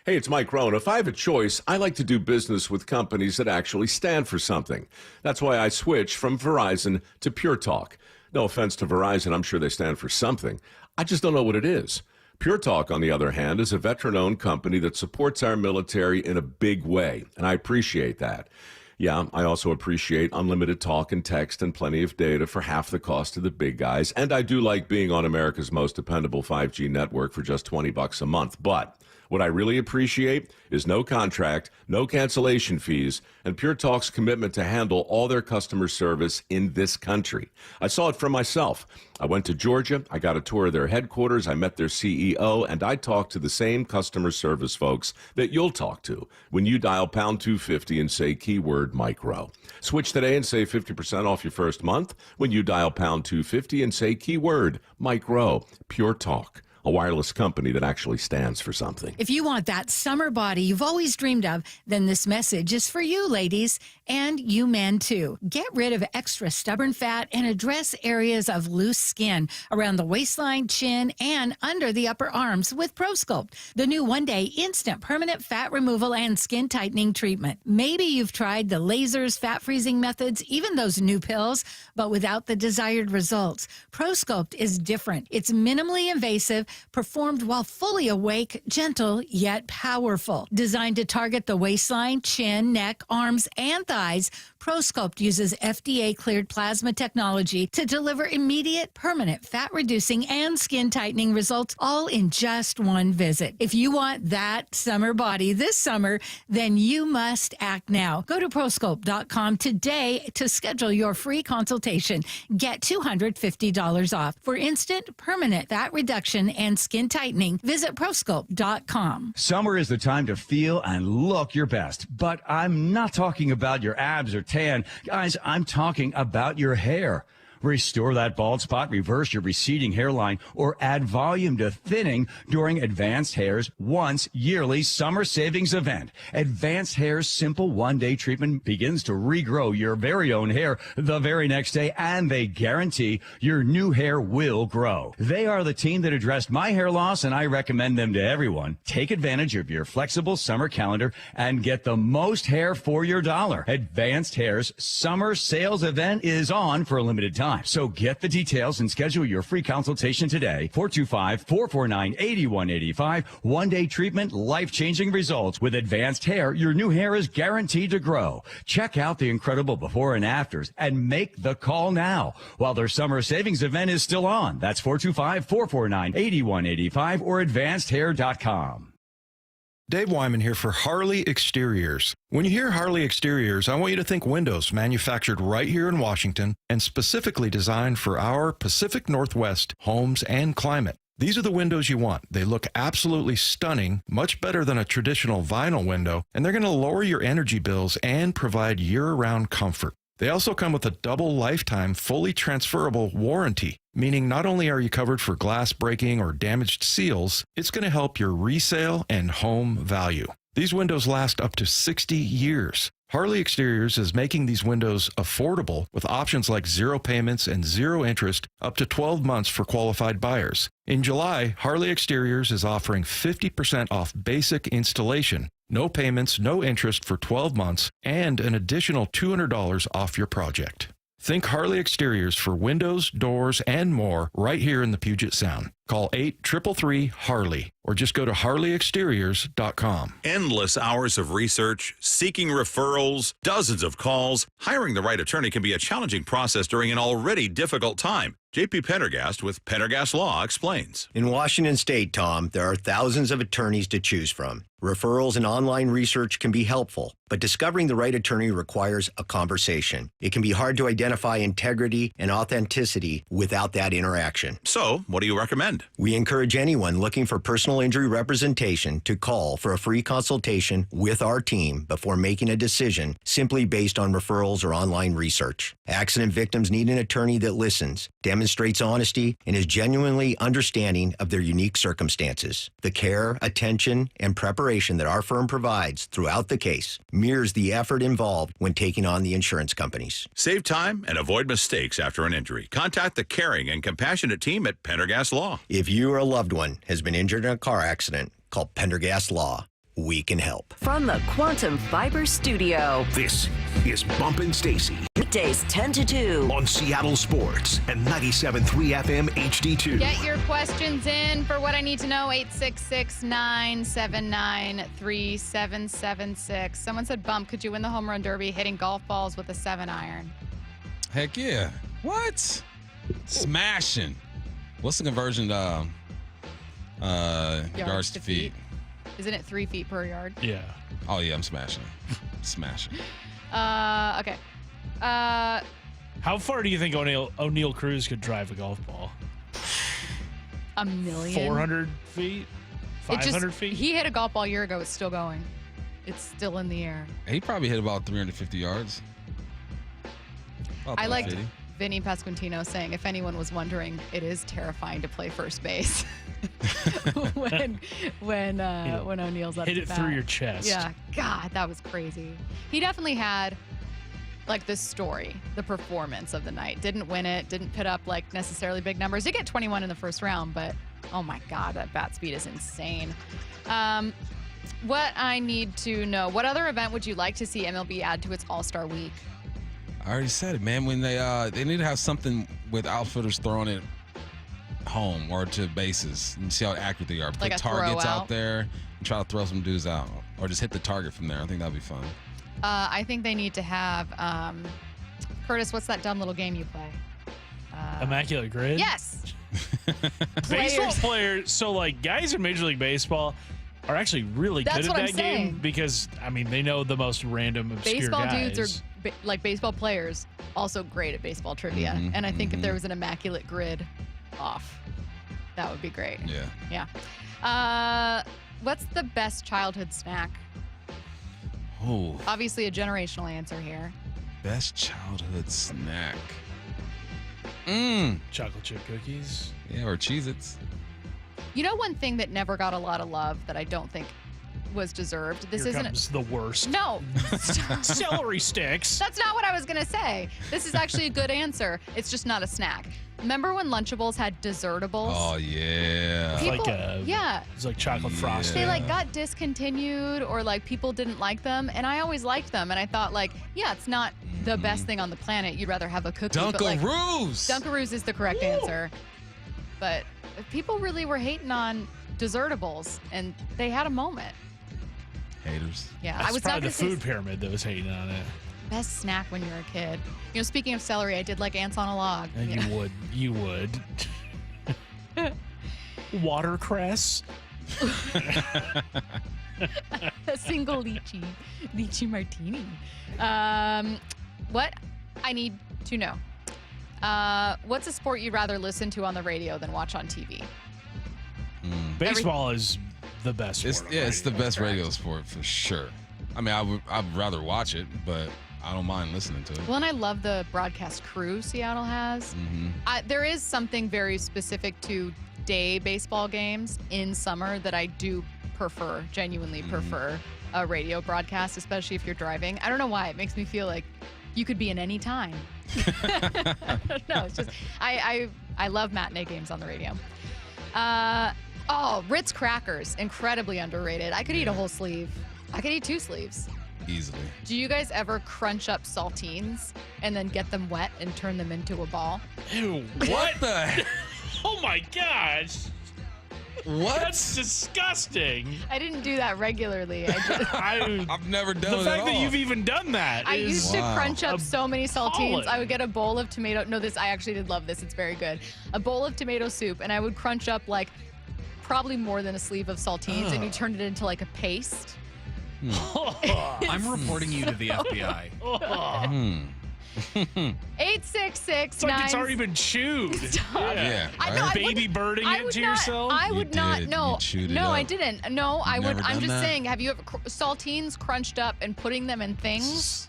Hey, it's Mike Rohn. If I have a choice, I like to do business with companies that actually stand for something. That's why I switched from Verizon to Pure Talk. No offense to Verizon, I'm sure they stand for something. I just don't know what it is. Pure Talk, on the other hand, is a veteran-owned company that supports our military in a big way, and I appreciate that. Yeah, I also appreciate unlimited talk and text and plenty of data for half the cost of the big guys, and I do like being on America's most dependable 5G network for just $20 a month. But what I really appreciate is no contract, no cancellation fees, and Pure Talk's commitment to handle all their customer service in this country. I saw it for myself. I went to Georgia, I got a tour of their headquarters, I met their CEO, and I talked to the same customer service folks that you'll talk to when you dial pound 250 and say keyword micro. Switch today and save 50% off your first month when you dial pound 250 and say keyword micro. Pure Talk, a wireless company that actually stands for something.
If you want that summer body you've always dreamed of, then this message is for you, ladies, and you men too. Get rid of extra stubborn fat and address areas of loose skin around the waistline, chin, and under the upper arms with ProSculpt, the new one-day instant permanent fat removal and skin tightening treatment. Maybe you've tried the lasers, fat freezing methods, even those new pills, but without the desired results. ProSculpt is different. It's minimally invasive, performed while fully awake, gentle yet powerful. Designed to target the waistline, chin, neck, arms, and thighs, ProSculpt uses FDA-cleared plasma technology to deliver immediate, permanent fat-reducing and skin-tightening results, all in just one visit. If you want that summer body this summer, then you must act now. Go to ProSculpt.com today to schedule your free consultation. Get $250 off. For instant, permanent fat reduction and skin tightening, visit ProSculpt.com.
Summer is the time to feel and look your best, but I'm not talking about your abs or tan. Guys, I'm talking about your hair. Restore that bald spot, reverse your receding hairline, or add volume to thinning during Advanced Hair's once yearly summer savings event. Advanced Hair's simple one-day treatment begins to regrow your very own hair the very next day, and they guarantee your new hair will grow. They are the team that addressed my hair loss, and I recommend them to everyone. Take advantage of your flexible summer calendar and get the most hair for your dollar. Advanced Hair's summer sales event is on for a limited time. So get the details and schedule your free consultation today. 425-449-8185. One-day treatment, life-changing results. With Advanced Hair, your new hair is guaranteed to grow. Check out the incredible before and afters and make the call now while their summer savings event is still on. That's 425-449-8185 or advancedhair.com.
Dave Wyman here for Harley Exteriors. When you hear Harley Exteriors, I want you to think windows manufactured right here in Washington and specifically designed for our Pacific Northwest homes and climate. These are the windows you want. They look absolutely stunning, much better than a traditional vinyl window, and they're going to lower your energy bills and provide year-round comfort. They also come with a double lifetime, fully transferable warranty, meaning not only are you covered for glass breaking or damaged seals, it's going to help your resale and home value. These windows last up to 60 years. Harley Exteriors is making these windows affordable with options like zero payments and zero interest up to 12 months for qualified buyers. In July, Harley Exteriors is offering 50% off basic installation, no payments, no interest for 12 months, and an additional $200 off your project. Think Harley Exteriors for windows, doors, and more right here in the Puget Sound. Call 833-HARLEY or just go to harleyexteriors.com.
Endless hours of research, seeking referrals, dozens of calls. Hiring the right attorney can be a challenging process during an already difficult time. JP Pendergast with Pendergast Law explains.
In Washington State, Tom, there are thousands of attorneys to choose from. Referrals and online research can be helpful, but discovering the right attorney requires a conversation. It can be hard to identify integrity and authenticity without that interaction.
So, what do you recommend?
We encourage anyone looking for personal injury representation to call for a free consultation with our team before making a decision simply based on referrals or online research. Accident victims need an attorney that listens, demonstrates honesty, and is genuinely understanding of their unique circumstances. The care, attention, and preparation that our firm provides throughout the case mirrors the effort involved when taking on the insurance companies.
Save time and avoid mistakes after an injury. Contact the caring and compassionate team at Pendergast Law.
If you or a loved one has been injured in a car accident, call Pendergast Law. We can help.
From the Quantum Fiber Studio,
This is Bumpin' Stacy
Weekdays 10 to 2
on Seattle Sports and 97.3 FM HD2.
Get your questions in for what I need to know. 866-979-3776. Someone said, Bump, could you win the home run derby hitting golf balls with a 7-iron?
Heck yeah. What? Smashing. What's the conversion yards to feet?
Isn't it 3 feet per yard?
Yeah.
Oh, yeah, I'm smashing. Smashing.
Okay.
How far do you think O'Neal Cruz could drive a golf ball?
1,000,000.
400 feet? 500 feet?
He hit a golf ball a year ago. It's still going. It's still in the air.
He probably hit about 350 yards.
I liked Vinny Pasquantino saying, if anyone was wondering, it is terrifying to play first base when O'Neal's up
hit
to
it
bat.
through your chest.
Yeah, God, that was crazy. He definitely had like the story, the performance of the night. Didn't win it, didn't put up like necessarily big numbers. Did get 21 in the first round, but oh my God, that bat speed is insane. What I need to know, what other event would you like to see MLB add to its All-Star Week?
I already said it, man. When they need to have something with outfielders throwing it home or to bases and see how accurate they are. Put
Like a
targets
throw
out
out?
there and try to throw some dudes out, or just hit the target from there. I think that'd be fun.
I think they need to have, Curtis, what's that dumb little game you play?
Immaculate Grid?
Yes.
Baseball players, so like guys in Major League Baseball are actually really
That's
good
what
at
I'm
that game
saying.
because, I mean, they know the most random, obscure
Baseball
guys.
dudes are, like baseball players, also great at baseball trivia.
Mhm,
And I think if there was an immaculate grid off, that would be great.
Yeah.
Yeah. What's the best childhood snack?
Oh,
Obviously a generational answer here.
best childhood snack.
Chocolate chip cookies.
Yeah, or Cheez-Its.
You know one thing that never got a lot of love that I don't think was deserved? This
Here
isn't
comes the worst.
No.
Celery sticks.
That's not what I was going to say. This is actually a good answer. It's just not a snack. Remember when Lunchables had Desertables?
Oh, yeah.
People,
yeah. It's like chocolate frosting.
They like got discontinued or like people didn't like them, and I always liked them, and I thought like, yeah, it's not the best thing on the planet. You'd rather have a cookie. But like,
Dunkaroos.
Dunkaroos is the correct answer. But people really were hating on Desertables, and they had a moment.
Haters.
Yeah,
That's
I was
probably
not
the
gonna say
food pyramid that was hating on it.
best snack when you're a kid. You know, speaking of celery, I did like ants on a log.
And you would. Watercress.
A single lychee martini. What I need to know. What's a sport you'd rather listen to on the radio than watch on TV?
Baseball is the best sport.
It's the best radio sport for sure. I mean, I'd rather watch it, but I don't mind listening to it.
Well, and I love the broadcast crew Seattle has. There is something very specific to day baseball games in summer that I do prefer, genuinely prefer a radio broadcast, especially if you're driving. I don't know why. It makes me feel like you could be in any time. I don't know. It's just, I love matinee games on the radio. Ritz crackers, incredibly underrated. I could eat a whole sleeve. I could eat 2 sleeves.
Easily.
Do you guys ever crunch up saltines and then get them wet and turn them into a ball?
Ew,
what the?
Oh my gosh.
What?
That's disgusting.
I didn't do that regularly.
I've never done it
The fact
at
that
all.
you've even done that
I
is
used to crunch up so many saltines.
appalling.
I would get a bowl of tomato. No, I actually did love this. It's very good. A bowl of tomato soup, and I would crunch up like probably more than a sleeve of saltines, and you turned it into like a paste.
I'm reporting you to the FBI.
866
It's like it's already been chewed.
Yeah.
I know, I
Baby birding it to yourself.
I would not.
did.
No,
You chewed it
no, I
up.
didn't. No, I would.
never
I'm
done
just
that?
saying. Have you ever saltines crunched up and putting them in things?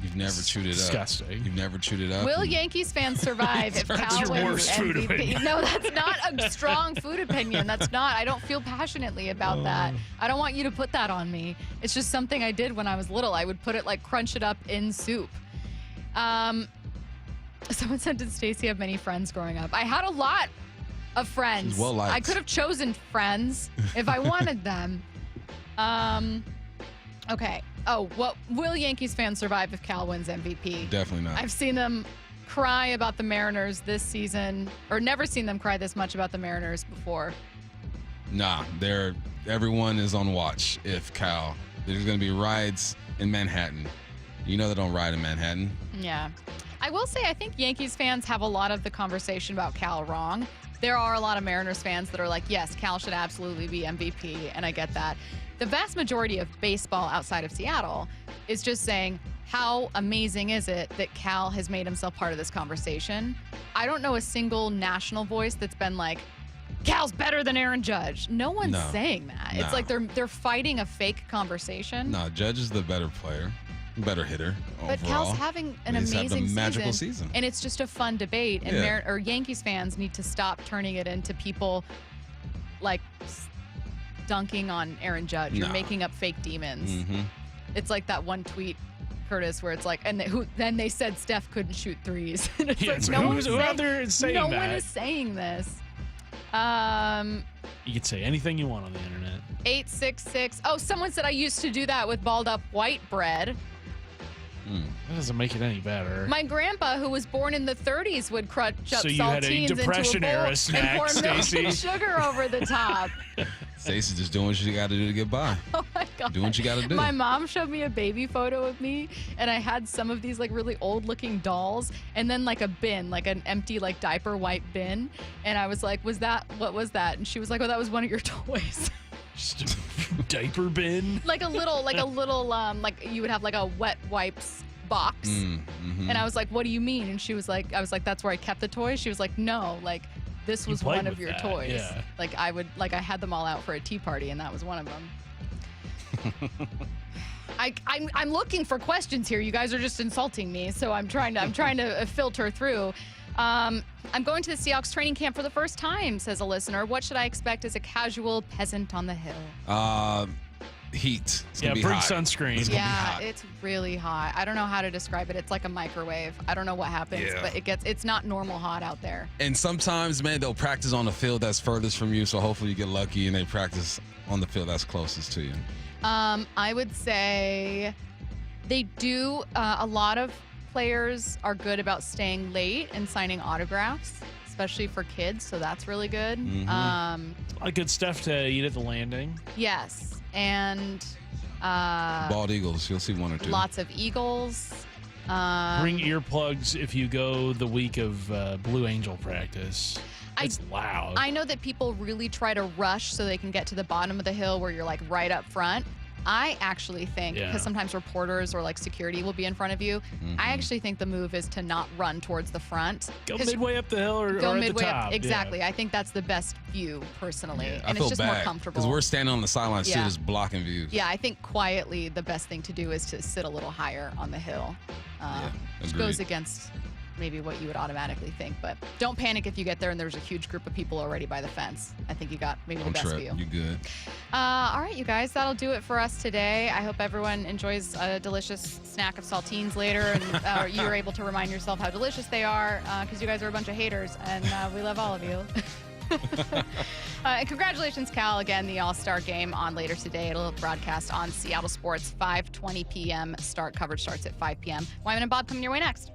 You've never chewed it up.
Disgusting.
You've never chewed it up.
Will
and-
Yankees fans survive if
That's
Cal
your
wins
worst food
MVP?
opinion.
No, that's not a strong food opinion. That's not. I don't feel passionately about that. I don't want you to put that on me. It's just something I did when I was little. I would put it like crunch it up in soup. Someone said, did Stacy have many friends growing up? I had a lot of friends.
She's well-liked.
I could have chosen friends if I wanted them. Okay. What will Yankees fans survive if Cal wins MVP?
Definitely not.
I've seen them cry about the Mariners this season, or never seen them cry this much about the Mariners before.
Nah, everyone is on watch if Cal. There's going to be riots in Manhattan. You know they don't riot in Manhattan.
Yeah. I will say I think Yankees fans have a lot of the conversation about Cal wrong. There are a lot of Mariners fans that are like, yes, Cal should absolutely be MVP, and I get that. The vast majority of baseball outside of Seattle is just saying, how amazing is it that Cal has made himself part of this conversation? I don't know a single national voice that's been like, Cal's better than Aaron Judge. No one's saying that. It's like they're fighting a fake conversation.
No, Judge is the better player, better hitter overall.
But Cal's having an amazing
magical season.
And it's just a fun debate. And or Yankees fans need to stop turning it into people like dunking on Aaron Judge. You're making up fake demons.
Mm-hmm.
It's like that one tweet, Curtis, where it's like, then they said Steph couldn't shoot threes. And it's like, no one is saying this.
You can say anything you want on the internet.
866. Oh, someone said I used to do that with balled up white bread.
That doesn't make it any better.
My grandpa, who was born in the 30s, would crunch up
So you had a
saltines
Depression
into a bowl
era snack,
and pour milk
Stacy.
and sugar over the top.
Stacey's just doing what you got to do to get by.
Oh my God.
Doing what you got to do.
My mom showed me a baby photo of me, and I had some of these like really old looking dolls, and then like a bin, like an empty like diaper wipe bin. And I was like, what was that? And she was like, oh, that was one of your toys.
Just a diaper bin?
like a little, like you would have like a wet wipes box.
Mm-hmm.
And I was like, what do you mean? And she was like, I was like, that's where I kept the toys. She was like, no, like this was one of your toys.
Yeah.
Like I had them all out for a tea party, and that was one of them. I'm looking for questions here. You guys are just insulting me, so I'm trying to filter through. I'm going to the Seahawks training camp for the first time, says a listener. What should I expect as a casual peasant on the hill?
Heat. It's
bring
hot.
sunscreen.
It's gonna be hot.
It's really hot. I don't know how to describe it. It's like a microwave. I don't know what happens, but it's not normal hot out there.
And sometimes, man, they'll practice on the field that's furthest from you, so hopefully you get lucky and they practice on the field that's closest to you.
I would say they do. A lot of players are good about staying late and signing autographs, especially for kids, so that's really good.
Mm-hmm.
A lot of good stuff to eat at the landing.
Yes. And
bald eagles, you'll see one or two.
Lots of eagles.
Bring earplugs if you go the week of Blue Angel practice. It's loud.
I know that people really try to rush so they can get to the bottom of the hill where you're like right up front. I actually think, because sometimes reporters or like security will be in front of you, I actually think the move is to not run towards the front.
Go midway up the hill or
go
at
midway
the top.
up. Exactly. I think that's the best view, personally.
Yeah,
and it's just more comfortable.
because we're standing on the sidelines too,
Yeah.
just blocking views.
Yeah, I think quietly the best thing to do is to sit a little higher on the hill. Which
agreed.
goes against maybe what you would automatically think. But don't panic if you get there and there's a huge group of people already by the fence. I think you got maybe the best view.
You good.
All right, you guys, that'll do it for us today. I hope everyone enjoys a delicious snack of saltines later, and you're able to remind yourself how delicious they are, because you guys are a bunch of haters, and we love all of you. And congratulations, Cal. Again, the All-Star game on later today. It'll broadcast on Seattle Sports, 5:20 p.m. Start. Coverage starts at 5 p.m. Wyman and Bob coming your way next.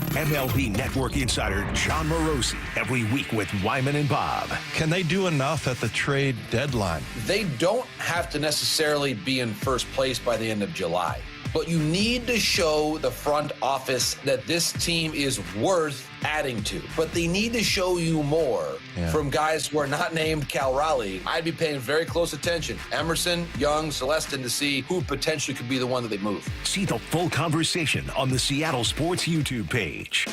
MLB Network insider John Morosi every week with Wyman and Bob.
Can they do enough at the trade deadline?
They don't have to necessarily be in first place by the end of July, but you need to show the front office that this team is worth adding to. But they need to show you more from guys who are not named Cal Raleigh. I'd be paying very close attention. Emerson, Young, Celestin, to see who potentially could be the one that they move.
See the full conversation on the Seattle Sports YouTube page.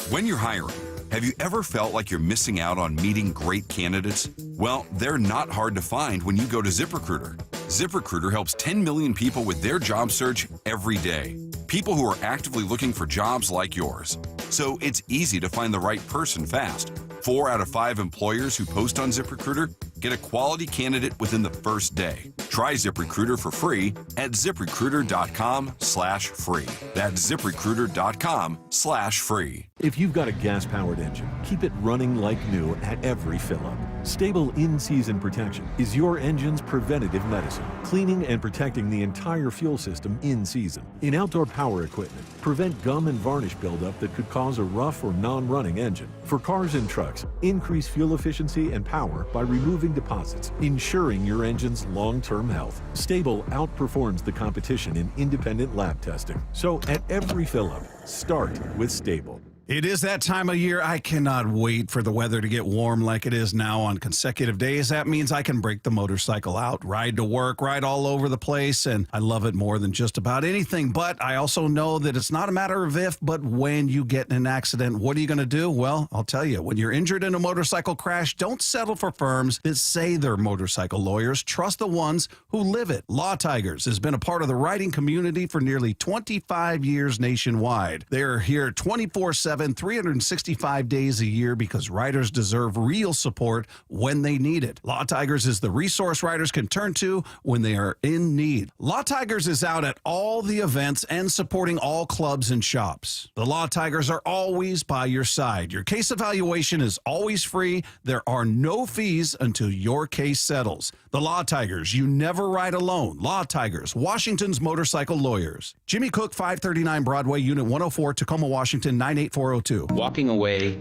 When you're hiring, have you ever felt like you're missing out on meeting great candidates? Well, they're not hard to find when you go to ZipRecruiter. ZipRecruiter helps 10 million people with their job search every day. People who are actively looking for jobs like yours. So it's easy to find the right person fast. 4 out of 5 employers who post on ZipRecruiter get a quality candidate within the first day. Try ZipRecruiter for free at ZipRecruiter.com/free. That's ZipRecruiter.com/free.
If you've got a gas-powered engine, keep it running like new at every fill-up. Stable in-season protection is your engine's preventative medicine, cleaning and protecting the entire fuel system in season. In outdoor power equipment, prevent gum and varnish buildup that could cause a rough or non-running engine. For cars and trucks, increase fuel efficiency and power by removing deposits, ensuring your engine's long-term health. Stable outperforms the competition in independent lab testing. So at every fill-up, start with Stable.
It is that time of year. I cannot wait for the weather to get warm like it is now on consecutive days. That means I can break the motorcycle out, ride to work, ride all over the place, and I love it more than just about anything. But I also know that it's not a matter of if, but when you get in an accident, what are you going to do? Well, I'll tell you, when you're injured in a motorcycle crash, don't settle for firms that say they're motorcycle lawyers. Trust the ones who live it. Law Tigers has been a part of the writing community for nearly 25 years nationwide. They are here 24/7. 365 days a year because writers deserve real support when they need it. Law Tigers is the resource writers can turn to when they are in need. Law Tigers is out at all the events and supporting all clubs and shops. The Law Tigers are always by your side. Your case evaluation is always free. There are no fees until your case settles. The Law Tigers, you never ride alone. Law Tigers, Washington's motorcycle lawyers. Jimmy Cook, 539 Broadway, Unit 104, Tacoma, Washington, 98402.
Walking away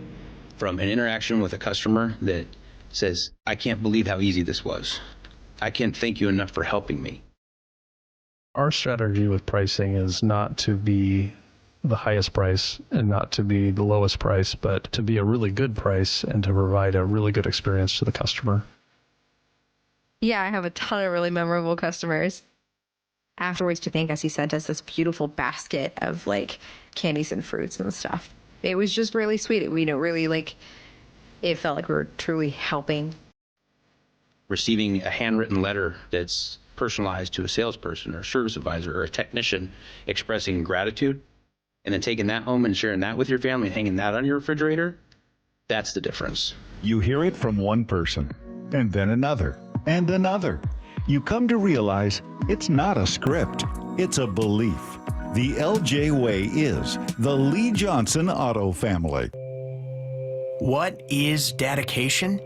from an interaction with a customer that says, I can't believe how easy this was. I can't thank you enough for helping me.
Our strategy with pricing is not to be the highest price and not to be the lowest price, but to be a really good price and to provide a really good experience to the customer.
Yeah, I have a ton of really memorable customers. Afterwards to thank us, he sent us this beautiful basket of like candies and fruits and stuff. It was just really sweet. It, really it felt like we were truly helping.
Receiving a handwritten letter that's personalized to a salesperson or a service advisor or a technician expressing gratitude, and then taking that home and sharing that with your family and hanging that on your refrigerator, that's the difference.
You hear it from one person, and then another, and another. You come to realize it's not a script, it's a belief. The LJ Way is the Lee Johnson Auto family.
What is dedication?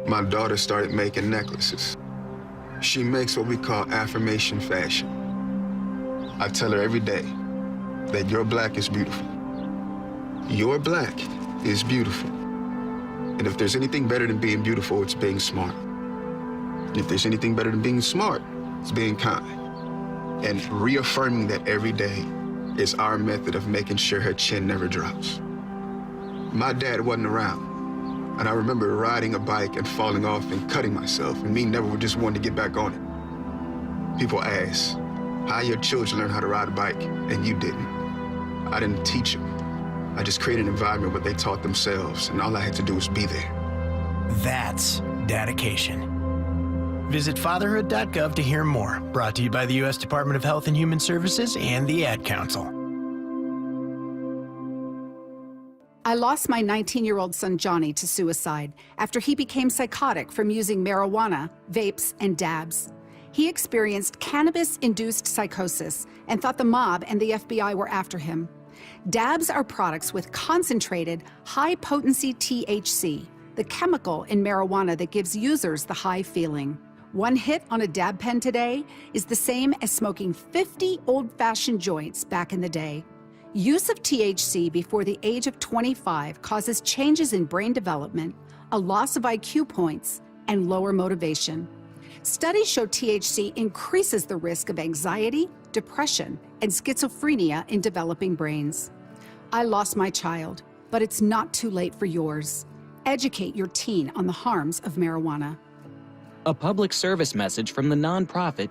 My daughter started making necklaces. She makes what we call affirmation fashion. I tell her every day that your black is beautiful. Your black is beautiful. And if there's anything better than being beautiful, it's being smart. And if there's anything better than being smart, it's being kind. And reaffirming that every day is our method of making sure her chin never drops. My dad wasn't around, and I remember riding a bike and falling off and cutting myself, and me never just wanting to get back on it. People ask, how your children learn how to ride a bike, and you didn't. I didn't teach them. I just created an environment where they taught themselves, and all I had to do was be there.
That's dedication. Visit fatherhood.gov to hear more. Brought to you by the U.S. Department of Health and Human Services and the Ad Council.
I lost my 19-year-old son Johnny to suicide after he became psychotic from using marijuana, vapes, and dabs. He experienced cannabis-induced psychosis and thought the mob and the FBI were after him. Dabs are products with concentrated, high-potency THC, the chemical in marijuana that gives users the high feeling. One hit on a dab pen today is the same as smoking 50 old-fashioned joints back in the day. Use of THC before the age of 25 causes changes in brain development, a loss of IQ points, and lower motivation. Studies show THC increases the risk of anxiety, depression, and schizophrenia in developing brains. I lost my child, but it's not too late for yours. Educate your teen on the harms of marijuana.
A public service message from the nonprofit